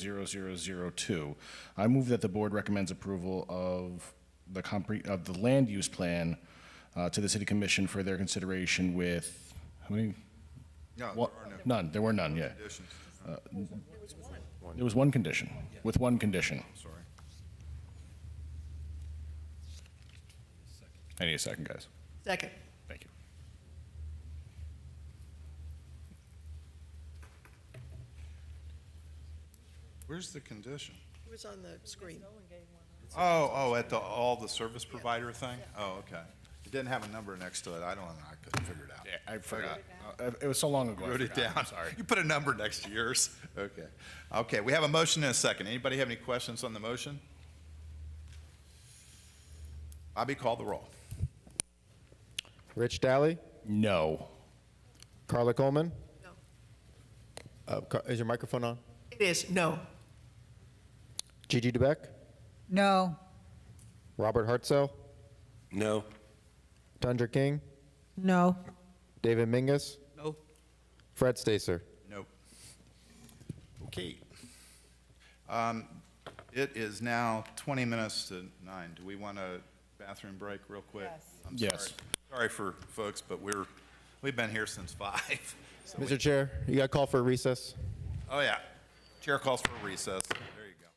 25920000002, I move that the board recommends approval of the land use plan to the city commission for their consideration with, how many? No, What? there are no None, there were none, yeah. conditions. There was one condition, with one condition. Sorry. I need a second, guys. Second. Thank you. Where's the condition? It was on the screen. At all the service provider thing? Oh, okay. It didn't have a number next to it. I don't know. I couldn't figure it out. Yeah, I forgot. It was so long ago. I Wrote it forgot. down. I'm sorry. You put a number next to yours. Okay. Okay, we have a motion and a second. Anybody have any questions on the motion? Bobby, call the roll. Rich Daly? No. Carla Coleman? No. Is your microphone on? It is, no. Gigi DeBeck? No. Robert Hartzell? No. Tundra King? No. David Mingus? No. Fred Stacer? Nope. Okay. It is now 20 minutes to 9. Do we want a bathroom break real quick? Yes. I'm Yes. sorry. Sorry for folks, but we've been here since 5. So Mr. Chair, you got a call for a recess? Oh, yeah. Chair calls for a recess. There you go.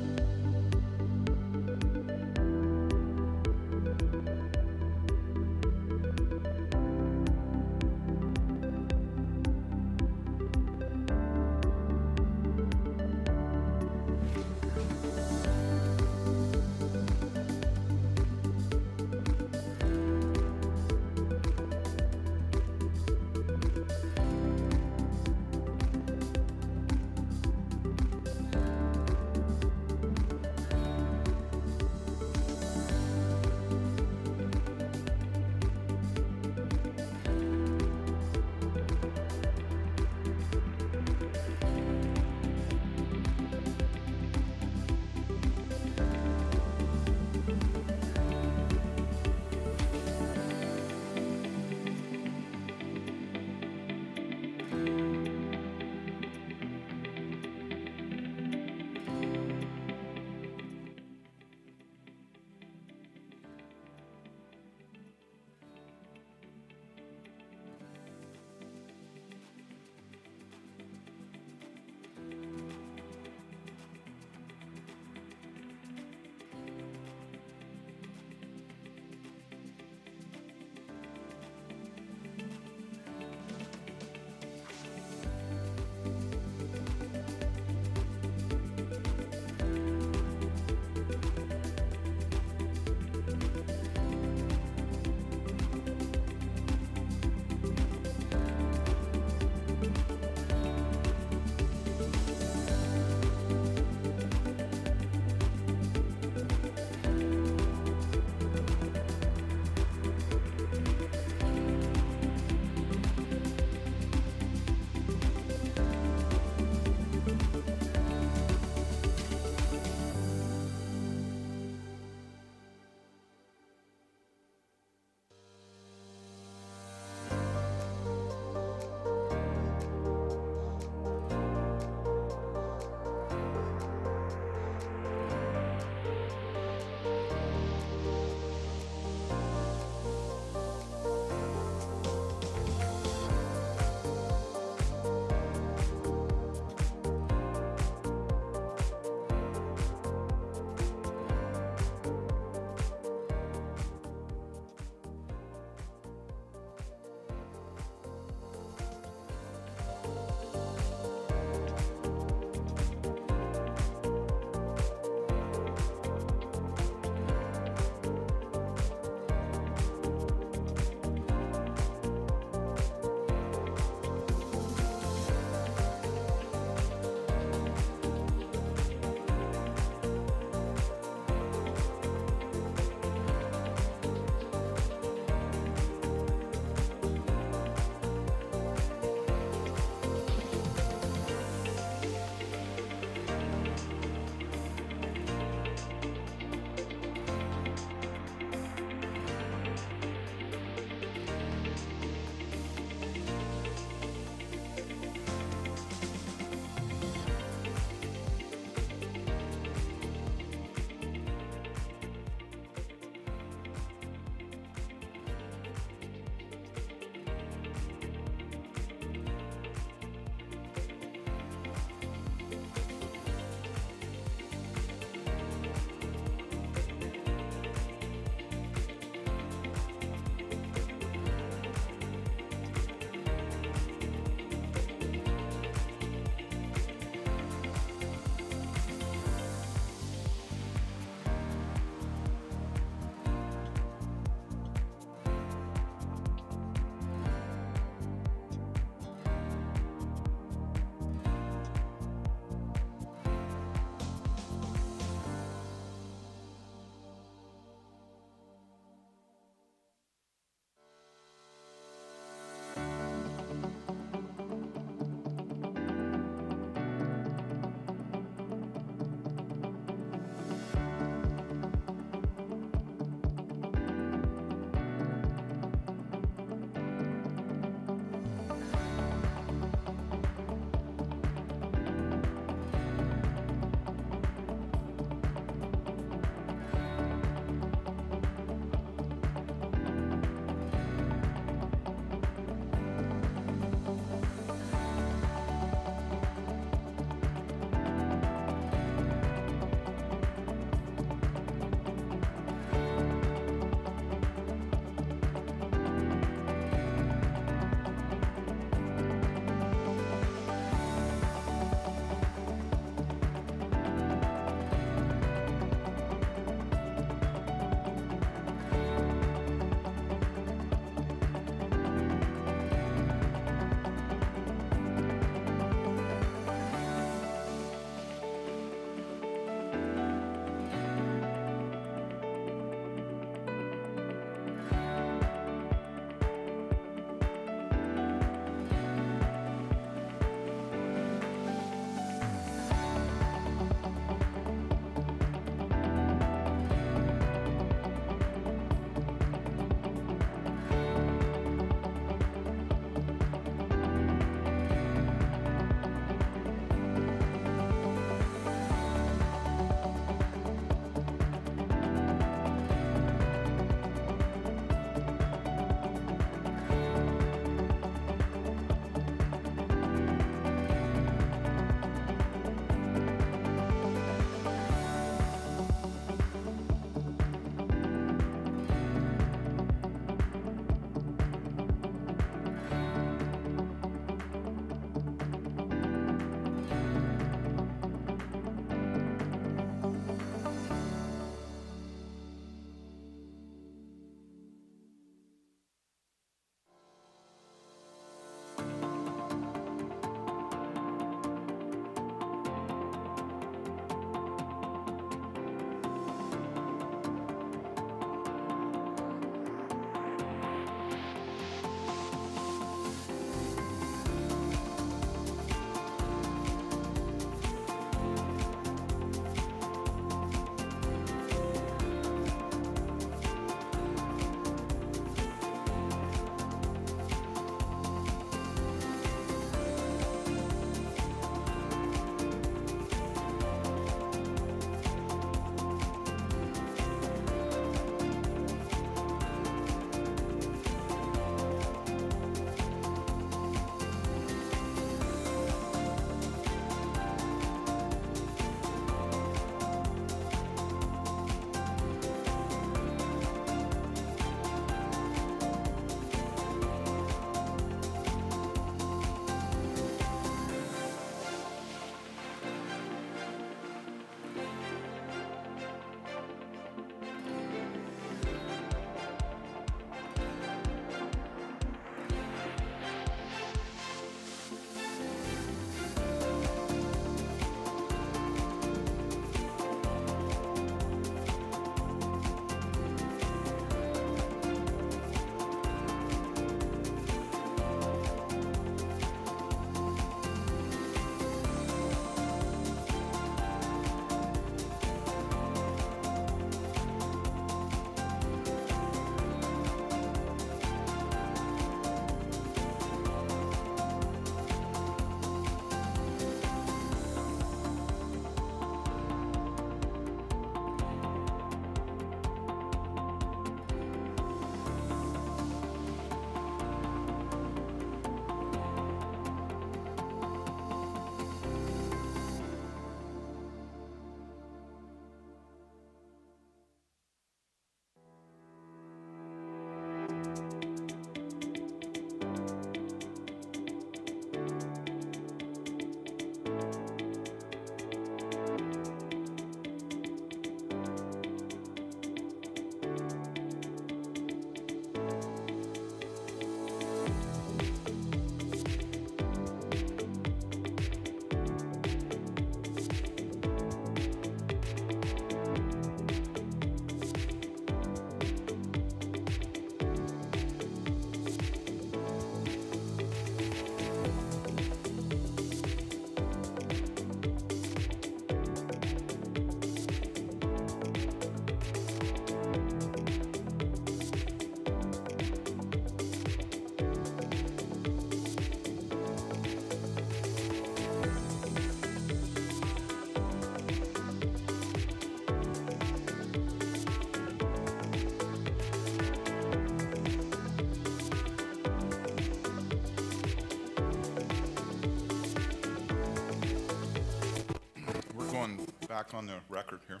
back on the record here.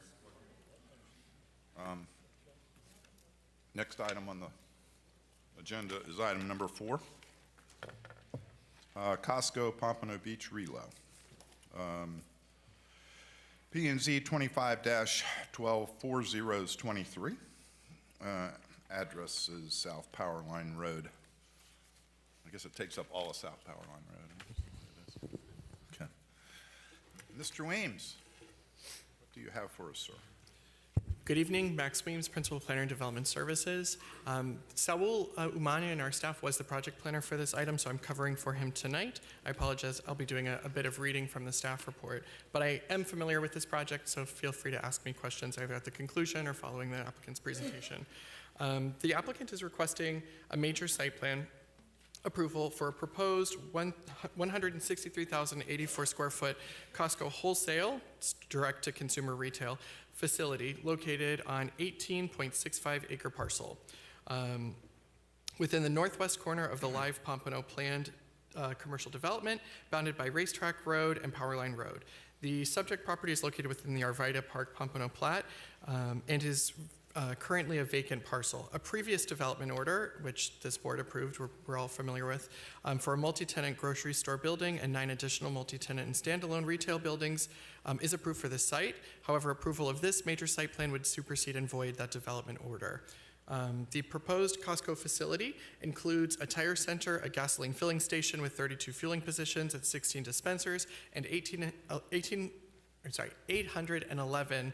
Next item on the agenda is item number 4. Costco Pompano Beach Relo. P&Z 25-124023. Address is South Power Line Road. I guess it takes up all of South Power Line Road. Okay. Mr. Weems, what do you have for us, sir? Good evening, Max Weems, Principal Planner and Development Services. Saul Umani and our staff was the project planner for this item, so I'm covering for him tonight. I apologize, I'll be doing a bit of reading from the staff report, but I am familiar with this project, so feel free to ask me questions either at the conclusion or following the applicant's presentation. The applicant is requesting a major site plan approval for a proposed 163,084 square foot Costco wholesale direct to consumer retail facility located on 18.65 acre parcel within the northwest corner of the live Pompano planned commercial development bounded by Racetrack Road and Powerline Road. The subject property is located within the Arvida Park Pompano Plat and is currently a vacant parcel. A previous development order, which this board approved, we're all familiar with, for a multi-tenant grocery store building and 9 additional multi-tenant and standalone retail buildings is approved for this site. However, approval of this major site plan would supersede and void that development order. The proposed Costco facility includes a tire center, a gasoline filling station with 32 fueling positions and 16 dispensers, and 811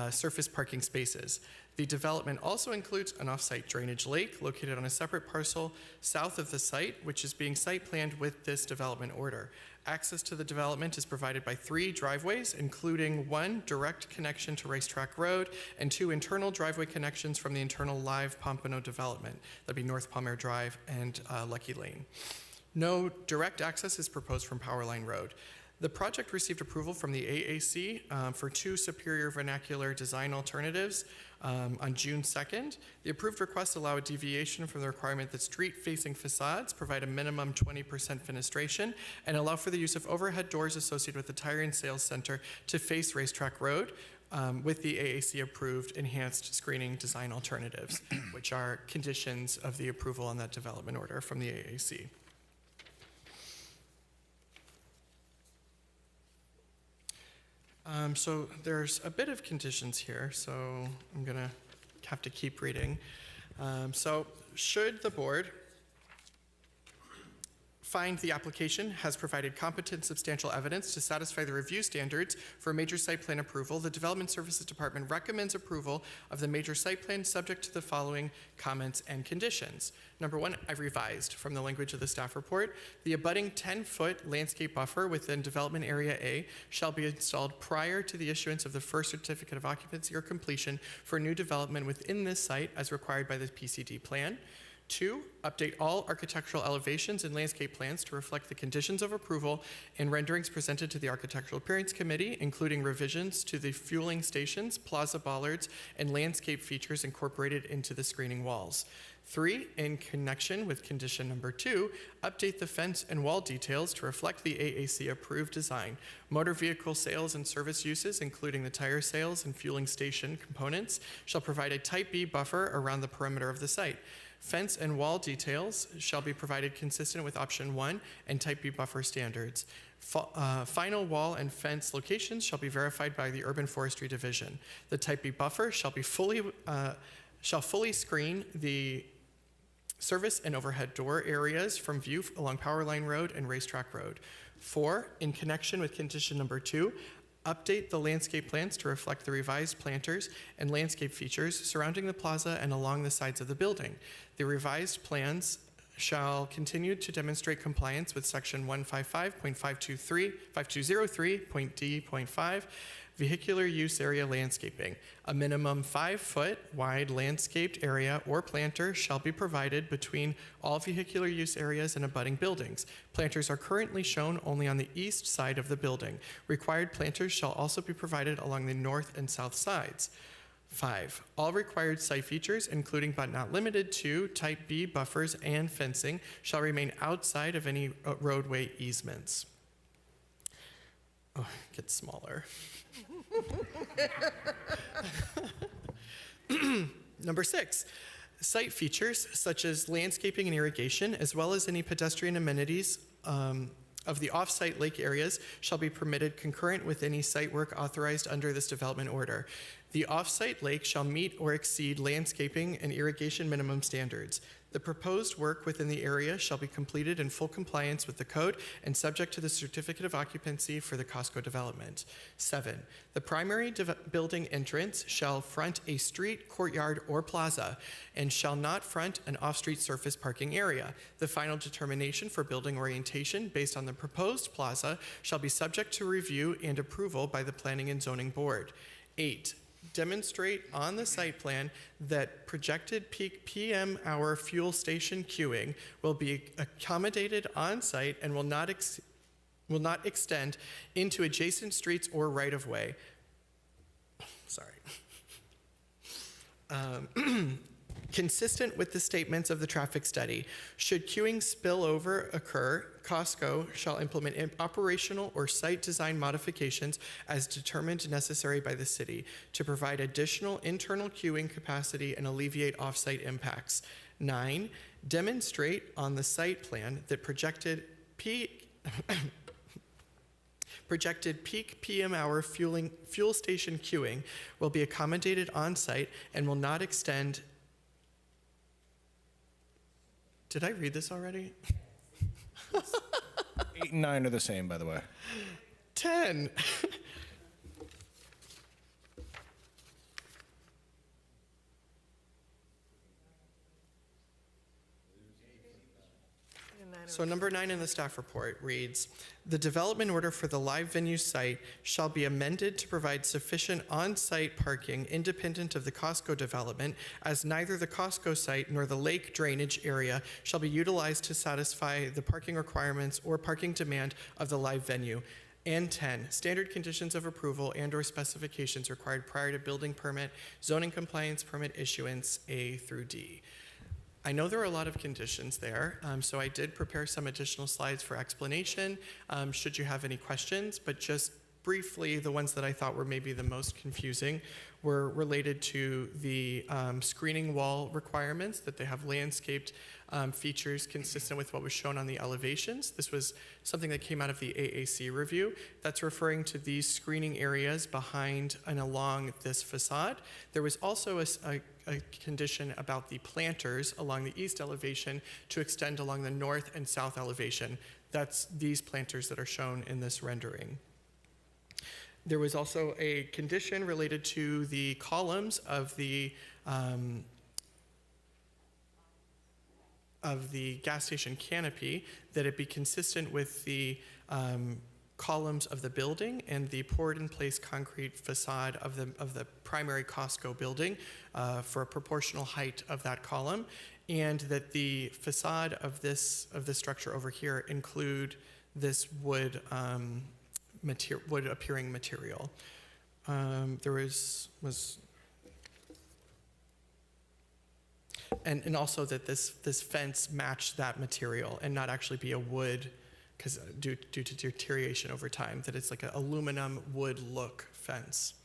surface parking spaces. The development also includes an off-site drainage lake located on a separate parcel south of the site, which is being site planned with this development order. Access to the development is provided by 3 driveways, including 1 direct connection to Racetrack Road and 2 internal driveway connections from the internal live Pompano development. That'd be North Palmer Drive and Lucky Lane. No direct access is proposed from Powerline Road. The project received approval from the AAC for 2 superior vernacular design alternatives on June 2nd. The approved requests allow a deviation from the requirement that street-facing facades provide a minimum 20% fenestration and allow for the use of overhead doors associated with the tire and sales center to face Racetrack Road with the AAC-approved enhanced screening design alternatives, which are conditions of the approval on that development order from the AAC. So there's a bit of conditions here, so I'm gonna have to keep reading. So should the board find the application has provided competent substantial evidence to satisfy the review standards for major site plan approval, the Development Services Department recommends approval of the major site plan subject to the following comments and conditions. Number 1, I've revised from the language of the staff report. The abutting 10-foot landscape buffer within Development Area A shall be installed prior to the issuance of the first certificate of occupancy or completion for new development within this site as required by the PCD plan. 2, update all architectural elevations and landscape plans to reflect the conditions of approval and renderings presented to the Architectural Appearance Committee, including revisions to the fueling stations, plaza bollards, and landscape features incorporated into the screening walls. 3, in connection with condition number 2, update the fence and wall details to reflect the AAC-approved design. Motor vehicle sales and service uses, including the tire sales and fueling station components, shall provide a Type B buffer around the perimeter of the site. Fence and wall details shall be provided consistent with option 1 and Type B buffer standards. Final wall and fence locations shall be verified by the Urban Forestry Division. The Type B buffer shall fully screen the service and overhead door areas from view along Powerline Road and Racetrack Road. 4, in connection with condition number 2, update the landscape plans to reflect the revised planters and landscape features surrounding the plaza and along the sides of the building. The revised plans shall continue to demonstrate compliance with section 155.5203.d.5 vehicular use area landscaping. A minimum 5-foot wide landscaped area or planter shall be provided between all vehicular use areas and abutting buildings. Planters are currently shown only on the east side of the building. Required planters shall also be provided along the north and south sides. 5, all required site features, including but not limited to Type B buffers and fencing, shall remain outside of any roadway easements. Oh, it gets smaller. Number 6, site features such as landscaping and irrigation, as well as any pedestrian amenities of the off-site lake areas shall be permitted concurrent with any site work authorized under this development order. The off-site lake shall meet or exceed landscaping and irrigation minimum standards. The proposed work within the area shall be completed in full compliance with the code and subject to the certificate of occupancy for the Costco development. 7, the primary building entrance shall front a street, courtyard, or plaza and shall not front an off-street surface parking area. The final determination for building orientation based on the proposed plaza shall be subject to review and approval by the Planning and Zoning Board. 8, demonstrate on the site plan that projected peak PM hour fuel station queuing will be accommodated on site and will not extend into adjacent streets or right-of-way. Sorry. Consistent with the statements of the traffic study, should queuing spillover occur, Costco shall implement operational or site design modifications as determined necessary by the city to provide additional internal queuing capacity and alleviate off-site impacts. 9, demonstrate on the site plan that projected peak PM hour fuel station queuing will be accommodated on site and will not extend. Did I read this already? 8 and 9 are the same, by the way. 10. So number 9 in the staff report reads, the development order for the live venue site shall be amended to provide sufficient on-site parking independent of the Costco development, as neither the Costco site nor the lake drainage area shall be utilized to satisfy the parking requirements or parking demand of the live venue. And 10, standard conditions of approval and/or specifications required prior to building permit, zoning compliance permit issuance, A through D. I know there are a lot of conditions there, so I did prepare some additional slides for explanation, should you have any questions, but just briefly, the ones that I thought were maybe the most confusing were related to the screening wall requirements, that they have landscaped features consistent with what was shown on the elevations. This was something that came out of the AAC review. That's referring to these screening areas behind and along this facade. There was also a condition about the planters along the east elevation to extend along the north and south elevation. That's these planters that are shown in this rendering. There was also a condition related to the columns of the gas station canopy, that it be consistent with the columns of the building and the poured-in-place concrete facade of the primary Costco building for a proportional height of that column, and that the facade of this structure over here include this wood appearing material. There was and also that this fence match that material and not actually be a wood, because due to deterioration over time, that it's like an aluminum wood look fence.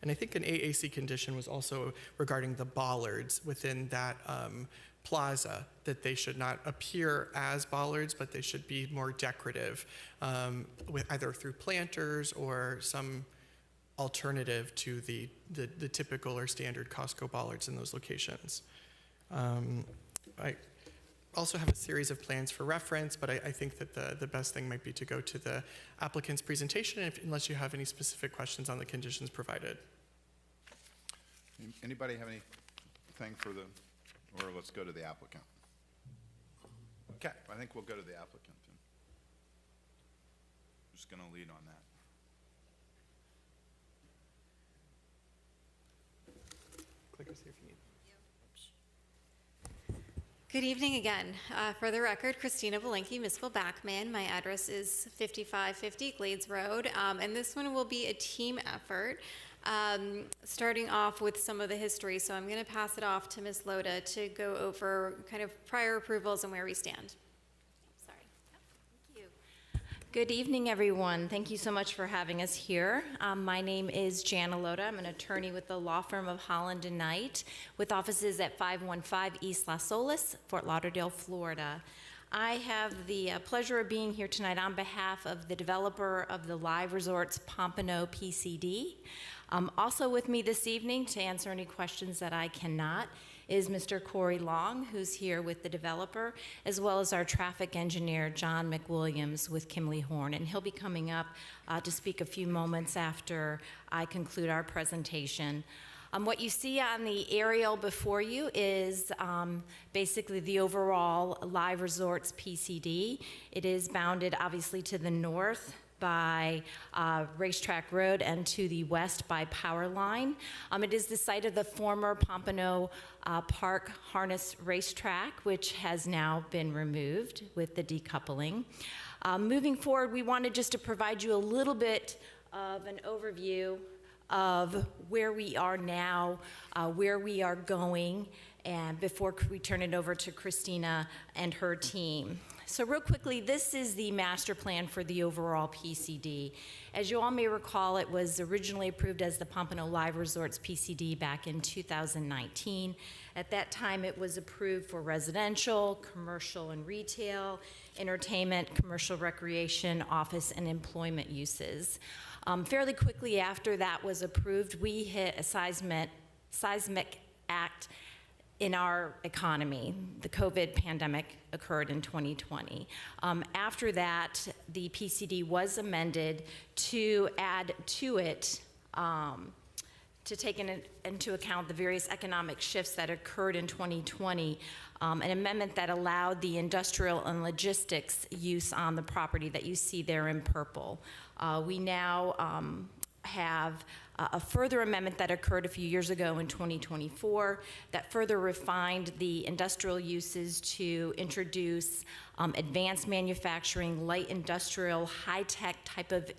And I think an AAC condition was also regarding the bollards within that plaza, that they should not appear as bollards, but they should be more decorative, with either through planters or some alternative to the typical or standard Costco bollards in those locations. I also have a series of plans for reference, but I think that the best thing might be to go to the applicant's presentation unless you have any specific questions on the conditions provided. Anybody have anything for or let's go to the applicant? Okay, I think we'll go to the applicant then. I'm just going to lead on that. Click or see if you need. Good evening again. For the record, Christina Belenke, Municipal Backman. My address is 5550 Glades Road, and this one will be a team effort. Starting off with some of the history, so I'm going to pass it off to Ms. Loda to go over kind of prior approvals and where we stand. Sorry. Thank you. Good evening, everyone. Thank you so much for having us here. My name is Jana Loda. I'm an attorney with the law firm of Holland & Knight with offices at 515 East Las Olas, Fort Lauderdale, Florida. I have the pleasure of being here tonight on behalf of the developer of the Live Resorts Pompano PCD. Also with me this evening to answer any questions that I cannot is Mr. Corey Long, who's here with the developer, as well as our traffic engineer, John McWilliams with Kimley Horn. And he'll be coming up to speak a few moments after I conclude our presentation. What you see on the aerial before you is basically the overall Live Resorts PCD. It is bounded obviously to the north by Racetrack Road and to the west by Power Line. It is the site of the former Pompano Park Harness Racetrack, which has now been removed with the decoupling. Moving forward, we wanted just to provide you a little bit of an overview of where we are now, where we are going, and before we turn it over to Christina and her team. So real quickly, this is the master plan for the overall PCD. As you all may recall, it was originally approved as the Pompano Live Resorts PCD back in 2019. At that time, it was approved for residential, commercial and retail, entertainment, commercial recreation, office, and employment uses. Fairly quickly after that was approved, we hit a seismic act in our economy. The COVID pandemic occurred in 2020. After that, the PCD was amended to add to it, to take into account the various economic shifts that occurred in 2020, an amendment that allowed the industrial and logistics use on the property that you see there in purple. We now have a further amendment that occurred a few years ago in 2024 that further refined the industrial uses to introduce advanced manufacturing, light industrial, high-tech type of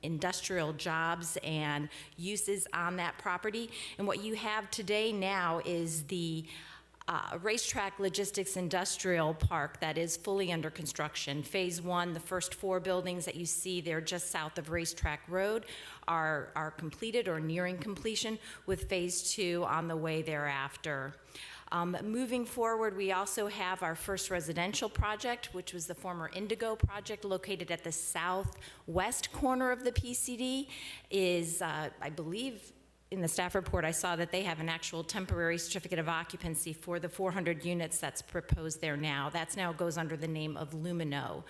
industrial jobs and uses on that property. And what you have today now is the Racetrack Logistics Industrial Park that is fully under construction. Phase 1, the first 4 buildings that you see there just south of Racetrack Road are completed or nearing completion, with Phase 2 on the way thereafter. Moving forward, we also have our first residential project, which was the former Indigo project located at the southwest corner of the PCD, is, I believe, in the staff report, I saw that they have an actual temporary certificate of occupancy for the 400 units that's proposed there now. That's now goes under the name of Lumino.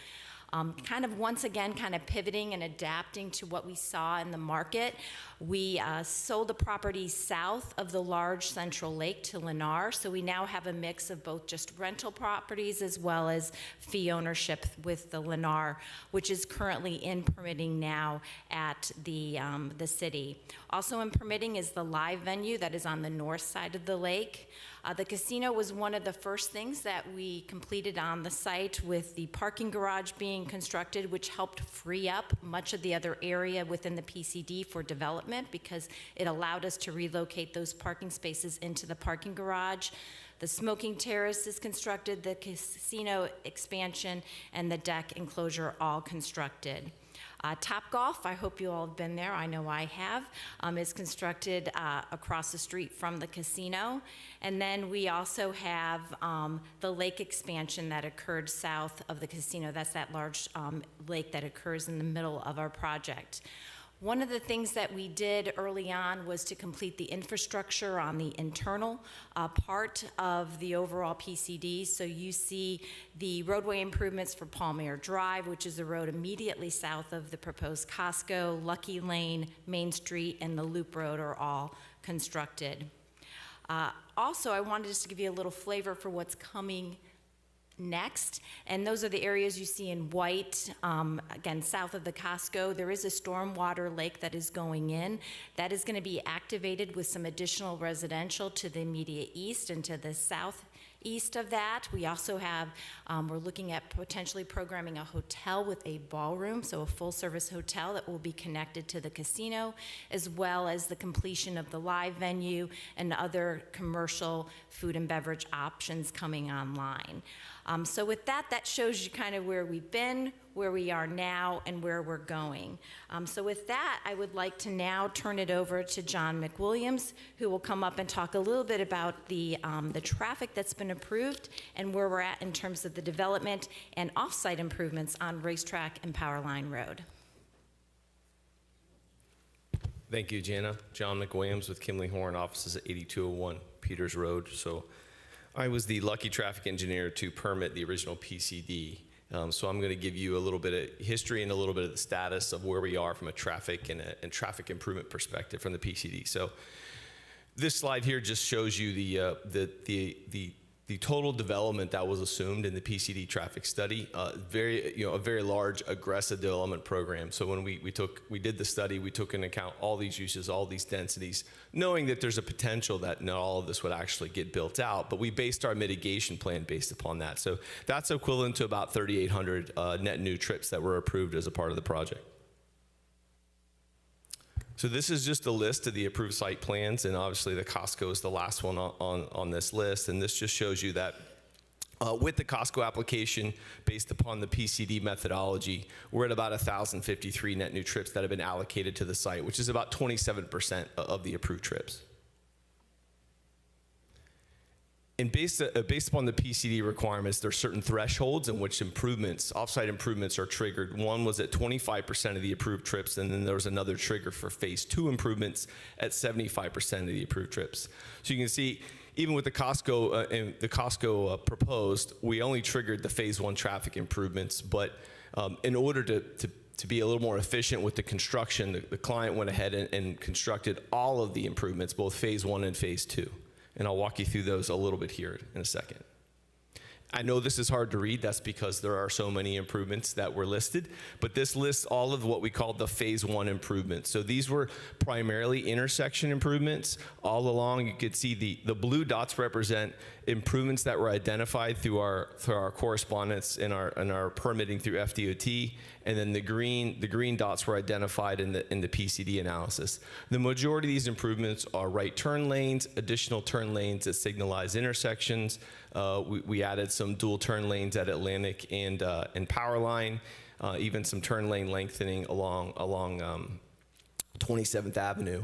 Kind of once again, kind of pivoting and adapting to what we saw in the market. We sold the property south of the large central lake to Lennar, so we now have a mix of both just rental properties as well as fee ownership with the Lennar, which is currently in permitting now at the city. Also in permitting is the live venue that is on the north side of the lake. The casino was one of the first things that we completed on the site, with the parking garage being constructed, which helped free up much of the other area within the PCD for development because it allowed us to relocate those parking spaces into the parking garage. The smoking terrace is constructed, the casino expansion, and the deck enclosure all constructed. Topgolf, I hope you all have been there, I know I have, is constructed across the street from the casino. And then we also have the lake expansion that occurred south of the casino. That's that large lake that occurs in the middle of our project. One of the things that we did early on was to complete the infrastructure on the internal part of the overall PCD. So you see the roadway improvements for Palmer Drive, which is the road immediately south of the proposed Costco, Lucky Lane, Main Street, and the Loop Road are all constructed. Also, I wanted just to give you a little flavor for what's coming next, and those are the areas you see in white. Again, south of the Costco, there is a stormwater lake that is going in. That is going to be activated with some additional residential to the immediate east and to the southeast of that. We also have, we're looking at potentially programming a hotel with a ballroom, so a full-service hotel that will be connected to the casino, as well as the completion of the live venue and other commercial food and beverage options coming online. So with that, that shows you kind of where we've been, where we are now, and where we're going. So with that, I would like to now turn it over to John McWilliams, who will come up and talk a little bit about the traffic that's been approved and where we're at in terms of the development and off-site improvements on Racetrack and Powerline Road. Thank you, Jana. John McWilliams with Kimley Horn, offices at 8201 Peters Road. So I was the lucky traffic engineer to permit the original PCD. So I'm going to give you a little bit of history and a little bit of the status of where we are from a traffic and traffic improvement perspective from the PCD. So this slide here just shows you the total development that was assumed in the PCD traffic study. A very large, aggressive development program. So when we did the study, we took into account all these uses, all these densities, knowing that there's a potential that not all of this would actually get built out, but we based our mitigation plan based upon that. So that's equivalent to about 3,800 net new trips that were approved as a part of the project. So this is just a list of the approved site plans, and obviously the Costco is the last one on this list, and this just shows you that with the Costco application, based upon the PCD methodology, we're at about 1,053 net new trips that have been allocated to the site, which is about 27% of the approved trips. And based upon the PCD requirements, there are certain thresholds in which improvements, offsite improvements, are triggered. One was at 25% of the approved trips, and then there was another trigger for phase 2 improvements at 75% of the approved trips. So you can see, even with the Costco proposed, we only triggered the phase 1 traffic improvements, but in order to be a little more efficient with the construction, the client went ahead and constructed all of the improvements, both phase 1 and phase 2. And I'll walk you through those a little bit here in a second. I know this is hard to read. That's because there are so many improvements that were listed. But this lists all of what we call the phase 1 improvements. So these were primarily intersection improvements. All along, you could see the blue dots represent improvements that were identified through our correspondence in our permitting through FDOT. And then the green dots were identified in the PCD analysis. The majority of these improvements are right turn lanes, additional turn lanes that signalize intersections. We added some dual turn lanes at Atlantic and Powerline, even some turn lane lengthening along 27th Avenue.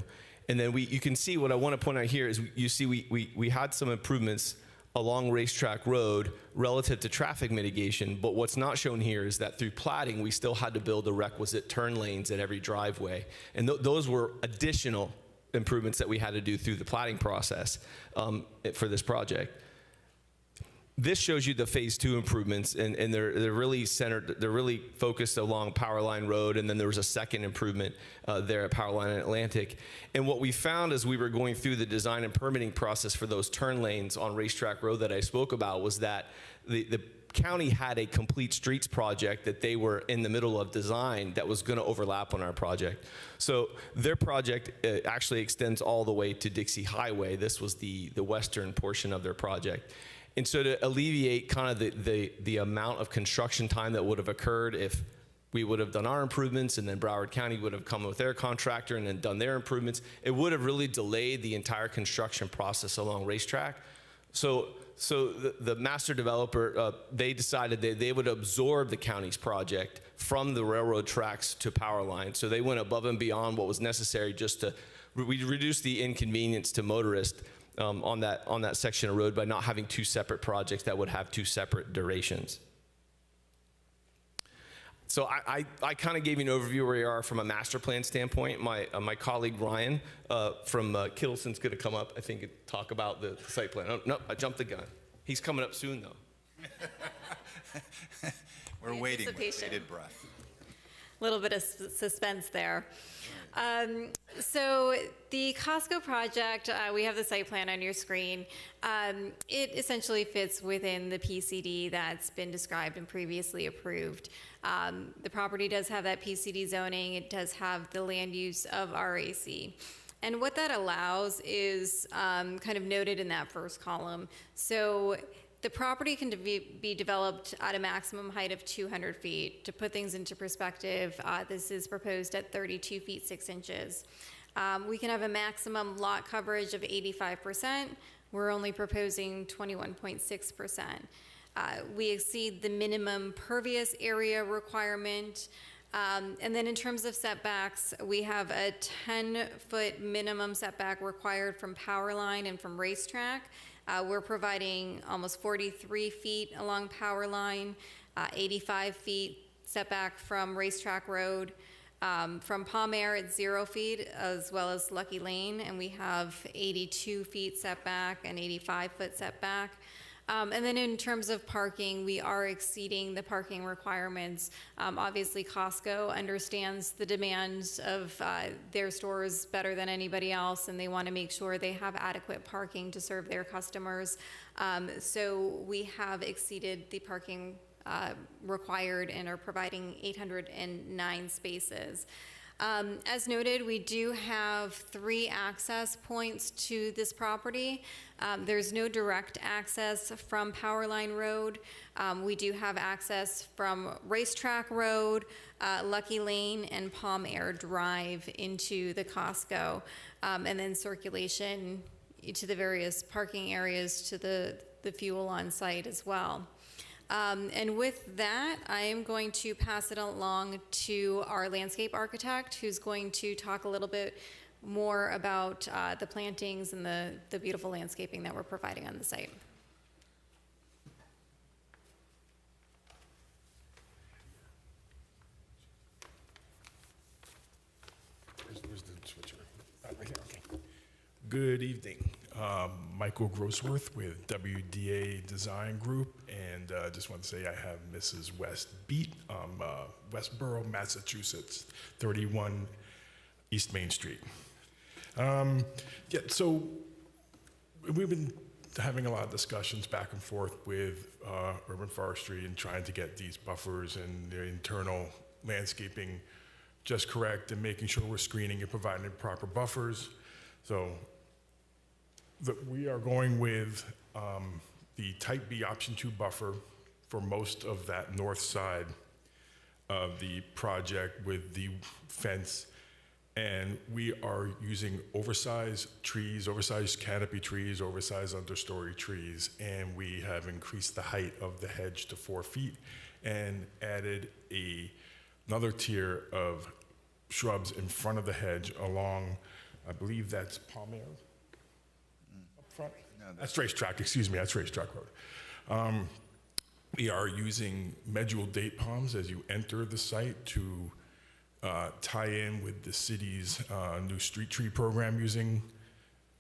And then you can see, what I want to point out here is you see we had some improvements along Racetrack Road relative to traffic mitigation, but what's not shown here is that through platting, we still had to build the requisite turn lanes at every driveway. And those were additional improvements that we had to do through the platting process for this project. This shows you the phase 2 improvements, and they're really centered, they're really focused along Powerline Road, and then there was a second improvement there at Powerline and Atlantic. And what we found as we were going through the design and permitting process for those turn lanes on Racetrack Road that I spoke about was that the county had a complete streets project that they were in the middle of design that was going to overlap on our project. So their project actually extends all the way to Dixie Highway. This was the western portion of their project. And so to alleviate kind of the amount of construction time that would have occurred if we would have done our improvements and then Broward County would have come with their contractor and then done their improvements, it would have really delayed the entire construction process along Racetrack. So the master developer, they decided that they would absorb the county's project from the railroad tracks to Powerline. So they went above and beyond what was necessary just to reduce the inconvenience to motorists on that section of road by not having two separate projects that would have two separate durations. So I kind of gave you an overview where we are from a master plan standpoint. My colleague Ryan from Kittelson's going to come up, I think, and talk about the site plan. Oh, no, I jumped the gun. He's coming up soon, though. We're waiting with bated breath. A little bit of suspense there. So the Costco project, we have the site plan on your screen. It essentially fits within the PCD that's been described and previously approved. The property does have that PCD zoning. It does have the land use of RAC. And what that allows is kind of noted in that first column. So the property can be developed at a maximum height of 200 feet. To put things into perspective, this is proposed at 32 feet 6 inches. We can have a maximum lot coverage of 85%. We're only proposing 21.6%. We exceed the minimum pervious area requirement. And then in terms of setbacks, we have a 10-foot minimum setback required from power line and from racetrack. We're providing almost 43 feet along power line, 85 feet setback from racetrack road. From Palm Air, it's 0 feet, as well as Lucky Lane, and we have 82 feet setback and 85-foot setback. And then in terms of parking, we are exceeding the parking requirements. Obviously, Costco understands the demands of their stores better than anybody else, and they want to make sure they have adequate parking to serve their customers. So we have exceeded the parking required and are providing 809 spaces. As noted, we do have 3 access points to this property. There's no direct access from Powerline Road. We do have access from Racetrack Road, Lucky Lane, and Palm Air Drive into the Costco, and then circulation to the various parking areas to the fuel on site as well. And with that, I am going to pass it along to our landscape architect, who's going to talk a little bit more about the plantings and the beautiful landscaping that we're providing on the site. Where's the switcher? Right here, okay. Good evening. Michael Grossworth with WDA Design Group, and just want to say I have Mrs. West Beat, Westboro, Massachusetts, 31 East Main Street. Yeah, so we've been having a lot of discussions back and forth with urban forestry and trying to get these buffers and the internal landscaping just correct and making sure we're screening and providing proper buffers. So we are going with the Type B Option 2 buffer for most of that north side of the project with the fence. And we are using oversized trees, oversized canopy trees, oversized understory trees, and we have increased the height of the hedge to 4 feet and added another tier of shrubs in front of the hedge along, I believe that's Palm Air? Up front? No, that's Racetrack, excuse me, that's Racetrack Road. We are using medjool date palms as you enter the site to tie in with the city's new street tree program using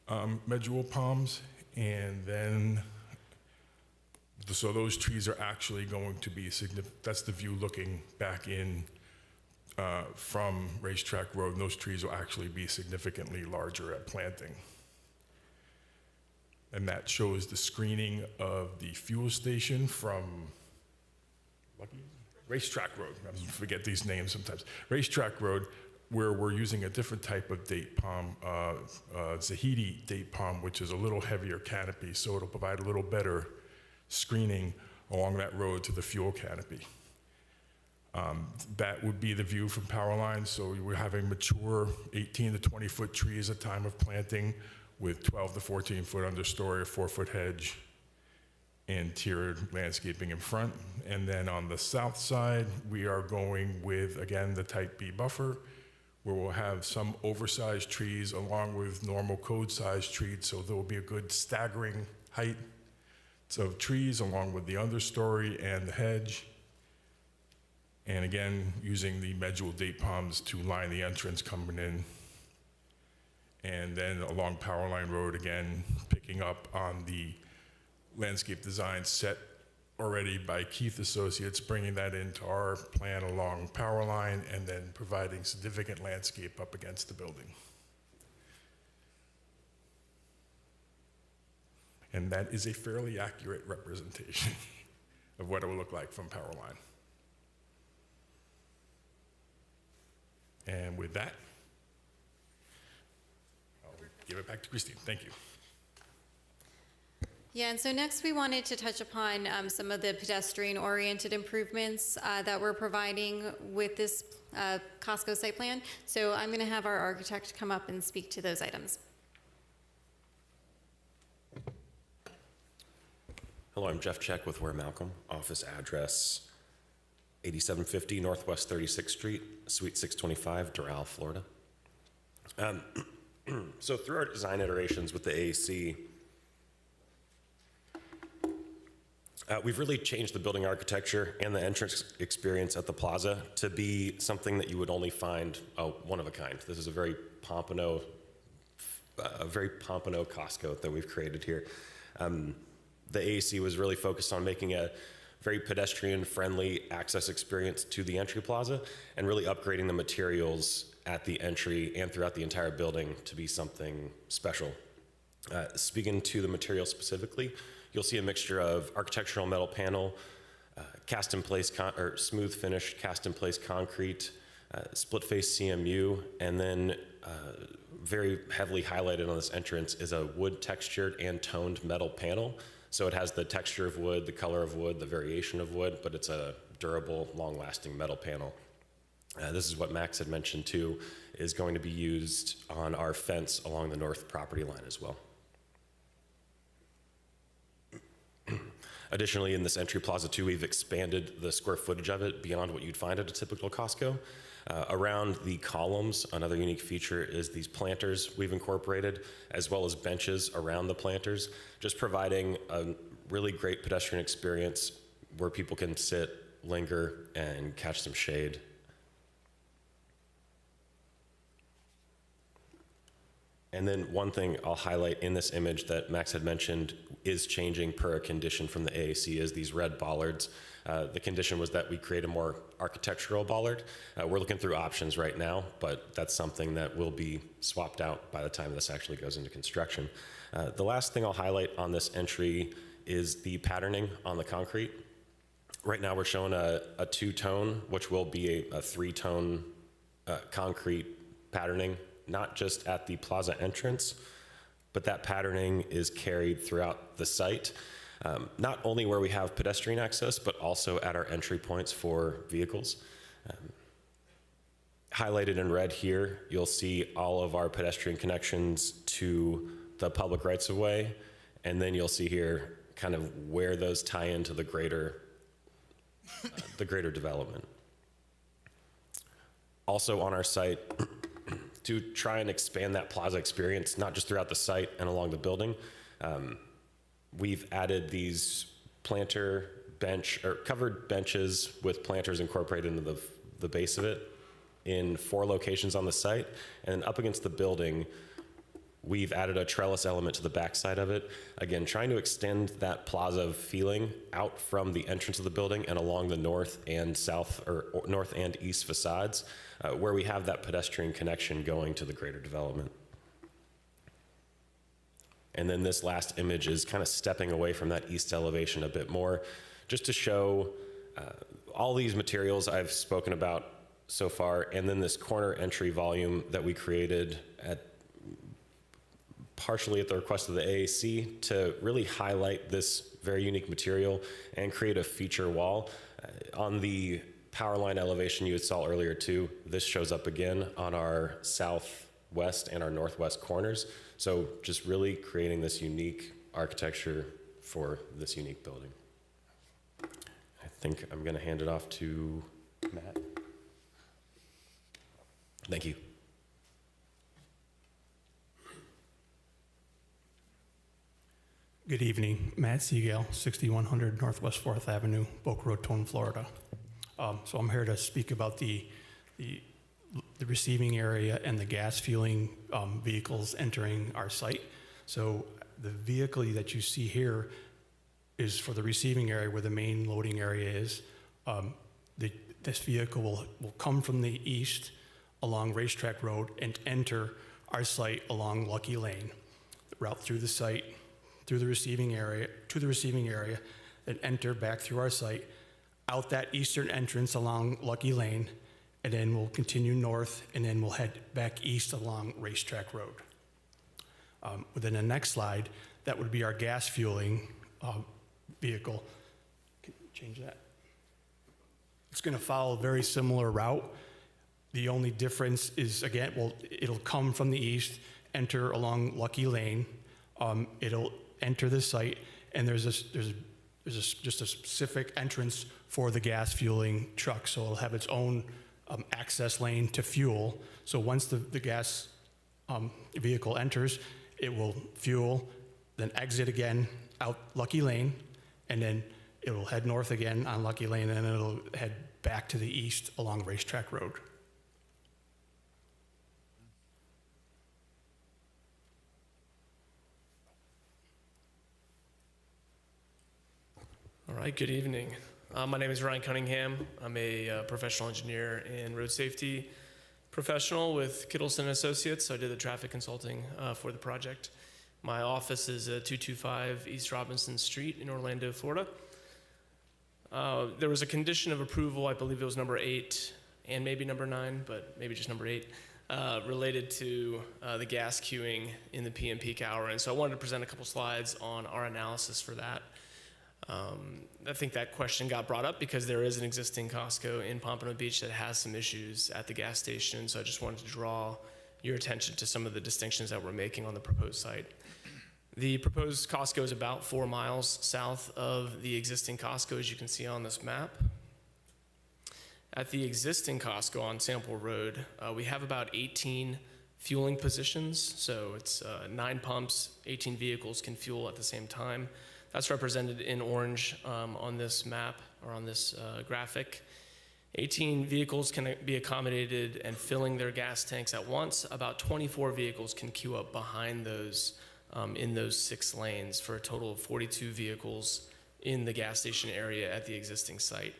medjool palms. And then, so those trees are actually going to be significant. That's the view looking back in from Racetrack Road, and those trees will actually be significantly larger at planting. And that shows the screening of the fuel station from Racetrack Road. I forget these names sometimes. Racetrack Road, where we're using a different type of date palm, Zahidi date palm, which is a little heavier canopy, so it'll provide a little better screening along that road to the fuel canopy. That would be the view from power lines. So we're having mature 18 to 20 foot trees at time of planting with 12 to 14 foot understory, a 4-foot hedge, and tiered landscaping in front. And then on the south side, we are going with, again, the Type B buffer, where we'll have some oversized trees along with normal code-sized trees, so there will be a good staggering height of trees along with the understory and the hedge. And again, using the medjool date palms to line the entrance coming in. And then along Powerline Road, again, picking up on the landscape design set already by Keith Associates, bringing that into our plan along Powerline, and then providing significant landscape up against the building. And that is a fairly accurate representation of what it will look like from Powerline. And with that, I'll give it back to Christine. Thank you. Yeah, and so next we wanted to touch upon some of the pedestrian-oriented improvements that we're providing with this Costco site plan. So I'm going to have our architect come up and speak to those items. Hello, I'm Jeff Check with Where Malcolm. Office address 8750 Northwest 36th Street, Suite 625, Doral, Florida. So through our design iterations with the AAC, we've really changed the building architecture and the entrance experience at the plaza to be something that you would only find one of a kind. This is a very Pompano Costco that we've created here. The AAC was really focused on making a very pedestrian-friendly access experience to the entry plaza and really upgrading the materials at the entry and throughout the entire building to be something special. Speaking to the material specifically, you'll see a mixture of architectural metal panel, cast-in-place or smooth finish cast-in-place concrete, split-face CMU, and then very heavily highlighted on this entrance is a wood textured and toned metal panel. So it has the texture of wood, the color of wood, the variation of wood, but it's a durable, long-lasting metal panel. This is what Max had mentioned too, is going to be used on our fence along the north property line as well. Additionally, in this entry plaza too, we've expanded the square footage of it beyond what you'd find at a typical Costco. Around the columns, another unique feature is these planters we've incorporated, as well as benches around the planters, just providing a really great pedestrian experience where people can sit, linger, and catch some shade. And then one thing I'll highlight in this image that Max had mentioned is changing per a condition from the AAC is these red bollards. The condition was that we create a more architectural bollard. We're looking through options right now, but that's something that will be swapped out by the time this actually goes into construction. The last thing I'll highlight on this entry is the patterning on the concrete. Right now we're showing a two-tone, which will be a three-tone concrete patterning, not just at the plaza entrance, but that patterning is carried throughout the site. Not only where we have pedestrian access, but also at our entry points for vehicles. Highlighted in red here, you'll see all of our pedestrian connections to the public rights of way, and then you'll see here kind of where those tie into the greater development. Also on our site, to try and expand that plaza experience, not just throughout the site and along the building, we've added these covered benches with planters incorporated into the base of it in 4 locations on the site. And up against the building, we've added a trellis element to the backside of it. Again, trying to extend that plaza feeling out from the entrance of the building and along the north and south or north and east facades, where we have that pedestrian connection going to the greater development. And then this last image is kind of stepping away from that east elevation a bit more, just to show all these materials I've spoken about so far, and then this corner entry volume that we created partially at the request of the AAC to really highlight this very unique material and create a feature wall. On the power line elevation you saw earlier too, this shows up again on our southwest and our northwest corners. So just really creating this unique architecture for this unique building. I think I'm going to hand it off to Matt. Thank you. Good evening, Matt Siegel, 6100 Northwest 4th Avenue, Boca Raton, Florida. So I'm here to speak about the receiving area and the gas fueling vehicles entering our site. So the vehicle that you see here is for the receiving area where the main loading area is. This vehicle will come from the east along Racetrack Road and enter our site along Lucky Lane, route through the site, through the receiving area, to the receiving area, and enter back through our site, out that eastern entrance along Lucky Lane, and then we'll continue north, and then we'll head back east along Racetrack Road. Within the next slide, that would be our gas fueling vehicle. Can you change that? It's going to follow a very similar route. The only difference is, again, well, it'll come from the east, enter along Lucky Lane. It'll enter the site, and there's just a specific entrance for the gas fueling truck, so it'll have its own access lane to fuel. So once the gas vehicle enters, it will fuel, then exit again out Lucky Lane, and then it will head north again on Lucky Lane, and then it'll head back to the east along Racetrack Road. All right, good evening. My name is Ryan Cunningham. I'm a professional engineer and road safety professional with Kittleson Associates. So I did the traffic consulting for the project. My office is 225 East Robinson Street in Orlando, Florida. There was a condition of approval, I believe it was number 8 and maybe number 9, but maybe just number 8, related to the gas queuing in the PM peak hour. And so I wanted to present a couple slides on our analysis for that. I think that question got brought up because there is an existing Costco in Pompano Beach that has some issues at the gas station. So I just wanted to draw your attention to some of the distinctions that we're making on the proposed site. The proposed Costco is about 4 miles south of the existing Costco, as you can see on this map. At the existing Costco on Sample Road, we have about 18 fueling positions. So it's 9 pumps, 18 vehicles can fuel at the same time. That's represented in orange on this map or on this graphic. 18 vehicles can be accommodated and filling their gas tanks at once. About 24 vehicles can queue up behind those in those 6 lanes for a total of 42 vehicles in the gas station area at the existing site.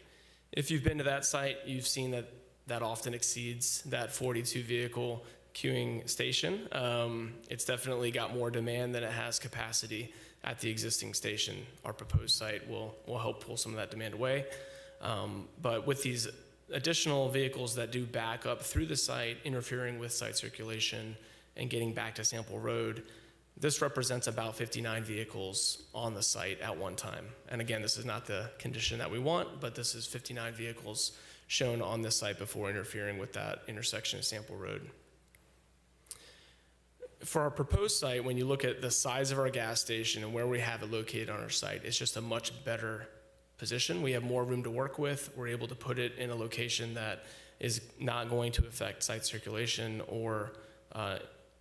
If you've been to that site, you've seen that that often exceeds that 42 vehicle queuing station. It's definitely got more demand than it has capacity at the existing station. Our proposed site will help pull some of that demand away. But with these additional vehicles that do back up through the site, interfering with site circulation and getting back to Sample Road, this represents about 59 vehicles on the site at one time. And again, this is not the condition that we want, but this is 59 vehicles shown on this site before interfering with that intersection of Sample Road. For our proposed site, when you look at the size of our gas station and where we have it located on our site, it's just a much better position. We have more room to work with. We're able to put it in a location that is not going to affect site circulation or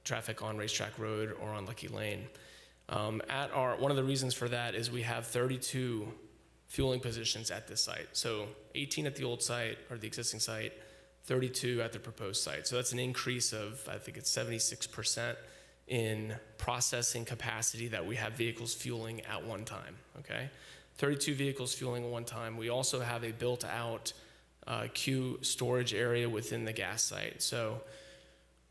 traffic on Racetrack Road or on Lucky Lane. One of the reasons for that is we have 32 fueling positions at this site. So 18 at the old site or the existing site, 32 at the proposed site. So that's an increase of, I think it's 76% in processing capacity that we have vehicles fueling at one time, okay? 32 vehicles fueling at one time. We also have a built-out queue storage area within the gas site. So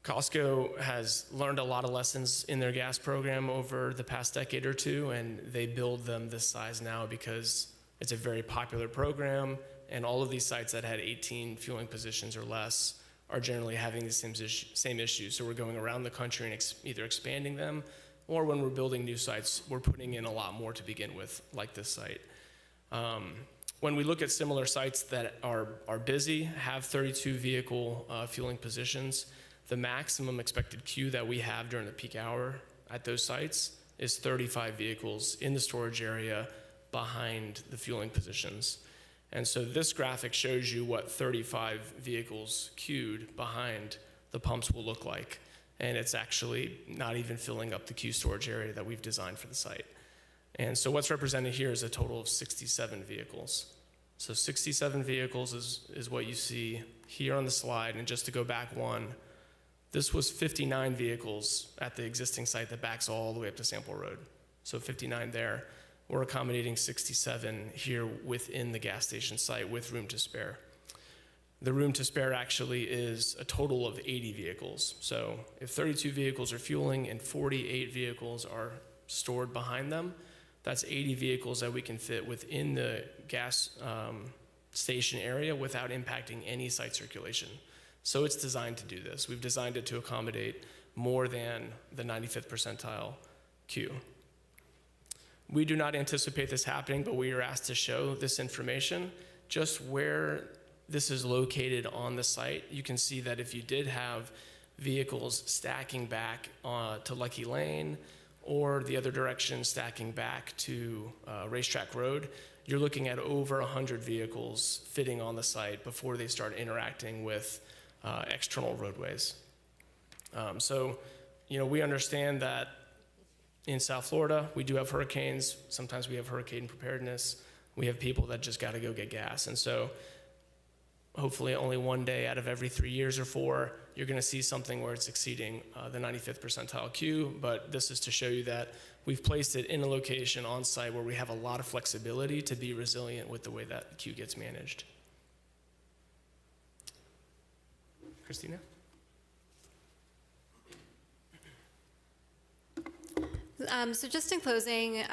Costco has learned a lot of lessons in their gas program over the past decade or two, and they build them this size now because it's a very popular program, and all of these sites that had 18 fueling positions or less are generally having the same issues. So we're going around the country and either expanding them, or when we're building new sites, we're putting in a lot more to begin with, like this site. When we look at similar sites that are busy, have 32 vehicle fueling positions, the maximum expected queue that we have during the peak hour at those sites is 35 vehicles in the storage area behind the fueling positions. And so this graphic shows you what 35 vehicles queued behind the pumps will look like. And it's actually not even filling up the queue storage area that we've designed for the site. And so what's represented here is a total of 67 vehicles. So 67 vehicles is what you see here on the slide. And just to go back one, this was 59 vehicles at the existing site that backs all the way up to Sample Road. So 59 there. We're accommodating 67 here within the gas station site with room to spare. The room to spare actually is a total of 80 vehicles. So if 32 vehicles are fueling and 48 vehicles are stored behind them, that's 80 vehicles that we can fit within the gas station area without impacting any site circulation. So it's designed to do this. We've designed it to accommodate more than the 95th percentile queue. We do not anticipate this happening, but we are asked to show this information. Just where this is located on the site, you can see that if you did have vehicles stacking back to Lucky Lane or the other direction stacking back to Racetrack Road, you're looking at over 100 vehicles fitting on the site before they start interacting with external roadways. So, we understand that in South Florida, we do have hurricanes. Sometimes we have hurricane preparedness. We have people that just got to go get gas. And so hopefully only one day out of every 3 years or 4, you're going to see something where it's exceeding the 95th percentile queue. But this is to show you that we've placed it in a location on site where we have a lot of flexibility to be resilient with the way that the queue gets managed. Christina? So just in closing,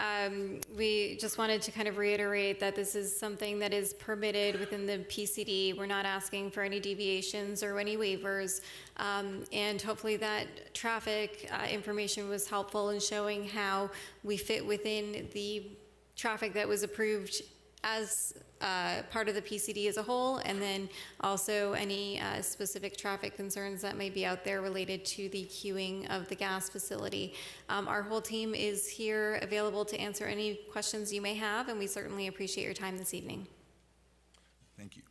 we just wanted to kind of reiterate that this is something that is permitted within the PCD. We're not asking for any deviations or any waivers. And hopefully that traffic information was helpful in showing how we fit within the traffic that was approved as part of the PCD as a whole, and then also any specific traffic concerns that may be out there related to the queuing of the gas facility. Our whole team is here available to answer any questions you may have, and we certainly appreciate your time this evening. Thank you.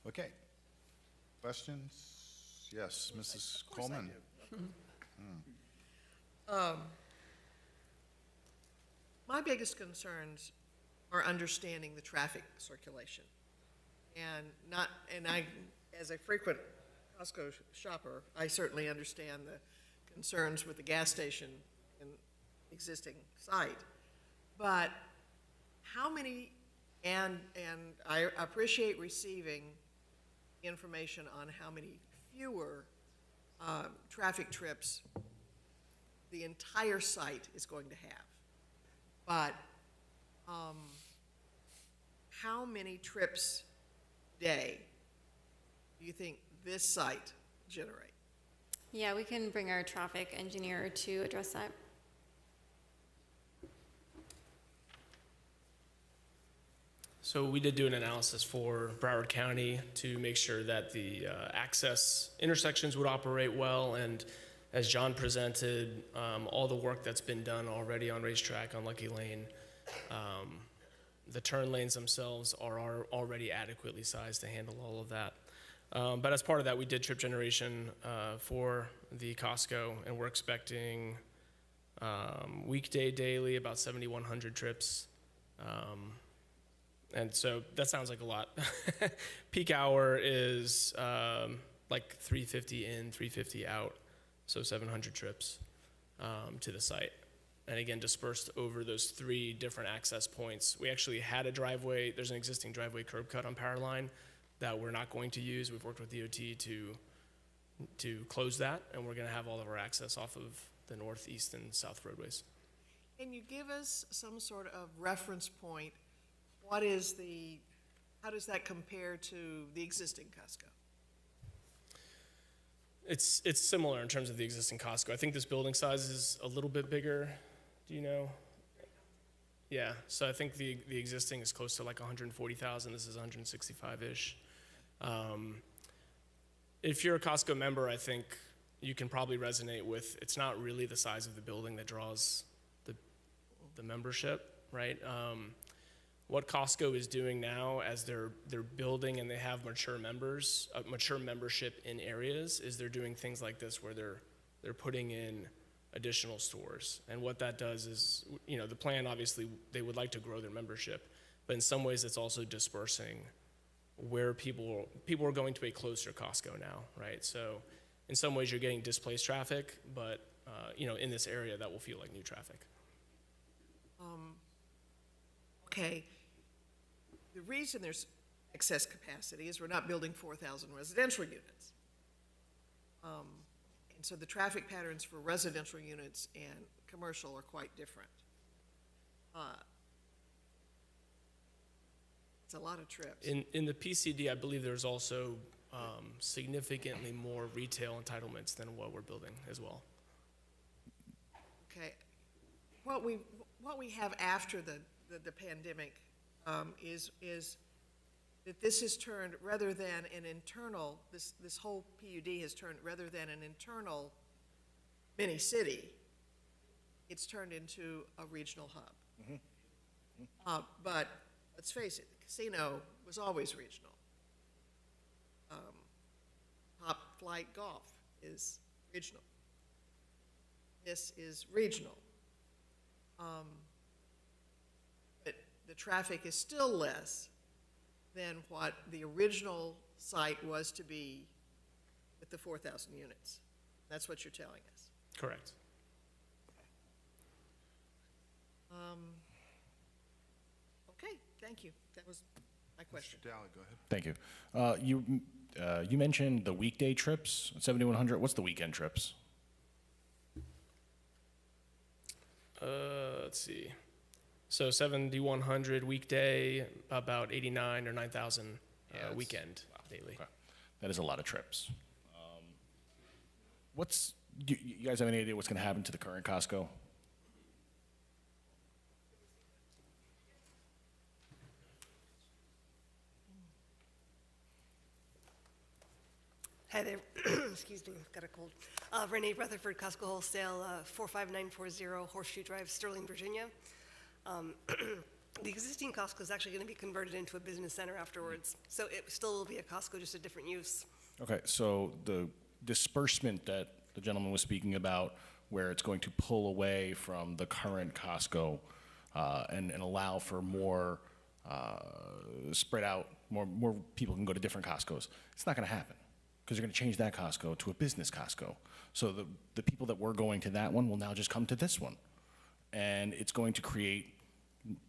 Okay. Questions? Yes, Mrs. Coleman. My biggest concerns are understanding the traffic circulation. And I, as a frequent Costco shopper, I certainly understand the concerns with the gas station and existing site. But how many, and I appreciate receiving information on how many fewer traffic trips the entire site is going to have. But how many trips a day do you think this site generate? Yeah, we can bring our traffic engineer to address that. So we did do an analysis for Broward County to make sure that the access intersections would operate well, and as John presented, all the work that's been done already on Racetrack, on Lucky Lane, the turn lanes themselves are already adequately sized to handle all of that. But as part of that, we did trip generation for the Costco, and we're expecting weekday daily about 7,100 trips. And so that sounds like a lot. Peak hour is like 350 in, 350 out, so 700 trips to the site. And again, dispersed over those 3 different access points. We actually had a driveway. There's an existing driveway curb cut on Powerline that we're not going to use. We've worked with DOT to close that, and we're going to have all of our access off of the north, east, and south roadways. Can you give us some sort of reference point? How does that compare to the existing Costco? It's similar in terms of the existing Costco. I think this building size is a little bit bigger. Do you know? Yeah, so I think the existing is close to like 140,000. This is 165-ish. If you're a Costco member, I think you can probably resonate with, it's not really the size of the building that draws the membership, right? What Costco is doing now as they're building and they have mature members, mature membership in areas, is they're doing things like this where they're putting in additional stores. And what that does is, the plan, obviously, they would like to grow their membership, but in some ways it's also dispersing where people are going to a closer Costco now, right? So in some ways you're getting displaced traffic, but in this area that will feel like new traffic. Okay. The reason there's excess capacity is we're not building 4,000 residential units. And so the traffic patterns for residential units and commercial are quite different. It's a lot of trips. In the PCD, I believe there's also significantly more retail entitlements than what we're building as well. Okay. What we have after the pandemic is that this has turned, rather than an internal, this whole PUD has turned, rather than an internal mini city, it's turned into a regional hub. But let's face it, the casino was always regional. Top Flight Golf is regional. This is regional. But the traffic is still less than what the original site was to be with the 4,000 units. That's what you're telling us. Correct. Okay, thank you. That was my question. Mr. Dowling, go ahead. Thank you. You mentioned the weekday trips, 7,100. What's the weekend trips? Let's see. So 7,100 weekday, about 89 or 9,000 weekend daily. Okay. That is a lot of trips. You guys have any idea what's going to happen to the current Costco? Hi there. Excuse me, got a cold. Renee Rutherford, Costco Wholesale, 45940 Horseshoe Drive, Sterling, Virginia. The existing Costco is actually going to be converted into a business center afterwards. So it still will be a Costco, just a different use. Okay, so the disbursement that the gentleman was speaking about, where it's going to pull away from the current Costco and allow for more spread out, more people can go to different Costcos. It's not going to happen because they're going to change that Costco to a business Costco. So the people that were going to that one will now just come to this one. And it's going to create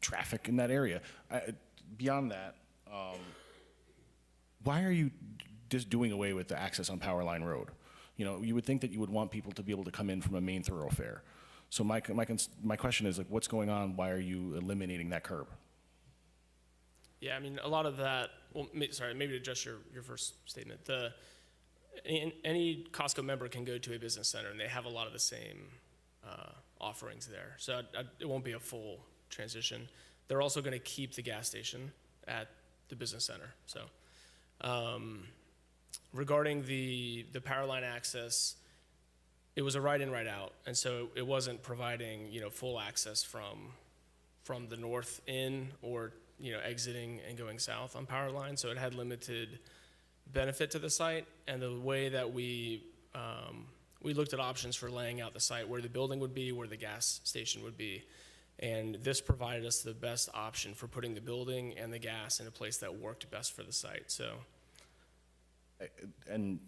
traffic in that area. Beyond that, why are you just doing away with the access on Powerline Road? You know, you would think that you would want people to be able to come in from a main thoroughfare. So my question is, like, what's going on? Why are you eliminating that curb? Yeah, I mean, a lot of that, well, sorry, maybe to address your first statement. Any Costco member can go to a business center, and they have a lot of the same offerings there. So it won't be a full transition. They're also going to keep the gas station at the business center. So regarding the power line access, it was a right in, right out. And so it wasn't providing, full access from the north in or, exiting and going south on power line. So it had limited benefit to the site. And the way that we looked at options for laying out the site, where the building would be, where the gas station would be. And this provided us the best option for putting the building and the gas in a place that worked best for the site. So, and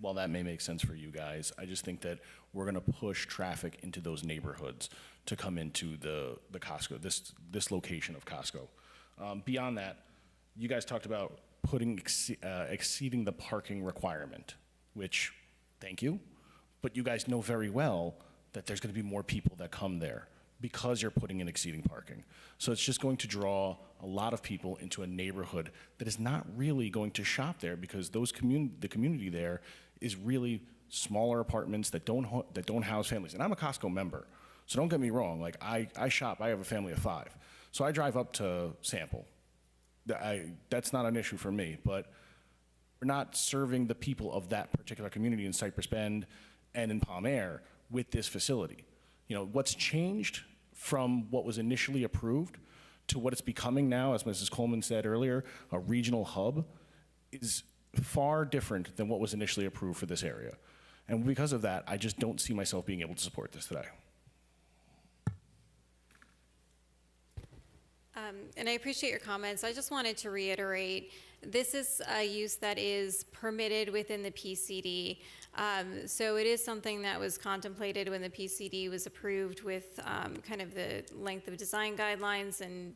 while that may make sense for you guys, I just think that we're going to push traffic into those neighborhoods to come into the Costco, this location of Costco. Beyond that, you guys talked about exceeding the parking requirement, which, thank you, but you guys know very well that there's going to be more people that come there because you're putting in exceeding parking. So it's just going to draw a lot of people into a neighborhood that is not really going to shop there, because the community there is really smaller apartments that don't house families. And I'm a Costco member, so don't get me wrong. Like, I shop. I have a family of 5, so I drive up to sample. That's not an issue for me, but we're not serving the people of that particular community in Cypress Bend and in Palm Air with this facility. What's changed from what was initially approved to what it's becoming now, as Mrs. Coleman said earlier, a regional hub, is far different than what was initially approved for this area. And because of that, I just don't see myself being able to support this today. And I appreciate your comments. I just wanted to reiterate, this is a use that is permitted within the PCD. So it is something that was contemplated when the PCD was approved with kind of the length of design guidelines and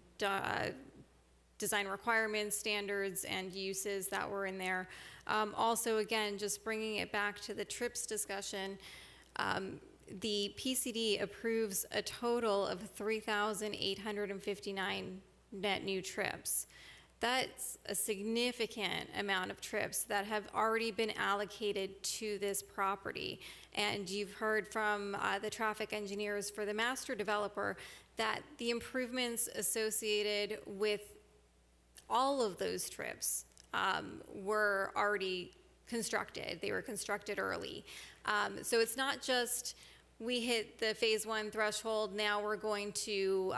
design requirements, standards, and uses that were in there. Also, again, just bringing it back to the TRIPS discussion, the PCD approves a total of 3,859 net new trips. That's a significant amount of trips that have already been allocated to this property. And you've heard from the traffic engineers for the master developer that the improvements associated with all of those trips were already constructed. They were constructed early. So it's not just we hit the phase one threshold. Now we're going to,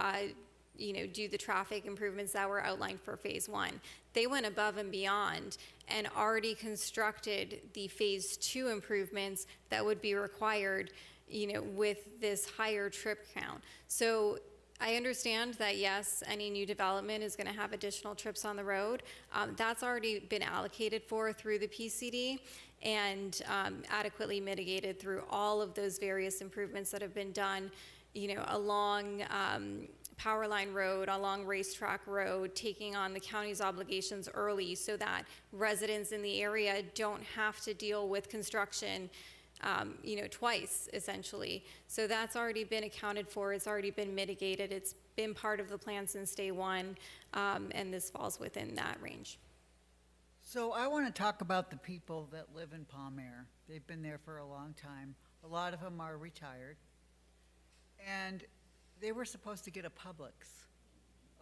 do the traffic improvements that were outlined for phase one. They went above and beyond and already constructed the phase two improvements that would be required, with this higher trip count. So I understand that, yes, any new development is going to have additional trips on the road. That's already been allocated for through the PCD and adequately mitigated through all of those various improvements that have been done, along Powerline Road, along Racetrack Road, taking on the county's obligations early so that residents in the area don't have to deal with construction twice, essentially. So that's already been accounted for. It's already been mitigated. It's been part of the plan since day one, and this falls within that range. So I want to talk about the people that live in Palm Air. They've been there for a long time. A lot of them are retired. And they were supposed to get a Publix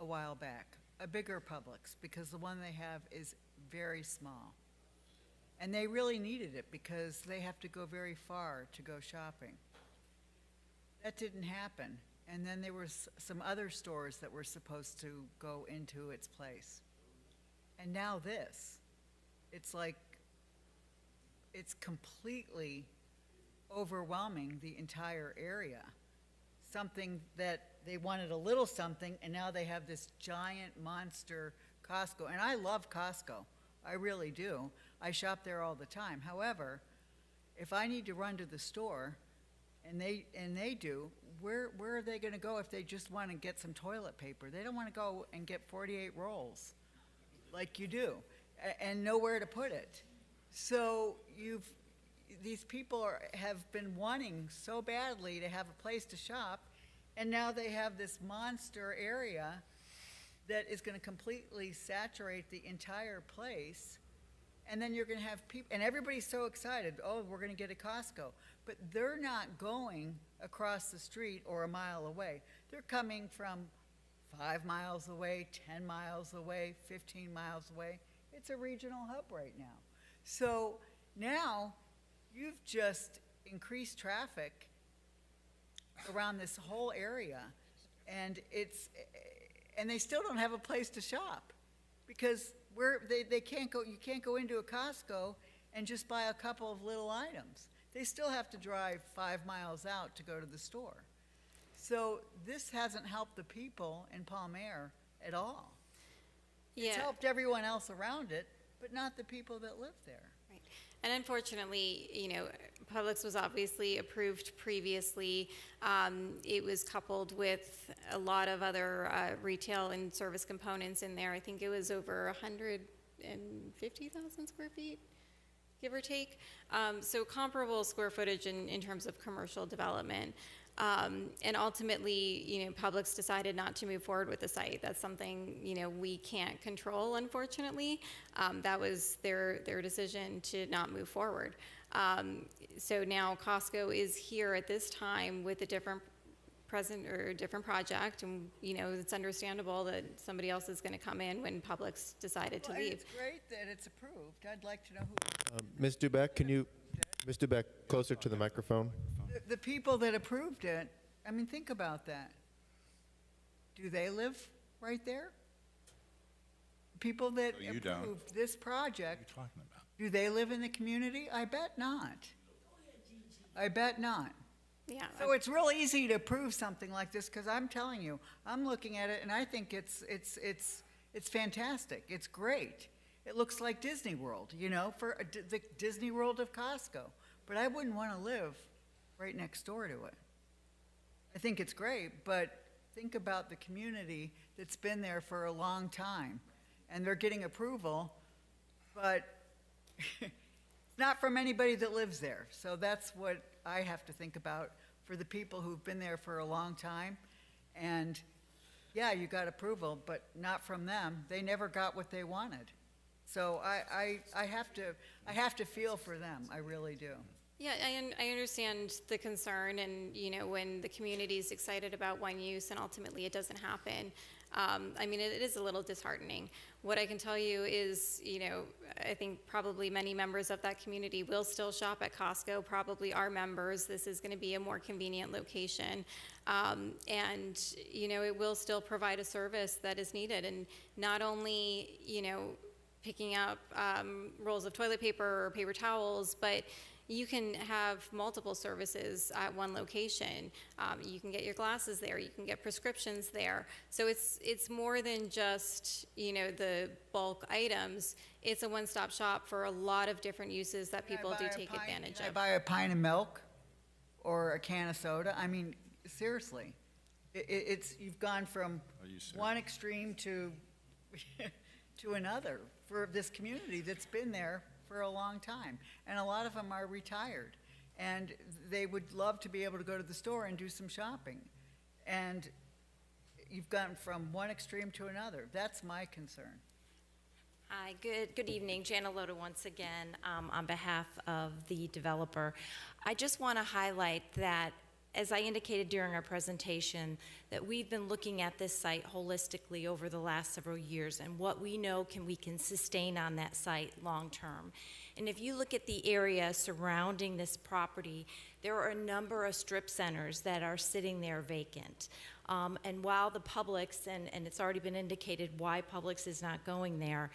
a while back, a bigger Publix, because the one they have is very small. And they really needed it because they have to go very far to go shopping. That didn't happen. And then there was some other stores that were supposed to go into its place. And now this. It's like, it's completely overwhelming the entire area. Something that they wanted a little something, and now they have this giant monster Costco. And I love Costco. I really do. I shop there all the time. However, if I need to run to the store, and they do, where are they going to go if they just want to get some toilet paper? They don't want to go and get 48 rolls like you do, and nowhere to put it. So these people have been wanting so badly to have a place to shop, and now they have this monster area that is going to completely saturate the entire place. And then you're going to have people, and everybody's so excited, oh, we're going to get a Costco. But they're not going across the street or a mile away. They're coming from 5 miles away, 10 miles away, 15 miles away. It's a regional hub right now. So now you've just increased traffic around this whole area, and they still don't have a place to shop because they can't go. You can't go into a Costco and just buy a couple of little items. They still have to drive 5 miles out to go to the store. So this hasn't helped the people in Palm Air at all. It's helped everyone else around it, but not the people that live there. Right. And unfortunately, Publix was obviously approved previously. It was coupled with a lot of other retail and service components in there. I think it was over 150,000 square feet, give or take. So comparable square footage in terms of commercial development. And ultimately, Publix decided not to move forward with the site. That's something, we can't control, unfortunately. That was their decision to not move forward. So now Costco is here at this time with a different different project, and it's understandable that somebody else is going to come in when Publix decided to leave. It's great that it's approved. I'd like to know who. Ms. Dubeck, Ms. Dubeck, closer to the microphone? The people that approved it, I mean, think about that. Do they live right there? People that approved this project, What are you talking about? do they live in the community? I bet not. I bet not. Yeah. So it's real easy to approve something like this because I'm telling you, I'm looking at it and I think it's fantastic. It's great. It looks like Disney World, for the Disney World of Costco. But I wouldn't want to live right next door to it. I think it's great, but think about the community that's been there for a long time, and they're getting approval, but it's not from anybody that lives there. So that's what I have to think about for the people who've been there for a long time. And yeah, you got approval, but not from them. They never got what they wanted. So I have to feel for them. I really do. Yeah, I understand the concern, and, you know, when the community is excited about one use and ultimately it doesn't happen, I mean, it is a little disheartening. What I can tell you is, you know, I think probably many members of that community will still shop at Costco, probably are members. This is going to be a more convenient location. And, you know, it will still provide a service that is needed. And not only, you know, picking up rolls of toilet paper or paper towels, but you can have multiple services at one location. You can get your glasses there. You can get prescriptions there. So it's more than just, you know, the bulk items. It's a one-stop shop for a lot of different uses that people do take advantage Can I of. buy a pint of milk or a can of soda? I mean, seriously, it's you've gone from one extreme to to another for this community that's been there for a long time. And a lot of them are retired. And they would love to be able to go to the store and do some shopping. And you've gone from one extreme to another. That's my concern. Hi, good evening. Jana Loda once again on behalf of the developer. I just want to highlight that, as I indicated during our presentation, that we've been looking at this site holistically over the last several years and what we know we can sustain on that site long term. And if you look at the area surrounding this property, there are a number of strip centers that are sitting there vacant. And while the Publix, and it's already been indicated why Publix is not going there,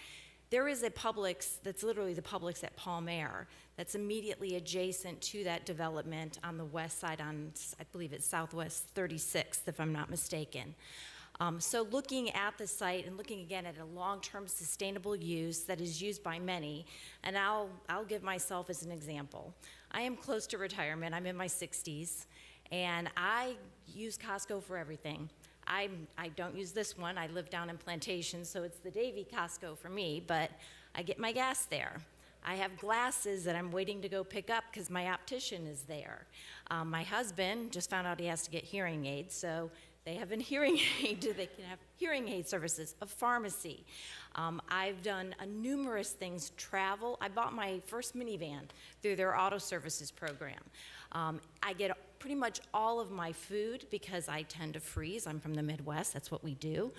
there is a Publix that's literally the Publix at Palmer that's immediately adjacent to that development on the west side on, I believe it's Southwest 36th, if I'm not mistaken. So looking at the site and looking again at a long-term sustainable use that is used by many, and I'll give myself as an example. I am close to retirement. I'm in my 60s, and I use Costco for everything. I don't use this one. I live down in Plantation, so it's the Davie Costco for me, but I get my gas there. I have glasses that I'm waiting to go pick up because my optician is there. My husband just found out he has to get hearing aids, so they have a hearing aid. They can have hearing aid services, a pharmacy. I've done numerous things, travel. I bought my first minivan through their auto services program. I get pretty much all of my food because I tend to freeze. I'm from the Midwest, that's what we do.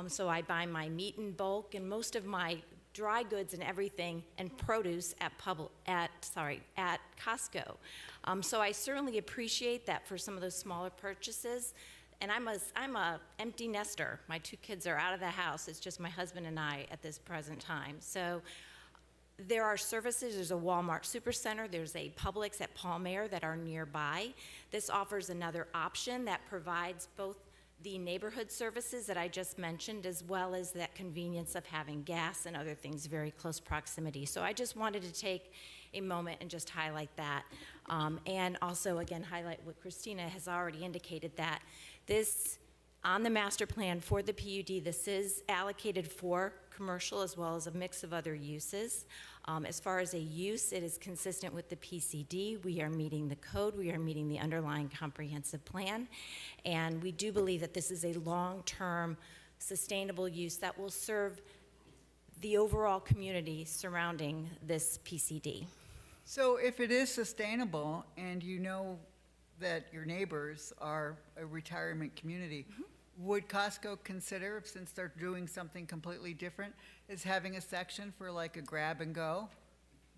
So I buy my meat in bulk and most of my dry goods and everything and produce at Costco. So I certainly appreciate that for some of those smaller purchases. And I'm a empty nester. My 2 kids are out of the house. It's just my husband and I at this present time. So there are services. There's a Walmart Supercenter. There's a Publix at Palmer that are nearby. This offers another option that provides both the neighborhood services that I just mentioned, as well as that convenience of having gas and other things very close proximity. So I just wanted to take a moment and just highlight that. And also, again, highlight what Christina has already indicated, that this, on the master plan for the PUD, this is allocated for commercial as well as a mix of other uses. As far as a use, it is consistent with the PCD. We are meeting the code. We are meeting the underlying comprehensive plan. And we do believe that this is a long-term sustainable use that will serve the overall community surrounding this PCD. So if it is sustainable and you know that your neighbors are a retirement community, would Costco consider, since they're doing something completely different, is having a section for like a grab and go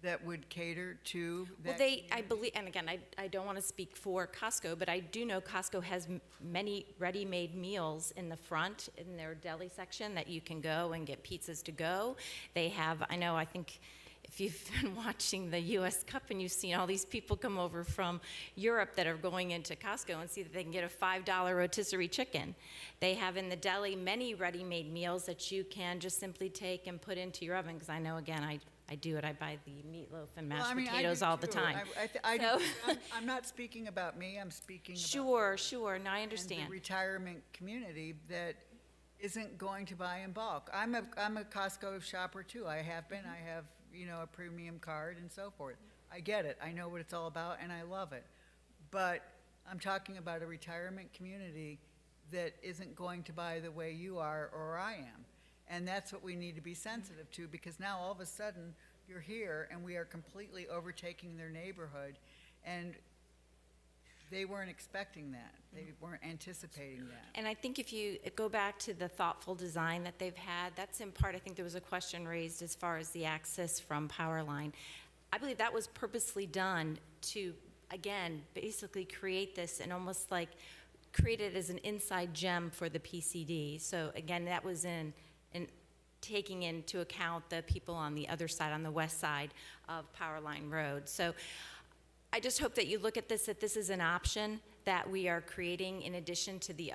that would cater to that? Well, I believe, and again, I don't want to speak for Costco, but I do know Costco has many ready-made meals in the front, in their deli section, that you can go and get pizzas to go. They have, I think, if you've been watching the U.S. Cup and you've seen all these people come over from Europe that are going into Costco and see that they can get a $5 rotisserie chicken. They have in the deli many ready-made meals that you can just simply take and put into your oven, because I know, again, I do it. I buy the meatloaf and mashed potatoes all the time. I'm not speaking about me. I'm speaking about Sure. No, I understand. the retirement community that isn't going to buy in bulk. I'm a Costco shopper too. I have been. I have a premium card and so forth. I get it. I know what it's all about and I love it. But I'm talking about a retirement community that isn't going to buy the way you are or I am. And that's what we need to be sensitive to, because now all of a sudden you're here and we are completely overtaking their neighborhood. And they weren't expecting that. They weren't anticipating that. And I think if you go back to the thoughtful design that they've had, that's in part, I think there was a question raised as far as the access from power line. I believe that was purposely done to, again, basically create this and almost like create it as an inside gem for the PCD. So again, that was in taking into account the people on the other side, on the west side of Power Line Road. So I just hope that you look at this, that this is an option that we are creating in addition to the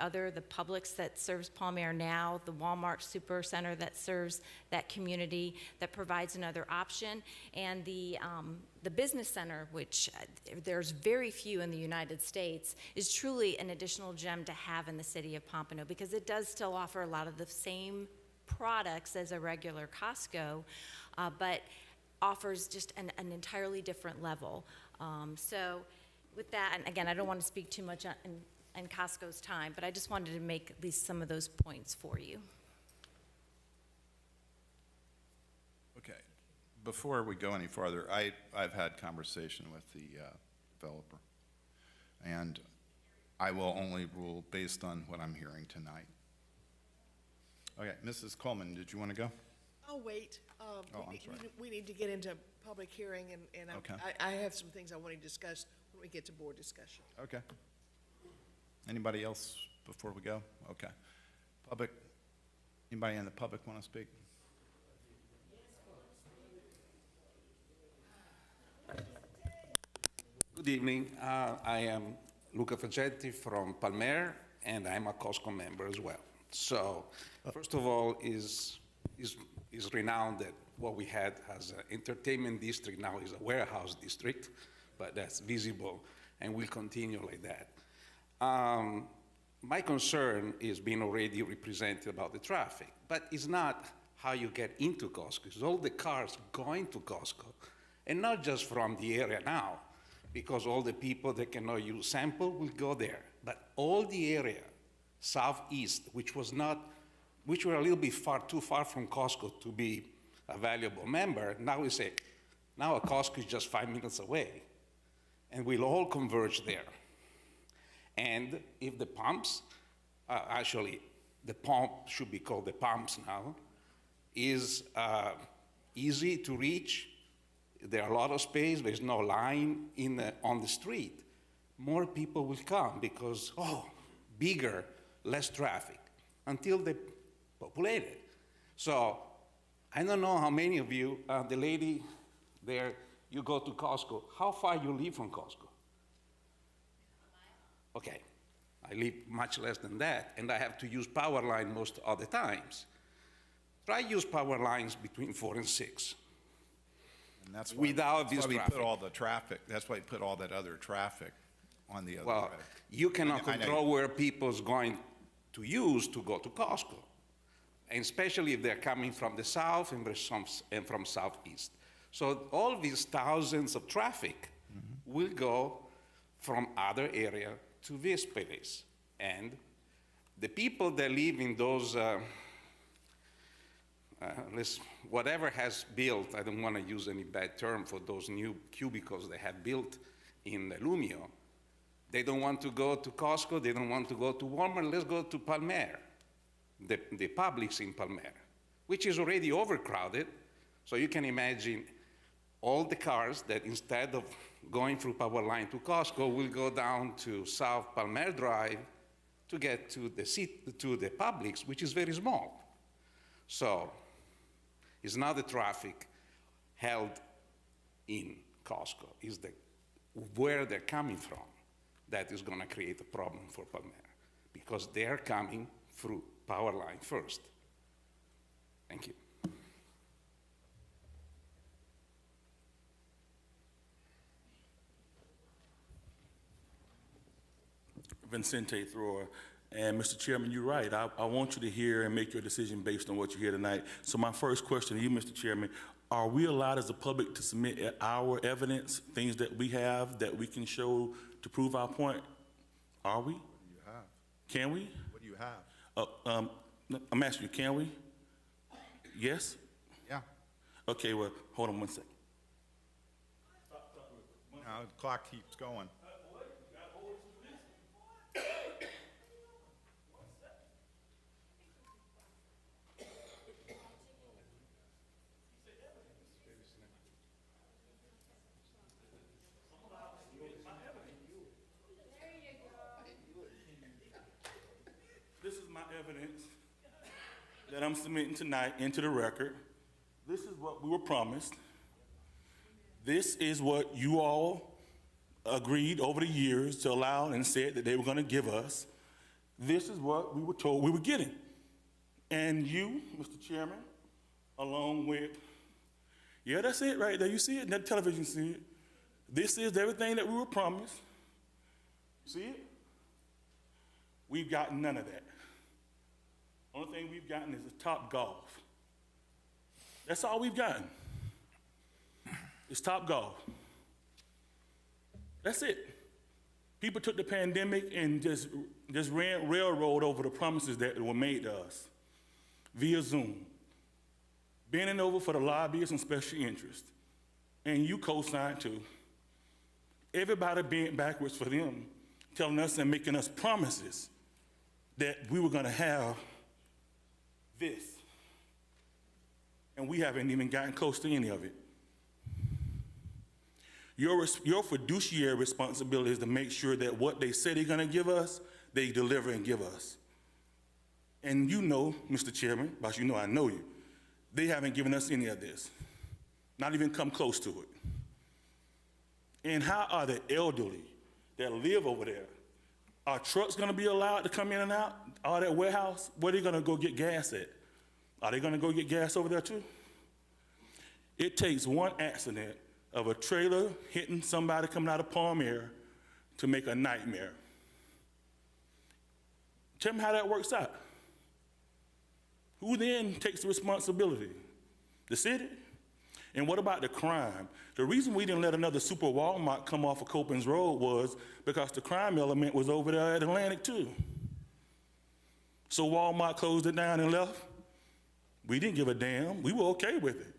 Publix that serves Palm Air now, the Walmart Super Center that serves that community, that provides another option, and the business center, which there's very few in the United States, is truly an additional gem to have in the city of Pompano because it does still offer a lot of the same products as a regular Costco, but offers just an entirely different level. So with that, and again, I don't want to speak too much in Costco's time, but I just wanted to make at least some of those points for you. Okay. Before we go any farther, I've had conversation with the developer, and I will only rule based on what I'm hearing tonight. Okay, Mrs. Coleman, did you want to go? I'll wait. I'm sorry. We need to get into public hearing, and Okay. I have some things I want to discuss when we get to board discussion. Okay. Anybody else before we go? Okay. Public, anybody in the public want to speak? Good evening. I am Luca Facetti from Palmer, and I'm a Costco member as well. So, first of all, is renowned that what we had as an entertainment district now is a warehouse district, but that's visible and will continue like that. My concern is being already represented about the traffic, but it's not how you get into Costco. It's all the cars going to Costco, and not just from the area now, because all the people that cannot use sample will go there, but all the area southeast, which were a little bit too far from Costco to be a valuable member, now we say, now a Costco is just 5 minutes away, and we'll all converge there. And if the pumps, actually, the pump should be called the pumps now, is easy to reach, there are a lot of space, there's no line on the street, more people will come because, bigger, less traffic, until they populate it. So I don't know how many of you, the lady there, you go to Costco. How far you live from Costco? Okay, I live much less than that, and I have to use power line most of the times. Try use power lines between 4 and 6. And that's why, without this we traffic. put all the traffic, that's why we put all that other traffic on the other Well, side. you cannot I know. control where people's going to use to go to Costco, and especially if they're coming from the south and from southeast. So all these thousands of traffic will go from other area to this place. And the people that live in those, whatever has built, I don't want to use any bad term for those new cubicles they have built in Lumio. They don't want to go to Costco, they don't want to go to Walmart, let's go to Palmer, the Publix in Palmer, which is already overcrowded. So you can imagine all the cars that instead of going through power line to Costco will go down to South Palmer Drive to get to the Publix, which is very small. So it's not the traffic held in Costco, it's where they're coming from that is going to create a problem for Palmer, because they're coming through power line first. Thank you. Vincente Thrower. And Mr. Chairman, you're right. I want you to hear and make your decision based on what you hear tonight. So my first question to you, Mr. Chairman, are we allowed as a public to submit our evidence, things that we have that we can show to prove our point? Are we? What do you have? Can we? What do you have? I'm asking you, can we? Yes? Yeah. Okay, well, hold on one second. No, Now the clock keeps going. This is my evidence that I'm submitting tonight into the record. This is what we were promised. This is what you all agreed over the years to allow and said that they were going to give us. This is what we were told we were getting. And you, Mr. Chairman, along with, yeah, that's it right there. You see it? That television see it. This is everything that we were promised. See it? We've gotten none of that. Only thing we've gotten is a Top Golf. That's all we've gotten. It's Top Golf. That's it. People took the pandemic and just ran railroad over the promises that were made to us via Zoom, bending over for the lobbyists and special interests. And you co-signed too. Everybody bent backwards for them, telling us and making us promises that we were going to have this. And we haven't even gotten close to any of it. Your fiduciary responsibility is to make sure that what they say they're going to give us, they deliver and give us. And you know, Mr. Chairman, because you know I know you, they haven't given us any of this, not even come close to it. And how are the elderly that live over there? Are trucks going to be allowed to come in and out? All that warehouse, where are they going to go get gas at? Are they going to go get gas over there too? It takes one accident of a trailer hitting somebody coming out of Palm Air to make a nightmare. Tell me how that works out. Who then takes the responsibility? The city? And what about the crime? The reason we didn't let another super Walmart come off of Copens Road was because the crime element was over there at Atlantic too. So Walmart closed it down and left. We didn't give a damn. We were okay with it.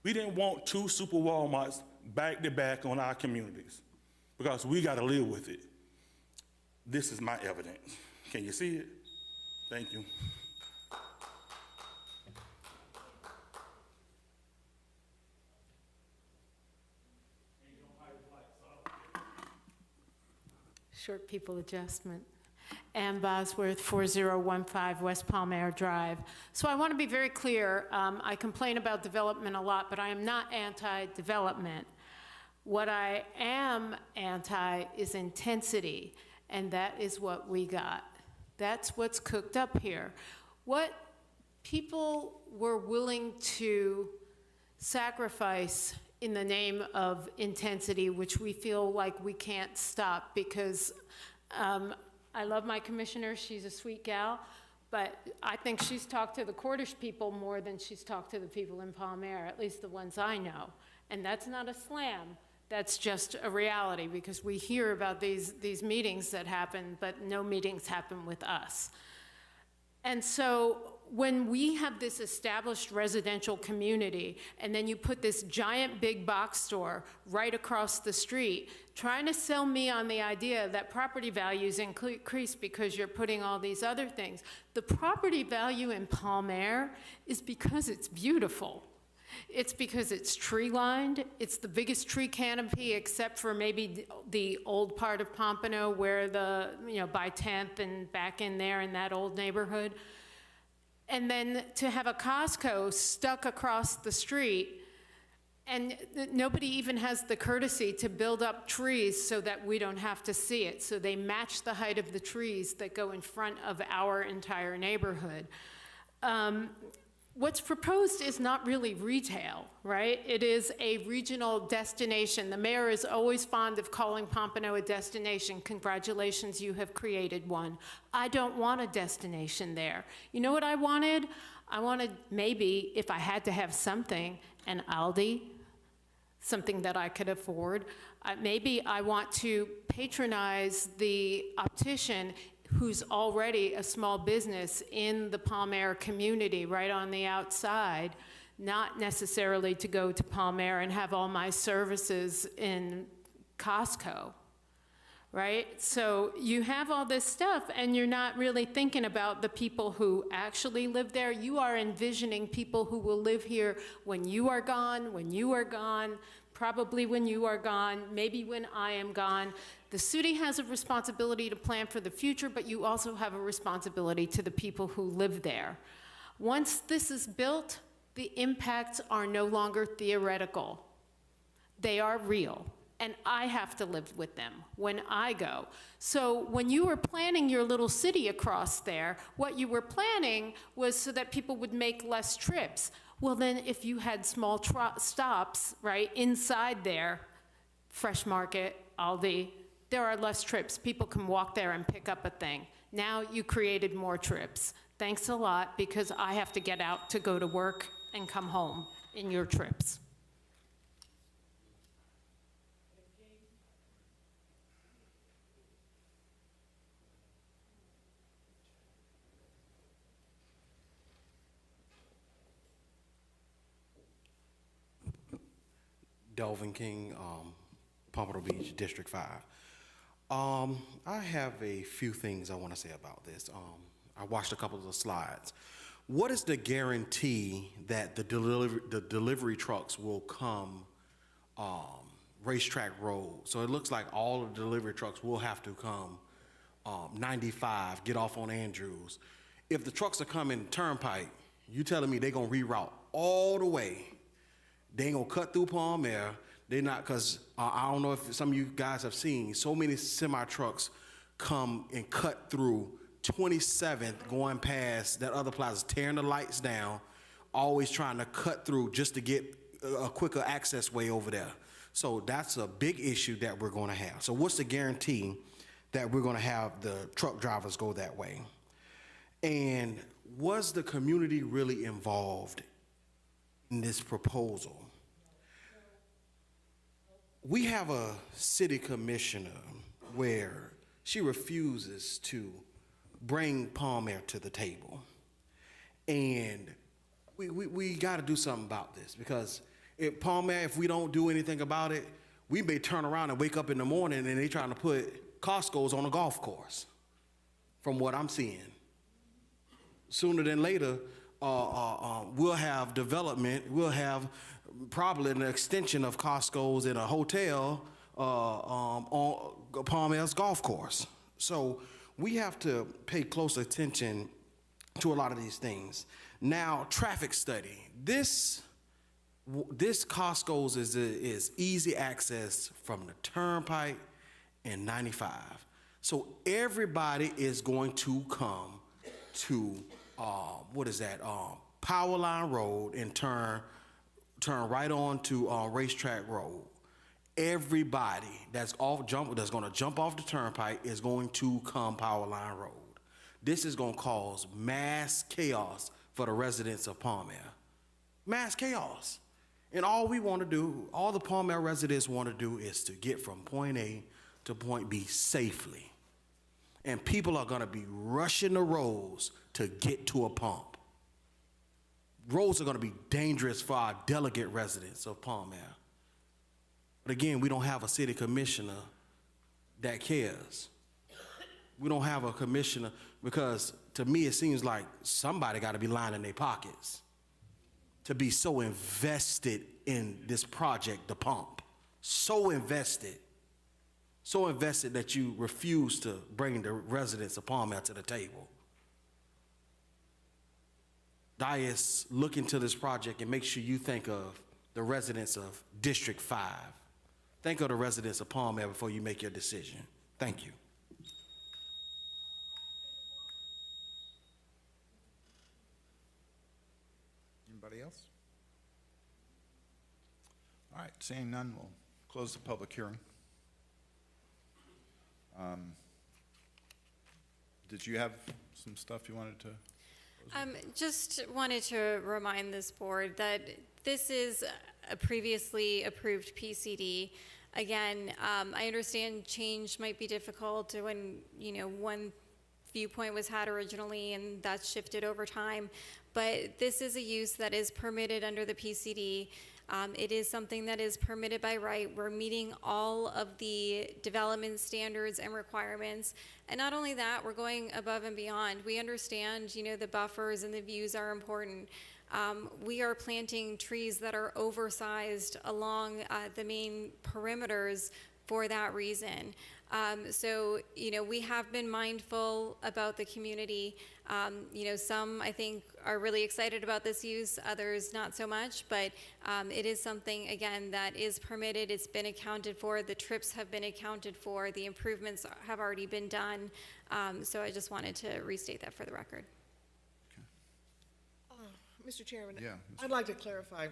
We didn't want two super Walmarts back to back on our communities because we got to live with it. This is my evidence. Can you see it? Thank you. Short people adjustment. Ann Bosworth, 4015 West Palm Air Drive. So I want to be very clear. I complain about development a lot, but I am not anti-development. What I am anti is intensity, and that is what we got. That's what's cooked up here. What people were willing to sacrifice in the name of intensity, which we feel like we can't stop because I love my commissioner, she's a sweet gal, but I think she's talked to the Cordish people more than she's talked to the people in Palm Air, at least the ones I know. And that's not a slam, that's just a reality because we hear about these meetings that happen, but no meetings happen with us. And so when we have this established residential community and then you put this giant big box store right across the street, trying to sell me on the idea that property values increase because you're putting all these other things. The property value in Palm Air is because it's beautiful. It's because it's tree-lined. It's the biggest tree canopy except for maybe the old part of Pompano where the, by 10th and back in there in that old neighborhood. And then to have a Costco stuck across the street and nobody even has the courtesy to build up trees so that we don't have to see it. So they match the height of the trees that go in front of our entire neighborhood. What's proposed is not really retail, right? It is a regional destination. The mayor is always fond of calling Pompano a destination. Congratulations, you have created one. I don't want a destination there. You know what I wanted? I wanted maybe, if I had to have something, an Aldi, something that I could afford. Maybe I want to patronize the optician who's already a small business in the Palm Air community right on the outside, not necessarily to go to Palm Air and have all my services in Costco, right? So you have all this stuff and you're not really thinking about the people who actually live there. You are envisioning people who will live here when you are gone, probably when you are gone, maybe when I am gone. The city has a responsibility to plan for the future, but you also have a responsibility to the people who live there. Once this is built, the impacts are no longer theoretical. They are real. And I have to live with them when I go. So when you were planning your little city across there, what you were planning was so that people would make less trips. Well, then if you had small stops, right, inside there, Fresh Market, Aldi, there are less trips. People can walk there and pick up a thing. Now you created more trips. Thanks a lot, because I have to get out to go to work and come home in your trips. Delvin King, Pompano Beach, District 5. I have a few things I want to say about this. I watched a couple of the slides. What is the guarantee that the delivery trucks will come Racetrack Road? So it looks like all of the delivery trucks will have to come 95, get off on Andrews. If the trucks are coming Turnpike, you telling me they're going to reroute all the way? They ain't gonna cut through Palmer. They're not, because I don't know if some of you guys have seen, so many semi-trucks come and cut through 27th going past that other plaza, tearing the lights down, always trying to cut through just to get a quicker access way over there. So that's a big issue that we're gonna have. So what's the guarantee that we're gonna have the truck drivers go that way? And was the community really involved in this proposal? We have a city commissioner where she refuses to bring Palm Air to the table. And we got to do something about this, because if Palm Air, if we don't do anything about it, we may turn around and wake up in the morning and they trying to put Costco's on a golf course, from what I'm seeing. Sooner than later, we'll have development, we'll have probably an extension of Costco's in a hotel on Palm Air's golf course. So we have to pay close attention to a lot of these things. Now, traffic study. This Costco's is easy access from the Turnpike and 95. So everybody is going to come to Powerline Road and turn right on to Racetrack Road. Everybody that's going to jump off the Turnpike is going to come Powerline Road. This is going to cause mass chaos for the residents of Palm Air. Mass chaos. And all we want to do, all the Palm Air residents want to do, is to get from point A to point B safely. And people are going to be rushing the roads to get to a pump. Roads are going to be dangerous for our delegate residents of Palm Air. But again, we don't have a city commissioner that cares. We don't have a commissioner, because to me it seems like somebody got to be lining their pockets to be so invested in this project, the pump. So invested that you refuse to bring the residents of Palm Air to the table. Dias, look into this project and make sure you think of the residents of District 5. Think of the residents of Palm Air before you make your decision. Thank you. Anybody else? All right, seeing none, we'll close the public hearing. Did you have some stuff you wanted to? Just wanted to remind this board that this is a previously approved PCD. Again, I understand change might be difficult when, one viewpoint was had originally and that's shifted over time, but this is a use that is permitted under the PCD. It is something that is permitted by right. We're meeting all of the development standards and requirements. And not only that, we're going above and beyond. We understand, you know, the buffers and the views are important. We are planting trees that are oversized along the main perimeters for that reason. So, you know, we have been mindful about the community. You know, some I think are really excited about this use, others not so much, but it is something, again, that is permitted. It's been accounted for. The trips have been accounted for. The improvements have already been done. So I just wanted to restate that for the record. Mr. Chairman, Yeah. I'd like to clarify.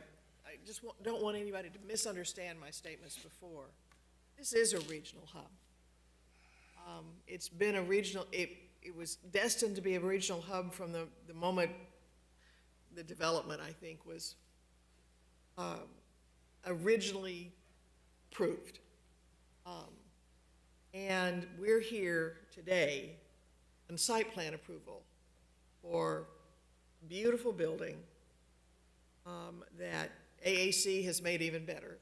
I just don't want anybody to misunderstand my statements before. This is a regional hub. It's been a regional, it was destined to be a regional hub from the moment the development, I think, was originally approved. And we're here today on site plan approval for a beautiful building that AAC has made even better.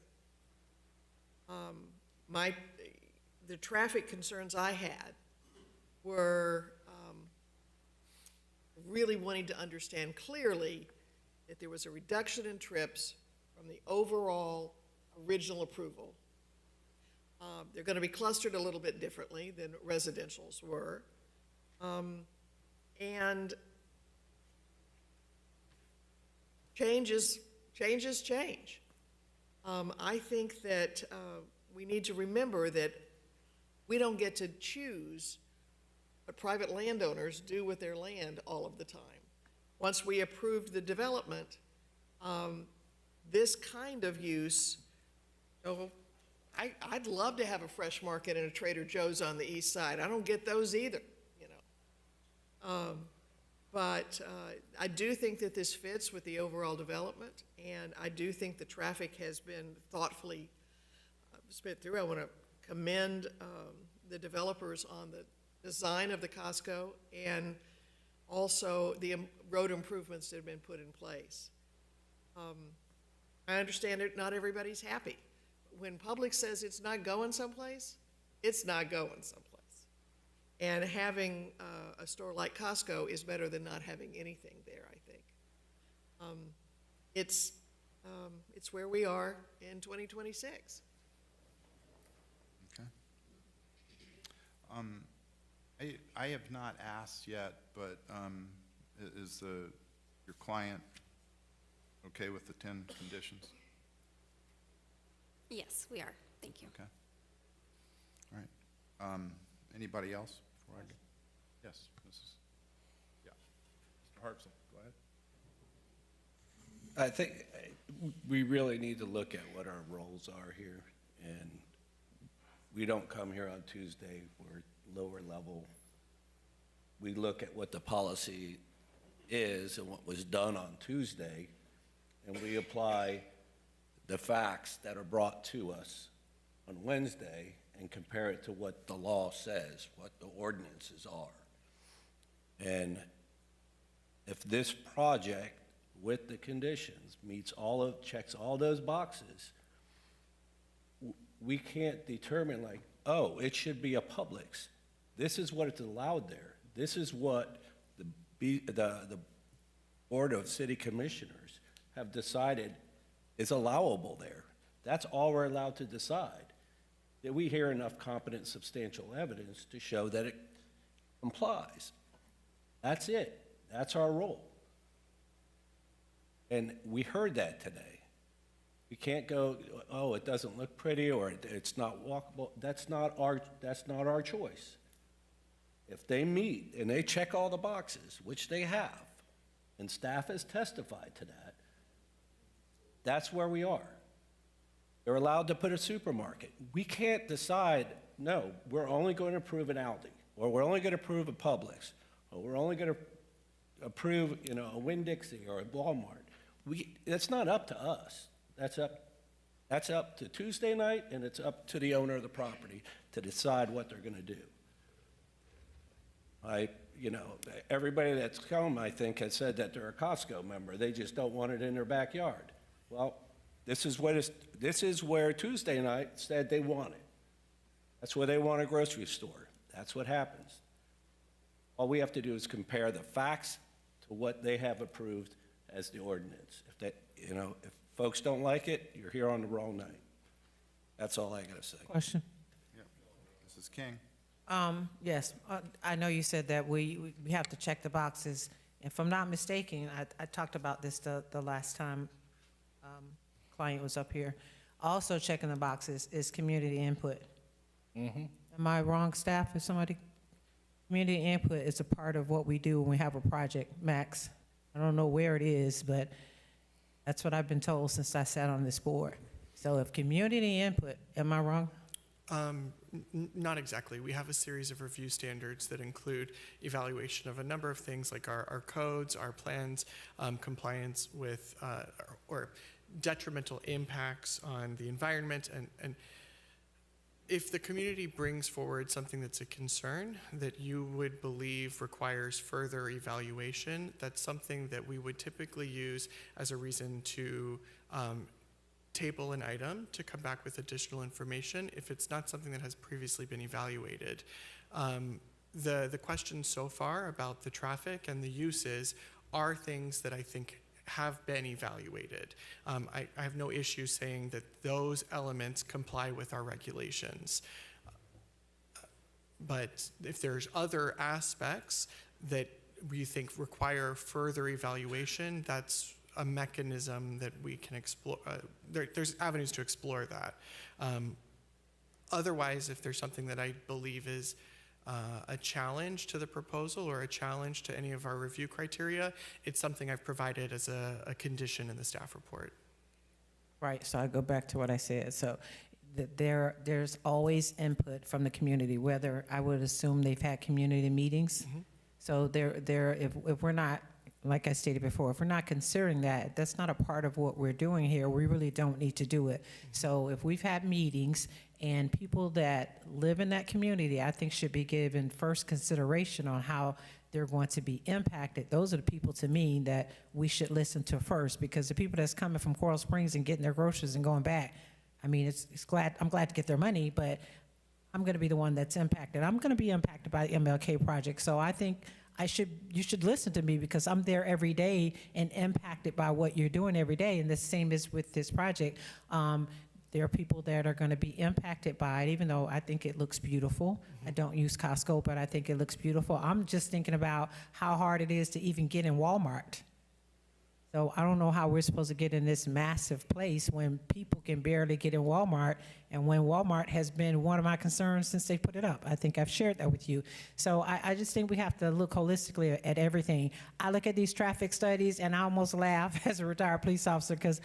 The traffic concerns I had were really wanting to understand clearly that there was a reduction in trips from the overall original approval. They're going to be clustered a little bit differently than residentials were. And changes change. I think that we need to remember that we don't get to choose what private landowners do with their land all of the time. Once we approved the development, this kind of use, I'd love to have a fresh market and a Trader Joe's on the east side. I don't get those either, you know. But I do think that this fits with the overall development, and I do think the traffic has been thoughtfully spent through. I want to commend the developers on the design of the Costco and also the road improvements that have been put in place. I understand that not everybody's happy. When public says it's not going someplace, it's not going someplace. And having a store like Costco is better than not having anything there, I think. It's where we are in 2026. Okay. I have not asked yet, but is your client okay with the 10 conditions? Yes, we are. Thank you. Okay. All right. Anybody else before I go? Yes, Mrs. Yeah. Mr. Hartzell, go ahead. I think we really need to look at what our roles are here, and we don't come here on Tuesday. We're lower level. We look at what the policy is and what was done on Tuesday, and we apply the facts that are brought to us on Wednesday and compare it to what the law says, what the ordinances are. And if this project with the conditions checks all those boxes, we can't determine like, oh, it should be a Publix. This is what is allowed there. This is what the Board of City Commissioners have decided is allowable there. That's all we're allowed to decide. That we hear enough competent, substantial evidence to show that it complies. That's it. That's our role. And we heard that today. We can't go, oh, it doesn't look pretty or it's not walkable. That's not our choice. If they meet and they check all the boxes, which they have, and staff has testified to that, that's where we are. They're allowed to put a supermarket. We can't decide, no, we're only going to approve an Aldi, or we're only going to approve a Publix, or we're only going to approve, a Winn-Dixie or a Walmart. That's not up to us. That's up to Tuesday night, and it's up to the owner of the property to decide what they're going to do. Everybody that's come, I think, has said that they're a Costco member. They just don't want it in their backyard. Well, This is where Tuesday night said they want it. That's where they want a grocery store. That's what happens. All we have to do is compare the facts to what they have approved as the ordinance. If folks don't like it, you're here on the wrong night. That's all I gotta say. Question. Mrs. King. Yes, I know you said that we have to check the boxes. If I'm not mistaken, I talked about this the last time client was up here. Also checking the boxes is community input. Am I wrong, staff? If somebody, community input is a part of what we do when we have a project, Max. I don't know where it is, but that's what I've been told since I sat on this board. So if community input, am I wrong? Not exactly. We have a series of review standards that include evaluation of a number of things like our codes, our plans, compliance with or detrimental impacts on the environment. And if the community brings forward something that's a concern that you would believe requires further evaluation, that's something that we would typically use as a reason to table an item to come back with additional information if it's not something that has previously been evaluated. The questions so far about the traffic and the uses are things that I think have been evaluated. I have no issue saying that those elements comply with our regulations. But if there's other aspects that we think require further evaluation, that's a mechanism that we can explore. There's avenues to explore that. Otherwise, if there's something that I believe is a challenge to the proposal or a challenge to any of our review criteria, it's something I've provided as a condition in the staff report. Right, so I go back to what I said. So there's always input from the community, whether I would assume they've had community meetings. So if we're not, like I stated before, if we're not considering that, that's not a part of what we're doing here. We really don't need to do it. So if we've had meetings and people that live in that community, I think should be given first consideration on how they're going to be impacted. Those are the people, to me, that we should listen to first, because the people that's coming from Coral Springs and getting their groceries and going back, I mean, I'm glad to get their money, but I'm going to be the one that's impacted. I'm going to be impacted by the MLK project. So I think you should listen to me, because I'm there every day and impacted by what you're doing every day. And the same is with this project. There are people that are going to be impacted by it, even though I think it looks beautiful. I don't use Costco, but I think it looks beautiful. I'm just thinking about how hard it is to even get in Walmart. So I don't know how we're supposed to get in this massive place when people can barely get in Walmart, and when Walmart has been one of my concerns since they put it up. I think I've shared that with you. So I just think we have to look holistically at everything. I look at these traffic studies and I almost laugh as a retired police officer, because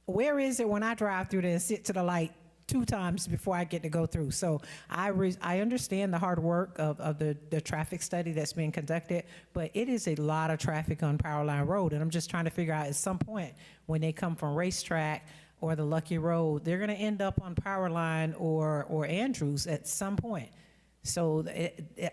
where is it when I drive through there and sit to the light 2 times before I get to go through? So I understand the hard work of the traffic study that's being conducted, but it is a lot of traffic on Powerline Road, and I'm just trying to figure out at some point when they come from Racetrack or the Lucky Road, they're going to end up on Powerline or Andrews at some point. So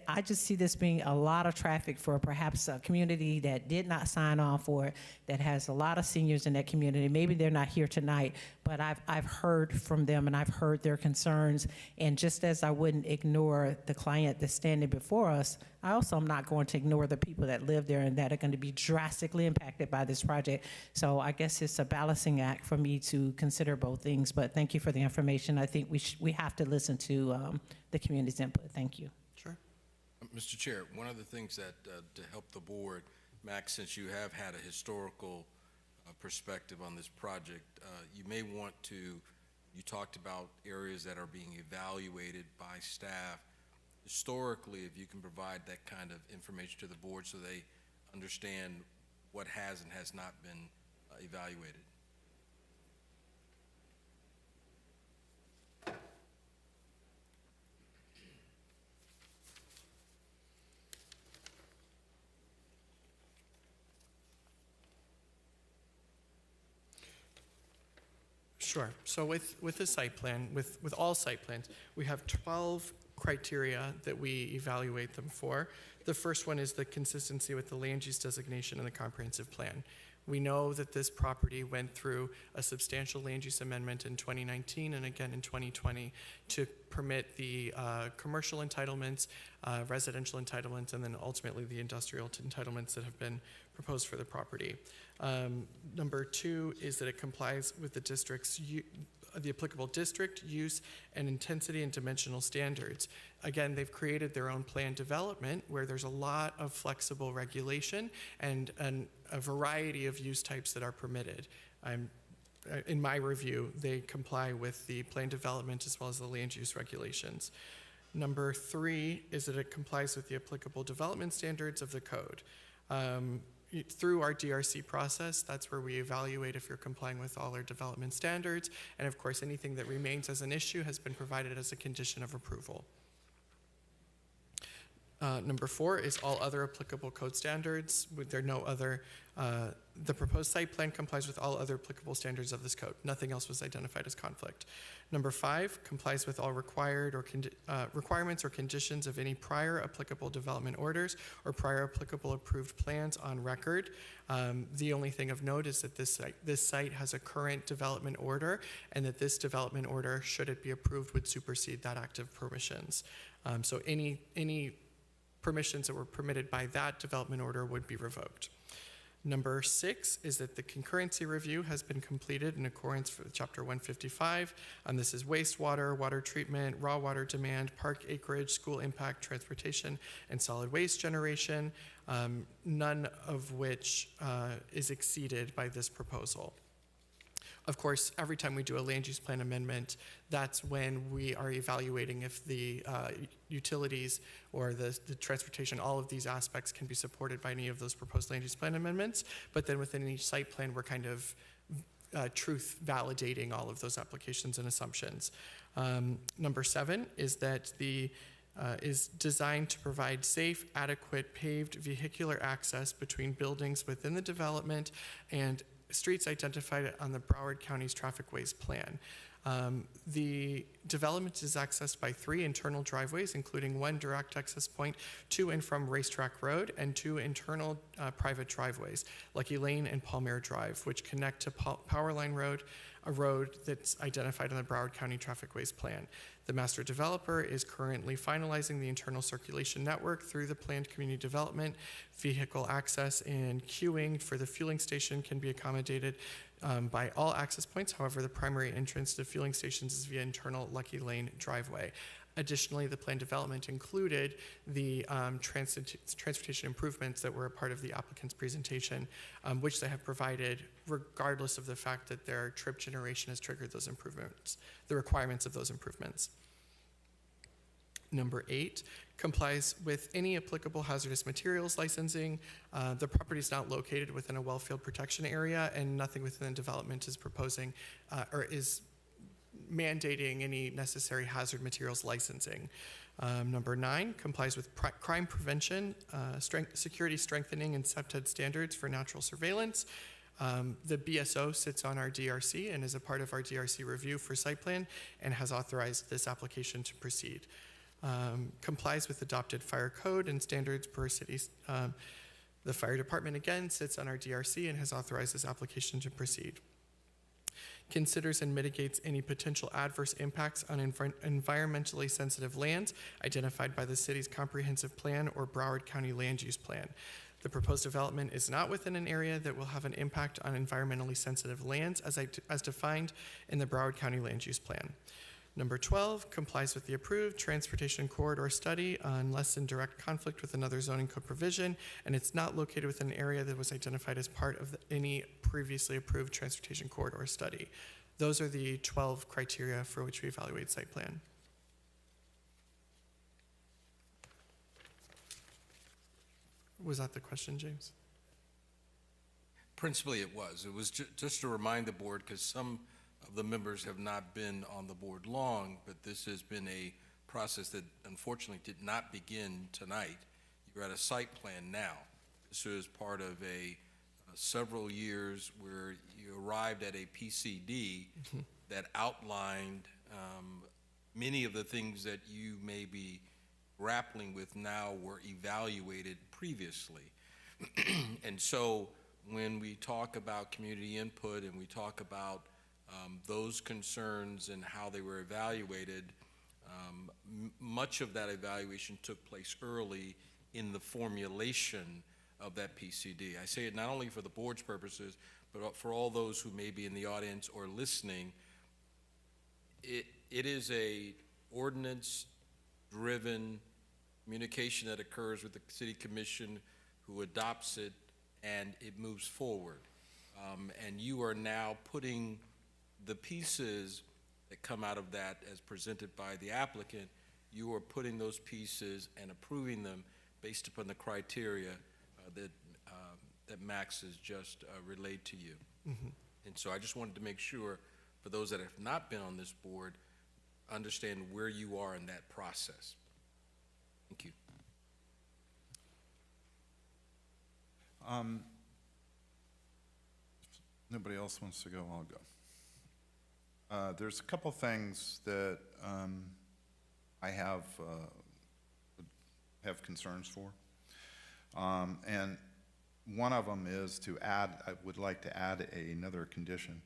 I just see this being a lot of traffic for perhaps a community that did not sign on for it, that has a lot of seniors in that community. Maybe they're not here tonight, but I've heard from them and I've heard their concerns. And just as I wouldn't ignore the client that's standing before us, I also am not going to ignore the people that live there and that are going to be drastically impacted by this project. So I guess it's a balancing act for me to consider both things, but thank you for the information. I think we have to listen to the community's input. Thank you. Sure. Mr. Chair, one of the things that to help the board, Max, since you have had a historical perspective on this project, you may want to, you talked about areas that are being evaluated by staff. Historically, if you can provide that kind of information to the board so they understand what has and has not been evaluated. Sure. So with the site plan, with all site plans, we have 12 criteria that we evaluate them for. The first one is the consistency with the land use designation and the comprehensive plan. We know that this property went through a substantial land use amendment in 2019 and again in 2020 to permit the commercial entitlements, residential entitlements, and then ultimately the industrial entitlements that have been proposed for the property. Number 2 is that it complies with the district's the applicable district, use, and intensity and dimensional standards. Again, they've created their own plan development where there's a lot of flexible regulation and a variety of use types that are permitted. In my review, they comply with the plan development as well as the land use regulations. Number 3 is that it complies with the applicable development standards of the code. Through our DRC process, that's where we evaluate if you're complying with all our development standards. And of course, anything that remains as an issue has been provided as a condition of approval. Number 4 is all other applicable code standards. There are no other, the proposed site plan complies with all other applicable standards of this code. Nothing else was identified as conflict. Number 5 complies with all required or requirements or conditions of any prior applicable development orders or prior applicable approved plans on record. The only thing of note is that this site has a current development order, and that this development order, should it be approved, would supersede that active permissions. So any permissions that were permitted by that development order would be revoked. Number 6 is that the concurrency review has been completed in accordance with Chapter 155. This is wastewater, water treatment, raw water demand, park acreage, school impact, transportation, and solid waste generation, none of which is exceeded by this proposal. Of course, every time we do a land use plan amendment, that's when we are evaluating if the utilities or the transportation, all of these aspects can be supported by any of those proposed land use plan amendments. But then within each site plan, we're kind of truth validating all of those applications and assumptions. Number 7 is that is designed to provide safe, adequate, paved vehicular access between buildings within the development and streets identified on the Broward County's traffic ways plan. The development is accessed by 3 internal driveways, including 1 direct access point to and from Racetrack Road, and 2 internal private driveways, Lucky Lane and Palmer Drive, which connect to Powerline Road, a road that's identified on the Broward County Traffic Ways Plan. The master developer is currently finalizing the internal circulation network through the planned community development. Vehicle access and queuing for the fueling station can be accommodated by all access points. However, the primary entrance to fueling stations is via internal Lucky Lane driveway. Additionally, the plan development included the transportation improvements that were a part of the applicant's presentation, which they have provided regardless of the fact that their trip generation has triggered those improvements, the requirements of those improvements. Number 8 complies with any applicable hazardous materials licensing. The property is not located within a wellfield protection area, and nothing within the development is proposing or is mandating any necessary hazard materials licensing. Number 9 complies with crime prevention, security strengthening, and CEPTED standards for natural surveillance. The BSO sits on our DRC and is a part of our DRC review for site plan and has authorized this application to proceed. Complies with adopted fire code and standards per city. The fire department again sits on our DRC and has authorized this application to proceed. Considers and mitigates any potential adverse impacts on environmentally sensitive lands identified by the city's comprehensive plan or Broward County land use plan. The proposed development is not within an area that will have an impact on environmentally sensitive lands as defined in the Broward County land use plan. Number 12 complies with the approved transportation corridor study unless in direct conflict with another zoning code provision, and it's not located within an area that was identified as part of any previously approved transportation corridor study. Those are the 12 criteria for which we evaluate site plan. Was that the question, James? Principally, it was. It was just to remind the board, because some of the members have not been on the board long, but this has been a process that unfortunately did not begin tonight. You're at a site plan now. This was part of a several years where you arrived at a PCD that outlined many of the things that you may be grappling with now were evaluated previously. And so when we talk about community input and we talk about those concerns and how they were evaluated, much of that evaluation took place early in the formulation of that PCD. I say it not only for the board's purposes, but for all those who may be in the audience or listening. It is a ordinance-driven communication that occurs with the city commission, who adopts it, and it moves forward. And you are now putting the pieces that come out of that as presented by the applicant, you are putting those pieces and approving them based upon the criteria that Max has just relayed to you. And so I just wanted to make sure, for those that have not been on this board, understand where you are in that process. Thank you. Nobody else wants to go, I'll go. There's a couple things that I have concerns for. And one of them is to add, I would like to add another condition.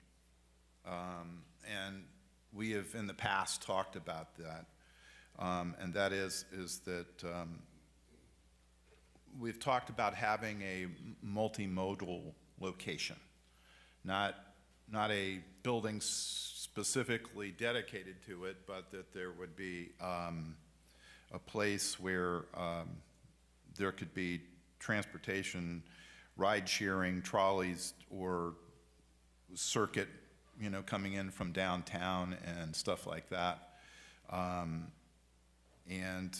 And we have in the past talked about that. And that is that we've talked about having a multimodal location, not a building specifically dedicated to it, but that there would be a place where there could be transportation, ride sharing, trolleys, or circuit, coming in from downtown and stuff like that. And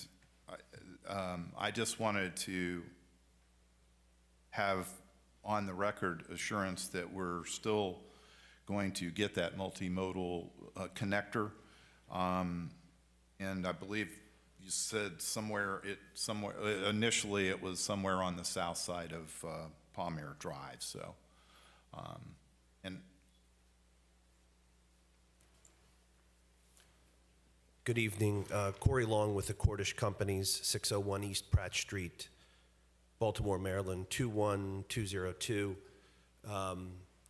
I just wanted to have on the record assurance that we're still going to get that multimodal connector. And I believe you said initially it was somewhere on the south side of Palmer Drive. So, Good evening. Corey Long with the Cordish Companies, 601 East Pratt Street, Baltimore, Maryland, 21202,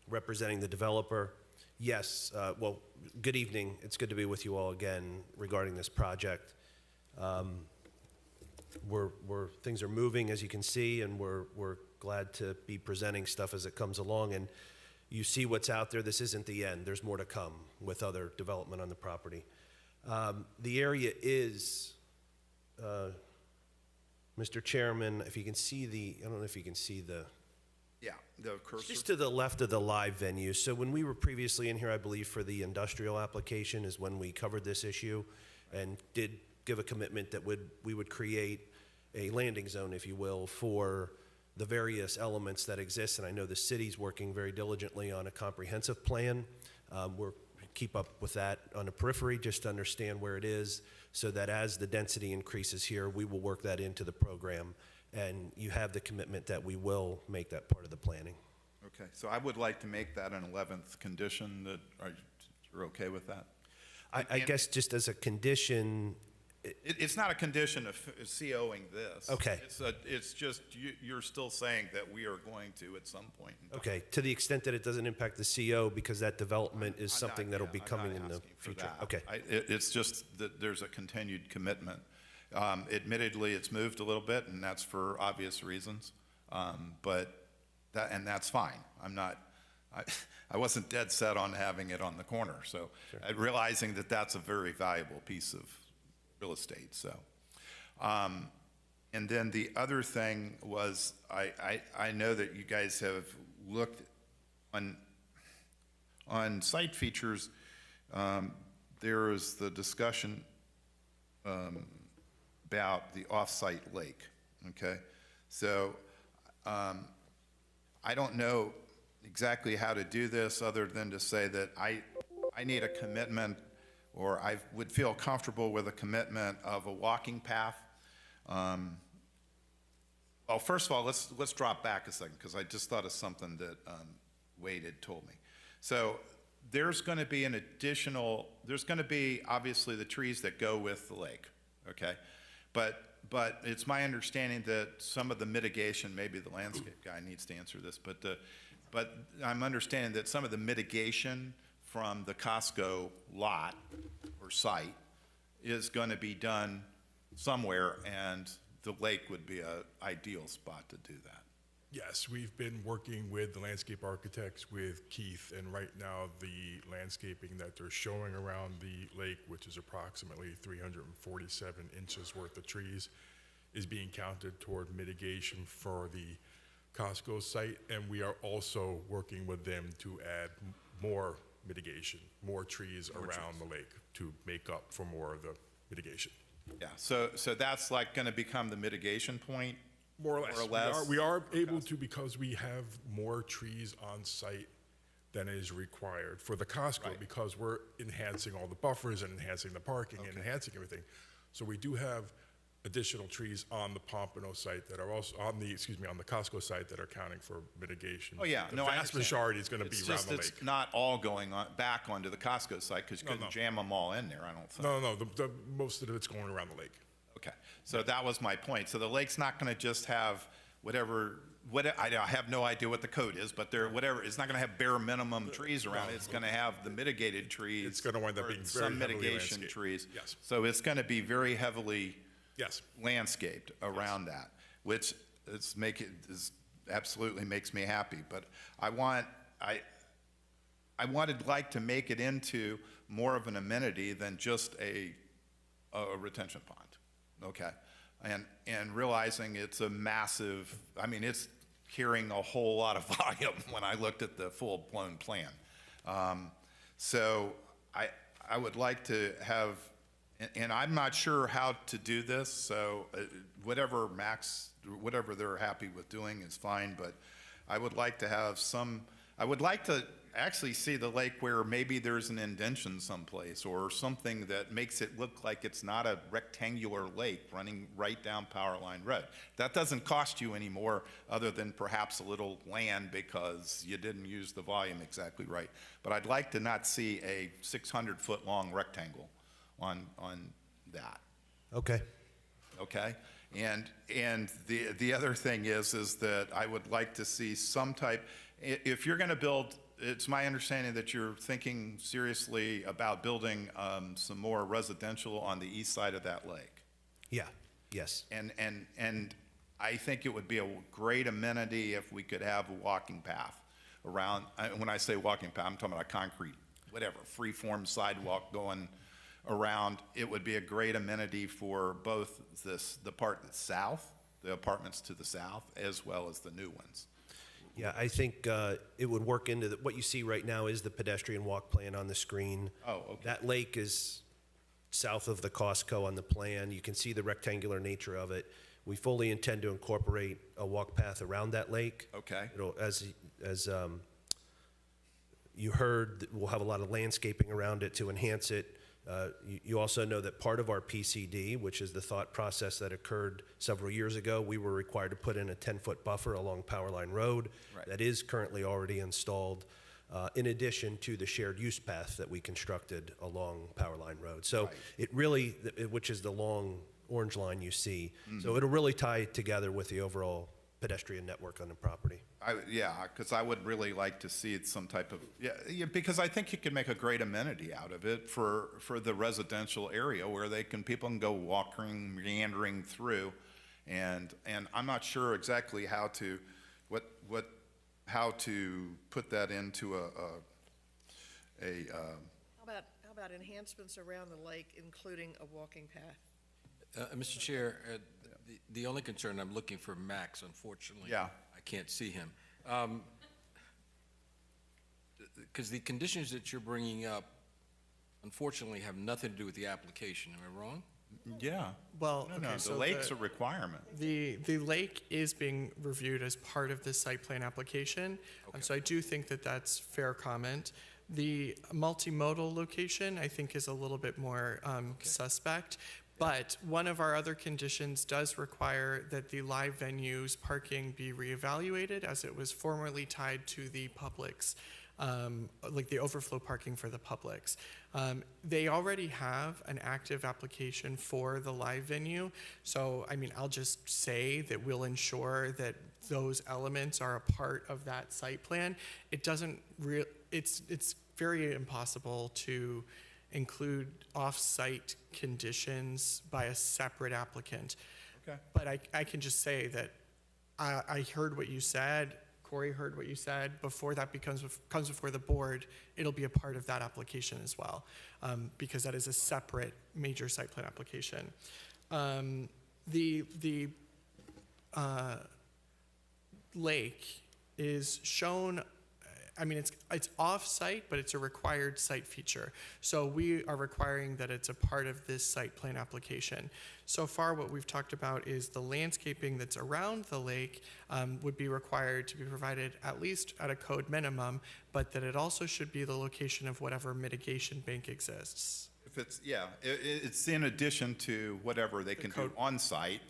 representing the developer. Yes, well, good evening. It's good to be with you all again regarding this project. Things are moving, as you can see, and we're glad to be presenting stuff as it comes along. And you see what's out there. This isn't the end. There's more to come with other development on the property. The area is, Mr. Chairman, if you can see I don't know if you can see the cursor. Just to the left of the live venue. So when we were previously in here, I believe for the industrial application is when we covered this issue and did give a commitment that we would create a landing zone, if you will, for the various elements that exist. And I know the city's working very diligently on a comprehensive plan. We're keep up with that on the periphery, just to understand where it is, so that as the density increases here, we will work that into the program. And you have the commitment that we will make that part of the planning. Okay, so I would like to make that an 11th condition. You're okay with that? I guess just as a condition. It's not a condition of COing this. Okay. It's just you're still saying that we are going to at some point in time. Okay, to the extent that it doesn't impact the CO, because that development is something that'll be coming in the future. Okay. It's just that there's a continued commitment. Admittedly, it's moved a little bit, and that's for obvious reasons. But that's fine. I wasn't dead set on having it on the corner. So realizing that that's a very valuable piece of real estate. So, and then the other thing was, I know that you guys have looked on site features. There is the discussion about the off-site lake. Okay, so I don't know exactly how to do this other than to say that I need a commitment, or I would feel comfortable with a commitment of a walking path. Well, first of all, let's drop back a second, because I just thought of something that Wade had told me. So there's going to be there's going to be obviously the trees that go with the lake, okay? But but it's my understanding that some of the mitigation, maybe the landscape guy needs to answer this, but I'm understanding that some of the mitigation from the Costco lot or site is going to be done somewhere, and the lake would be an ideal spot to do that. Yes, we've been working with the landscape architects, with Keith, and right now the landscaping that they're showing around the lake, which is approximately 347 inches worth of trees, is being counted toward mitigation for the Costco site, and we are also working with them to add more mitigation, more trees around the lake to make up for more of the mitigation. Yeah, so that's like going to become the mitigation point? More or less. We are able to, because we have more trees on site than is required for the Costco, because we're enhancing all the buffers and enhancing the parking and enhancing everything. So we do have additional trees on the Pompano site that are also on the Costco site that are counting for mitigation. Oh, yeah. The No, I vast understand. majority is going to be around the lake. It's not all going on, back onto the Costco site, because you couldn't jam them all in there, I don't think. No, the most of it's going around the lake. Okay, so that was my point. So the lake's not going to just have I have no idea what the code is, but it's not going to have bare minimum trees around it. It's going to have the mitigated trees. It's going to wind up being very some heavily mitigation landscaped. trees. Yes. So it's going to be very heavily Yes. landscaped around that, which absolutely makes me happy. But I wanted like to make it into more of an amenity than just a retention pond. Okay, and realizing it's a massive, it's carrying a whole lot of volume when I looked at the full-blown plan. So I would like to have, and I'm not sure how to do this, so whatever they're happy with doing is fine, but I would like to have I would like to actually see the lake where maybe there's an indention someplace or something that makes it look like it's not a rectangular lake running right down Powerline Road. That doesn't cost you any more other than perhaps a little land because you didn't use the volume exactly right. But I'd like to not see a 600-foot long rectangle on that. Okay. Okay? And the other thing is that I would like to see some type, if you're going to build, it's my understanding that you're thinking seriously about building some more residential on the east side of that lake. Yeah, yes. And I think it would be a great amenity if we could have a walking path around, when I say walking path, I'm talking about a concrete, whatever, free-form sidewalk going around. It would be a great amenity for both the part that's south, the apartments to the south, as well as the new ones. Yeah, I think it would work into what you see right now is the pedestrian walk plan on the screen. Oh, okay. That lake is south of the Costco on the plan. You can see the rectangular nature of it. We fully intend to incorporate a walk path around that lake. Okay. As you heard, we'll have a lot of landscaping around it to enhance it. You also know that part of our PCD, which is the thought process that occurred several years ago, we were required to put in a 10-foot buffer along Powerline Road. Right. That is currently already installed, in addition to the shared use path that we constructed along Powerline Road. So Right. it really, which is the long orange line you see, so it'll really tie together with the overall pedestrian network on the property. Yeah, because I would really like to see some type of, yeah, because I think you could make a great amenity out of it for the residential area where people can go walking, meandering through, and I'm not sure exactly how to put that into How about enhancements around the lake, including a walking path? Mr. Chair, the only concern, I'm looking for Max, unfortunately. Yeah. I can't see him. Because the conditions that you're bringing up, unfortunately, have nothing to do with the application. Am I wrong? Yeah. Well, No, okay, the so lake's a requirement. The lake is being reviewed as part of the site plan application, so I do think that that's fair comment. The multimodal location, I think, is a little bit more suspect, but one of our other conditions does require that the live venues parking be reevaluated, as it was formerly tied to the public's like the overflow parking for the Publix. They already have an active application for the live venue. So, I mean, I'll just say that we'll ensure that those elements are a part of that site plan. It doesn't it's very impossible to include off-site conditions by a separate applicant. Okay. But I can just say that I heard what you said, Corey heard what you said. Before that comes before the board, it'll be a part of that application as well, because that is a separate major site plan application. The lake is shown, I mean, it's off-site, but it's a required site feature. So we are requiring that it's a part of this site plan application. So far, what we've talked about is the landscaping that's around the lake would be required to be provided at least at a code minimum, but that it also should be the location of whatever mitigation bank exists. If it's, yeah, it's in addition to whatever they can do on-site,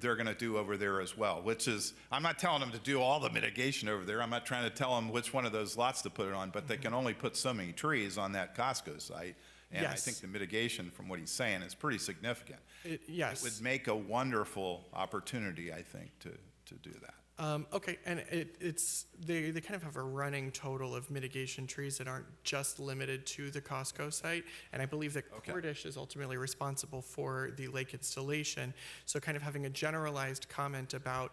they're going to do over there as well, which is, I'm not telling them to do all the mitigation over there. I'm not trying to tell them which one of those lots to put it on, but they can only put so many trees on that Costco site. And I think the mitigation, from what he's saying, is pretty significant. Yes. It would make a wonderful opportunity, I think, to do that. Okay, and they kind of have a running total of mitigation trees that aren't just limited to the Costco site, and I believe that Cordish is ultimately responsible for the lake installation. So kind of having a generalized comment about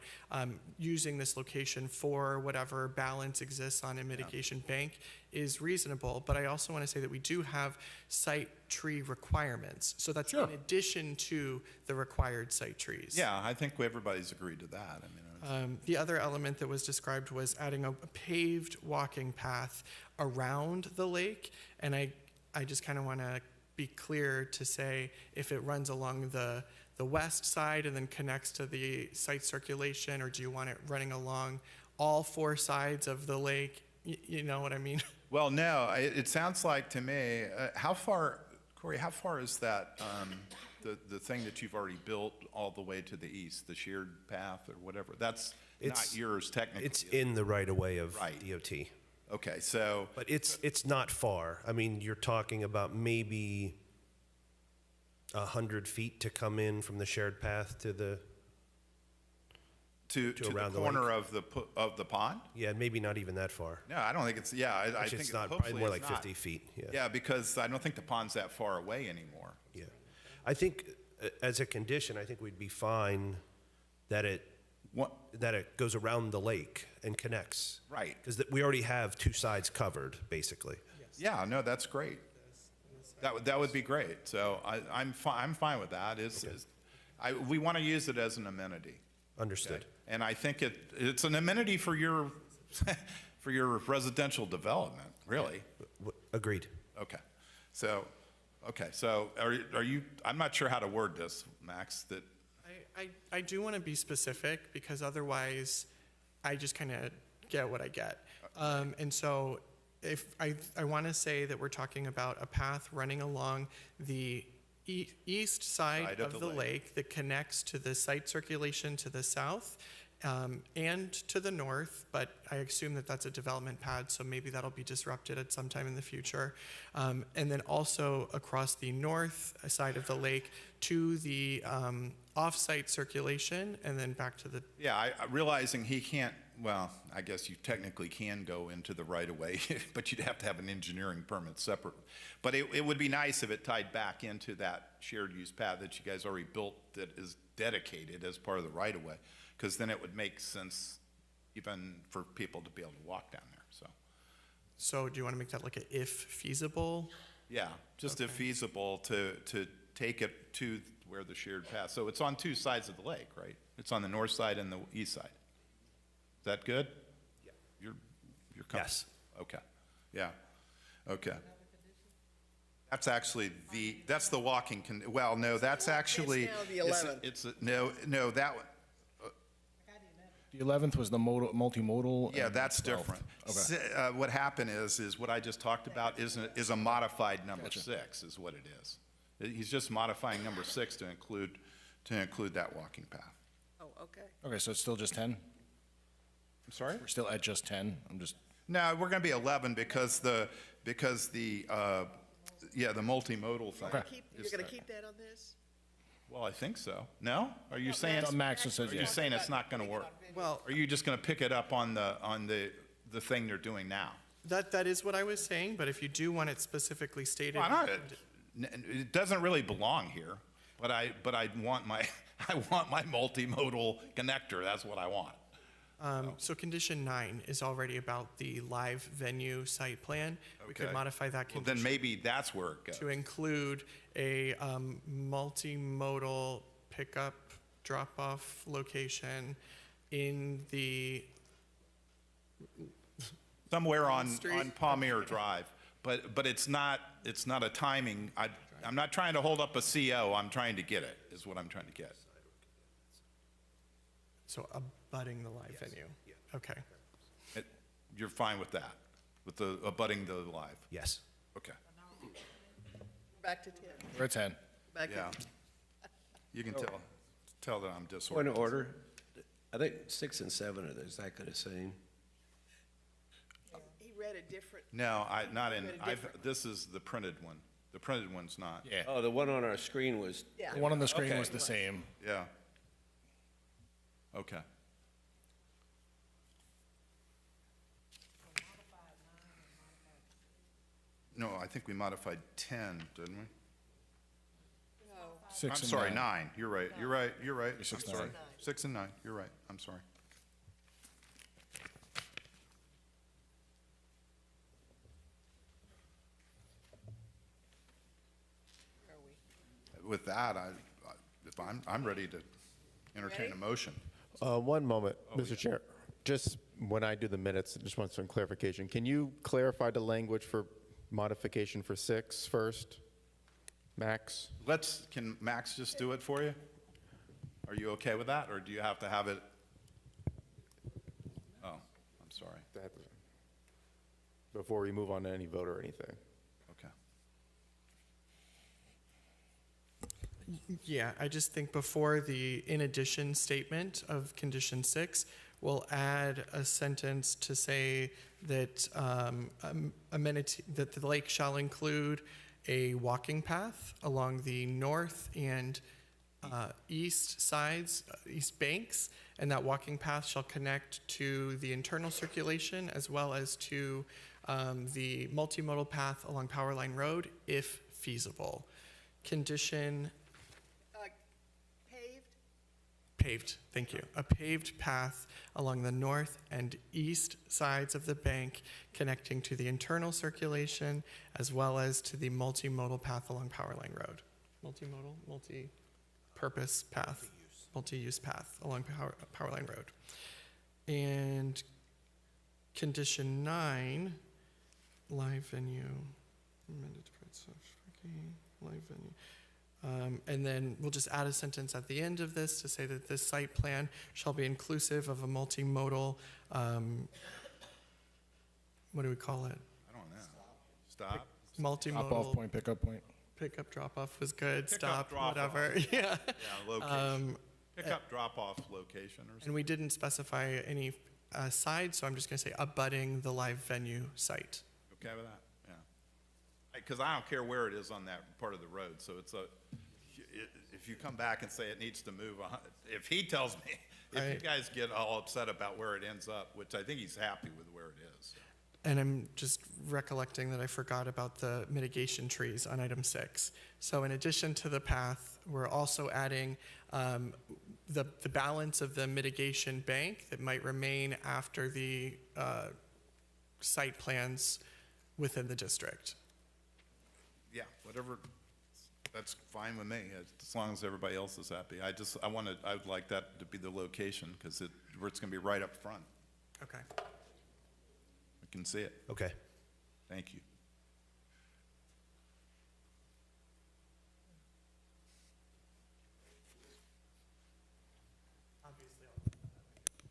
using this location for whatever balance exists on a mitigation bank is reasonable, but I also want to say that we do have site tree requirements. So that's in addition to the required site trees. Yeah, I think everybody's agreed to that. I mean, the other element that was described was adding a paved walking path around the lake, and I just kind of want to be clear to say if it runs along the west side and then connects to the site circulation, or do you want it running along all four sides of the lake? You know what I mean? Well, no, it sounds like to me, how far, Corey, how far is that, the thing that you've already built all the way to the east, the shared path or whatever? That's not yours technically. It's in the right-of-way of DOT. Okay, so. But it's not far. I mean, you're talking about maybe 100 feet to come in from the shared path to the to around the corner of the pond? Yeah, maybe not even that far. No, I don't think it's, I think it's not, probably more like 50 feet. Yeah. Yeah, because I don't think the pond's that far away anymore. Yeah. I think as a condition, I think we'd be fine that it goes around the lake and connects. Right. Because we already have two sides covered, basically. Yeah, no, that's great. That would be great. So I'm fine with that. We want to use it as an amenity. Understood. Okay? And I think it's an amenity for your for your residential development, really. Agreed. Okay. So are you? I'm not sure how to word this, Max. That I do want to be specific, because otherwise I just kind of get what I get. And so if I want to say that we're talking about a path running along the east side of the lake that connects to the site circulation to the south and to the north, but I assume that that's a development pad, so maybe that'll be disrupted at some time in the future. And then also across the north side of the lake to the off-site circulation, and then back to the... Yeah, realizing he can't, well, I guess you technically can go into the right-of-way, but you'd have to have an engineering permit separate. But it would be nice if it tied back into that shared use path that you guys already built that is dedicated as part of the right-of-way, because then it would make sense even for people to be able to walk down there, So do you want to make that like a if feasible? Yeah, just if feasible to take it to where the shared path. So it's on two sides of the lake, right? It's on the north side and the east side. Is that good? Yeah. You're comfortable? Yes. Okay. Yeah. Okay. That's actually that's the walking, well, no, that's actually. It's now the 11th. No, that one. The 11th was the multimodal. Yeah, and that's the 12th. different. Okay. What happened is what I just talked about is a modified number 6 is what it is. He's just modifying number 6 to include that walking path. Oh, okay. Okay, so it's still just 10? I'm sorry? We're still at just 10? I'm just... No, we're going to be 11 because the multimodal thing. You're going to keep that on this? Well, I think so. No? Are you saying? Max says Are you yes. saying it's not going to work? Well, Are you just going to pick it up on the thing they're doing now? that is what I was saying, but if you do want it specifically stated. Why not? It doesn't really belong here, but I want my multimodal connector. That's what I want. So condition 9 is already about the live venue site plan. We could Okay. modify that Well, condition then maybe that's where it goes. to include a multimodal pickup drop-off location in the Somewhere on Street. Palmyra Drive, but it's not a timing. I'm not trying to hold up a CO. I'm trying to get it. Is what I'm trying to get. So abutting the live venue? Okay. You're fine with that, with the abutting the live? Yes. Okay. Back to 10. We're at 10. Back to Yeah. You can tell that I'm Point disorganized. of order. I think 6 and 7 are exactly the same. He read it different. No, not in, Read it I've, different. this is the printed one. The printed one's not. Yeah. Oh, the one on our screen was. Yeah. The one on the screen Okay. was the same. Yeah. Okay. No, I think we modified 10, didn't we? No. 6 I'm and sorry, 9. 9. You're right. You're right. You're right. I'm 6 and sorry. 9. 6 and 9. You're right. I'm sorry. Where are we? With that, I'm ready to entertain Ready? a motion. One moment, Oh, Mr. Chair. Just when I do the minutes, I just want some clarification. Can you clarify the language for modification for 6 first? Max? Can Max just do it for you? Are you okay with that, or do you have to have it? Oh, I'm sorry. Before we move on to any vote or anything. Okay. Yeah, I just think before the in addition statement of condition 6, we'll add a sentence to say that amenity, that the lake shall include a walking path along the north and east sides, east banks, and that walking path shall connect to the internal circulation as well as to the multimodal path along Powerline Road if feasible. Condition Paved? paved, thank you. A paved path along the north and east sides of the bank connecting to the internal circulation as well as to the multimodal path along Powerline Road. Multimodal, multi-purpose path, multi-use path along Powerline Road. And condition 9, live venue, amended to provide self-parking, live venue. And then we'll just add a sentence at the end of this to say that this site plan shall be inclusive of a multimodal, what do we call it? I don't know. Stop. Multimodal. Drop-off point, pickup point. Pickup, drop-off was good, Pick stop, up, drop whatever, off. yeah. Yeah, location. Pick up, drop off location or And something. we didn't specify any side, so I'm just gonna say abutting the live venue site. Okay with that? Yeah. Because I don't care where it is on that part of the road, so if you come back and say it needs to move, if he tells me, if you guys get all upset about where it ends up, which I think he's happy with where it is. And I'm just recollecting that I forgot about the mitigation trees on item 6. So in addition to the path, we're also adding the balance of the mitigation bank that might remain after the site plans within the district. Yeah, whatever, that's fine with me, as long as everybody else is happy. I would like that to be the location, because it's gonna be right up front. Okay. We can see it. Okay. Thank you.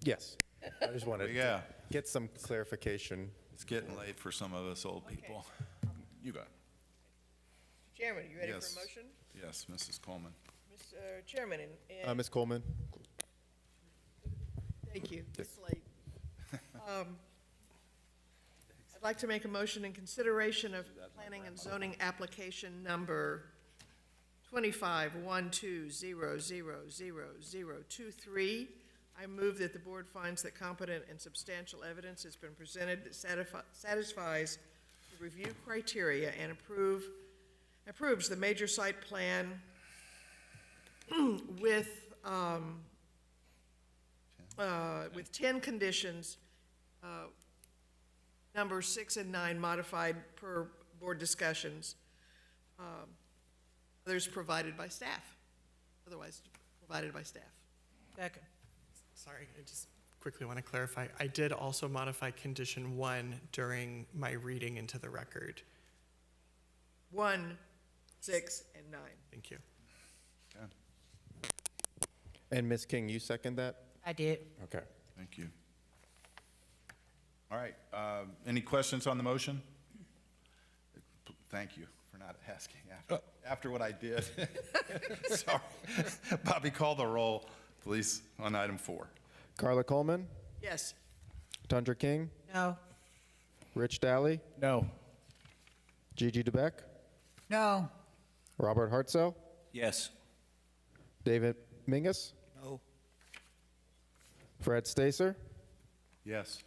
Yes. I just wanted Yeah. to get some clarification. It's getting late for some of us old people. You got it. Chairman, are you ready Yes. for a motion? Yes, Mrs. Coleman. Mr. Chairman, and Ms. Coleman? thank you, it's late. I'd like to make a motion in consideration of planning and zoning application number 25-12000023. I move that the board finds that competent and substantial evidence has been presented that satisfies the review criteria and approves the major site plan with 10 conditions, numbers 6 and 9 modified per board discussions. Others provided by staff, otherwise provided by staff. Second. Sorry, I just quickly want to clarify. I did also modify condition 1 during my reading into the record. 1, 6, and 9. Thank you. And Ms. King, you second that? I did. Okay. Thank you. All right, any questions on the motion? Thank you for not asking after what I did. Sorry. Bobby, call the roll, please, on item 4. Carla Coleman, Yes. Tundra King, No. Rich Daly, No. Gigi DeBeck, No. Robert Hartzell, Yes. David Mingus, No. Fred Stacer, Yes.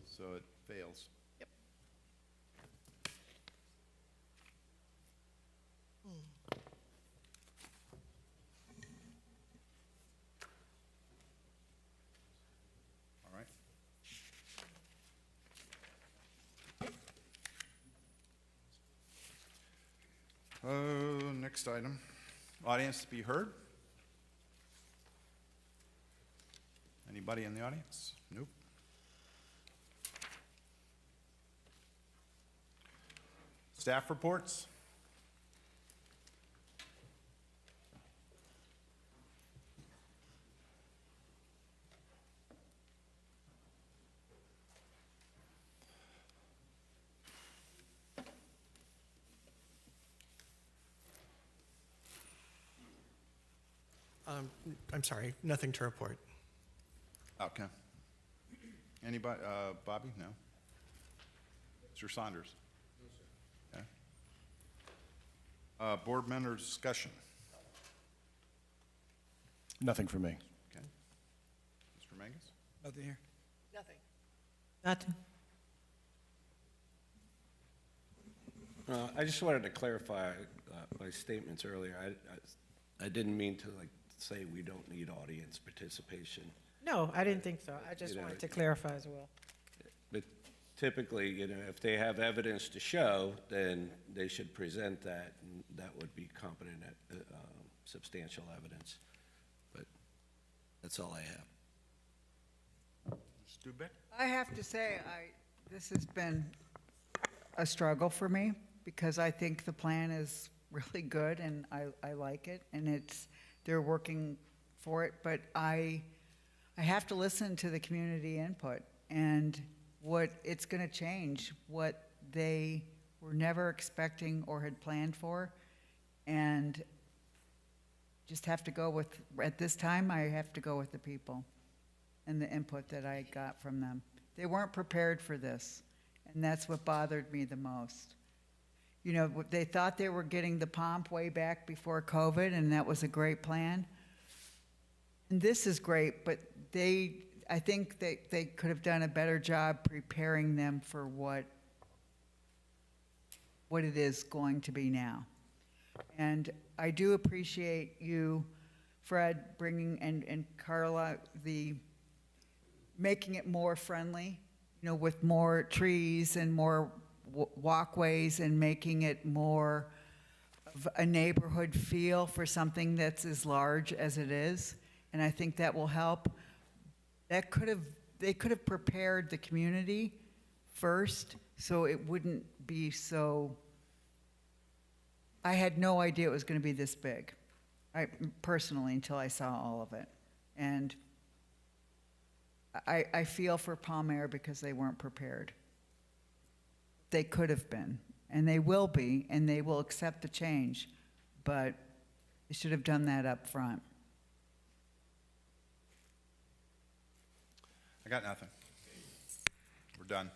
So it fails. Yep. All right. Next item, audience to be heard. Anybody in the audience? Nope. Staff reports? I'm sorry, nothing to report. Okay. Anybody, Bobby? No? Mr. Saunders? No, sir. Okay. Board member discussion? Nothing for me. Okay. Mr. Mangus? Nothing here. Nothing. Nothing. I just wanted to clarify my statements earlier. I didn't mean to say we don't need audience participation. No, I didn't think so. I just You know, wanted to clarify as well. But typically, if they have evidence to show, then they should present that, and that would be competent, substantial evidence. But that's all I have. Mr. Dubeck? I have to say, this has been a struggle for me because I think the plan is really good and I like it and they're working for it, but I have to listen to the community input and what it's going to change, what they were never expecting or had planned for, and just have to go with, at this time, I have to go with the people and the input that I got from them. They weren't prepared for this, and that's what bothered me the most. You know, they thought they were getting the pomp way back before COVID, and that was a great plan. And this is great, but I think they could have done a better job preparing them for what it is going to be now. And I do appreciate you, Fred, bringing, and Carla, making it more friendly, you know, with more trees and more walkways and making it more of a neighborhood feel for something that's as large as it is. And I think that will help. They could have prepared the community first so it wouldn't be so, I had no idea it was going to be this big, personally, until I saw all of it. And I feel for Palm Air because they weren't prepared. They could have been, and they will be, and they will accept the change, but they should have done that up front. I got nothing. We're done.